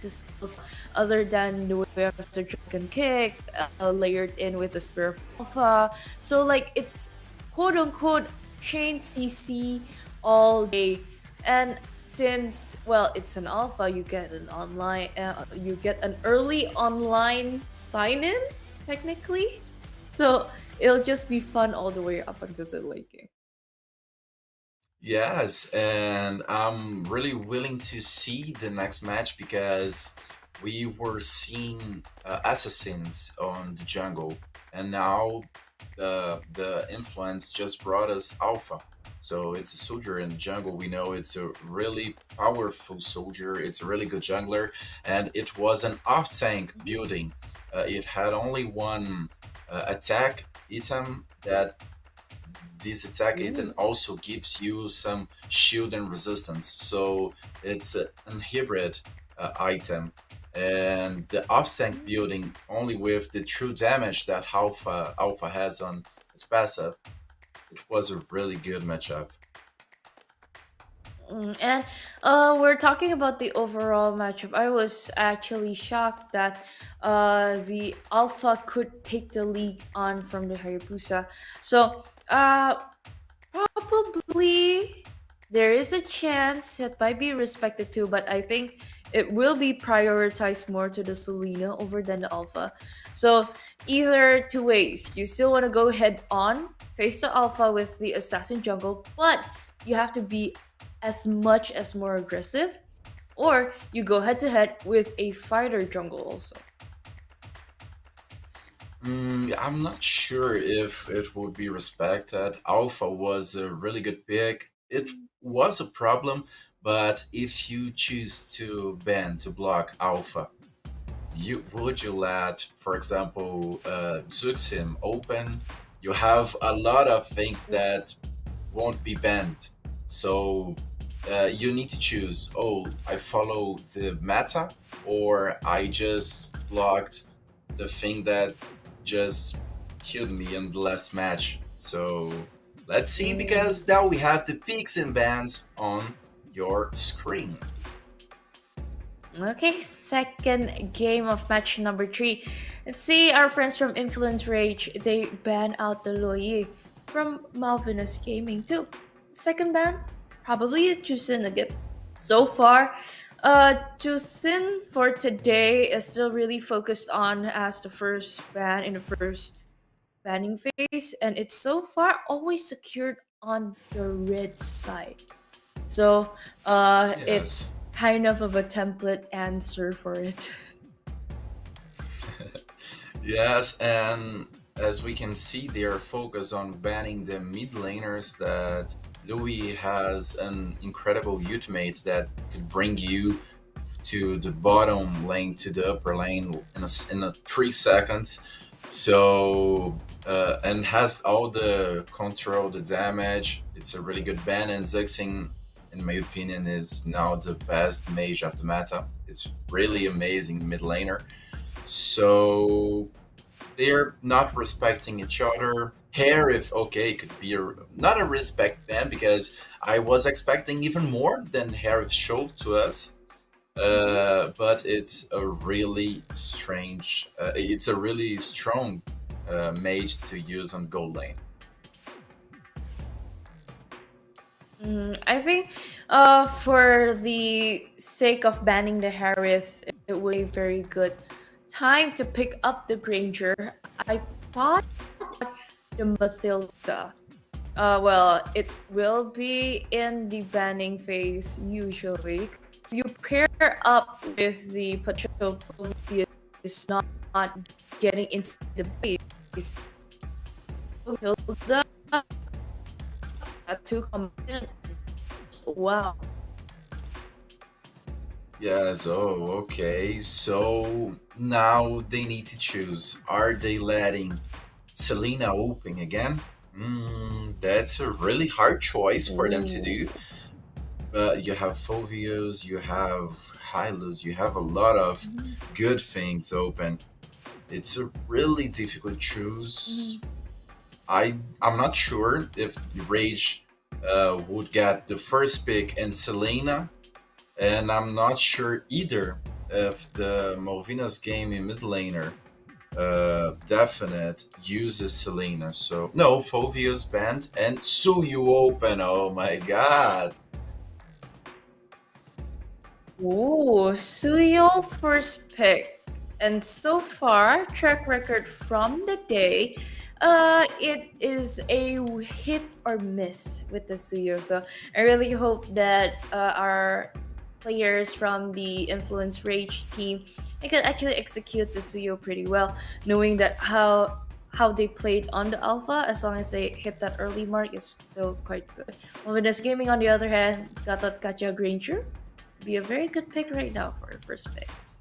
the skills other than the way of the Dragon Kick, layered in with the Spear of Alpha. So, like, it's quote unquote chain CC all day. And since, well, it's an alpha, you get an online, you get an early online sign in, technically. So, it'll just be fun all the way up until the late game. Yes, and I'm really willing to see the next match because we were seeing assassins on the jungle, and now the influence just brought us alpha. So it's a soldier in the jungle. We know it's a really powerful soldier. It's a really good jungler, and it was an off tank building. It had only one attack item that this attack item also gives you some shield and resistance. So it's an hybrid item. And the off tank building only with the true damage that Alpha has on its passive, it was a really good matchup. And we're talking about the overall matchup. I was actually shocked that the Alpha could take the lead on from the Hayabusa. So probably there is a chance it might be respected too, but I think it will be prioritized more to the Selena over than the Alpha. So either two ways. You still want to go head on, face the Alpha with the Assassin Jungle, but you have to be as much as more aggressive, or you go head to head with a fighter jungle also. I'm not sure if it would be respected. Alpha was a really good pick. It was a problem, but if you choose to ban to block Alpha, you let, for example, Zuxim open, you have a lot of things that won't be banned. So you need to choose. Oh, I follow the meta, or I just blocked the thing that just killed me in the last match. So let's see, because now we have the peaks and bans on your screen. Okay, second game of match number 3. Let's see, our friends from Influence Rage, they ban out the Loyi from Malvinus Gaming too. Second ban, probably Jusin again. So far, Jusin for today is still really focused on as the first ban in the first banning phase, and it's so far always secured on the red side. So it's Yes. kind of a template answer for it. Yes, and as we can see, they are focused on banning the mid laners. That Louis has an incredible ultimate that could bring you to the bottom lane to the upper lane in a 3 seconds. So and has all the control, the damage. It's a really good ban, and Zexing, in my opinion, is now the best mage of the meta. It's really amazing mid laner. So they're not respecting each other. Hair, if okay, could be not a respect ban, because I was expecting even more than Hair showed to us. but it's a really strange. It's a really strong mage to use on gold lane. I think for the sake of banning the Harith, it would be a very good time to pick up the Granger. I thought the Mathilda. Well, it will be in the banning phase usually. You pair up with the Patrol is not getting into the base. Mathilda to come in. Wow. Yes, oh, okay. So now they need to choose. Are they letting Selena open again? That's a really hard choice for them to do. But you have Fovios, you have Hylos, you have a lot of good things open. It's a really difficult choose. I'm not sure if Rage would get the first pick and Selena, and I'm not sure either if the Malvinas game in mid laner definite uses Selena. So no, Fovios banned and Suyu open. Oh my god. Ooh, Suyo first pick. And so far, track record from the day, it is a hit or miss with the Suyo. So I really hope that our players from the Influence Rage team, they can actually execute the Suyo pretty well, knowing that how they played on the alpha. As long as they hit that early mark, it's still quite good. Movinus Gaming, on the other hand, got that Gacha Granger. Be a very good pick right now for first picks.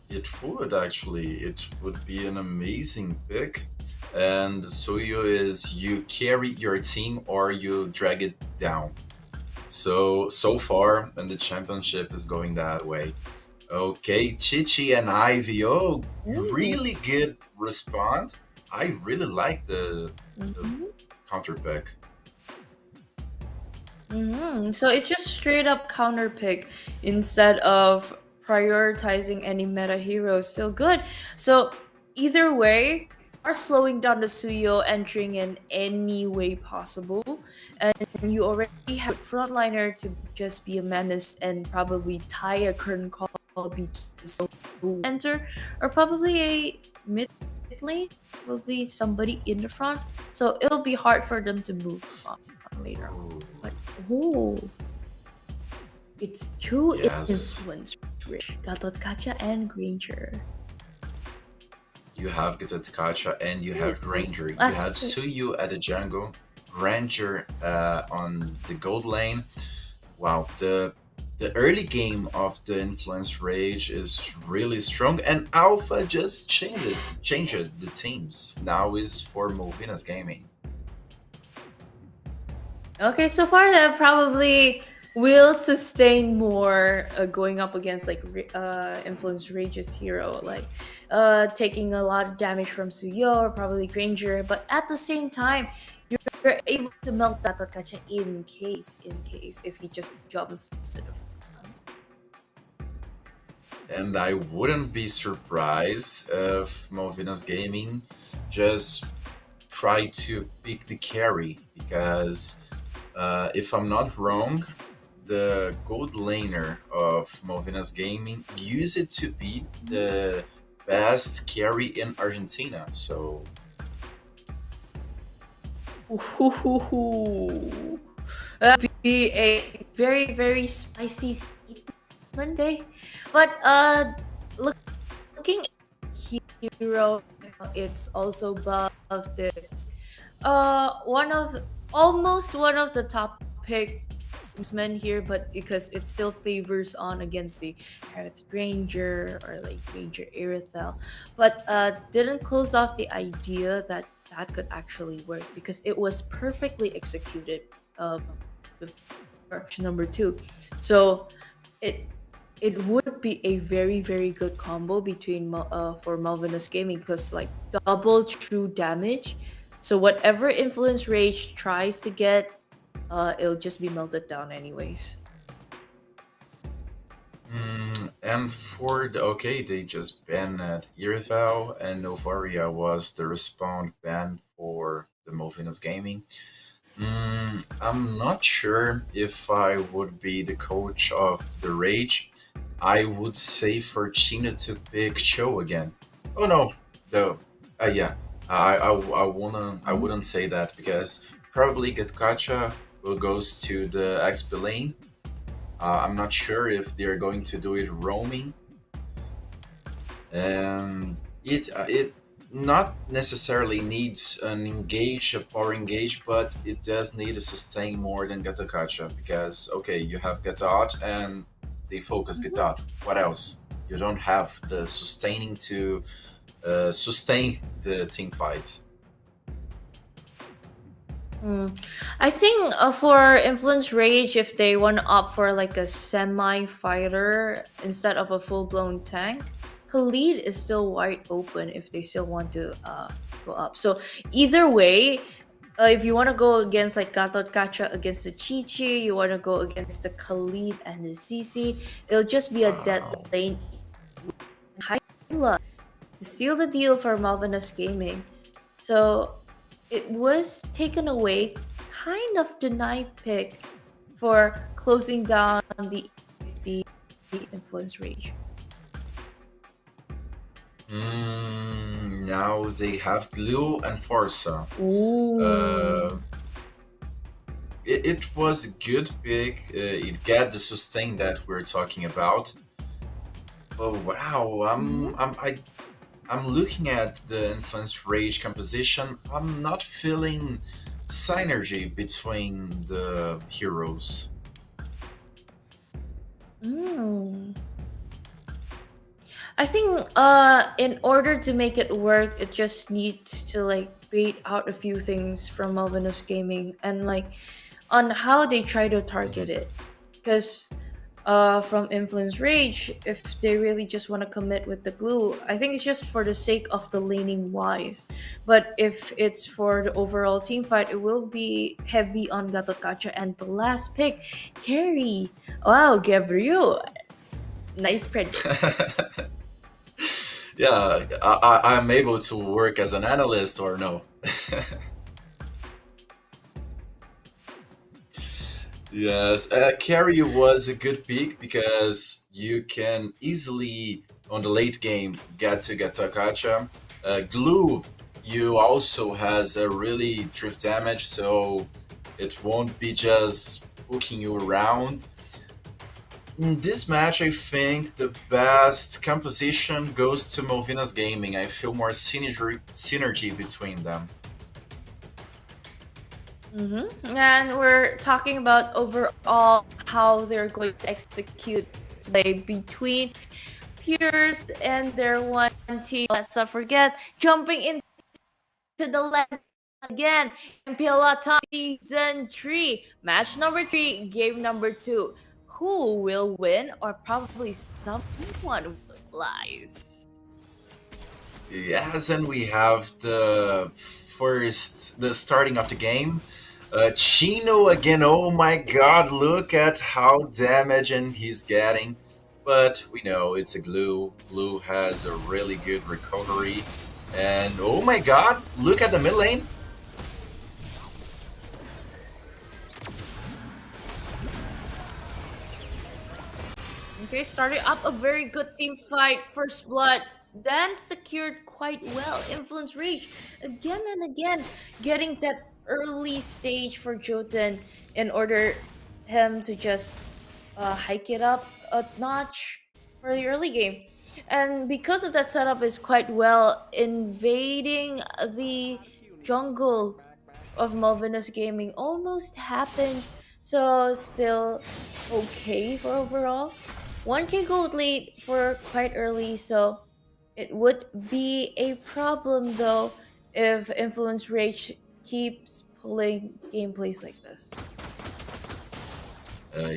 It would actually. It would be an amazing pick. And Suyo is you carry your team or you drag it down. So far, and the championship is going that way. Okay, Chichi and Ivy. Oh, really good response. I really like the counter pick. So it's just straight up counter pick instead of prioritizing any meta hero. Still good. So either way, are slowing down the Suyo entering in any way possible, and you already have frontliner to just be a menace and probably tie a curtain call between so enter, or probably a mid lane, probably somebody in the front. So it'll be hard for them to move on later on. But it's two Yes. influence rich. Gatot Kacha and Granger. You have Gazetkacha and you have Ranger. You Last have pick. Suyu at the jungle, Ranger on the gold lane. Wow, the early game of the Influence Rage is really strong, and Alpha just changed the teams. Now is for Movinas Gaming. Okay, so far that probably will sustain more going up against like Influence Rage's hero, like taking a lot of damage from Suyo or probably Granger, but at the same time, you're able to melt that Gacha in case if he just jumps instead of. And I wouldn't be surprised if Movinas Gaming just try to pick the carry, because if I'm not wrong, the gold laner of Movinas Gaming used it to be the best carry in Argentina. So That'd be a very very spicy statement, eh? But looking at hero, it's also buffed. It's almost one of the top pick men here, but because it still favors on against the Harith Ranger or like Ranger Irithel, but didn't close off the idea that that could actually work because it was perfectly executed before number 2. So it would be a very very good combo between for Malvinus Gaming, because like double true damage. So whatever Influence Rage tries to get, it'll just be melted down anyways. And for the okay, they just banned Irithal, and Novaria was the respawn ban for the Movinus Gaming. I'm not sure if I would be the coach of the Rage. I would say for China to pick Cho again. Oh no, the yeah, I wouldn't say that because probably Gatkacha will goes to the XP lane. I'm not sure if they're going to do it roaming, and it not necessarily needs an engage, a power engage, but it does need a sustain more than Gatakacha because okay, you have Gatot and they focus Gatot. What else? You don't have the sustaining to sustain the team fight. I think for Influence Rage, if they want to opt for like a semi fighter instead of a full blown tank, Khalid is still wide open if they still want to go up. So either way, if you want to go against like Gatot Kacha against the Chi Chi, you want to go against the Khalid and the CC, it'll just be a dead Wow. lane. Hyla to seal the deal for Malvinus Gaming. So it was taken away, kind of denied pick for closing down the Influence Rage. Now they have Glue and Forza. Ooh. It was a good pick. It got the sustain that we're talking about. Oh wow! I'm looking at the Influence Rage composition. I'm not feeling synergy between the heroes. Mm. I think in order to make it work, it just needs to like bait out a few things from Malvinus Gaming and like on how they try to target it. Because from Influence Rage, if they really just want to commit with the glue, I think it's just for the sake of the laning wise. But if it's for the overall team fight, it will be heavy on Gatokacha. And the last pick, Carry. Wow, Gabriel. Nice prediction. Yeah, I'm able to work as an analyst or no? Yes, carry was a good pick because you can easily on the late game get to Gatakacha. Glue, you also has a really drift damage, so it won't be just hooking you around. In this match, I think the best composition goes to Malvinas Gaming. I feel more synergy between them. And we're talking about overall how they're going to execute play between peers and their one team. Let's not forget jumping into the land again. MPL LATAM Season 3, match number 3, game number 2. Who will win, or probably someone will lies? Yes, and we have the starting of the game. Chino again. Oh my God! Look at how damaging he's getting. But we know it's a glue. Glue has a really good recovery. And oh my God! Look at the mid lane. Okay, started up a very good team fight. First blood, then secured quite well. Influence Rage again and again, getting that early stage for Jotun in order him to just hike it up a notch for the early game. And because of that setup is quite well, invading the jungle of Malvinus Gaming almost happened. So still okay for overall. 1k gold lead for quite early, so it would be a problem though if Influence Rage keeps pulling gameplays like this.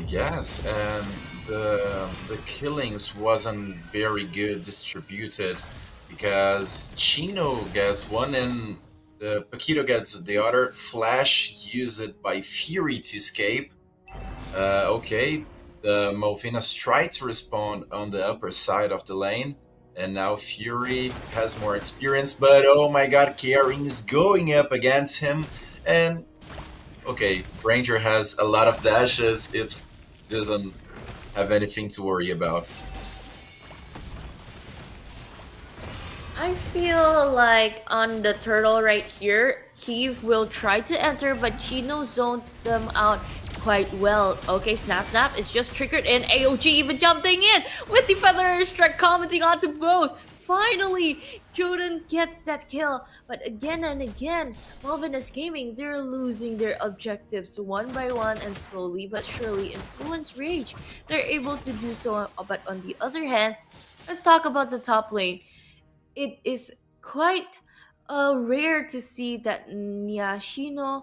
Yes, and the killings wasn't very good distributed because Chino gets one and Paquito gets the other. Flash used it by Fury to escape. Okay, The Malvinas tried to respond on the upper side of the lane, and now Fury has more experience, but oh my god, Kieran is going up against him, and okay, Ranger has a lot of dashes, it doesn't have anything to worry about. I feel like on the turtle right here, Keeve will try to enter, but Chino zoned them out quite well. Okay, Snap Snap is just triggered in. AOG even jumping in with the Feather Strike commenting onto both. Finally, Jordan gets that kill, but again and again, Malvinas Gaming, they're losing their objectives one by one, and slowly but surely Influence Rage, they're able to do so. But on the other hand, let's talk about the top lane. It is quite rare to see that Nyashino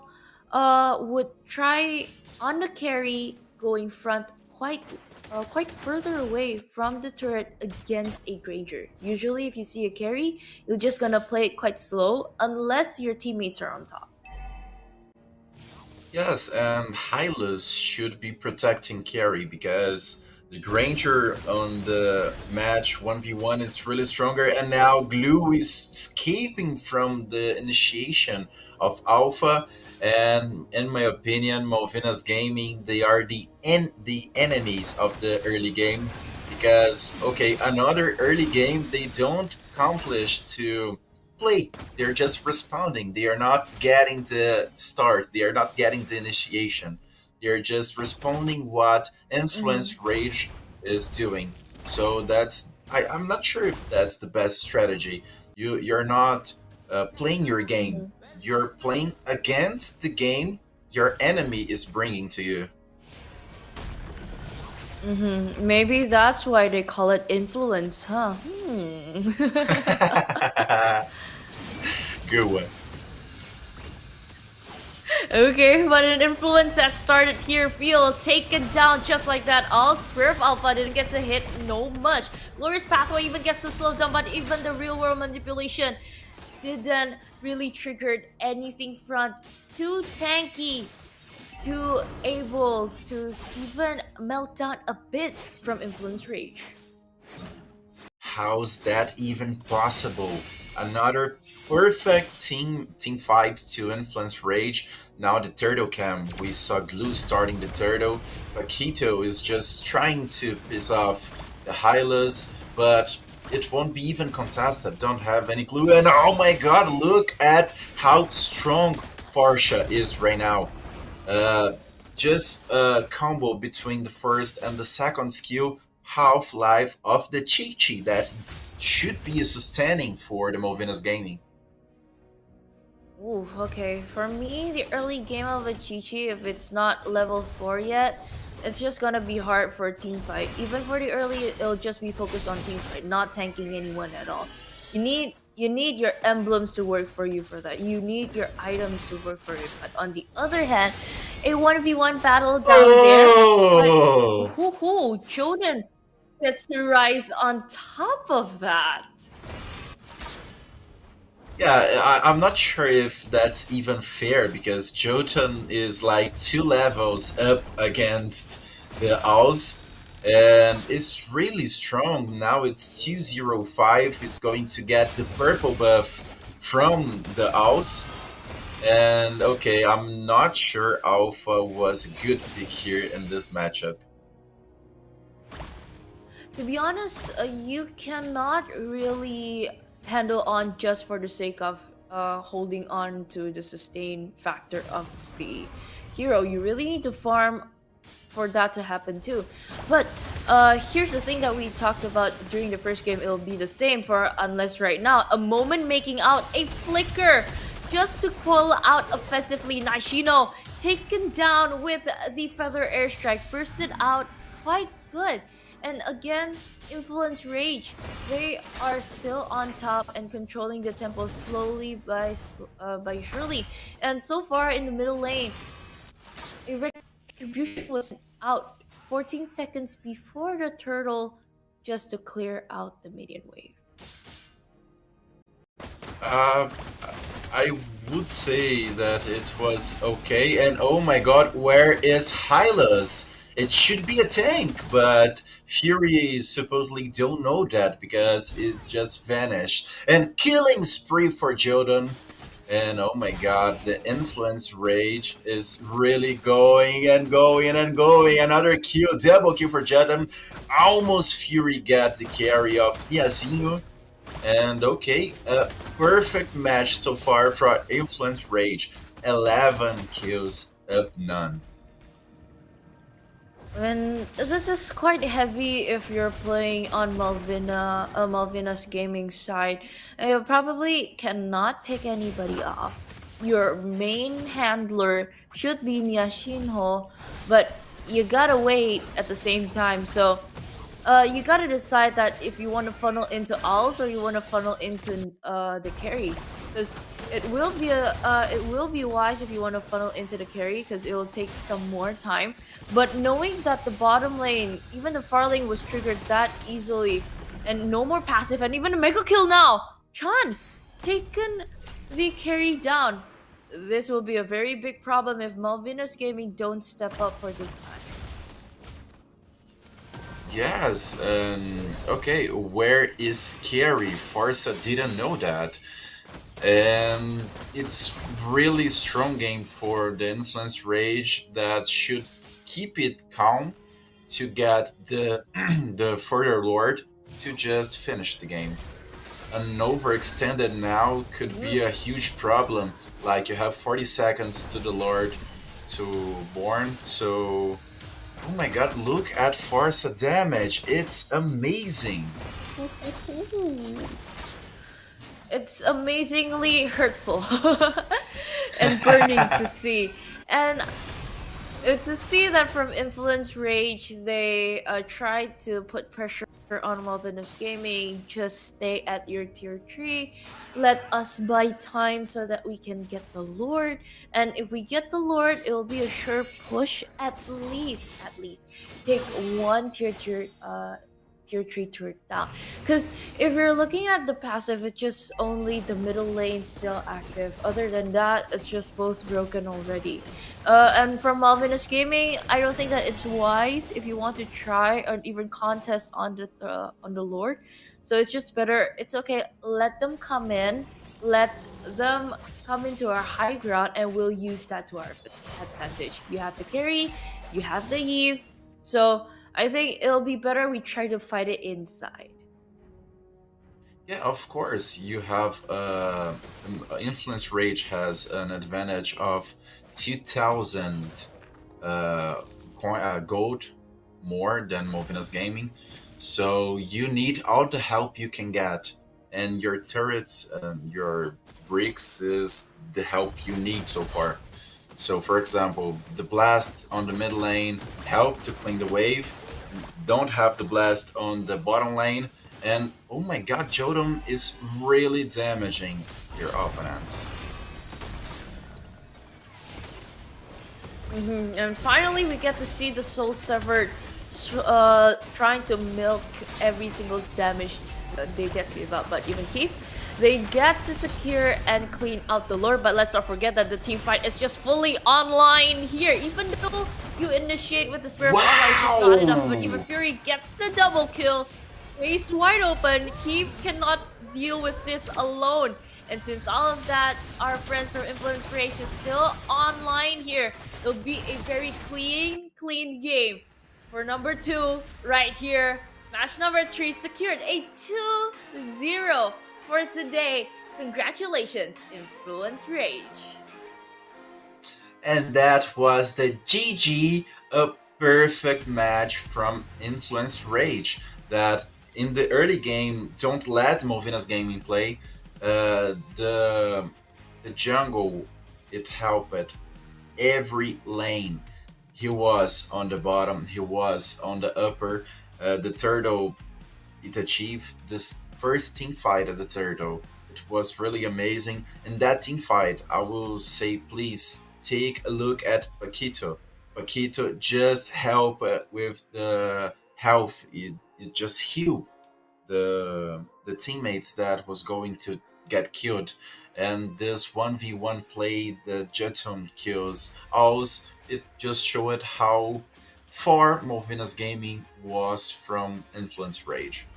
would try on the carry going front quite further away from the turret against a Granger. Usually if you see a carry, you're just gonna play it quite slow unless your teammates are on top. Yes, and Hylas should be protecting carry because the Granger on the match 1v1 is really stronger, and now Glue is escaping from the initiation of Alpha. And in my opinion, Malvinas Gaming, they are the enemies of the early game because okay, another early game they don't accomplish to play. They're just responding. They are not getting the start. They are not getting the initiation. They're just responding what Influence Rage is doing. So I'm not sure if that's the best strategy. You're not playing your game. You're playing against the game your enemy is bringing to you. Maybe that's why they call it influence, huh? Good one. Okay, but an influence that started here feel taken down just like that. All Swerve Alpha didn't get to hit no much. Glorious Pathway even gets to slow down, but even the real world manipulation didn't really trigger anything front. Too tanky, too able to even melt down a bit from Influence Rage. How's that even possible? Another perfect team fight to Influence Rage. Now the turtle cam. We saw Glue starting the turtle. Paquito is just trying to piss off the Hylas, but it won't be even contested. Don't have any glue. And oh my god, look at how strong Porsche is right now. Just a combo between the first and the second skill, Half-Life of the Chi-Chi, that should be a sustaining for the Malvinas Gaming. Ooh, okay. For me, the early game of a Chi-Chi, if it's not level 4 yet, it's just gonna be hard for a team fight. Even for the early, it'll just be focused on team fight, not tanking anyone at all. You need your emblems to work for you for that. You need your items to work for it. But on the other hand, a 1v1 battle down there, but, Joden gets to rise on top of that. Yeah, I'm not sure if that's even fair because Jotun is like 2 levels up against the Owls and it's really strong. Now it's 205, it's going to get the purple buff from the Owls. And okay, I'm not sure Alpha was a good pick here in this matchup. To be honest, you cannot really handle on just for the sake of holding on to the sustain factor of the hero. You really need to farm for that to happen too. But here's the thing that we talked about during the first game. It'll be the same for unless right now. A moment making out a flicker just to pull out offensively. Nashino taken down with the Feather Airstrike, bursted out quite good. And again, Influence Rage, they are still on top and controlling the tempo slowly by surely. And so far in the middle lane, a retribution was out 14 seconds before the turtle just to clear out the minion wave. I would say that it was okay. And oh my god, where is Hylas? It should be a tank, but Fury supposedly don't know that because it just vanished. And killing spree for Jotun. And oh my god, the influence rage is really going and going and going. Another kill, double kill for Jotun. Almost Fury got the carry of Niazinho. And okay, a perfect match so far for Influence Rage. 11 kills, up none. And this is quite heavy if you're playing on Malvina's gaming side. And you probably cannot pick anybody off. Your main handler should be Nyashinho, but you gotta wait at the same time. So you gotta decide that if you want to funnel into alls or you want to funnel into the carry, because it will be wise if you want to funnel into the carry because it will take some more time. But knowing that the bottom lane, even the far lane, was triggered that easily, and no more passive, and even a mega kill now, Chan taken the carry down. This will be a very big problem if Malvinas Gaming don't step up for this time. Yes, okay, where is Carry? Forza didn't know that. And it's really strong game for the Influence Rage that should keep it calm to get the the further Lord to just finish the game. An overextended now could be a huge problem. Like you have 40 seconds to the Lord to Born, so oh my god, look at Forza damage. It's amazing. It's amazingly hurtful and burning to see. And to see that from Influence Rage, they tried to put pressure on Malvinus Gaming. Just stay at your tier 3. Let us buy time so that we can get the Lord. And if we get the Lord, it will be a sure push at least. Take one tier 3 turret down. Because if you're looking at the passive, it's just only the middle lane still active. Other than that, it's just both broken already. And from Malvinus Gaming, I don't think that it's wise if you want to try or even contest on the Lord. So it's just better. It's okay. Let them come in. Let them come into our high ground, and we'll use that to our advantage. You have the carry. You have the Eve. So I think it'll be better we try to fight it inside. Yeah, of course. You have Influence Rage has an advantage of 2,000 gold more than Movinus Gaming. So you need all the help you can get, and your turrets and your bricks is the help you need so far. So, for example, the blast on the mid lane help to clean the wave. Don't have the blast on the bottom lane, and oh my god, Jotun is really damaging your opponents. And finally, we get to see the Soul Severed trying to milk every single damage that they get to give up. But even keep, they get to secure and clean out the Lord. But let's not forget that the team fight is just fully online here. Even though you initiate with the Spirit of Online, it's not enough. But even Fury gets the double kill. Face wide open. Keith cannot deal with this alone. And since all of that, our friends from Influence Rage is still online here. It'll be a very clean game. For number 2, right here, match number 3 secured a 2-0 for today. Congratulations, Influence Rage. And that was the GG, a perfect match from Influence Rage. That in the early game, don't let Movinas Gaming play. The jungle, it helped every lane. He was on the bottom, he was on the upper. The turtle, it achieved this first team fight at the turtle. It was really amazing. In that team fight, I will say, please take a look at Paquito. Paquito just help with the health. It just healed the teammates that was going to get killed. And this 1v1 play, the Jeton kills, also it just showed how for Malvinas Gaming was from Influence Rage.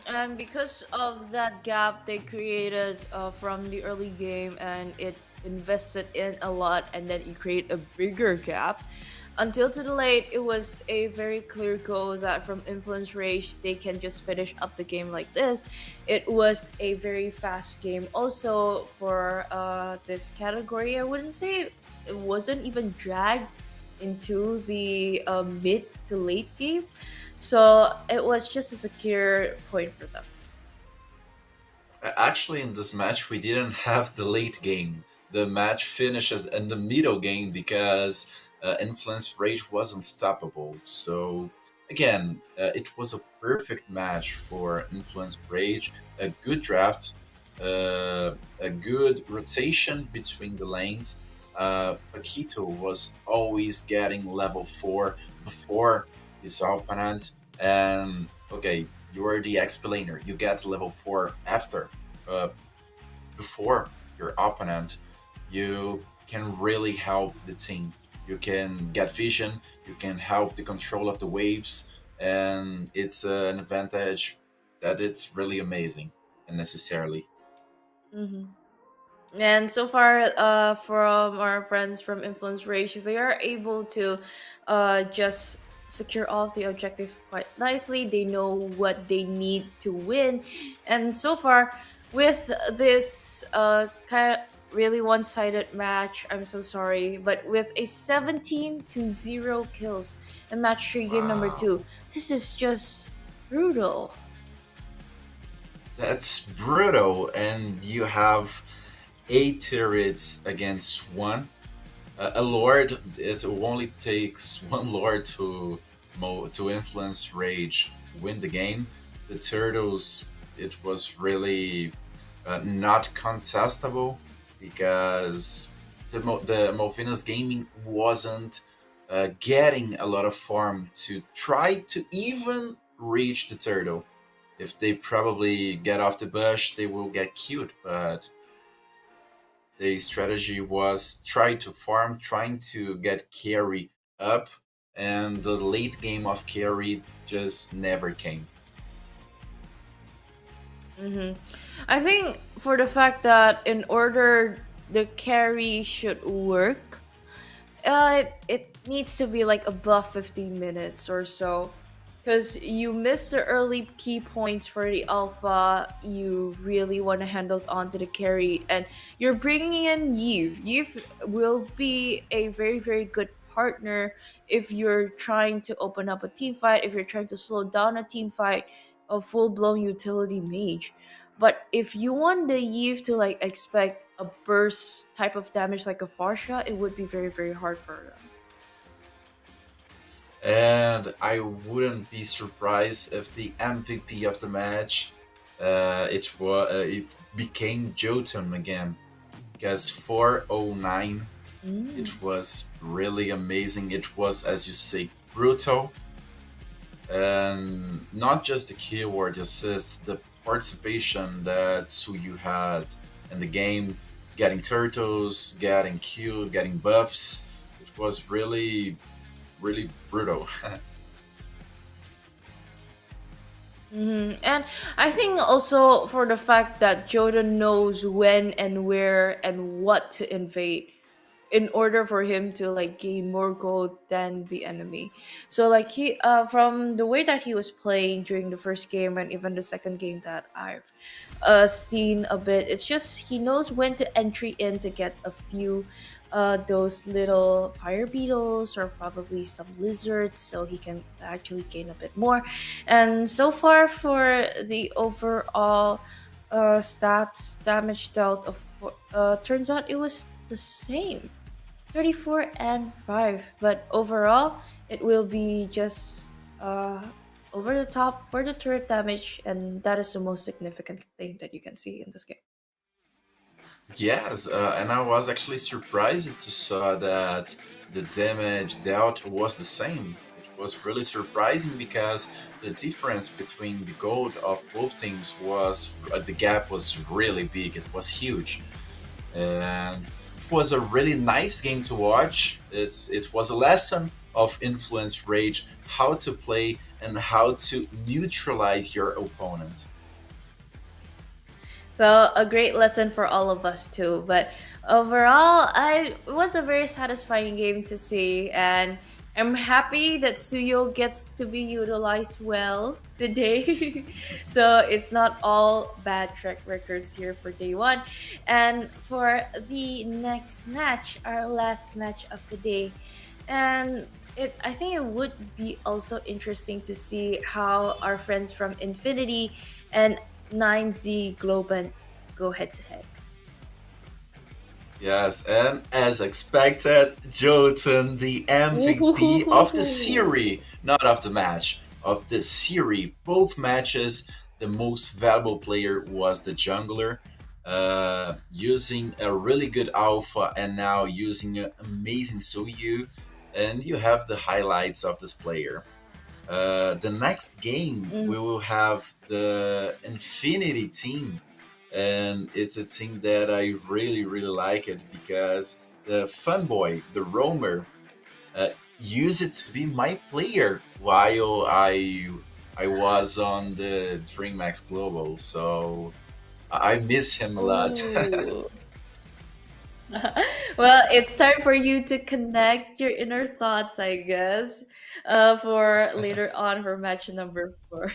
And because of that gap they created from the early game, and it invested in a lot, and then it create a bigger gap until to the late, it was a very clear goal that from Influence Rage they can just finish up the game like this. It was a very fast game also for this category. I wouldn't say it wasn't even dragged into the mid to late game, so it was just a secure point for them. Actually, in this match, we didn't have the late game. The match finishes in the middle game because Influence Rage was unstoppable. So, again, it was a perfect match for Influence Rage. A good draft, a good rotation between the lanes. Paquito was always getting level 4 before his opponent. And, okay, you are the explainer. You get level 4 after, before your opponent. You can really help the team. You can get vision, you can help the control of the waves, and it's an advantage that it's really amazing and necessarily. Hmm. And so far, from our friends from Influence Rage, they are able to just secure all of the objectives quite nicely. They know what they need to win. And so far, with this kind of really one-sided match, I'm so sorry, but with a 17-0 kills in match 3 game number Wow, 2, this is just brutal. that's brutal. And you have 8 turrets against one. A lord, it only takes one lord to influence rage, win the game. The turtles, it was really not contestable because the Malvinas Gaming wasn't getting a lot of farm to try to even reach the turtle. If they probably get off the bush, they will get killed. But the strategy was try to farm, trying to get carry up, and the late game of carry just never came. Hmm. I think for the fact that in order the carry should work, it needs to be like above 15 minutes or so. Because you miss the early key points for the alpha, you really want to handle onto the carry, and you're bringing in Yves. Yves will be a very, very good partner if you're trying to open up a team fight, if you're trying to slow down a team fight, a full blown utility mage. But if you want the Yves to like expect a burst type of damage like a Farsha, it would be very, very hard for them. And I wouldn't be surprised if the MVP of the match it became Jotun again, because 409, it was really amazing. It was, as you say, brutal, and not just the keyword assist, the participation that Suyu had in the game, getting turtles, getting killed, getting buffs. It was really, really brutal. And I think also for the fact that Jordan knows when and where and what to invade in order for him to like gain more gold than the enemy. So like he from the way that he was playing during the first game and even the second game that I've seen a bit, it's just he knows when to entry in to get a few those little fire beetles or probably some lizards so he can actually gain a bit more. And so far for the overall stats damage dealt of turns out it was the same, 34 and 5, but overall it will be just over the top for the turret damage, and that is the most significant thing that you can see in this game. Yes, and I was actually surprised to saw that the damage dealt was the same. It was really surprising because the difference between the gold of both teams was the gap was really big. It was huge, and was a really nice game to watch. It was a lesson of influence rage, how to play and how to neutralize your opponent. So a great lesson for all of us too. But overall, it was a very satisfying game to see, and I'm happy that Suyo gets to be utilized well today. So it's not all bad track records here for day one. And for the next match, our last match of the day, and I think it would be also interesting to see how our friends from Infinity and 9Z Globant go head to head. Yes, and as expected, Jotun, the MVP of the series, not of the match, of the series. Both matches, the most valuable player was the jungler, using a really good alpha and now using an amazing Soyu. And you have the highlights of this player. The next game, we will have the Infinity team, and it's a team that I really, really like it because the Funboy, the Roamer, used it to be my player while I was on the DreamHack Global, so I miss him a lot. Ooh. Well, it's time for you to connect your inner thoughts, I guess, for later on for match number 4.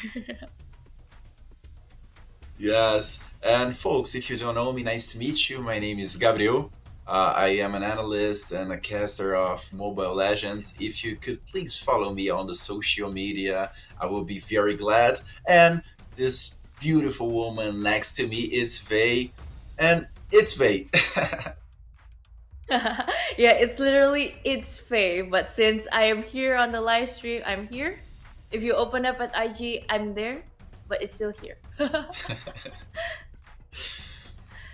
Yes, and folks, if you don't know me, nice to meet you. My name is Gabriel. I am an analyst and a caster of Mobile Legends. If you could please follow me on the social media, I will be very glad. And this beautiful woman next to me is Vei, and it's Vei. Yeah, it's Faye, but since I am here on the live stream, I'm here. If you open up at IG, I'm there, but it's still here.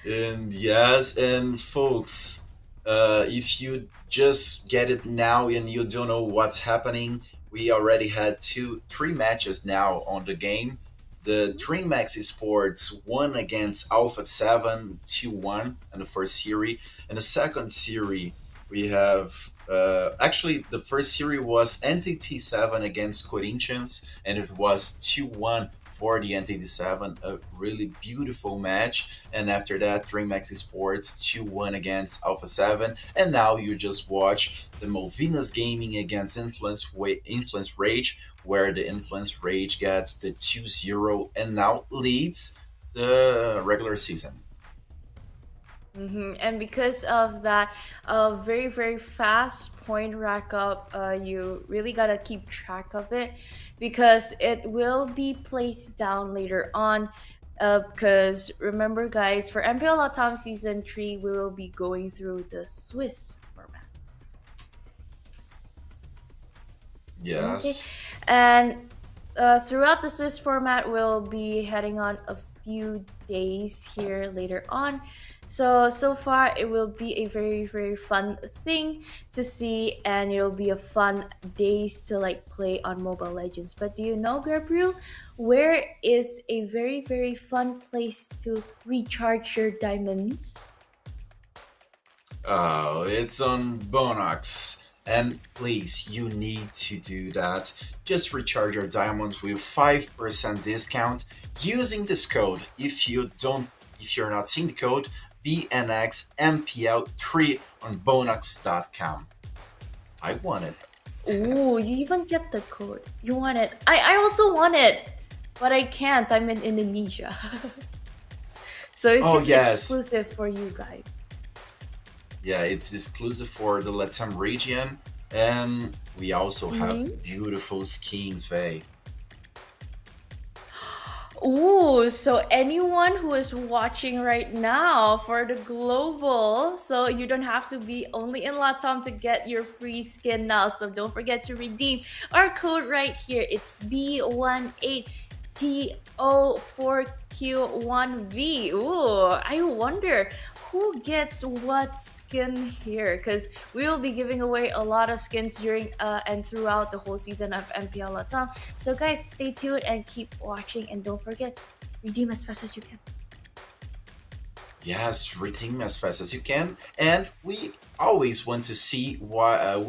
And yes, and folks, if you just get it now and you don't know what's happening, we already had three matches now on the game. The DreamHack Esports won against Alpha 7 2-1 in the first series. In the second series, we have actually the first series was NTT 7 against Corinthians, and it was 2-1 for the NTT 7, a really beautiful match. And after that, DreamHack Esports 2-1 against Alpha 7. And now you just watch the Malvinas Gaming against Influence Rage, where the Influence Rage gets the 2-0 and now leads the regular season. And because of that very, very fast point rack up, you really gotta keep track of it because it will be placed down later on. Because remember, guys, for MPL LATAM Season 3, we will be going through the Swiss format. Yes. Okay. And throughout the Swiss format, we'll be heading on a few days here later on. So far it will be a very, very fun thing to see, and it'll be a fun days to like play on Mobile Legends. But do you know, Gabriel, where is a very, very fun place to recharge your diamonds? Oh, it's on Bonox. And please, you need to do that. Just recharge your diamonds with 5% discount using this code. If you're not seeing the code, BNX MPL3 on Bonox.com. I want it. Ooh, you even get the code. You want it. I also want it, but I can't. I'm in Indonesia. So it's just exclusive for you guys. Yeah, it's exclusive for the LATAM region, and we also have beautiful skins, Vei. Ooh, so anyone who is watching right now for the global, so you don't have to be only in LATAM to get your free skin now. So don't forget to redeem our code right here. It's B18TO4Q1V. Ooh, I wonder who gets what skin here, because we will be giving away a lot of skins during and throughout the whole season of MPL LATAM. So guys, stay tuned and keep watching, and don't forget, redeem as fast as you can. yes, redeem as fast as you can, and we always want to see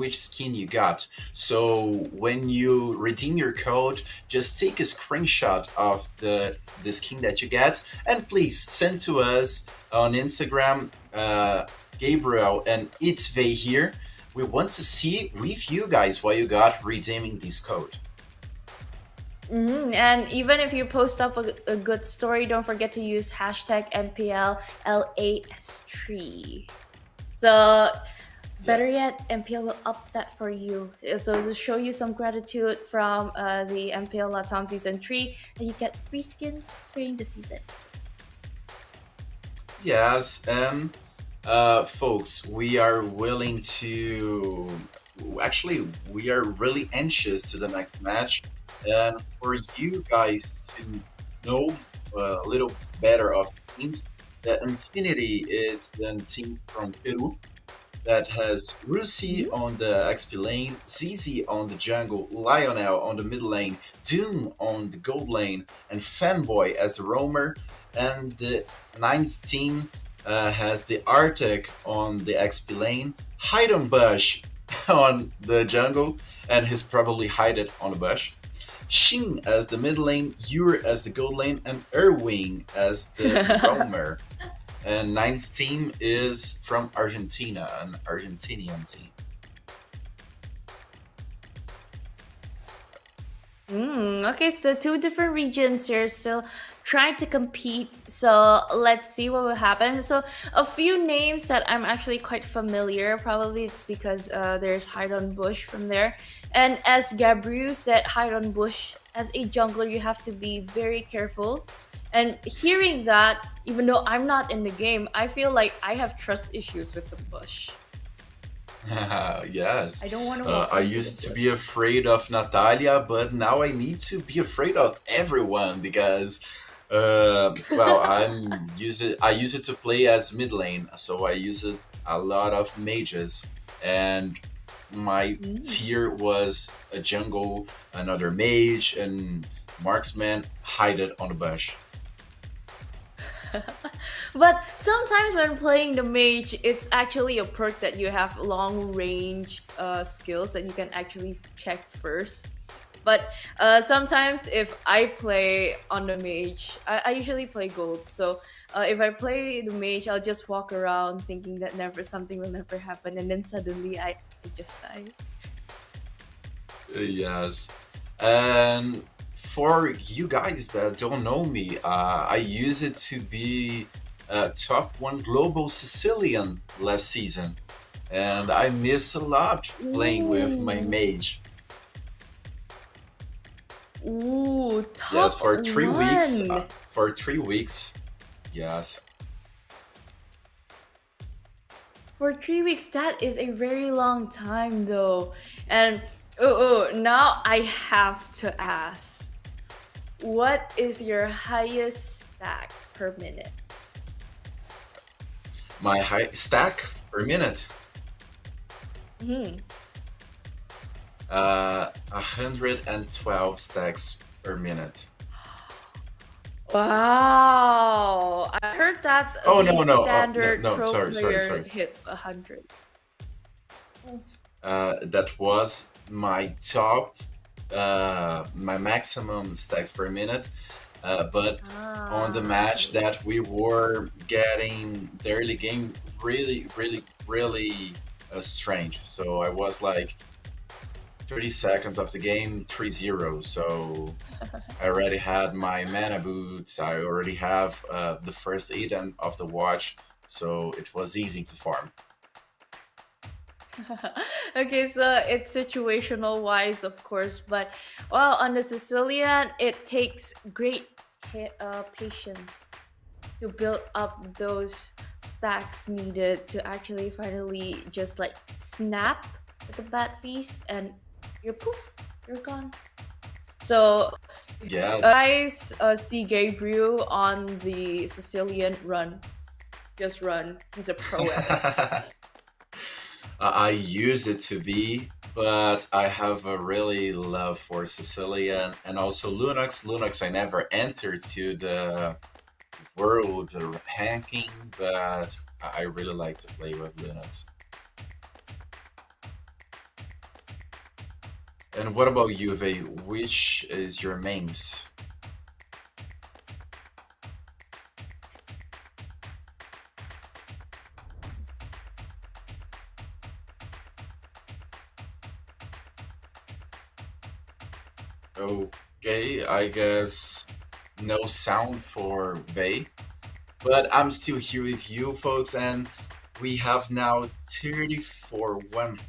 which skin you got. So when you redeem your code, just take a screenshot of the skin that you get, and please send to us on Instagram, Gabriel and Itzvey here. We want to see with you guys what you got redeeming this code. And even if you post up a good story, don't forget to use hashtag MPL LAS3. So better yet, MPL will up that for you. So to show you some gratitude from the MPL LATAM Season 3, that you get free skins during the season. Yes, and folks, we are willing to. Actually, we are really anxious to the next match, and for you guys to know a little better of teams, the Infinity is a team from Peru that has Rusi on the XP lane, ZZ on the jungle, Lionel on the mid lane, Doom on the gold lane, and Fanboy as the roamer. And the ninth team has the Arctic on the XP lane, Hide Bush on the jungle, and he's probably hide it on the bush. Shin as the mid lane, Ur as the gold lane, and Erwin as the roamer. And ninth team is from Argentina, an Argentinian team. Okay, so two different regions here, so trying to compete. So let's see what will happen. So a few names that I'm actually quite familiar. Probably it's because there's Hide on Bush from there. And as Gabriel said, Hide on Bush, as a jungler, you have to be very careful. And hearing that, even though I'm not in the game, I feel like I have trust issues with the bush. Yes. I don't want to. I used to be afraid of Natalia, but now I need to be afraid of everyone because, well, I use it to play as mid lane, so I use it a lot of mages, and my fear was a jungle, another mage, and marksman hide it on the bush. But sometimes when playing the mage, it's actually a perk that you have long range skills that you can actually check first. But sometimes if I play on the mage, I usually play gold. So if I play the mage, I'll just walk around thinking that something will never happen, and then suddenly I just die. Yes. And for you guys that don't know me, I use it to be top 1 global Sicilian last season, and I miss a lot playing with my mage. Ooh, top Yes, for 3 weeks. 1. For 3 weeks, yes. For 3 weeks, that is a very long time though. And now I have to ask, what is your highest stack per minute? My high stack per minute. 112 stacks per minute. Wow, I heard that Oh, the no, standard no, pro sorry. player hit 100. That was my top, my maximum stacks per minute. But on the match that we were getting, the early game really strange. So I was like 30 seconds of the game, 3-0. So I already had my mana boots. I already have the first item of the watch. So it was easy to farm. Okay, so it's situational wise, of course, but well, on the Sicilian, it takes great patience to build up those stacks needed to actually finally just like snap at the bat feast and you're poof, you're gone. So if you Yes. guys see Gabriel on the Sicilian, run. Just run. He's a pro at it. I use it to be, but I have a really love for Sicilian and also Linux. Linux I never entered to the world ranking, but I really like to play with Linux. And what about you, Vey? Which is your mains? Okay, I guess no sound for Vey. But I'm still here with you, folks, and we have now 34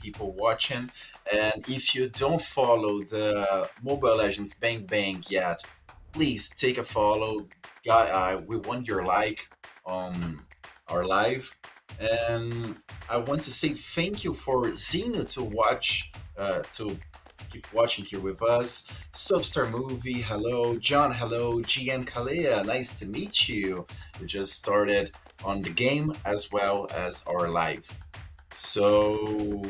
people watching. And if you don't follow the Mobile Legends Bang Bang yet, please take a follow. We want your like on our live, and I want to say thank you for Zeno to watch, to keep watching here with us. Substar Movie, hello. John, hello. GM Kalea, nice to meet you. We just started on the game as well as our live. So,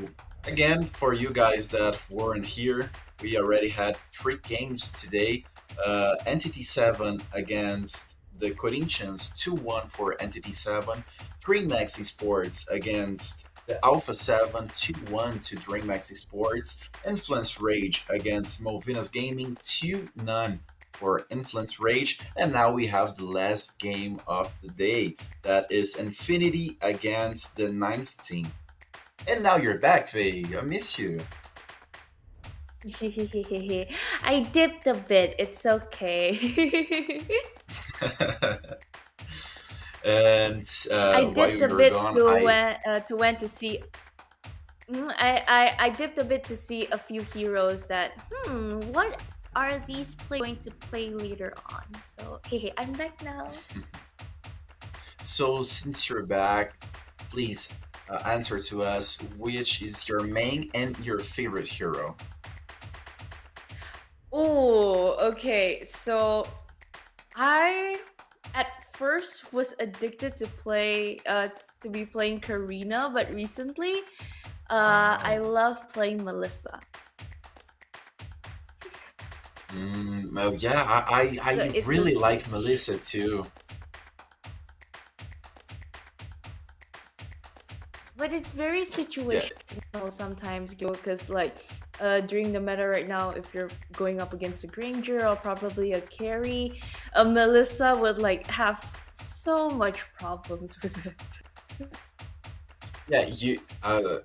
again, for you guys that weren't here, we already had 3 games today. Entity 7 against the Corinthians, 2-1 for Entity 7. DreamX Esports against the Alpha 7, 2-1 to DreamX Esports. Influence Rage against Movinas Gaming, 2-0 for Influence Rage. And now we have the last game of the day. That is Infinity against the Ninth team. And now you're back, Faye. I miss you. I dipped a bit. It's okay. And I while dipped you a were bit gone, to when to see. I dipped a bit to see a few heroes that what are these players going to play later on? So hey, I'm back now. So since you're back, please answer to us which is your main and your favorite hero. Oh, okay. So I at first was addicted to be playing Karina, but recently I love playing Melissa. Oh yeah, I So it's a really like switch. Melissa too. But it's very Yeah, situational sometimes, because like during the meta right now, if you're going up against a Granger or probably a carry, Melissa would like have so much problems with it. yeah.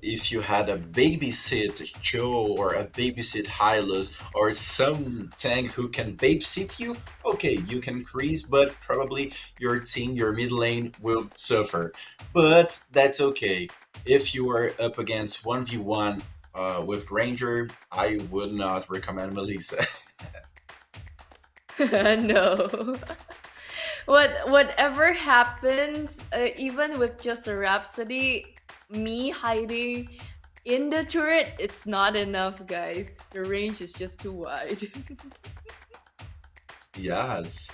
If you had a babysit Joe or a babysit Hylos or some tank who can babysit you, okay, you can increase, but probably your team, your mid lane will suffer. But that's okay. If you are up against 1v1 with Granger, I would not recommend Melissa. No. Whatever happens, even with just a Rhapsody, me hiding in the turret, it's not enough, guys. The range is just too wide. Yes.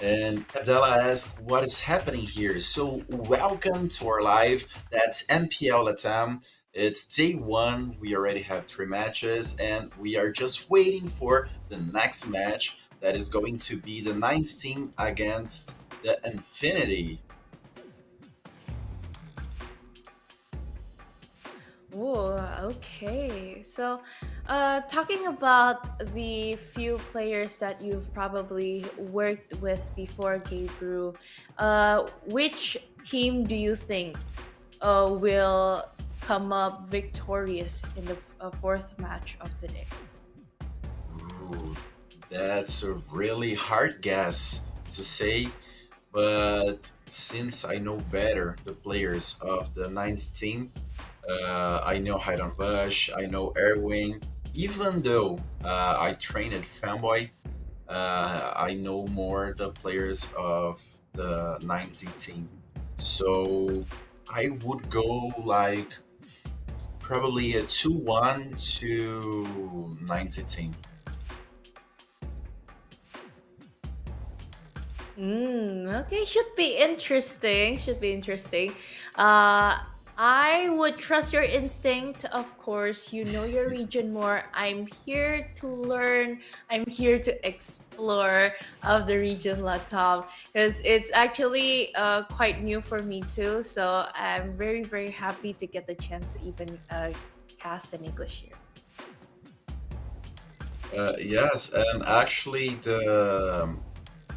And Abdallah asks, what is happening here? So, welcome to our live. That's MPL LATAM. It's day 1. We already have 3 matches, and we are just waiting for the next match that is going to be the 9th team against the Infinity. Oh, okay. So, talking about the few players that you've probably worked with before, Gabriel, which team do you think will come up victorious in the fourth match of today? Ooh, that's a really hard guess to say, but since I know better the players of the 9th team, I know Highland Bush, I know Erwin. Even though I trained at Fanboy, I know more the players of the 90 team. So I would go like probably a 2-1 to 90 team. Okay, should be interesting. I would trust your instinct, of course. You know your region more. I'm here to learn. I'm here to explore of the region LATAM because it's actually quite new for me too. So I'm very, very happy to get the chance to even cast in English here. Yes, and actually the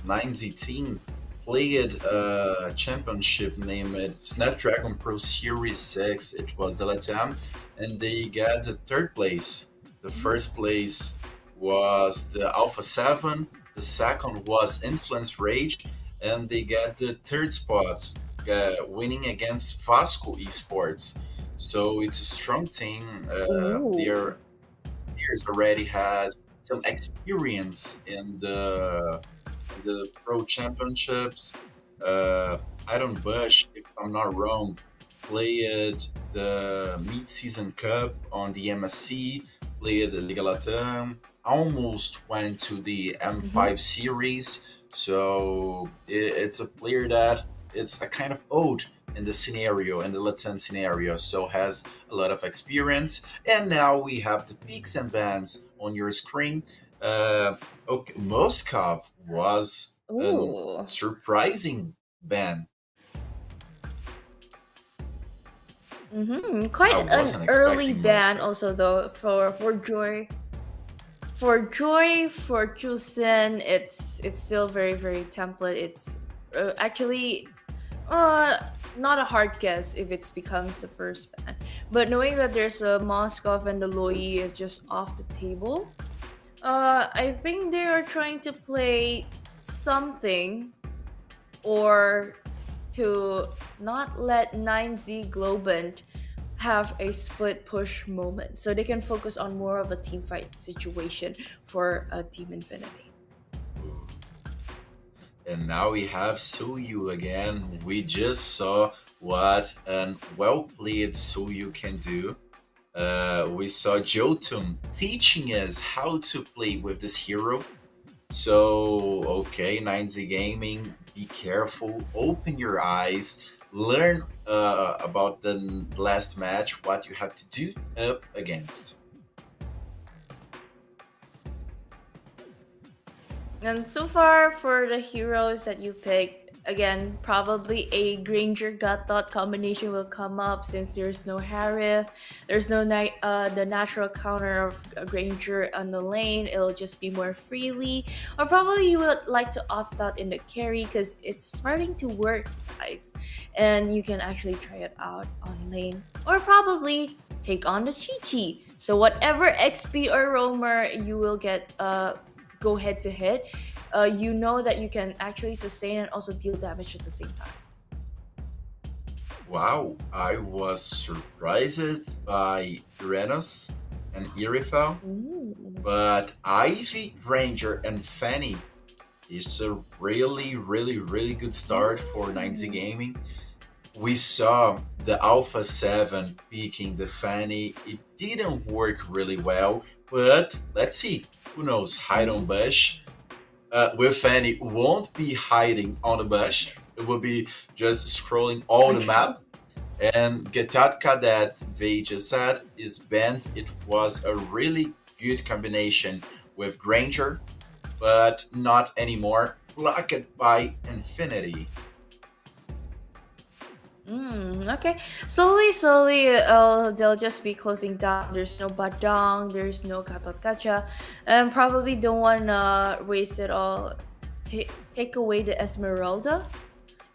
90 team played a championship named Snapdragon Pro Series 6. It was the LATAM, and they got the third place. The first place was the Alpha 7, the second was Influence Rage, and they got the third spot, winning against Vasco Esports. So it's a strong team. Ooh. Their players already has some experience in the pro championships. Uh, Iron Bush, if I'm not wrong, played the mid-season cup on the MSC, played the Liga Latam, almost went to the Mhm. M5 series. So it's a player that it's a kind of old in the scenario, in the Latin scenario, so has a lot of experience. And now we have the peaks and bans on your screen. Uh, okay, Moskov was a Ooh. surprising ban. I Quite an wasn't early expecting ban, Moskov. also though for Joy. For Chusen, it's still very very template. It's actually not a hard guess if it becomes the first ban, but knowing that there's a Moskov and the Loi is just off the table, I think they are trying to play something or to not let 9Z Globant have a split push moment so they can focus on more of a team fight situation for Team Infinity. And now we have Suyu again. We just saw what an well played Suyu can do. We saw Jotun teaching us how to play with this hero. So, okay, 9Z Gaming, be careful, open your eyes, learn about the last match, what you have to do up against. And so far for the heroes that you picked, again, probably a Granger God Thought combination will come up since there's no Harith, there's no the natural counter of a Granger on the lane. It'll just be more freely, or probably you would like to opt out in the carry because it's starting to work, guys, and you can actually try it out on lane, or probably take on the Chi Chi. So whatever XP or roamer you will get go head to head, you know that you can actually sustain and also deal damage at the same time. Wow, I was surprised by Uranus and Irifel, Ooh. but Ivy, Ranger, and Fanny is a really, really, really good start for 90 Gaming. We saw the Alpha 7 picking the Fanny. It didn't work really well, but let's see. Who knows? Hide on Bush. With Fanny, won't be hiding on the bush. It will be just scrolling all the map. And Getatka, that Vay just said, is banned. It was a really good combination with Granger, but not anymore. Blocked by Infinity. Okay. Slowly, they'll just be closing down. There's no Badang, there's no Katot Kacha, and probably don't wanna waste it all. Take away the Esmeralda.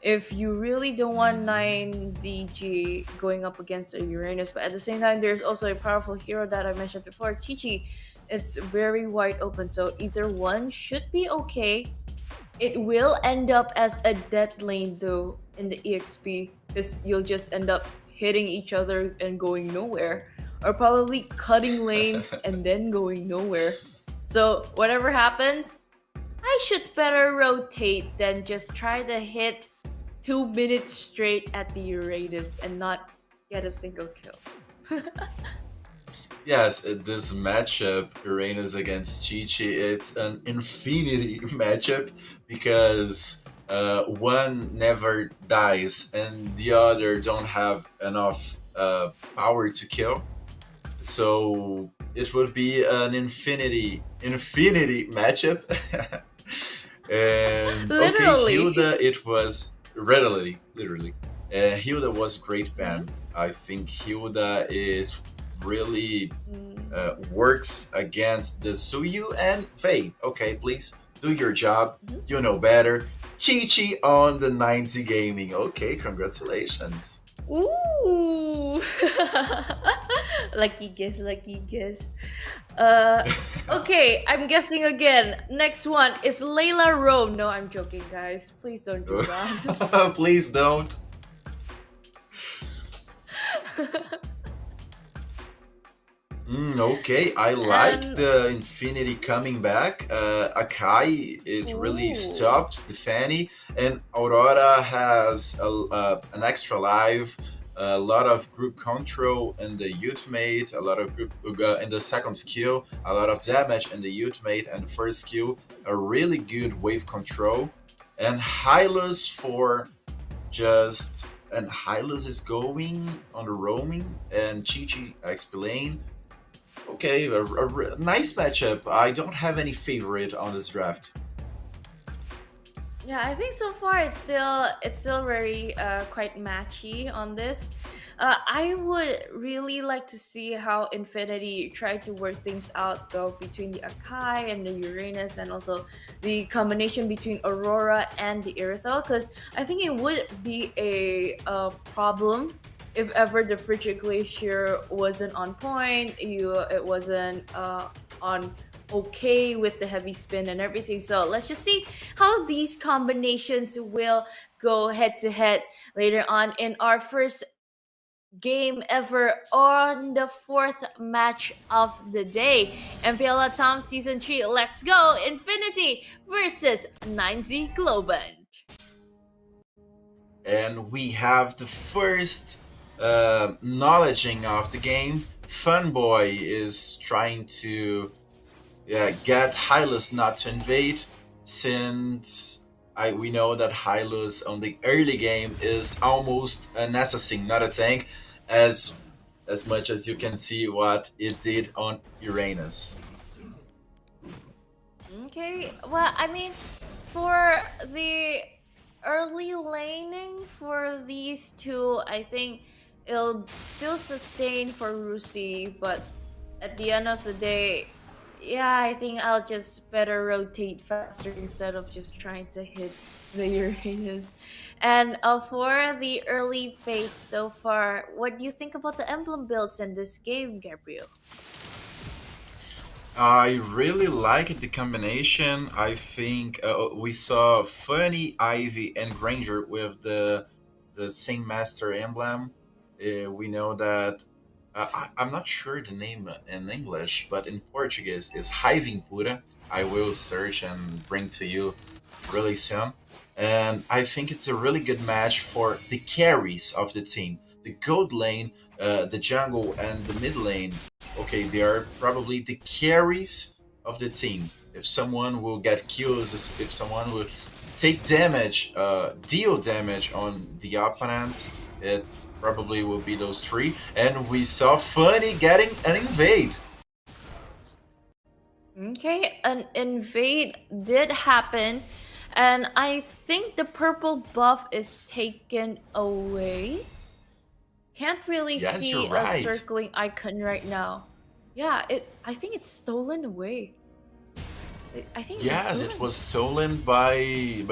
If you really don't want 9ZG going up against a Uranus, but at the same time, there's also a powerful hero that I mentioned before, Chi Chi. It's very wide open, so either one should be okay. It will end up as a dead lane though in the EXP because you'll just end up hitting each other and going nowhere, or probably cutting lanes and then going nowhere. So whatever happens, I should better rotate than just try to hit 2 minutes straight at the Uranus and not get a single kill. Yes, this matchup, Uranus against Chi Chi, it's an infinity matchup because one never dies and the other don't have enough power to kill. So it would be an infinity matchup. And okay, Literally. Hilda, it was literally. Hilda was a great band. I think Hilda is really works against the Suyu and Faye. Okay, please do your job. You know better. Chi Chi on the 90 gaming. Okay, congratulations. Ooh. Lucky guess, lucky guess. Uh, okay, I'm guessing again. Next one is Layla Rome. No, I'm joking, guys. Please don't do that. Please don't. Okay, I like And the Infinity coming back. Akai, it really ooh. stops the Fanny, and Aurora has an extra life, a lot of group control in the ultimate, a lot of group in the second skill, a lot of damage in the ultimate, and the first skill, a really good wave control, and Hylos for just. And Hylos is going on the roaming, and Chi Chi explain. Okay, a nice matchup. I don't have any favorite on this draft. Yeah, I think so far it's still very quite matchy on this. I would really like to see how Infinity try to work things out though between the Akai and the Uranus and also the combination between Aurora and the Irithel because I think it would be a problem if ever the Frigid Glacier wasn't on point, it wasn't on okay with the heavy spin and everything. So let's just see how these combinations will go head to head later on in our first game ever on the fourth match of the day. MPL LATAM Season 3, let's go! Infinity versus 9Z Globant. And we have the first knowledging of the game. Funboy is trying to get Hylos not to invade, since we know that Hylos on the early game is almost an assassin, not a tank, as much as you can see what it did on Uranus. Okay, well, I mean, for the early laning for these two, I think it'll still sustain for Rusi, but at the end of the day, yeah, I think I'll just better rotate faster instead of just trying to hit the Uranus. And for the early phase so far, what do you think about the emblem builds in this game, Gabriel? I really like the combination. I think we saw Funny, Ivy, and Granger with the same master emblem. We know that I'm not sure the name in English, but in Portuguese is Raiva Impura. I will search and bring to you really soon. And I think it's a really good match for the carries of the team. The gold lane, the jungle, and the mid lane. Okay, they are probably the carries of the team. If someone will get kills, if someone will take damage, deal damage on the opponents, it probably will be those three. And we saw Funny getting an invade. Okay, an invade did happen, and I think the purple buff is taken away. Can't really Yes, see you're a right. circling icon right now. Yeah, I think it's stolen away. I think it got Yes, it stolen. was stolen by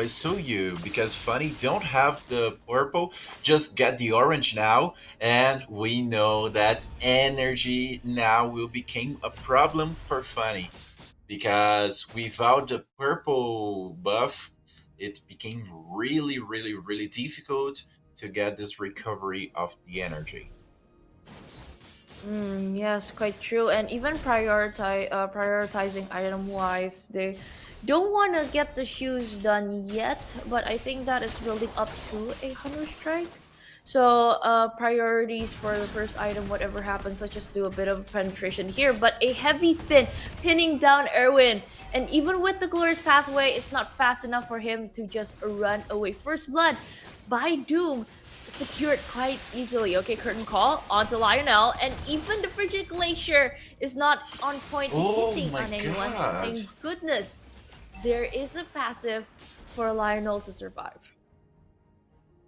Suyu because Funny don't have the purple, just get the orange now, and we know that energy now will become a problem for Funny because without the purple buff, it became really difficult to get this recovery of the energy. Yes, quite true. And even prioritizing item wise, they don't want to get the shoes done yet, but I think that is building up to a Hunter Strike. So priorities for the first item, whatever happens, let's just do a bit of penetration here. But a heavy spin, pinning down Erwin. And even with the glorious pathway, it's not fast enough for him to just run away. First blood by Doom secured quite easily. Okay, curtain call onto Lionel, and even the frigid glacier is not on point Oh hitting my on anyone. god. Thank goodness there is a passive for Lionel to survive.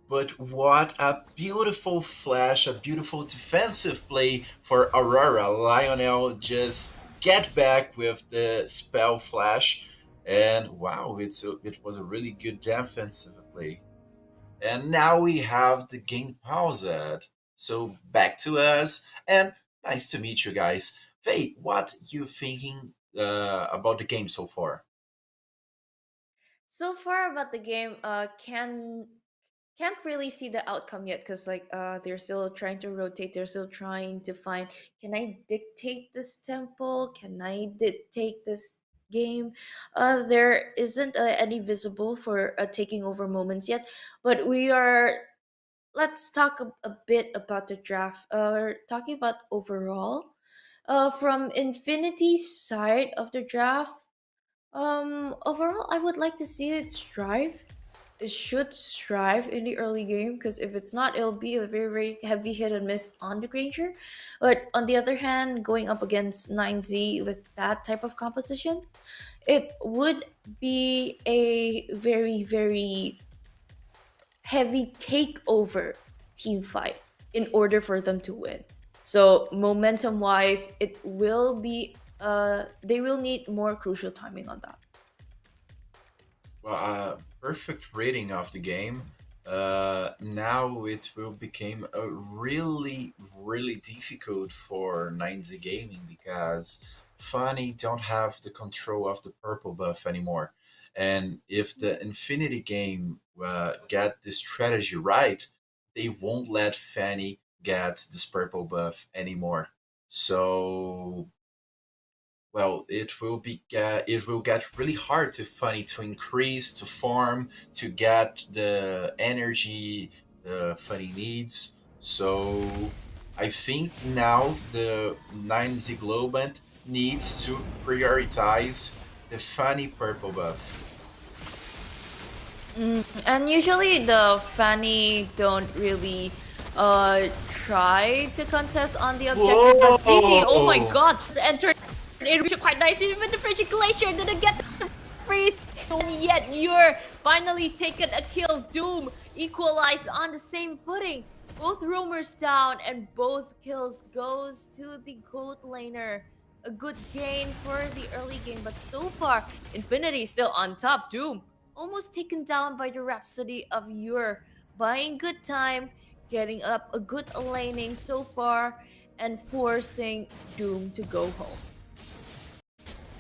But what a beautiful flash, a beautiful defensive play for Aurora. Lionel just get back with the spell flash. And wow, it was a really good defensive play. And now we have the game paused. So back to us. And nice to meet you guys. Faye, what you thinking about the game so far? So far about the game, can't really see the outcome yet because they're still trying to rotate. They're still trying to find, can I dictate this tempo? Can I dictate this game? There isn't any visible for taking over moments yet, but we are. Let's talk a bit about the draft. Talking about overall, from Infinity's side of the draft. Overall, I would like to see it strive. It should strive in the early game because if it's not, it'll be a very, very heavy hit and miss on the Granger. But on the other hand, going up against 9Z with that type of composition, it would be a very, very heavy takeover team fight in order for them to win. So momentum wise, it will be they will need more crucial timing on that. Well, perfect rating of the game. Now it will become a really difficult for 9Z Gaming because Funny don't have the control of the purple buff anymore. And if the Infinity game get the strategy right, they won't let Fanny get this purple buff anymore. So well, it will get really hard to Funny to increase, to farm, to get the energy Funny needs. So I think now the 9Z Globant needs to prioritize the Funny purple buff. And usually the Fanny don't really try to contest on the objective, but Zizi, oh my Whoa! god, entered it quite nice. Even the frigid glacier didn't get the freeze, and yet you're finally taken a kill. Doom equalized on the same footing. Both roamers down, and both kills goes to the gold laner. A good gain for the early game, but so far Infinity still on top. Doom almost taken down by the Rhapsody of Yur, buying good time, getting up a good laning so far, and forcing Doom to go home.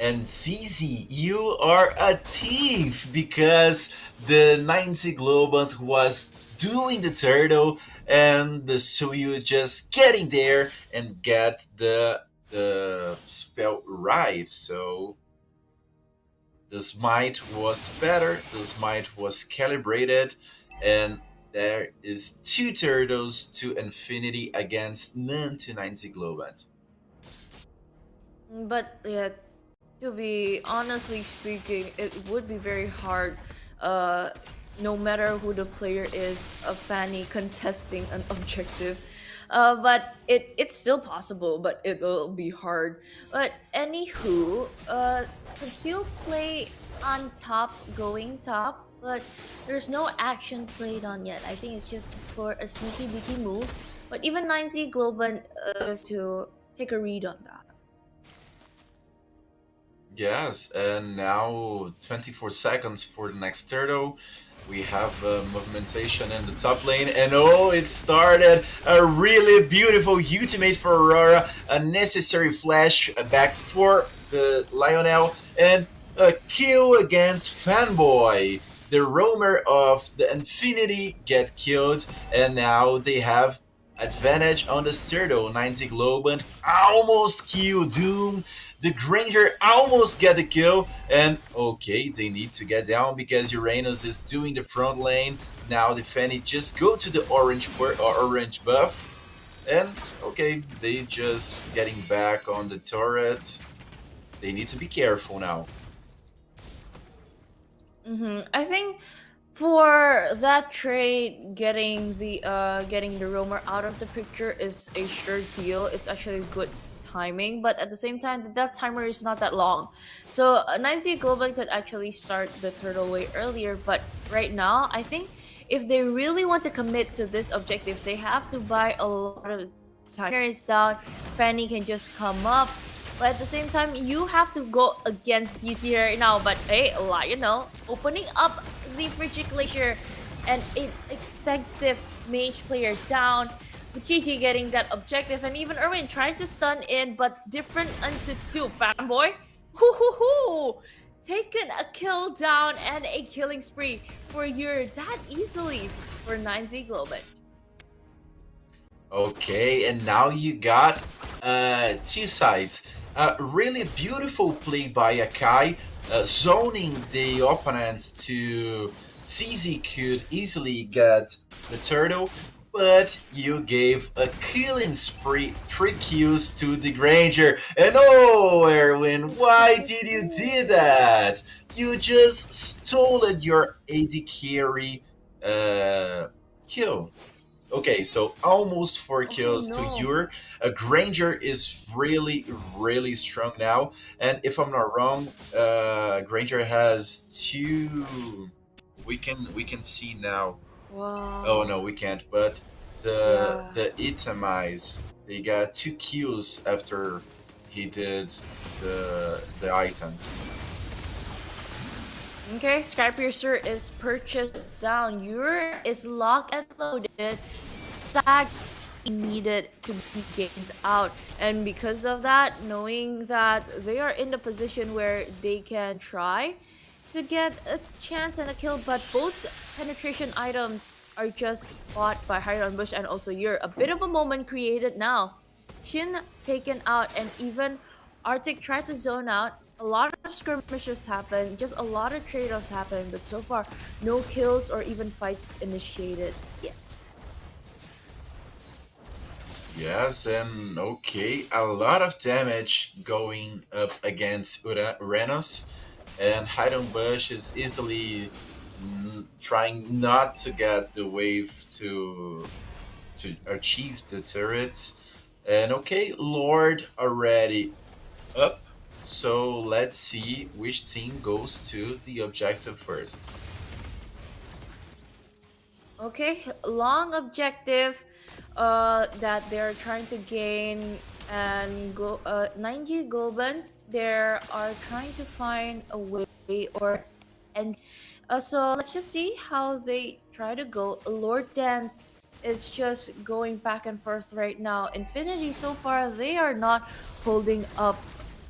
And Zizi, you are a thief because the 90 Globant was doing the turtle and the Suyu just getting there and get the spell right. So the smite was better, the smite was calibrated, and there is two turtles to infinity against none to 90 Globant. But yeah, to be honestly speaking, it would be very hard, uh, no matter who the player is, a Fanny contesting an objective. But it's still possible, but it will be hard. But anywho, can still play on top, going top, but there's no action played on yet. I think it's just for a sneaky beaky move. But even 9Z Globan is to take a read on that. Yes, and now 24 seconds for the next turtle. We have movementation in the top lane, and oh, it started a really beautiful ultimate for Aurora, a necessary flash back for the Lionel, and a kill against Fanboy. The roamer of the Infinity get killed, and now they have advantage on the Sturdo. 90 Globan almost kill Doom. The Granger almost get the kill. And okay, they need to get down because Uranus is doing the front lane. Now the Fanny just go to the orange buff. And okay, they just getting back on the turret. They need to be careful now. I think for that trade, getting the roamer out of the picture is a sure deal. It's actually good timing, but at the same time, that timer is not that long. So 9Z Global could actually start the turtle way earlier, but right now, I think if they really want to commit to this objective, they have to buy a lot of time. Is down, Fanny can just come up. But at the same time, you have to go against CC right now. But hey, Lionel opening up the Frigid Glacier and an expensive mage player down. Chichi getting that objective, and even Erwin trying to stun in, but different unto two. Fanboy, hoo hoo hoo, taken a kill down and a killing spree for your that easily for 9Z Global. Okay, and now you got two sides. Really beautiful play by Akai, zoning the opponents to CZ could easily get the turtle, but you gave a killing spree, 3 kills to the Granger. And oh, Erwin, why did you do that? You just stole your AD carry kill. Okay, so almost 4 kills to your. Granger is really, really strong now. And if I'm not wrong, Granger has 2. We can see now. Wow. Oh no, we can't. But the itemize, they got 2 kills after he did the item. Okay, Skypiercer is purchased down. Your is locked and loaded. Stag needed to be gained out. And because of that, knowing that they are in the position where they can try to get a chance and a kill, but both penetration items are just bought by Hiron Bush and also you're a bit of a moment created now. Shin taken out and even Arctic tried to zone out. A lot of skirmishes happen, just a lot of trade-offs happen, but so far no kills or even fights initiated yet. Yes, and okay, a lot of damage going up against Uranus, and Hydon Bush is easily trying not to get the wave to achieve the turret. And okay, Lord already up, so let's see which team goes to the objective first. Okay, long objective that they're trying to gain and go 9G Goban. They are trying to find a way or and so let's just see how they try to go. Lord Dance is just going back and forth right now. Infinity so far they are not holding up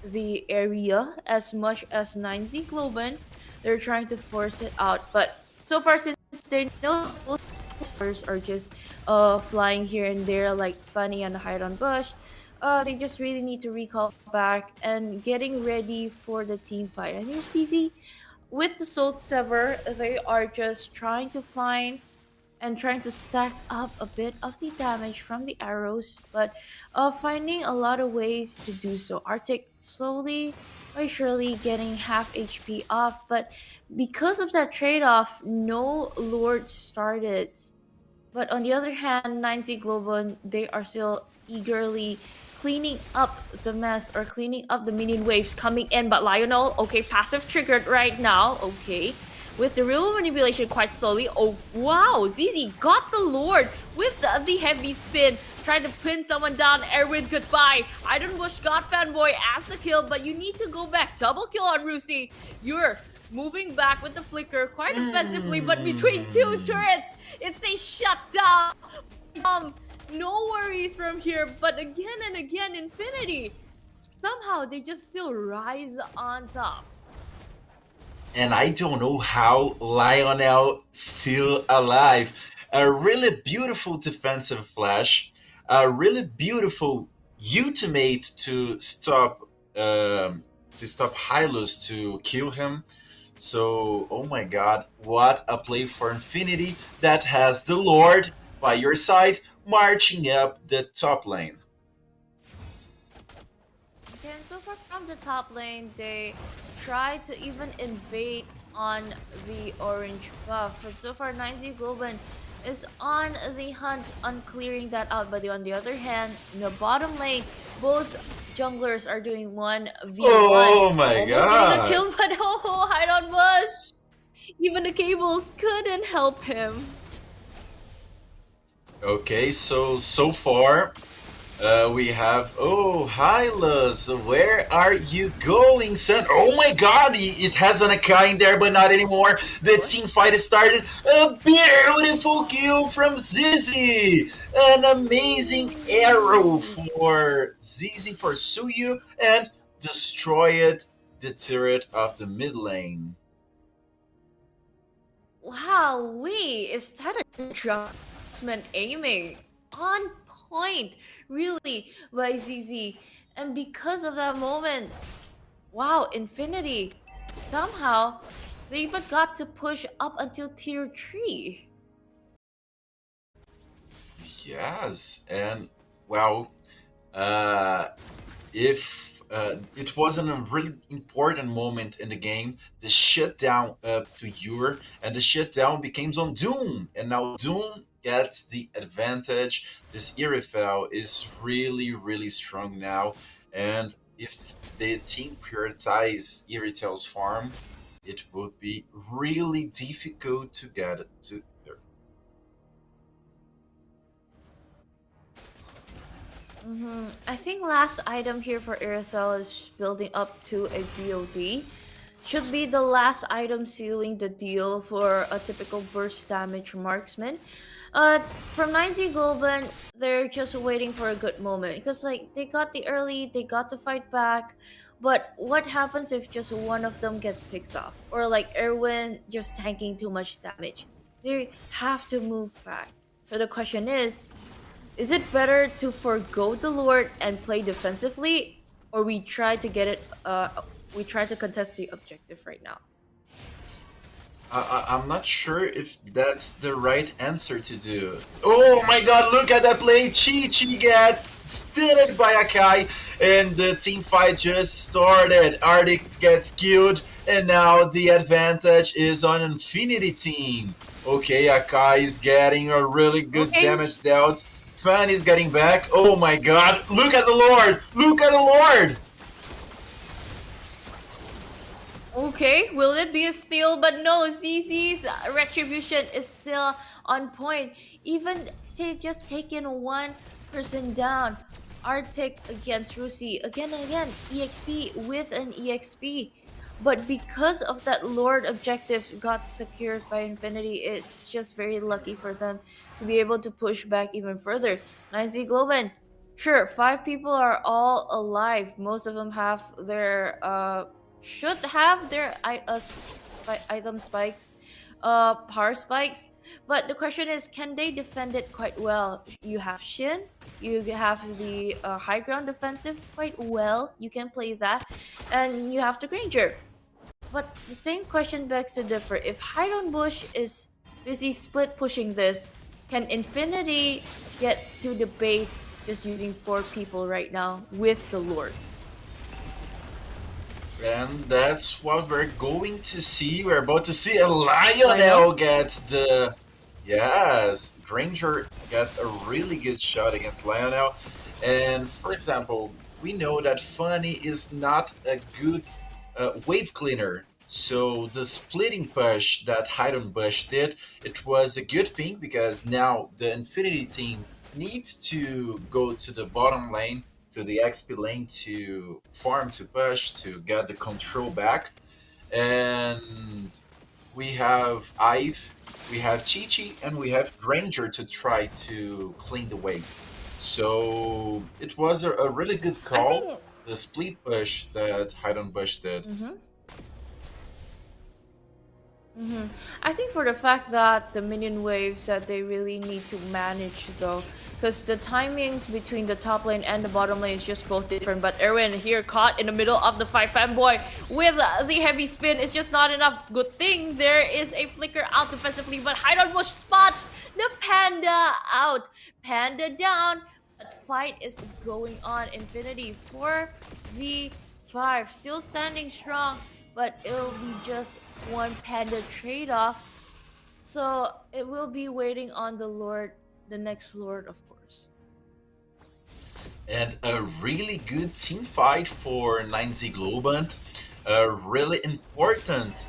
the area as much as 9Z Globan. They're trying to force it out, but so far since they know both players are just flying here and there like Funny and Hide on Bush, they just really need to recall back and getting ready for the team fight. I think it's easy with the Soul Sever. They are just trying to find and trying to stack up a bit of the damage from the arrows, but finding a lot of ways to do so. Arctic slowly by surely getting half HP off, but because of that trade-off, no Lord started. But on the other hand, 9Z Global, they are still eagerly cleaning up the mess or cleaning up the minion waves coming in. But Lionel, okay, passive triggered right now, okay. With the real manipulation quite slowly. Oh, wow, ZZ got the Lord with the heavy spin. Trying to pin someone down. Erwin, goodbye. I don't wish God Fanboy as the kill, but you need to go back. Double kill on Rusi. You're moving back with the flicker quite offensively, but between two turrets, it's a shutdown. No worries from here, but again and again, Infinity. Somehow they just still rise on top. And I don't know how Lionel still alive. A really beautiful defensive flash. a really beautiful ultimate to stop Hylos to kill him. So, oh my god, what a play for Infinity that has the Lord by your side marching up the top lane. Okay, and so far from the top lane, they try to even invade on the orange buff. But so far, 9Z Globan is on the hunt on clearing that out. But on the other hand, in the bottom lane, both junglers are doing 1v1. Oh my Almost getting a god. kill, but oh, hide on bush. Even the cables couldn't help him. Okay, so far we have, oh, Hylas, where are you going, son? Oh my god, it has an Akai in there, but not anymore. The team fight started. A beautiful kill from Zizi. An amazing arrow for Zizi, for Suyu, and destroyed the turret of the mid lane. Wow, wait, is that a draftsman aiming on point, really, by ZZ? And because of that moment, wow, Infinity, somehow, they even got to push up until tier 3. Yes, and well, uh, if it wasn't a really important moment in the game, the shutdown up to Ur, and the shutdown became on Doom, and now Doom gets the advantage. This Irifel is really strong now, and if the team prioritize Iritel's farm, it would be really difficult to get it to there. I think last item here for Irithel is building up to a BOD. Should be the last item sealing the deal for a typical burst damage marksman. From 9Z Globan, they're just waiting for a good moment because like they got the early, they got to fight back. But what happens if just one of them gets picks off? Or like Erwin just tanking too much damage? They have to move back. So the question is it better to forgo the Lord and play defensively, or we try to get it? We try to contest the objective right now. I'm not sure if that's the right answer to do. Oh my god, look at that play! Chi get stunned by Akai, and the team fight just started. Arctic gets killed, and now the advantage is on Infinity team. Okay, Akai is getting a really good damage dealt. Fan is getting back. Oh my god, look at the Lord! Look at the Lord! Okay, will it be a steal? But no, ZZ's retribution is still on point. Even they just taken one person down. Arctic against Rusi. Again and again, EXP with an EXP. But because of that Lord objective got secured by Infinity, it's just very lucky for them to be able to push back even further. 9Z Globan, sure, 5 people are all alive. Most of them have their should have their item spikes, power spikes. But the question is, can they defend it quite well? You have Shin, you have the high ground defensive quite well. You can play that, and you have the Granger. But the same question begs to differ. If Hydon Bush is busy split pushing this, can Infinity get to the base just using 4 people right now with the Lord? And that's what we're going to see. We're about to see a Lionel gets the... Yes, Granger got a really good shot against Lionel. And for example, we know that Funny is not a good wave cleaner. So the splitting push that Hydon Bush did, it was a good thing because now the Infinity team needs to go to the bottom lane, to the XP lane to farm, to push, to get the control back. And we have Ive, we have Chi-Chi, and we have Granger to try to clean the wave. So it was a really good call, the split push that Hydon Bush did. I think for the fact that the minion waves that they really need to manage though, because the timings between the top lane and the bottom lane is just both different. But Erwin here caught in the middle of the fight, fanboy with the heavy spin is just not enough. Good thing there is a flicker out defensively, but Hydon Bush spots the panda out, panda down. But fight is going on. Infinity 4v5, still standing strong, but it'll be just one panda trade-off. So it will be waiting on the Lord, the next Lord, of course. And a really good team fight for 9Z Globant. A really important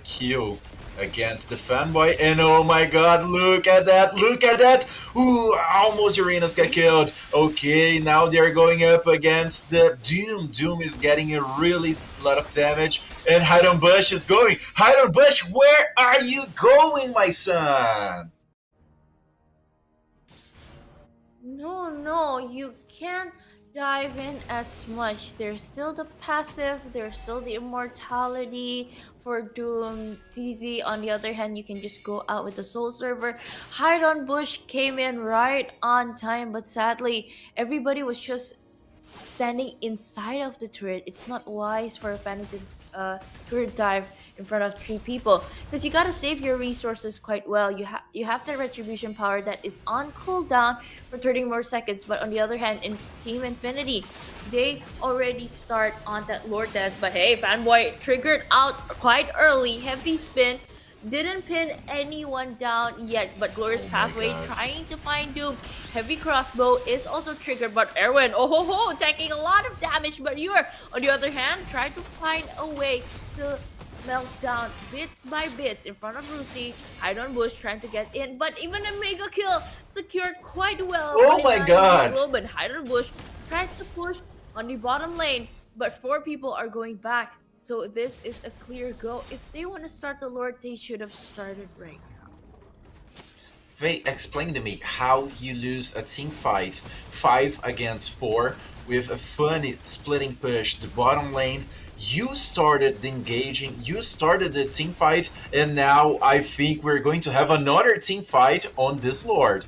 kill against the fanboy. And oh my god, look at that, look at that! Ooh, almost Uranus got killed. Okay, now they're going up against the Doom. Doom is getting a really lot of damage. And Hydon Bush is going. Hydon Bush, where are you going, my son? No, you can't dive in as much. There's still the passive, there's still the immortality for Doom. ZZ, on the other hand, you can just go out with the Soul Server. Hydon Bush came in right on time, but sadly, everybody was just standing inside of the turret. It's not wise for a fan to turret dive in front of three people because you gotta save your resources quite well. You have the retribution power that is on cooldown for 30 more seconds, but on the other hand, in Team Infinity, they already start on that Lord Dance. But hey, fanboy triggered out quite early. Heavy spin. Didn't pin anyone down yet, but Glorious Pathway trying to find Doom. Heavy crossbow is also triggered, but Erwin, oh ho ho, taking a lot of damage. But you are, on the other hand, trying to find a way to melt down bits by bits in front of Rusi. Hydon Bush trying to get in, but even a mega kill secured quite well. Oh my god! But Hydon Bush tries to push on the bottom lane, but 4 people are going back. So this is a clear go. If they want to start the Lord, they should have started right now. Faye, explain to me how you lose a team fight 5 against 4 with a funny splitting push. The bottom lane, you started the engaging, you started the team fight, and now I think we're going to have another team fight on this Lord.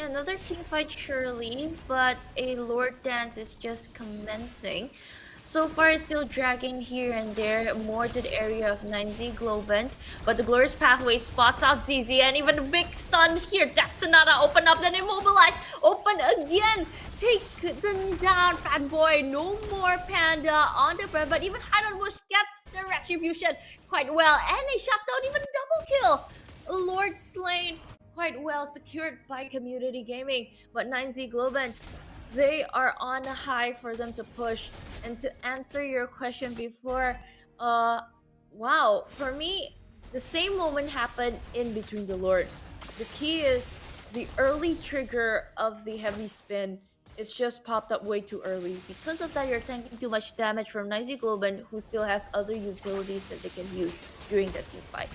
Another team fight surely, but a Lord Dance is just commencing. So far, it's still dragging here and there, more to the area of 9Z Globant. But the Glorious Pathway spots out ZZ, and even a big stun here. That Sonata open up, then immobilize. Open again. Take them down, fanboy. No more panda on the bread, but even Hydon Bush gets the retribution quite well. And a shutdown, even a double kill. Lord slain quite well, secured by Community Gaming. But 9Z Globant, they are on a high for them to push. And to answer your question before, wow, for me, the same moment happened in between the Lord. The key is the early trigger of the heavy spin. It's just popped up way too early. Because of that, you're tanking too much damage from Nizy Globan, who still has other utilities that they can use during the team fight.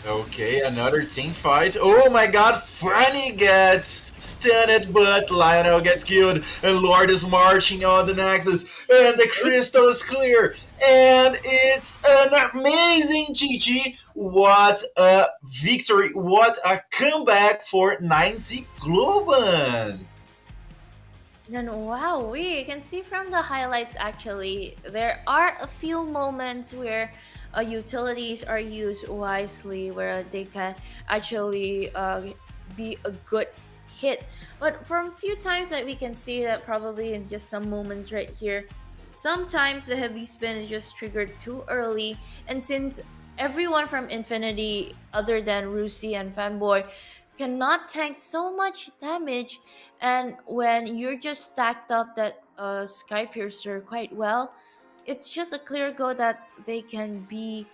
Okay, another team fight. Oh my god, Franny gets stunned, but Lionel gets killed, and Lord is marching on the Nexus, and the crystal is clear, and it's an amazing GG. What a victory, what a comeback for 9Z Globan. Then wow, we can see from the highlights actually, there are a few moments where utilities are used wisely, where they can actually be a good hit. But from a few times that we can see that probably in just some moments right here, sometimes the heavy spin is just triggered too early. And since everyone from Infinity, other than Rusi and Fanboy, cannot tank so much damage, and when you're just stacked up that Sky Piercer quite well, it's just a clear go that they can be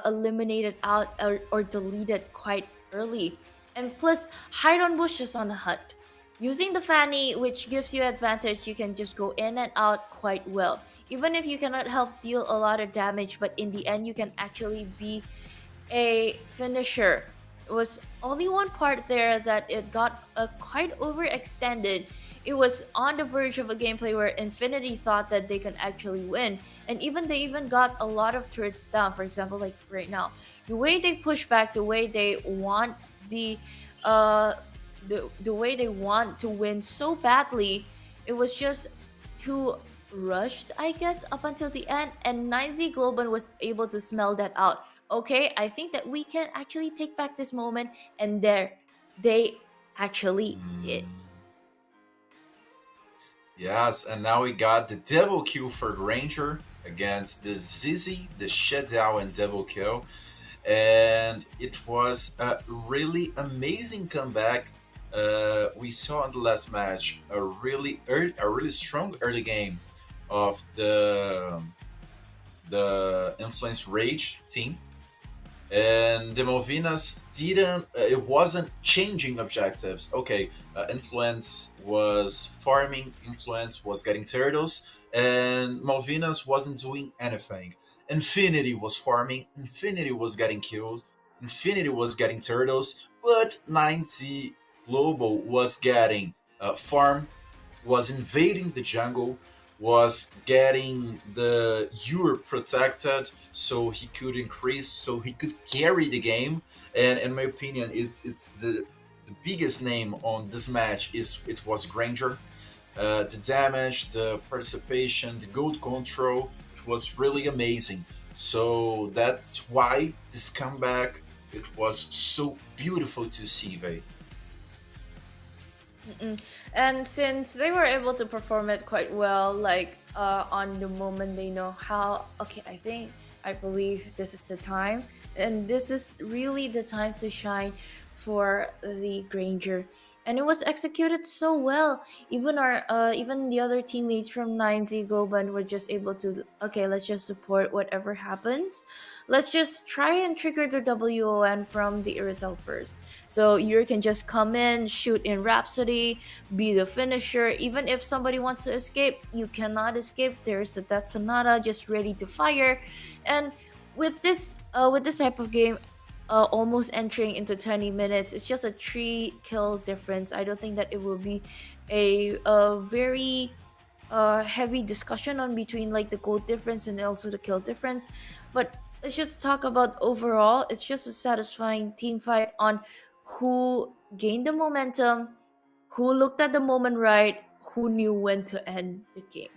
eliminated out or deleted quite early. And plus, Hydon Bush is on the hunt. Using the Fanny, which gives you advantage, you can just go in and out quite well. Even if you cannot help deal a lot of damage, but in the end, you can actually be a finisher. It was only one part there that it got quite overextended it was on the verge of a gameplay where Infinity thought that they can actually win, and they even got a lot of turrets down. For example, like right now, the way they push back, the way they want the uh the way they want to win so badly, it was just too rushed, I guess, up until the end. And 9Z Globan was able to smell that out. Okay, I think that we can actually take back this moment, and there they actually did. Yes, and now we got the double kill for Granger against the Zizi, the Shadow, and double kill. And it was a really amazing comeback. We saw in the last match a really strong early game of the Influence Rage team, and the Malvinas didn't. It wasn't changing objectives. Okay, Influence was farming, Influence was getting turtles, and Malvinas wasn't doing anything. Infinity was farming, Infinity was getting kills, Infinity was getting turtles, but 90 Global was getting farm, was invading the jungle, was getting the Europe protected so he could increase, so he could carry the game. And in my opinion, it's the biggest name on this match it was Granger. The damage, the participation, the gold control, it was really amazing. So that's why this comeback, it was so beautiful to see, Vey. Mm-mm. And since they were able to perform it quite well, like on the moment they know how, okay, I believe this is the time, and this is really the time to shine for the Granger. And it was executed so well. Even the other teammates from 9Z Globan were just able to, okay, let's just support whatever happens. Let's just try and trigger the WON from the Iritel first. So you can just come in, shoot in Rhapsody, be the finisher. Even if somebody wants to escape, you cannot escape. There's the Death Sonata just ready to fire. And with this type of game, almost entering into 20 minutes, it's just a 3 kill difference. I don't think that it will be a very heavy discussion on between like the goal difference and also the kill difference. But let's just talk about overall. It's just a satisfying team fight on who gained the momentum, who looked at the moment right, who knew when to end the game.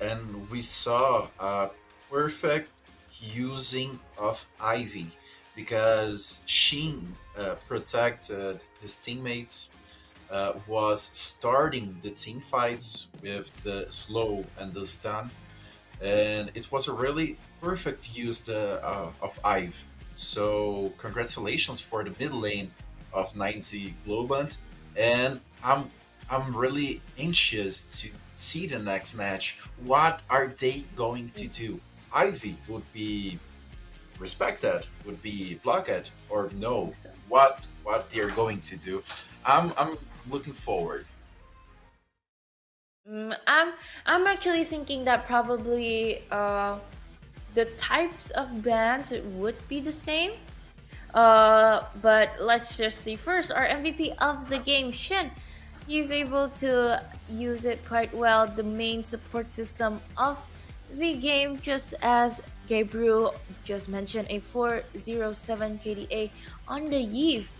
And we saw a perfect using of Ivy because Sheen protected his teammates, was starting the team fights with the slow and the stun, and it was a really perfect use of Ivy. So congratulations for the mid lane of 90 Globant, and I'm really anxious to see the next match. What are they going to do? Ivy would be respected, would be blocked, or no? So, What they're going to do? I'm looking forward. mm, I'm I'm actually thinking that probably the types of bands would be the same. But let's just see first our MVP of the game, Shin. He's able to use it quite well, the main support system of the game, just as Gabriel just mentioned, a 407 KDA on the Eve.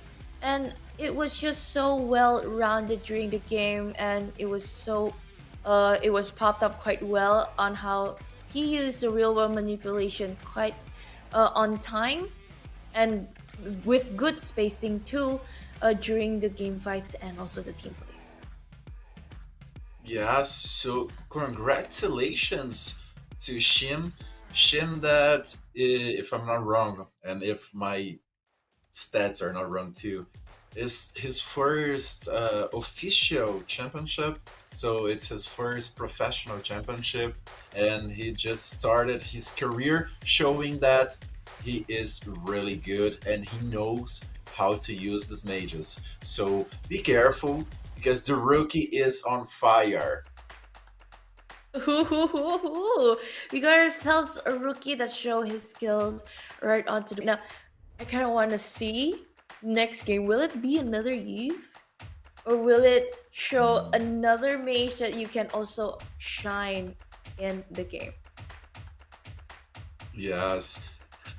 And it was just so well rounded during the game, and it was popped up quite well on how he used the real world manipulation quite on time and with good spacing too during the game fights and also the team plays. Yeah, so congratulations to Shim. Shim that, if I'm not wrong, and if my stats are not wrong too, is his first official championship. So it's his first professional championship, and he just started his career showing that he is really good and he knows how to use these mages. So be careful because the rookie is on fire. Ooh, we got ourselves a rookie that show his skills right onto the now. I kind of want to see next game. Will it be another Eve? or will it show another mage that you can also shine in the game? Yes.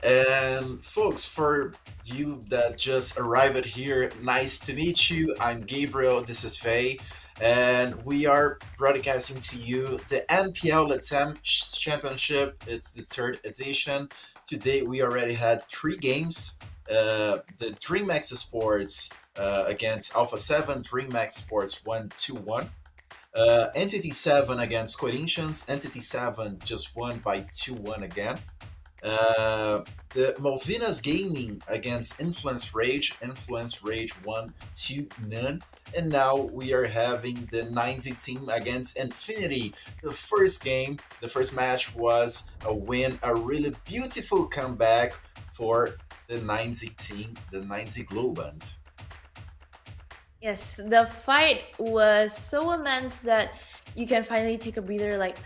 And folks, for you that just arrived here, nice to meet you. I'm Gabriel, this is Faye, and we are broadcasting to you the MPL LATAM Championship. It's the third edition. Today we already had three games. The DreamX Sports against Alpha 7, DreamX Sports 1-2-1. Entity 7 against Corinthians. Entity 7 just won by 2-1 again. The Malvinas Gaming against Influence Rage. Influence Rage 1-2-0. And now we are having the 90 team against Infinity. The first game, the first match was a win, a really beautiful comeback for the 90 team, the 90 Globand. Yes, the fight was so immense that you can finally take a breather, like,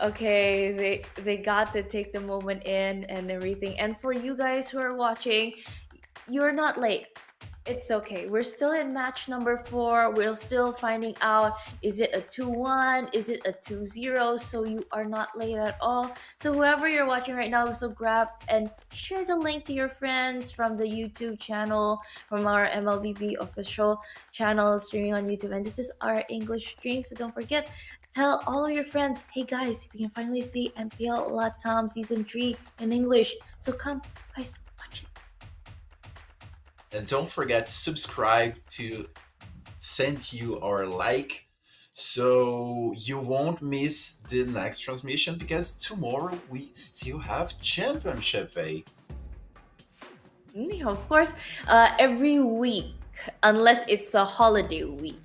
okay, they got to take the moment in and everything. And for you guys who are watching, you're not late. It's okay. We're still in match number 4. We're still finding out, is it a 2-1? Is it a 2-0? So you are not late at all. So whoever you're watching right now, so grab and share the link to your friends from the YouTube channel, from our MLBB official channel streaming on YouTube. And this is our English stream, so don't forget, tell all of your friends, hey guys, we can finally see MPL LATAM Season 3 in English. So come, guys, watch it. And don't forget to subscribe to send you our like so you won't miss the next transmission, because tomorrow we still have championship day. Of course, every week, unless it's a holiday week.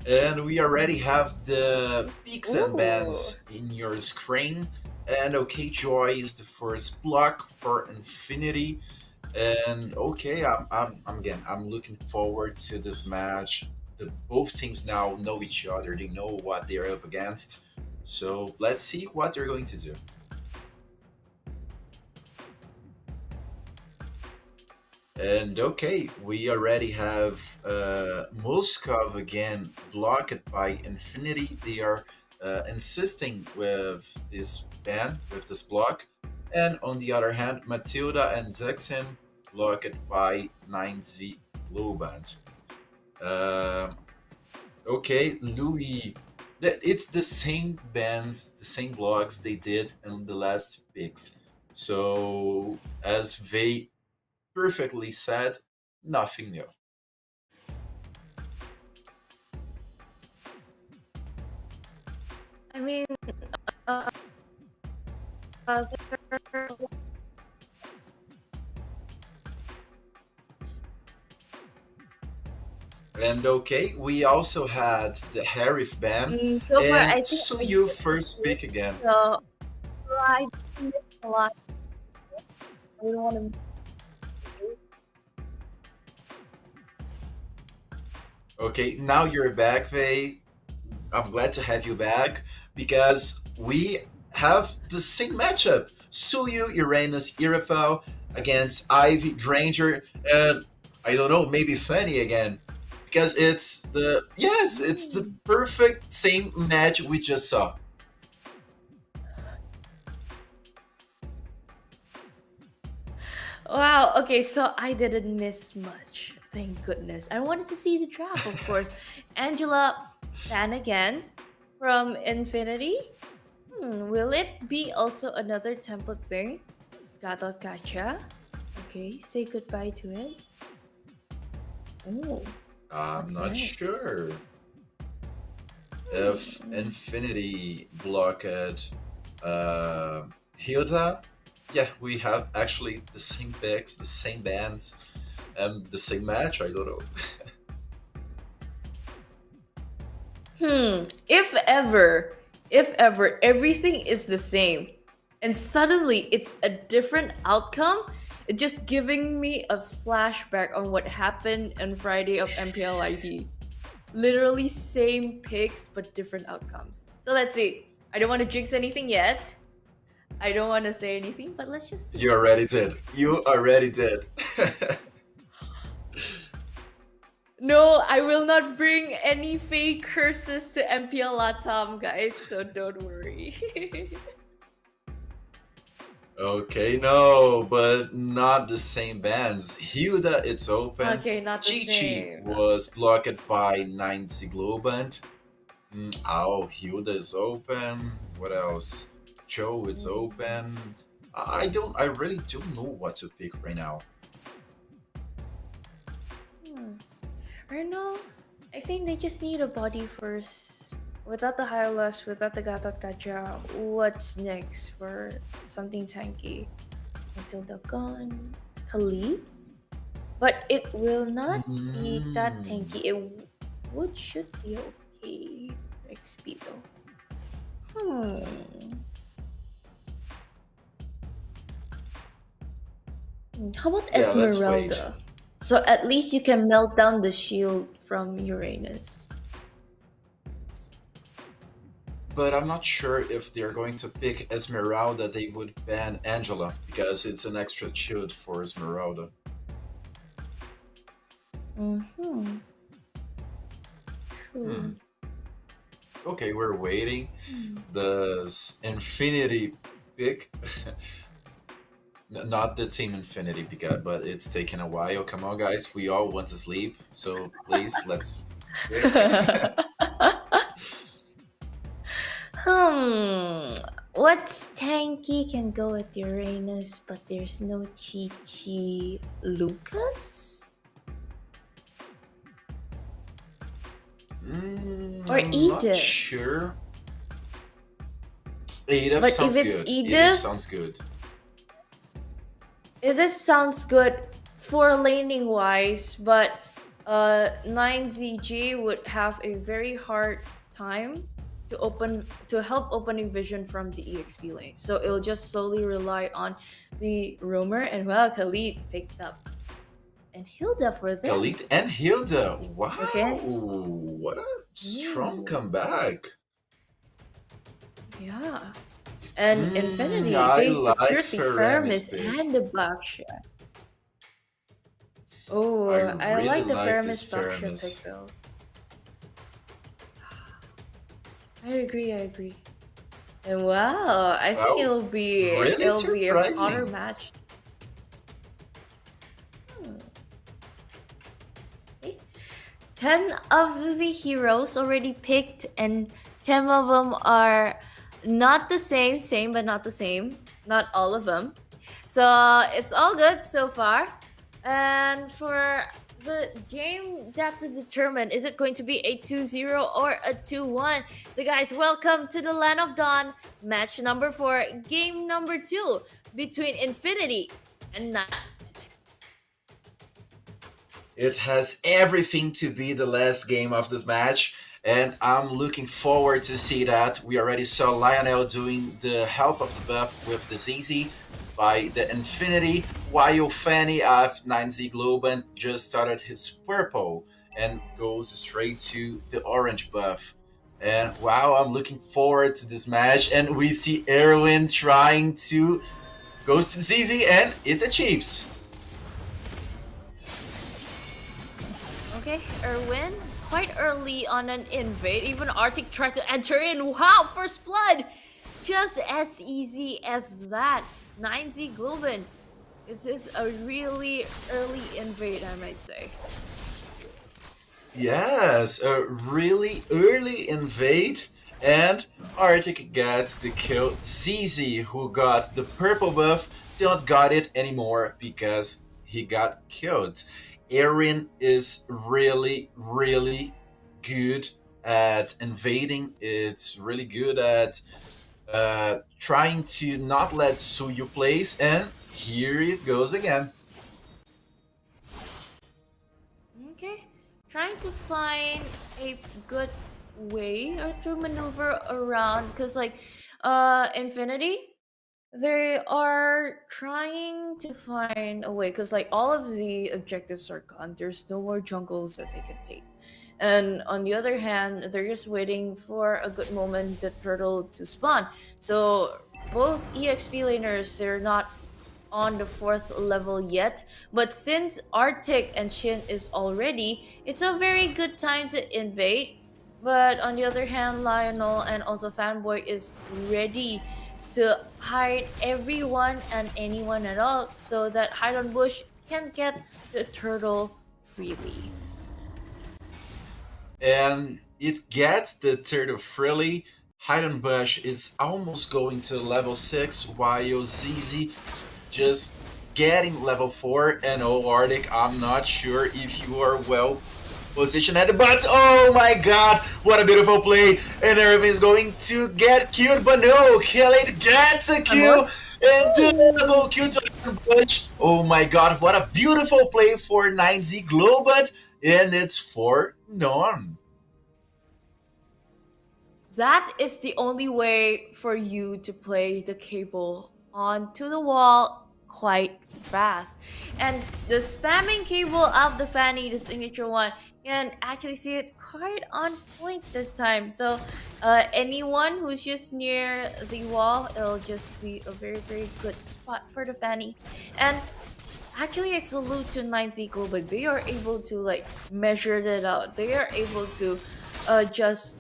And we already have the peaks and Ooh. bands in your screen. And okay, Joy is the first block for Infinity. And okay, I'm looking forward to this match. Both teams now know each other. They know what they're up against. So let's see what they're going to do. And okay, we already have Moskov again blocked by Infinity. They are insisting with this ban, with this block. And on the other hand, Matilda and Zexen blocked by 9Z Globand. Okay, Louis. It's the same bans, the same blocks they did in the last picks. So, as they perfectly said, nothing new. I mean, uh, And okay, we also had the Harif ban. so far, I And think so you first pick again. so. I missed a lot. I don't want to. Okay, now you're back, Vey. I'm glad to have you back because we have the same matchup. Suyu, Uranus, Irafel against Ivy, Granger, and I don't know, maybe Fanny again. Because it's the perfect same match we just saw. Wow. Okay, so I didn't miss much. Thank goodness. I wanted to see the draft, of course. Angela Fan again from Infinity. Will it be also another template thing? Gatot Kacha. Okay, say goodbye to it. Oh, I'm what's not next? sure if Infinity blocked Hilda. Yeah, we have actually the same picks, the same bands, and the same match. I don't know. If ever, everything is the same, and suddenly it's a different outcome, it's just giving me a flashback on what happened on Friday of MPL ID. Literally same picks, but different outcomes. So let's see. I don't want to jinx anything yet. I don't want to say anything, but let's just see. You already did. You already did. No, I will not bring any fake curses to MPL LATAM, guys, so don't worry. Okay, no, but not the same bands. Hilda, it's open. Okay, not the Chi same. was blocked by 90 Globant. Oh, Hilda is open. What else? Joe, it's open. I really don't know what to pick right now. Or no, I think they just need a body first. Without the Hylas, without the Gatot Kacha, what's next for something tanky? Until the gun, Khalid? But it will not be that tanky. It should be okay. XP though. How about Yeah, let's wait. Esmeralda? So at least you can melt down the shield from Uranus. But I'm not sure if they're going to pick Esmeralda, they would ban Angela because it's an extra shield for Esmeralda. True. Okay, we're waiting. Does Infinity pick? Not the Team Infinity, but it's taken a while. Come on, guys, we all want to sleep, so please let's. What's tanky can go with Uranus, but there's no Chi Lucas? Or I'm Edith? not sure. Edith But sounds if it's good. Edith, sounds good. This sounds good for laning wise, but 9ZG would have a very hard time to help opening vision from the EXP lane. So it'll just solely rely on the roamer, and wow, Khalid picked up. And Hilda for them. Khalid and Hilda. Wow. Okay. What a strong comeback. Yeah. And Infinity, I they like secured the Faramis Faramis pick. and the backshot. Oh, I really like the like Faramis this backshot Faramis. pick though. I agree. And wow, I think Wow, it'll be really a surprising. hotter match. Okay. 10 of the heroes already picked, and 10 of them are not the same but not the same. Not all of them. So it's all good so far. And for the game that's to determine, is it going to be a 2-0 or a 2-1? So guys, welcome to the Land of Dawn, match number 4, game number 2 between Infinity and Night. It has everything to be the last game of this match, and I'm looking forward to see that. We already saw Lionel doing the help of the buff with the ZZ by the Infinity, while Fanny of 9Z Globant just started his purple and goes straight to the orange buff. And wow, I'm looking forward to this match, and we see Erwin trying to go to ZZ, and it achieves. Okay, Erwin, quite early on an invade. Even Arctic tried to enter in. Wow, first blood! Just as easy as that. 9Z Globin. This is a really early invade, I might say. Yes, a really early invade, and Arctic gets the kill. ZZ, who got the purple buff, don't got it anymore because he got killed. Erin is really good at invading. It's really good at trying to not let Suyu place, and here it goes again. Okay, trying to find a good way or to maneuver around, because like Infinity, they are trying to find a way, because like all of the objectives are gone. There's no more jungles that they can take. And on the other hand, they're just waiting for a good moment the turtle to spawn. So both EXP laners, they're not on the fourth level yet, but since Arctic and Shin is already, it's a very good time to invade. But on the other hand, Lionel and also Fanboy is ready to hide everyone and anyone at all so that Hide on Bush can get the turtle freely. And it gets the turtle freely. Hidden Bush is almost going to level 6, while ZZ just getting level 4. And oh, Arctic, I'm not sure if you are well positioned at the but oh my god, what a beautiful play. And Irving is going to get killed, but no, Khaled gets a kill. And double kill to Hidden Bush. Oh my god, what a beautiful play for 9Z Global. And it's 4-0. That is the only way for you to play the cable onto the wall quite fast. And the spamming cable of the Fanny, the signature one, can actually see it quite on point this time. So anyone who's just near the wall, it'll just be a very, very good spot for the Fanny. And actually, I salute to 9Z Global. They are able to like measure that out. They are able to just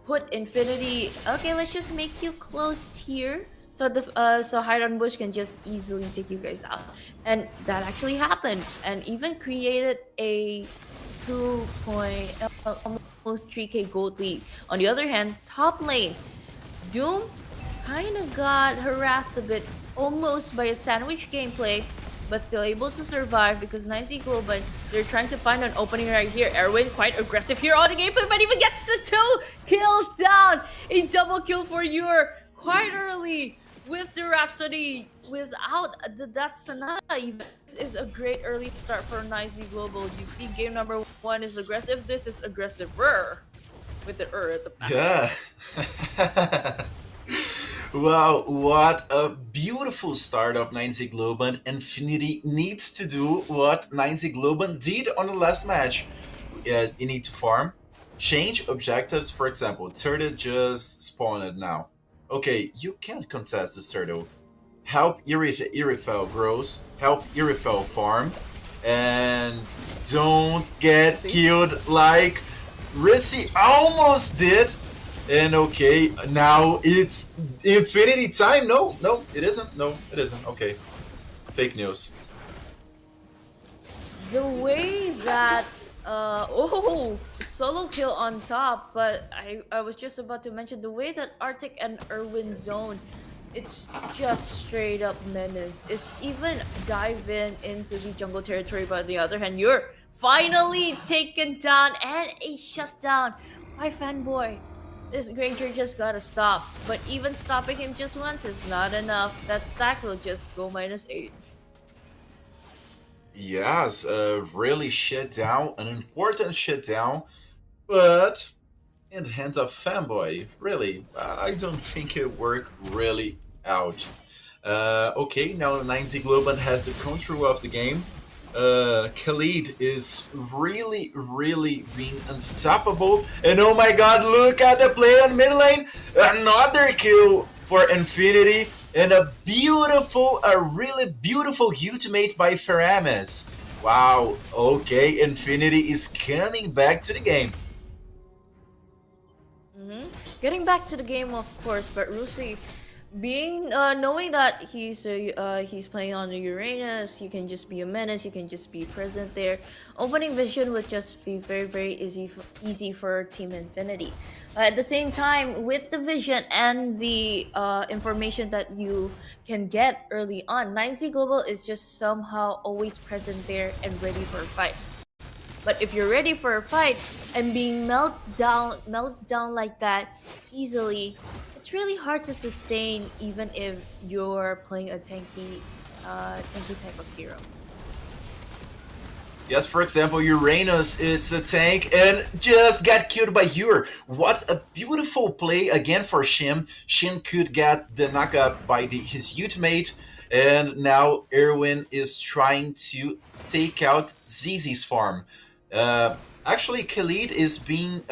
put Infinity. Okay, let's just make you close here, so the so Hide on Bush can just easily take you guys out, and that actually happened, and even created a 2 point almost 3k gold lead. On the other hand, top lane, Doom kind of got harassed a bit, almost by a sandwich gameplay, but still able to survive because 9Z Global, they're trying to find an opening right here. Erwin quite aggressive here on the gameplay, but even gets the 2 kills down. A double kill for Yor quite early with the Rhapsody without the Death Sonata. Even this is a great early start for 9Z Global. You see game number 1 is aggressive. This is aggressive-er with the at the back. Yeah. Wow, what a beautiful start of 9Z Global. Infinity needs to do what 9Z Global did on the last match. You need to farm, change objectives. For example, turtle just spawned now. Okay, you can't contest this turtle. Help Irifel grows, help Irifel farm, and don't get killed like Rissy almost did. And okay, now it's Infinity time. No, it isn't. No, it isn't. Okay, fake news. The way that solo kill on top, but I was just about to mention the way that Arctic and Irwin zone, it's just straight up menace. It's even dive into the jungle territory, but on the other hand, you're finally taken down and a shutdown by Fanboy. This Granger just gotta stop, but even stopping him just once is not enough. That stack will just go -8. Yes, really shutdown, an important shutdown, but in the hands of Fanboy, really, I don't think it worked really out. Okay, now 9Z Global has the control of the game. Khalid is really being unstoppable. And oh my god, look at the play on mid lane. Another kill for Infinity. And a really beautiful ultimate by Feramis. Wow, okay, Infinity is coming back to the game. Getting back to the game, of course, but Rusi, being knowing that he's playing on the Uranus, you can just be a menace, you can just be present there. Opening vision would just be very easy for Team Infinity. At the same time, with the vision and the information that you can get early on, 9Z Global is just somehow always present there and ready for a fight. But if you're ready for a fight and being melt down like that easily, it's really hard to sustain even if you're playing a tanky type of hero. Yes, for example, Uranus, it's a tank and just got killed by Ur. What a beautiful play again for Shin. Shin could get the knockup by his ultimate, and now Erwin is trying to take out ZZ's farm. Actually, Khalid is being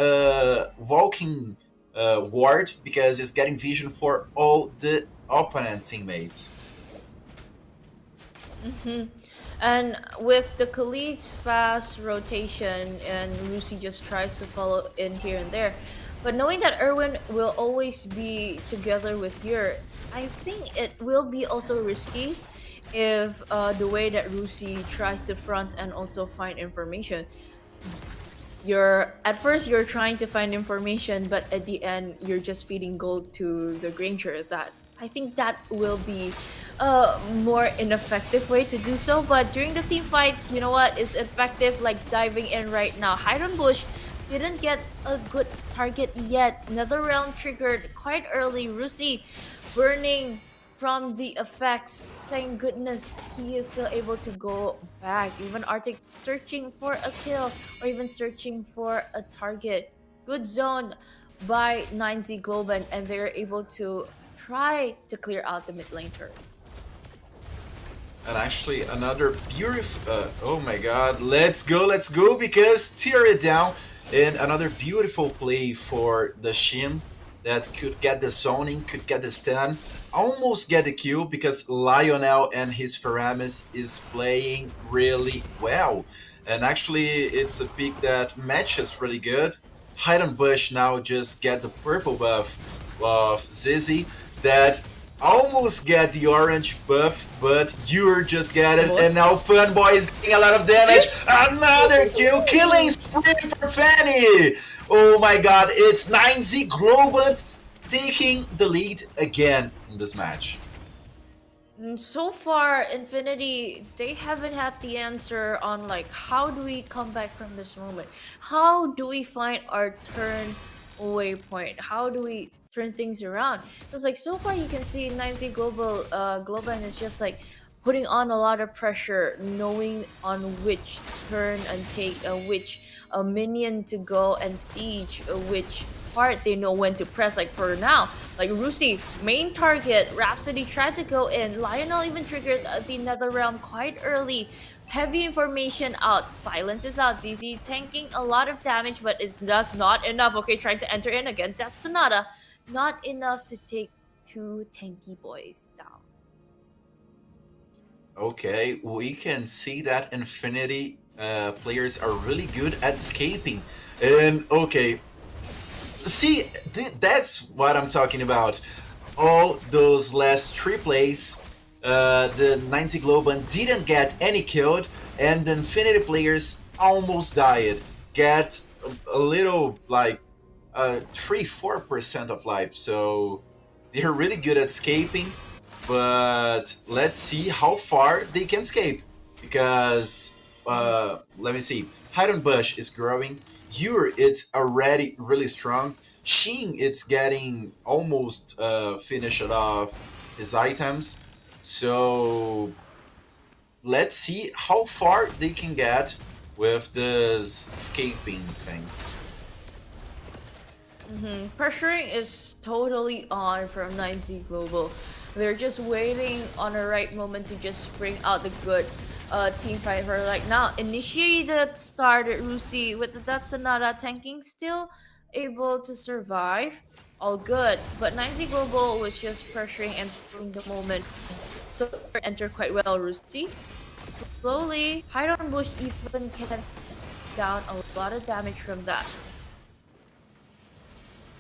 walking ward because he's getting vision for all opponent teammates. And with the Khalid's fast rotation, and Lucy just tries to follow in here and there. But knowing that Erwin will always be together with Yur, I think it will be also risky if the way that Lucy tries to front and also find information. You're at first you're trying to find information, but at the end you're just feeding gold to the Granger. That I think that will be a more ineffective way to do so. But during the team fights, you know what is effective, like diving in right now. Hidden Bush didn't get a good target yet. Another round triggered quite early. Rusi burning from the effects. Thank goodness he is still able to go back. Even Arctic searching for a kill or even searching for a target. Good zone by 9Z Globan, and they're able to try to clear out the mid lane turret. And actually, another beautiful. Oh my god, let's go, because tear it down. And another beautiful play for the Shin that could get the zoning, could get the stun, almost get the kill because Lionel and his Paramis is playing really well. And actually, it's a pick that matches really good. Hidden Bush now just get the purple buff of Zizzy that almost get the orange buff, but you're just get it, and now Funboy is getting a lot of damage. Another kill, killing spree for Fanny. Oh my god, it's 9Z Globant taking the lead again in this match. So far, Infinity, they haven't had the answer on like how do we come back from this moment? How do we find our turn away point? How do we turn things around? Because like so far you can see 90 Globan is just like putting on a lot of pressure, knowing on which turn and take which minion to go and siege, which part they know when to press. Like for now, like Rusi, main target, Rhapsody tried to go in, Lionel even triggered the nether realm quite early. Heavy information out, silence is out, ZZ tanking a lot of damage, but it's just not enough. Okay, trying to enter in again, that's Sonata. Not enough to take two tanky boys down. Okay, we can see that Infinity players are really good at escaping. And okay, see, that's what I'm talking about. All those last three plays, the 90 Globan didn't get any killed, and the Infinity players almost died. Get a little, like, 3-4% of life, so they're really good at escaping, but let's see how far they can escape, because, let me see, Hidden Bush is growing, Yur, it's already really strong. Shin, it's getting almost finished off his items. So let's see how far they can get with this escaping thing. Pressuring is totally on from 9Z Global. They're just waiting on the right moment to just bring out the good team fight for like now. Initiated started Rusi with the Datsunada tanking, still able to survive. All good. But 9Z Global was just pressuring and pulling the moment. So enter quite well Rusi. Slowly, Hydron Bush even can down a lot of damage from that.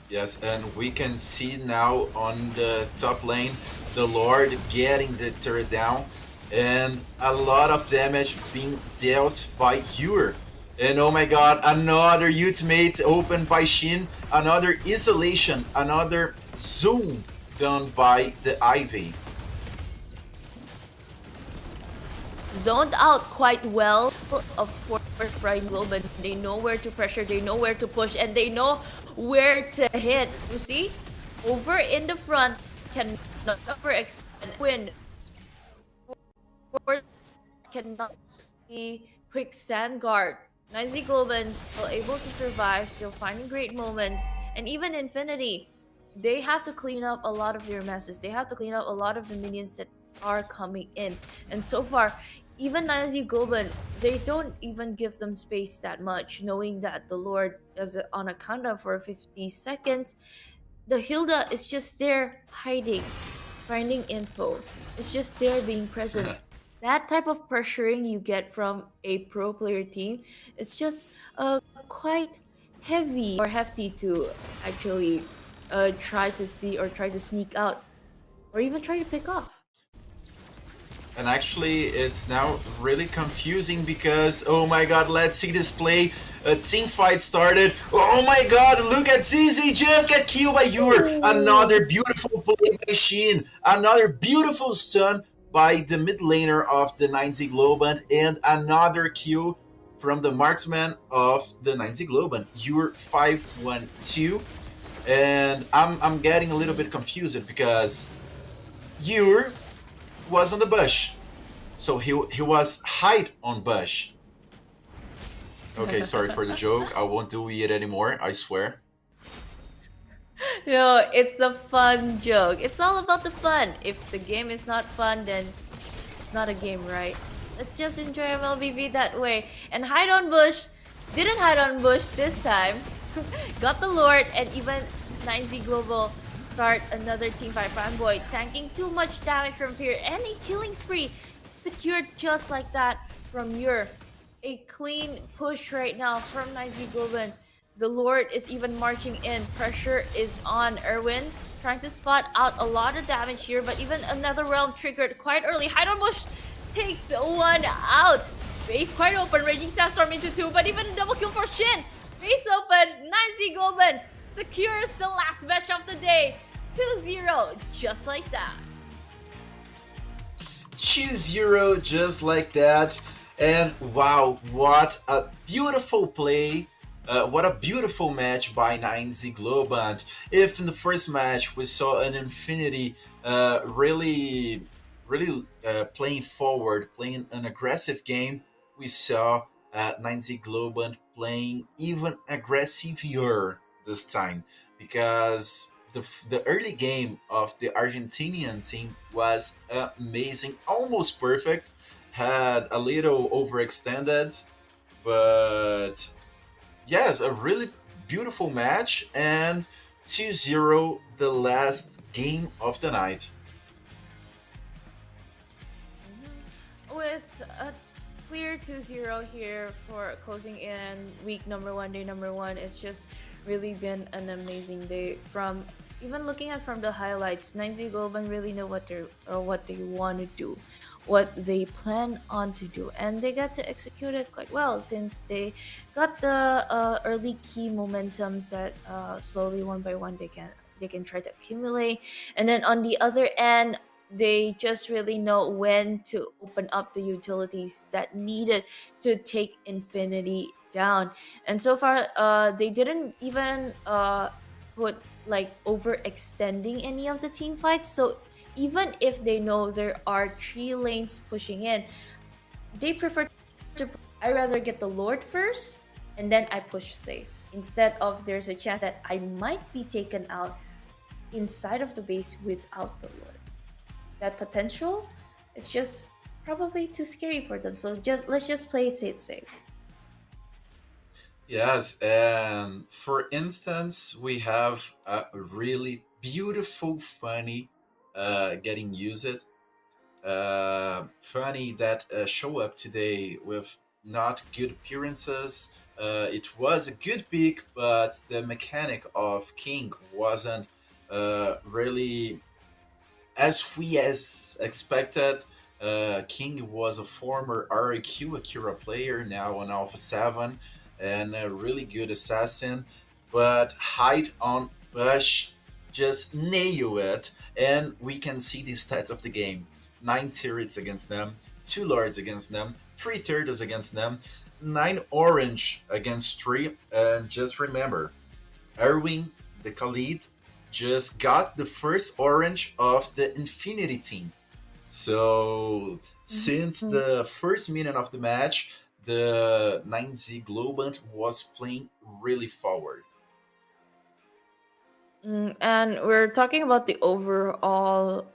Yes, and we can see now on the top lane, the Lord getting the turret down, and a lot of damage being dealt by Yur. And oh my god, another ultimate opened by Shin, another isolation, another zoom done by the Ivy. Zoned out quite well, of course, Brian Globan. They know where to pressure, they know where to push, and they know where to hit. You see? Over in the front, cannot overextend. Win. Cannot be quick sand guard. 9Z Globan still able to survive, still finding great moments, and even Infinity, they have to clean up a lot of their messes. They have to clean up a lot of the minions that are coming in. And so far, even 9Z Globan, they don't even give them space that much, knowing that the Lord is on a countdown for 50 seconds. The Hilda is just there hiding. finding info. It's just there being present. That type of pressuring you get from a pro player team, it's just quite heavy or hefty to actually try to see or try to sneak out or even try to pick off. And actually, it's now really confusing because, oh my god, let's see this play. A team fight started. Oh my god, look at ZZ just get killed by Yor. Another beautiful play by Shin. Another beautiful stun by the mid laner of the 9Z Globant. And another kill from the marksman of the 9Z Globant. Yor 5-1-2. And I'm getting a little bit confused because Yor was on the bush. So he was hide on bush. Okay, sorry for the joke. I won't do it anymore, I swear. No, it's a fun joke. It's all about the fun. If the game is not fun, then it's not a game, right? Let's just enjoy MLBB that way. And hide on bush. Didn't hide on bush this time. Got the Lord and even 9Z Global start another teamfight. Fanboy tanking too much damage from Fear and a killing spree secured just like that from Yor. A clean push right now from 9Z Global. The Lord is even marching in. Pressure is on Erwin. Trying to spot out a lot of damage here, but even another realm triggered quite early. Hide on bush takes one out. Base quite open. Raging Sandstorm into two, but even a double kill for Shin. Base open. 9Z Global secures the last match of the day. 2-0, just like that. 2-0, just like that. And wow, what a beautiful play. What a beautiful match by 9Z Globant. If in the first match we saw an Infinity really playing forward, playing an aggressive game, we saw 9Z Globant playing even aggressiver this time, because the early game of the Argentinian team was amazing, almost perfect, had a little overextended, but yes, a really beautiful match, and 2-0 the last game of the night. With a clear 2-0 here for closing in week number one, day number one, it's just really been an amazing day. From even looking at from the highlights, 9Z Global really know what they want to do, what they plan on to do, and they got to execute it quite well since they got the early key momentums that slowly one by one they can try to accumulate, and then on the other end they just really know when to open up the utilities that needed to take Infinity down. And so far they didn't even put like overextending any of the team fights. So even if they know there are 3 lanes pushing in, they prefer to I rather get the Lord first and then I push safe, instead of there's a chance that I might be taken out inside of the base without the Lord. That potential, it's just probably too scary for them. So let's just play it safe. Yes, and for instance, we have a really beautiful Funny getting used. Funny that show up today with not good appearances. It was a good pick, but the mechanic of King wasn't really as we as expected. King was a former RIQ Akira player, now an Alpha 7, and a really good assassin. But hide on Bush just nail it, and we can see the stats of the game. 9 turrets against them, 2 lords against them, 3 turtles against them, 9 orange against 3. And just remember, Erwin, the Khalid, just got the first orange of the Infinity team. So since the first minute of the match, the 9Z Globant was playing really forward. And we're talking about the overall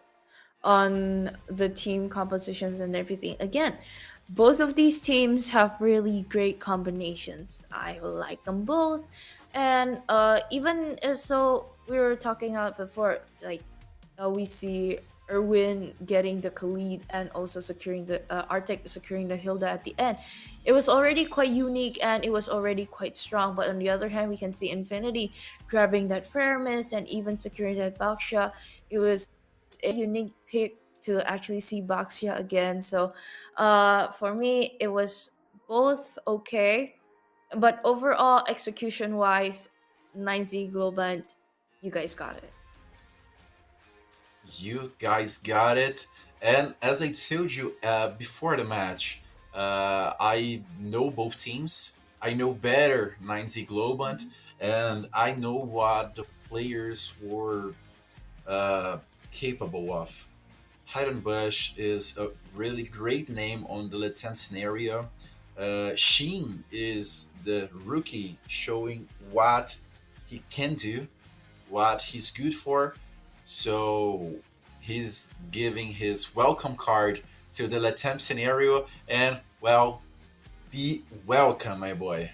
on the team compositions and everything. Again, both of these teams have really great combinations. I like them both. And even so, we were talking about before, like we see Erwin getting the Khalid and also securing the Arctic securing the Hilda at the end. It was already quite unique and it was already quite strong. But on the other hand, we can see Infinity grabbing that Feramis and even securing that Baxia. It was a unique pick to actually see Baxia again. So for me, it was both okay. But overall, execution wise, 9Z Globant, you guys got it. You guys got it. And as I told you before the match, I know both teams. I know better 9Z Globant, and I know what the players were capable of. Hidden Bush is a really great name on the LATAM scenario. Sheen is the rookie showing what he can do, what he's good for. So he's giving his welcome card to the LATAM scenario, and well, be welcome, my boy.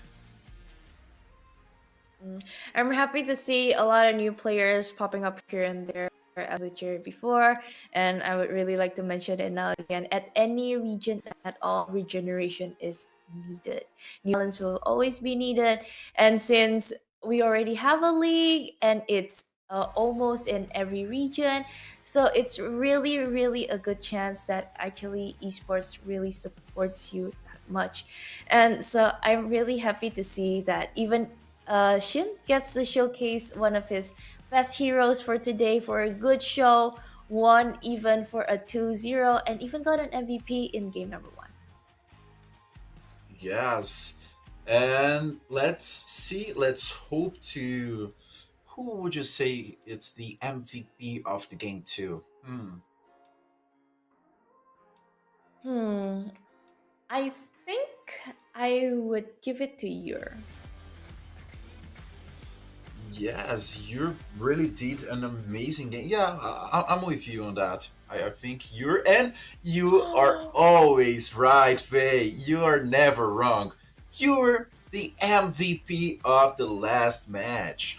I'm happy to see a lot of new players popping up here and there as we shared before, and I would really like to mention it now again. At any region at all, regeneration is needed. New talents will always be needed, and since we already have a league and it's almost in every region, so it's really, really a good chance that actually esports really supports you that much. And so I'm really happy to see that even Shin gets to showcase one of his best heroes for today for a good show, won even for a 2-0, and even got an MVP in game number one. Yes. And let's see, let's hope to. Who would you say it's the MVP of the game, too? Hmm, I think I would give it to Yor. Yes, you really did an amazing game. Yeah, I'm with you on that. I think you are always right, Faye. You are never wrong. You're the MVP of the last match.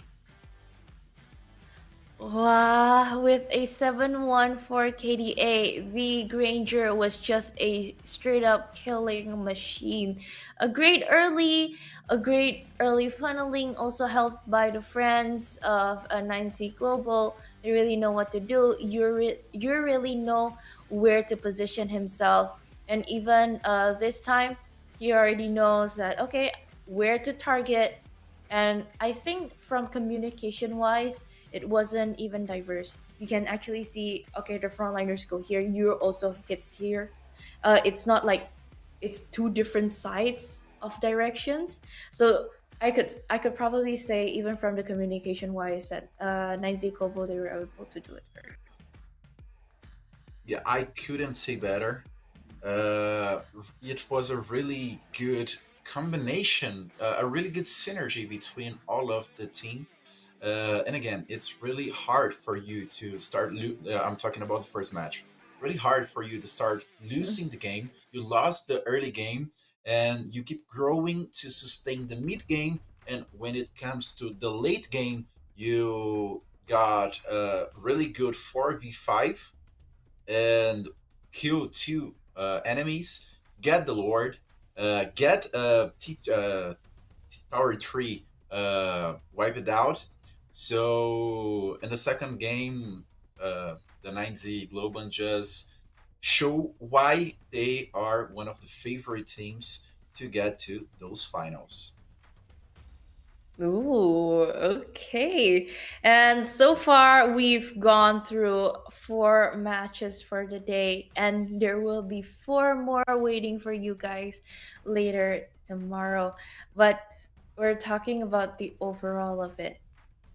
Wow, with a 7-1 for KDA, the Granger was just a straight up killing machine. A great early funneling, also helped by the friends of 9C Global. They really know what to do. You really know where to position himself. And even this time, he already knows that, okay, where to target. And I think from communication wise, it wasn't even diverse. You can actually see, okay, the frontliners go here, you also hits here. It's not like it's two different sides of directions. So I could probably say even from the communication wise that 9Z Kobo they were able to do it very. Yeah, I couldn't say better. Uh, it was a really good combination, a really good synergy between all of the team. And again, it's really hard for you to start. I'm talking about the first match. Really hard for you to start losing the game. You lost the early game, and you keep growing to sustain the mid game. And when it comes to the late game, you got a really good 4v5 and kill two enemies, get the Lord, get Tower 3 wipe it out. So in the second game, the 9Z Globan just show why they are one of the favorite teams to get to those finals. Ooh, okay. And so far, we've gone through 4 matches for the day, and there will be 4 more waiting for you guys later tomorrow. But we're talking about the overall of it.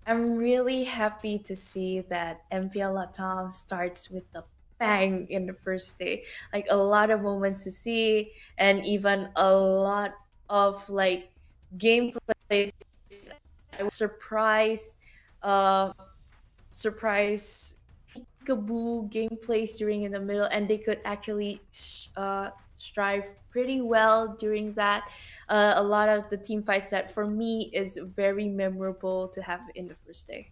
I'm really happy to see that MPL LATAM starts with the bang in the first day. Like a lot of moments to see, and even a lot of like gameplays. I was uh, surprise peekaboo gameplays during in the middle, and they could actually strive pretty well during that. A lot of the team fights that for me is very memorable to have in the first day.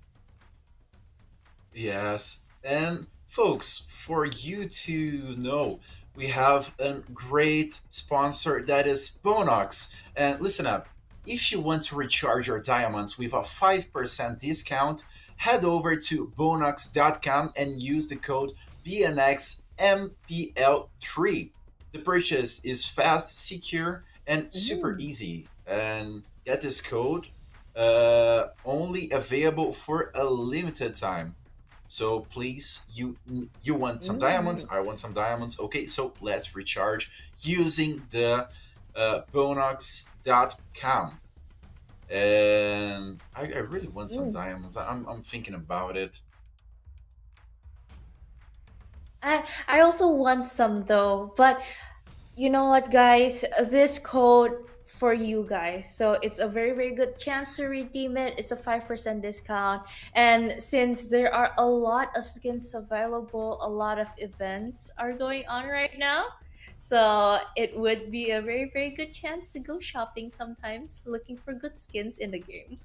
Yes, and folks, for you to know, we have a great sponsor that is Bonox. And listen up, if you want to recharge your diamonds with a 5% discount, head over to bonox.com and use the code BNXMPL3. The purchase is fast, secure, and super easy. And get this code only available for a limited time. So please, you want some diamonds? I want some diamonds. Okay, so let's recharge using the bonox.com. And I really want some diamonds. I'm thinking about it. I also want some though, but you know what, guys? This code for you guys. So it's a very, very good chance to redeem it. It's a 5% discount. And since there are a lot of skins available, a lot of events are going on right now. So it would be a very, very good chance to go shopping sometimes, looking for good skins in the game.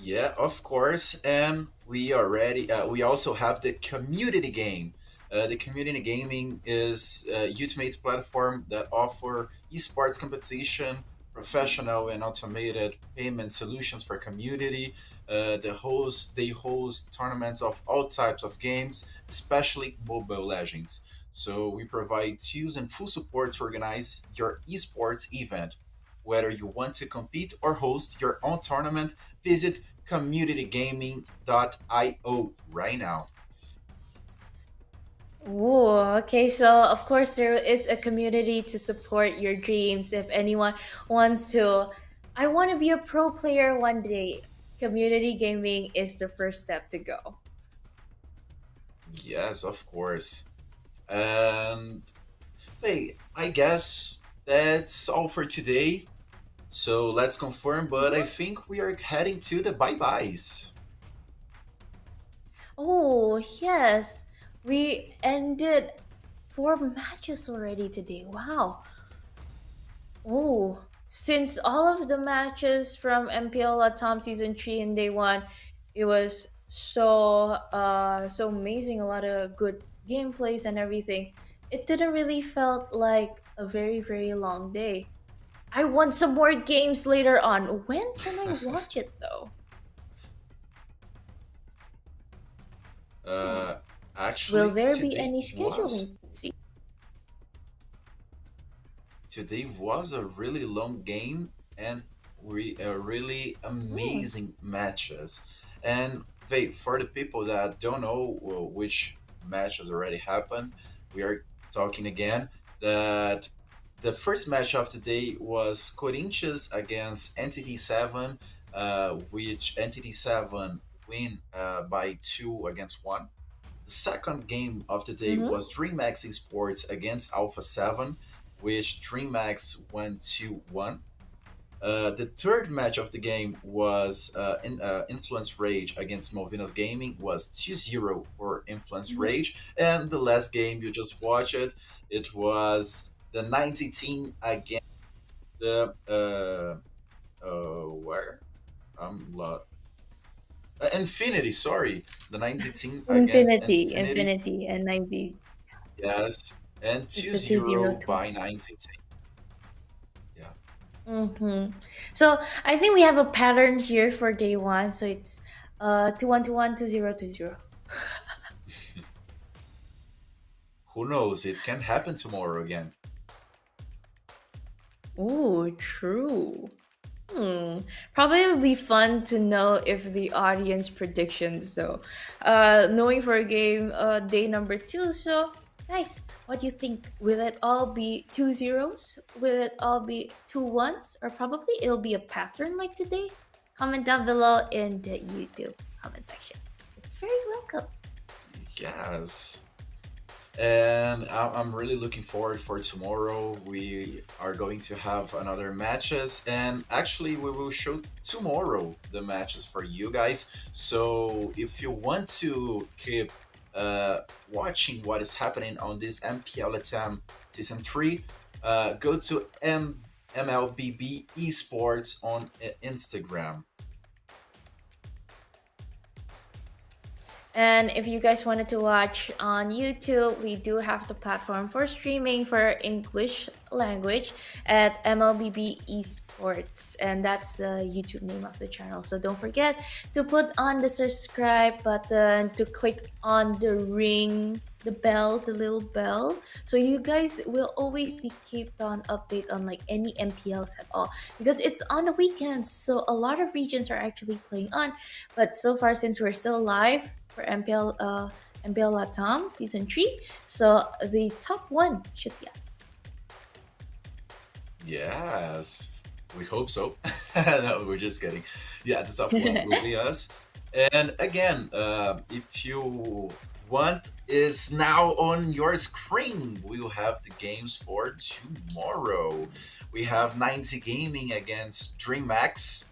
Yeah, of course. And we already we also have the community game. The community gaming is a ultimate platform that offer esports competition, professional and automated payment solutions for community. They host tournaments of all types of games, especially Mobile Legends. So we provide tools and full support to organize your esports event. Whether you want to compete or host your own tournament, visit communitygaming.io right now. Ooh, okay. So, of course, there is a community to support your dreams. If anyone wants to, I want to be a pro player one day, community gaming is the first step to go. Yes, of course. And hey, I guess that's all for today. So let's confirm, but I think we are heading to the bye byes. Oh, yes. We ended 4 matches already today. Wow. Oh, since all of the matches from MPL LATAM Season 3 and Day 1, it was so amazing, a lot of good gameplays and everything. It didn't really felt like a very, very long day. I want some more games later on. When can I watch it though? Hmm. uh, Will Actually, there be any scheduling? today was a really long game and really Hmm. amazing matches. And for the people that don't know which matches already happened, we are talking again that the first match of the day was Corinthians against Entity 7, which Entity 7 win by 2 against 1. The second game of the day Mm-hmm. was DreamHack Sports against Alpha 7, which DreamHack went 2-1. The third match of the game was Influence Rage against Malvinas Gaming, was 2-0 for Influence Mm-hmm. Rage. And the last game you just watched, it was the 90 team against the where Infinity. Sorry, the 90 team against Infinity. Infinity, and 90. Yes, and It's two a two zero zero two. by 90 team. Yeah. Mm-hmm. So I think we have a pattern here for day one. So it's 2-1 2-1 2-0 2-0. Who knows? It can happen tomorrow again. Ooh, true. Hmm. Probably it would be fun to know if the audience predictions though. Knowing for a game day number two. So guys, what do you think? Will it all be 2-0s? Will it all be 2-1s? Or probably it'll be a pattern like today? Comment down below in the YouTube comment section. It's very welcome. Yes. And I'm really looking forward for tomorrow. We are going to have another matches, and actually we will show tomorrow the matches for you guys. So if you want to keep watching what is happening on this MPL LATAM Season 3, go to MLBB Esports on Instagram. And if you guys wanted to watch on YouTube, we do have the platform for streaming for English language at MLBB Esports, and that's the YouTube name of the channel. So don't forget to put on the subscribe button, to click on the ring, the bell, the little bell, so you guys will always be kept on update on like any MPLs at all, because it's on the weekends, so a lot of regions are actually playing on. But so far, since we're still live for MPL LATAM Season 3, so the top one should be us. Yes, we hope so. No, we're just kidding. Yeah, the top one will be us. And again, if you want, is now on your screen. We will have the games for tomorrow. We have 90 Gaming against DreamMax.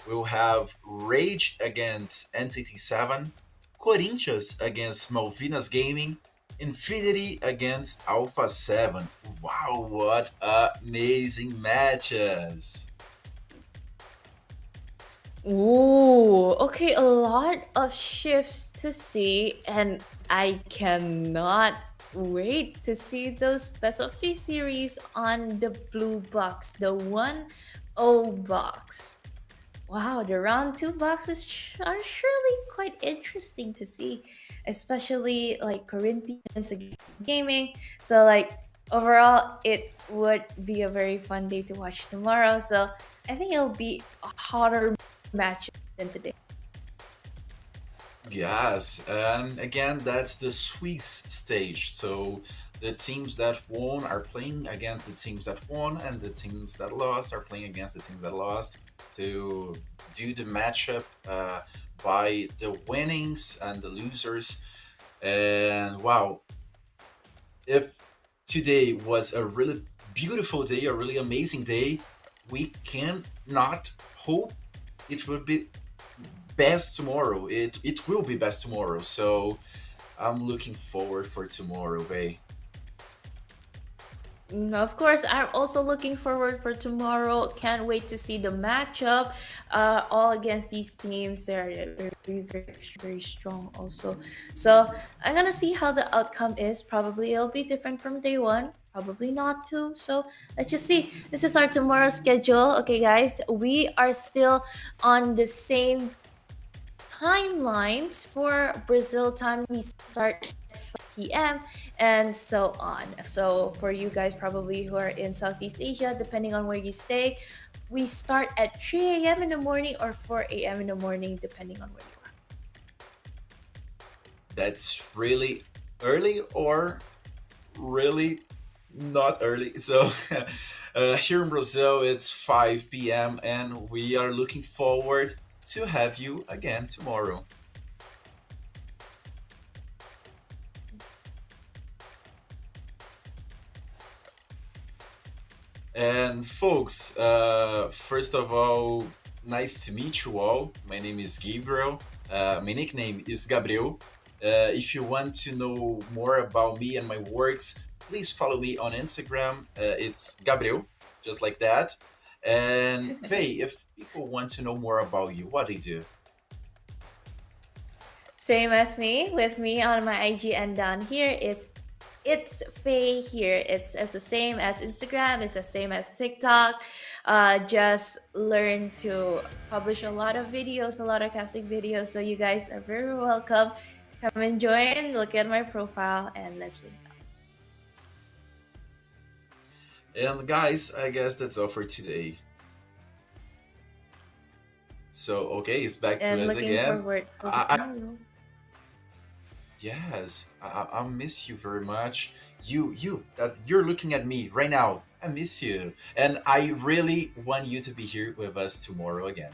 We'll have Rage against Entity 7. Corinthians against Malvinas Gaming. Infinity against Alpha 7. Wow, what amazing matches! Ooh, okay, a lot of shifts to see, and I cannot wait to see those best of 3 series on the blue box, the 1-0 box. Wow, the round 2 boxes are surely quite interesting to see, especially like Corinthians against Gaming. So like overall, it would be a very fun day to watch tomorrow. So I think it'll be a hotter match than today. Yes, and again, that's the Swiss stage. So the teams that won are playing against the teams that won, and the teams that lost are playing against the teams that lost to do the matchup by the winnings and the losers. And wow, if today was a really beautiful day, a really amazing day, we cannot hope it will be best tomorrow. It will be best tomorrow. So I'm looking forward for tomorrow, Vay. Of course, I'm also looking forward for tomorrow. Can't wait to see the matchup. All against these teams, they're very strong also. So I'm gonna see how the outcome is. Probably it'll be different from day one. Probably not too. So let's just see. This is our tomorrow schedule. Okay, guys, we are still on the same timelines. For Brazil time, we start at 5 p.m. and so on. So for you guys probably who are in Southeast Asia, depending on where you stay, we start at 3 a.m. in the morning or 4 a.m. in the morning, depending on where you are. That's really early or really not early. So here in Brazil, it's 5 p.m. and we are looking forward to have you again tomorrow. And folks, first of all, nice to meet you all. My name is Gabriel. My nickname is Gabriel. If you want to know more about me and my works, please follow me on Instagram. It's Gabriel, just like that. And Vay, if people want to know more about you, what they do? Same as me, with me on my IG, and down here it's Faye here. It's as the same as Instagram, it's the same as TikTok. Just learn to publish a lot of videos, a lot of casting videos. So you guys are very welcome. Come and join, look at my profile, and let's link up. And guys, I guess that's all for today. So okay, it's back to And us looking again. forward for I, tomorrow. Yes, I miss you very much. That you're looking at me right now. I miss you, and I really want you to be here with us tomorrow again.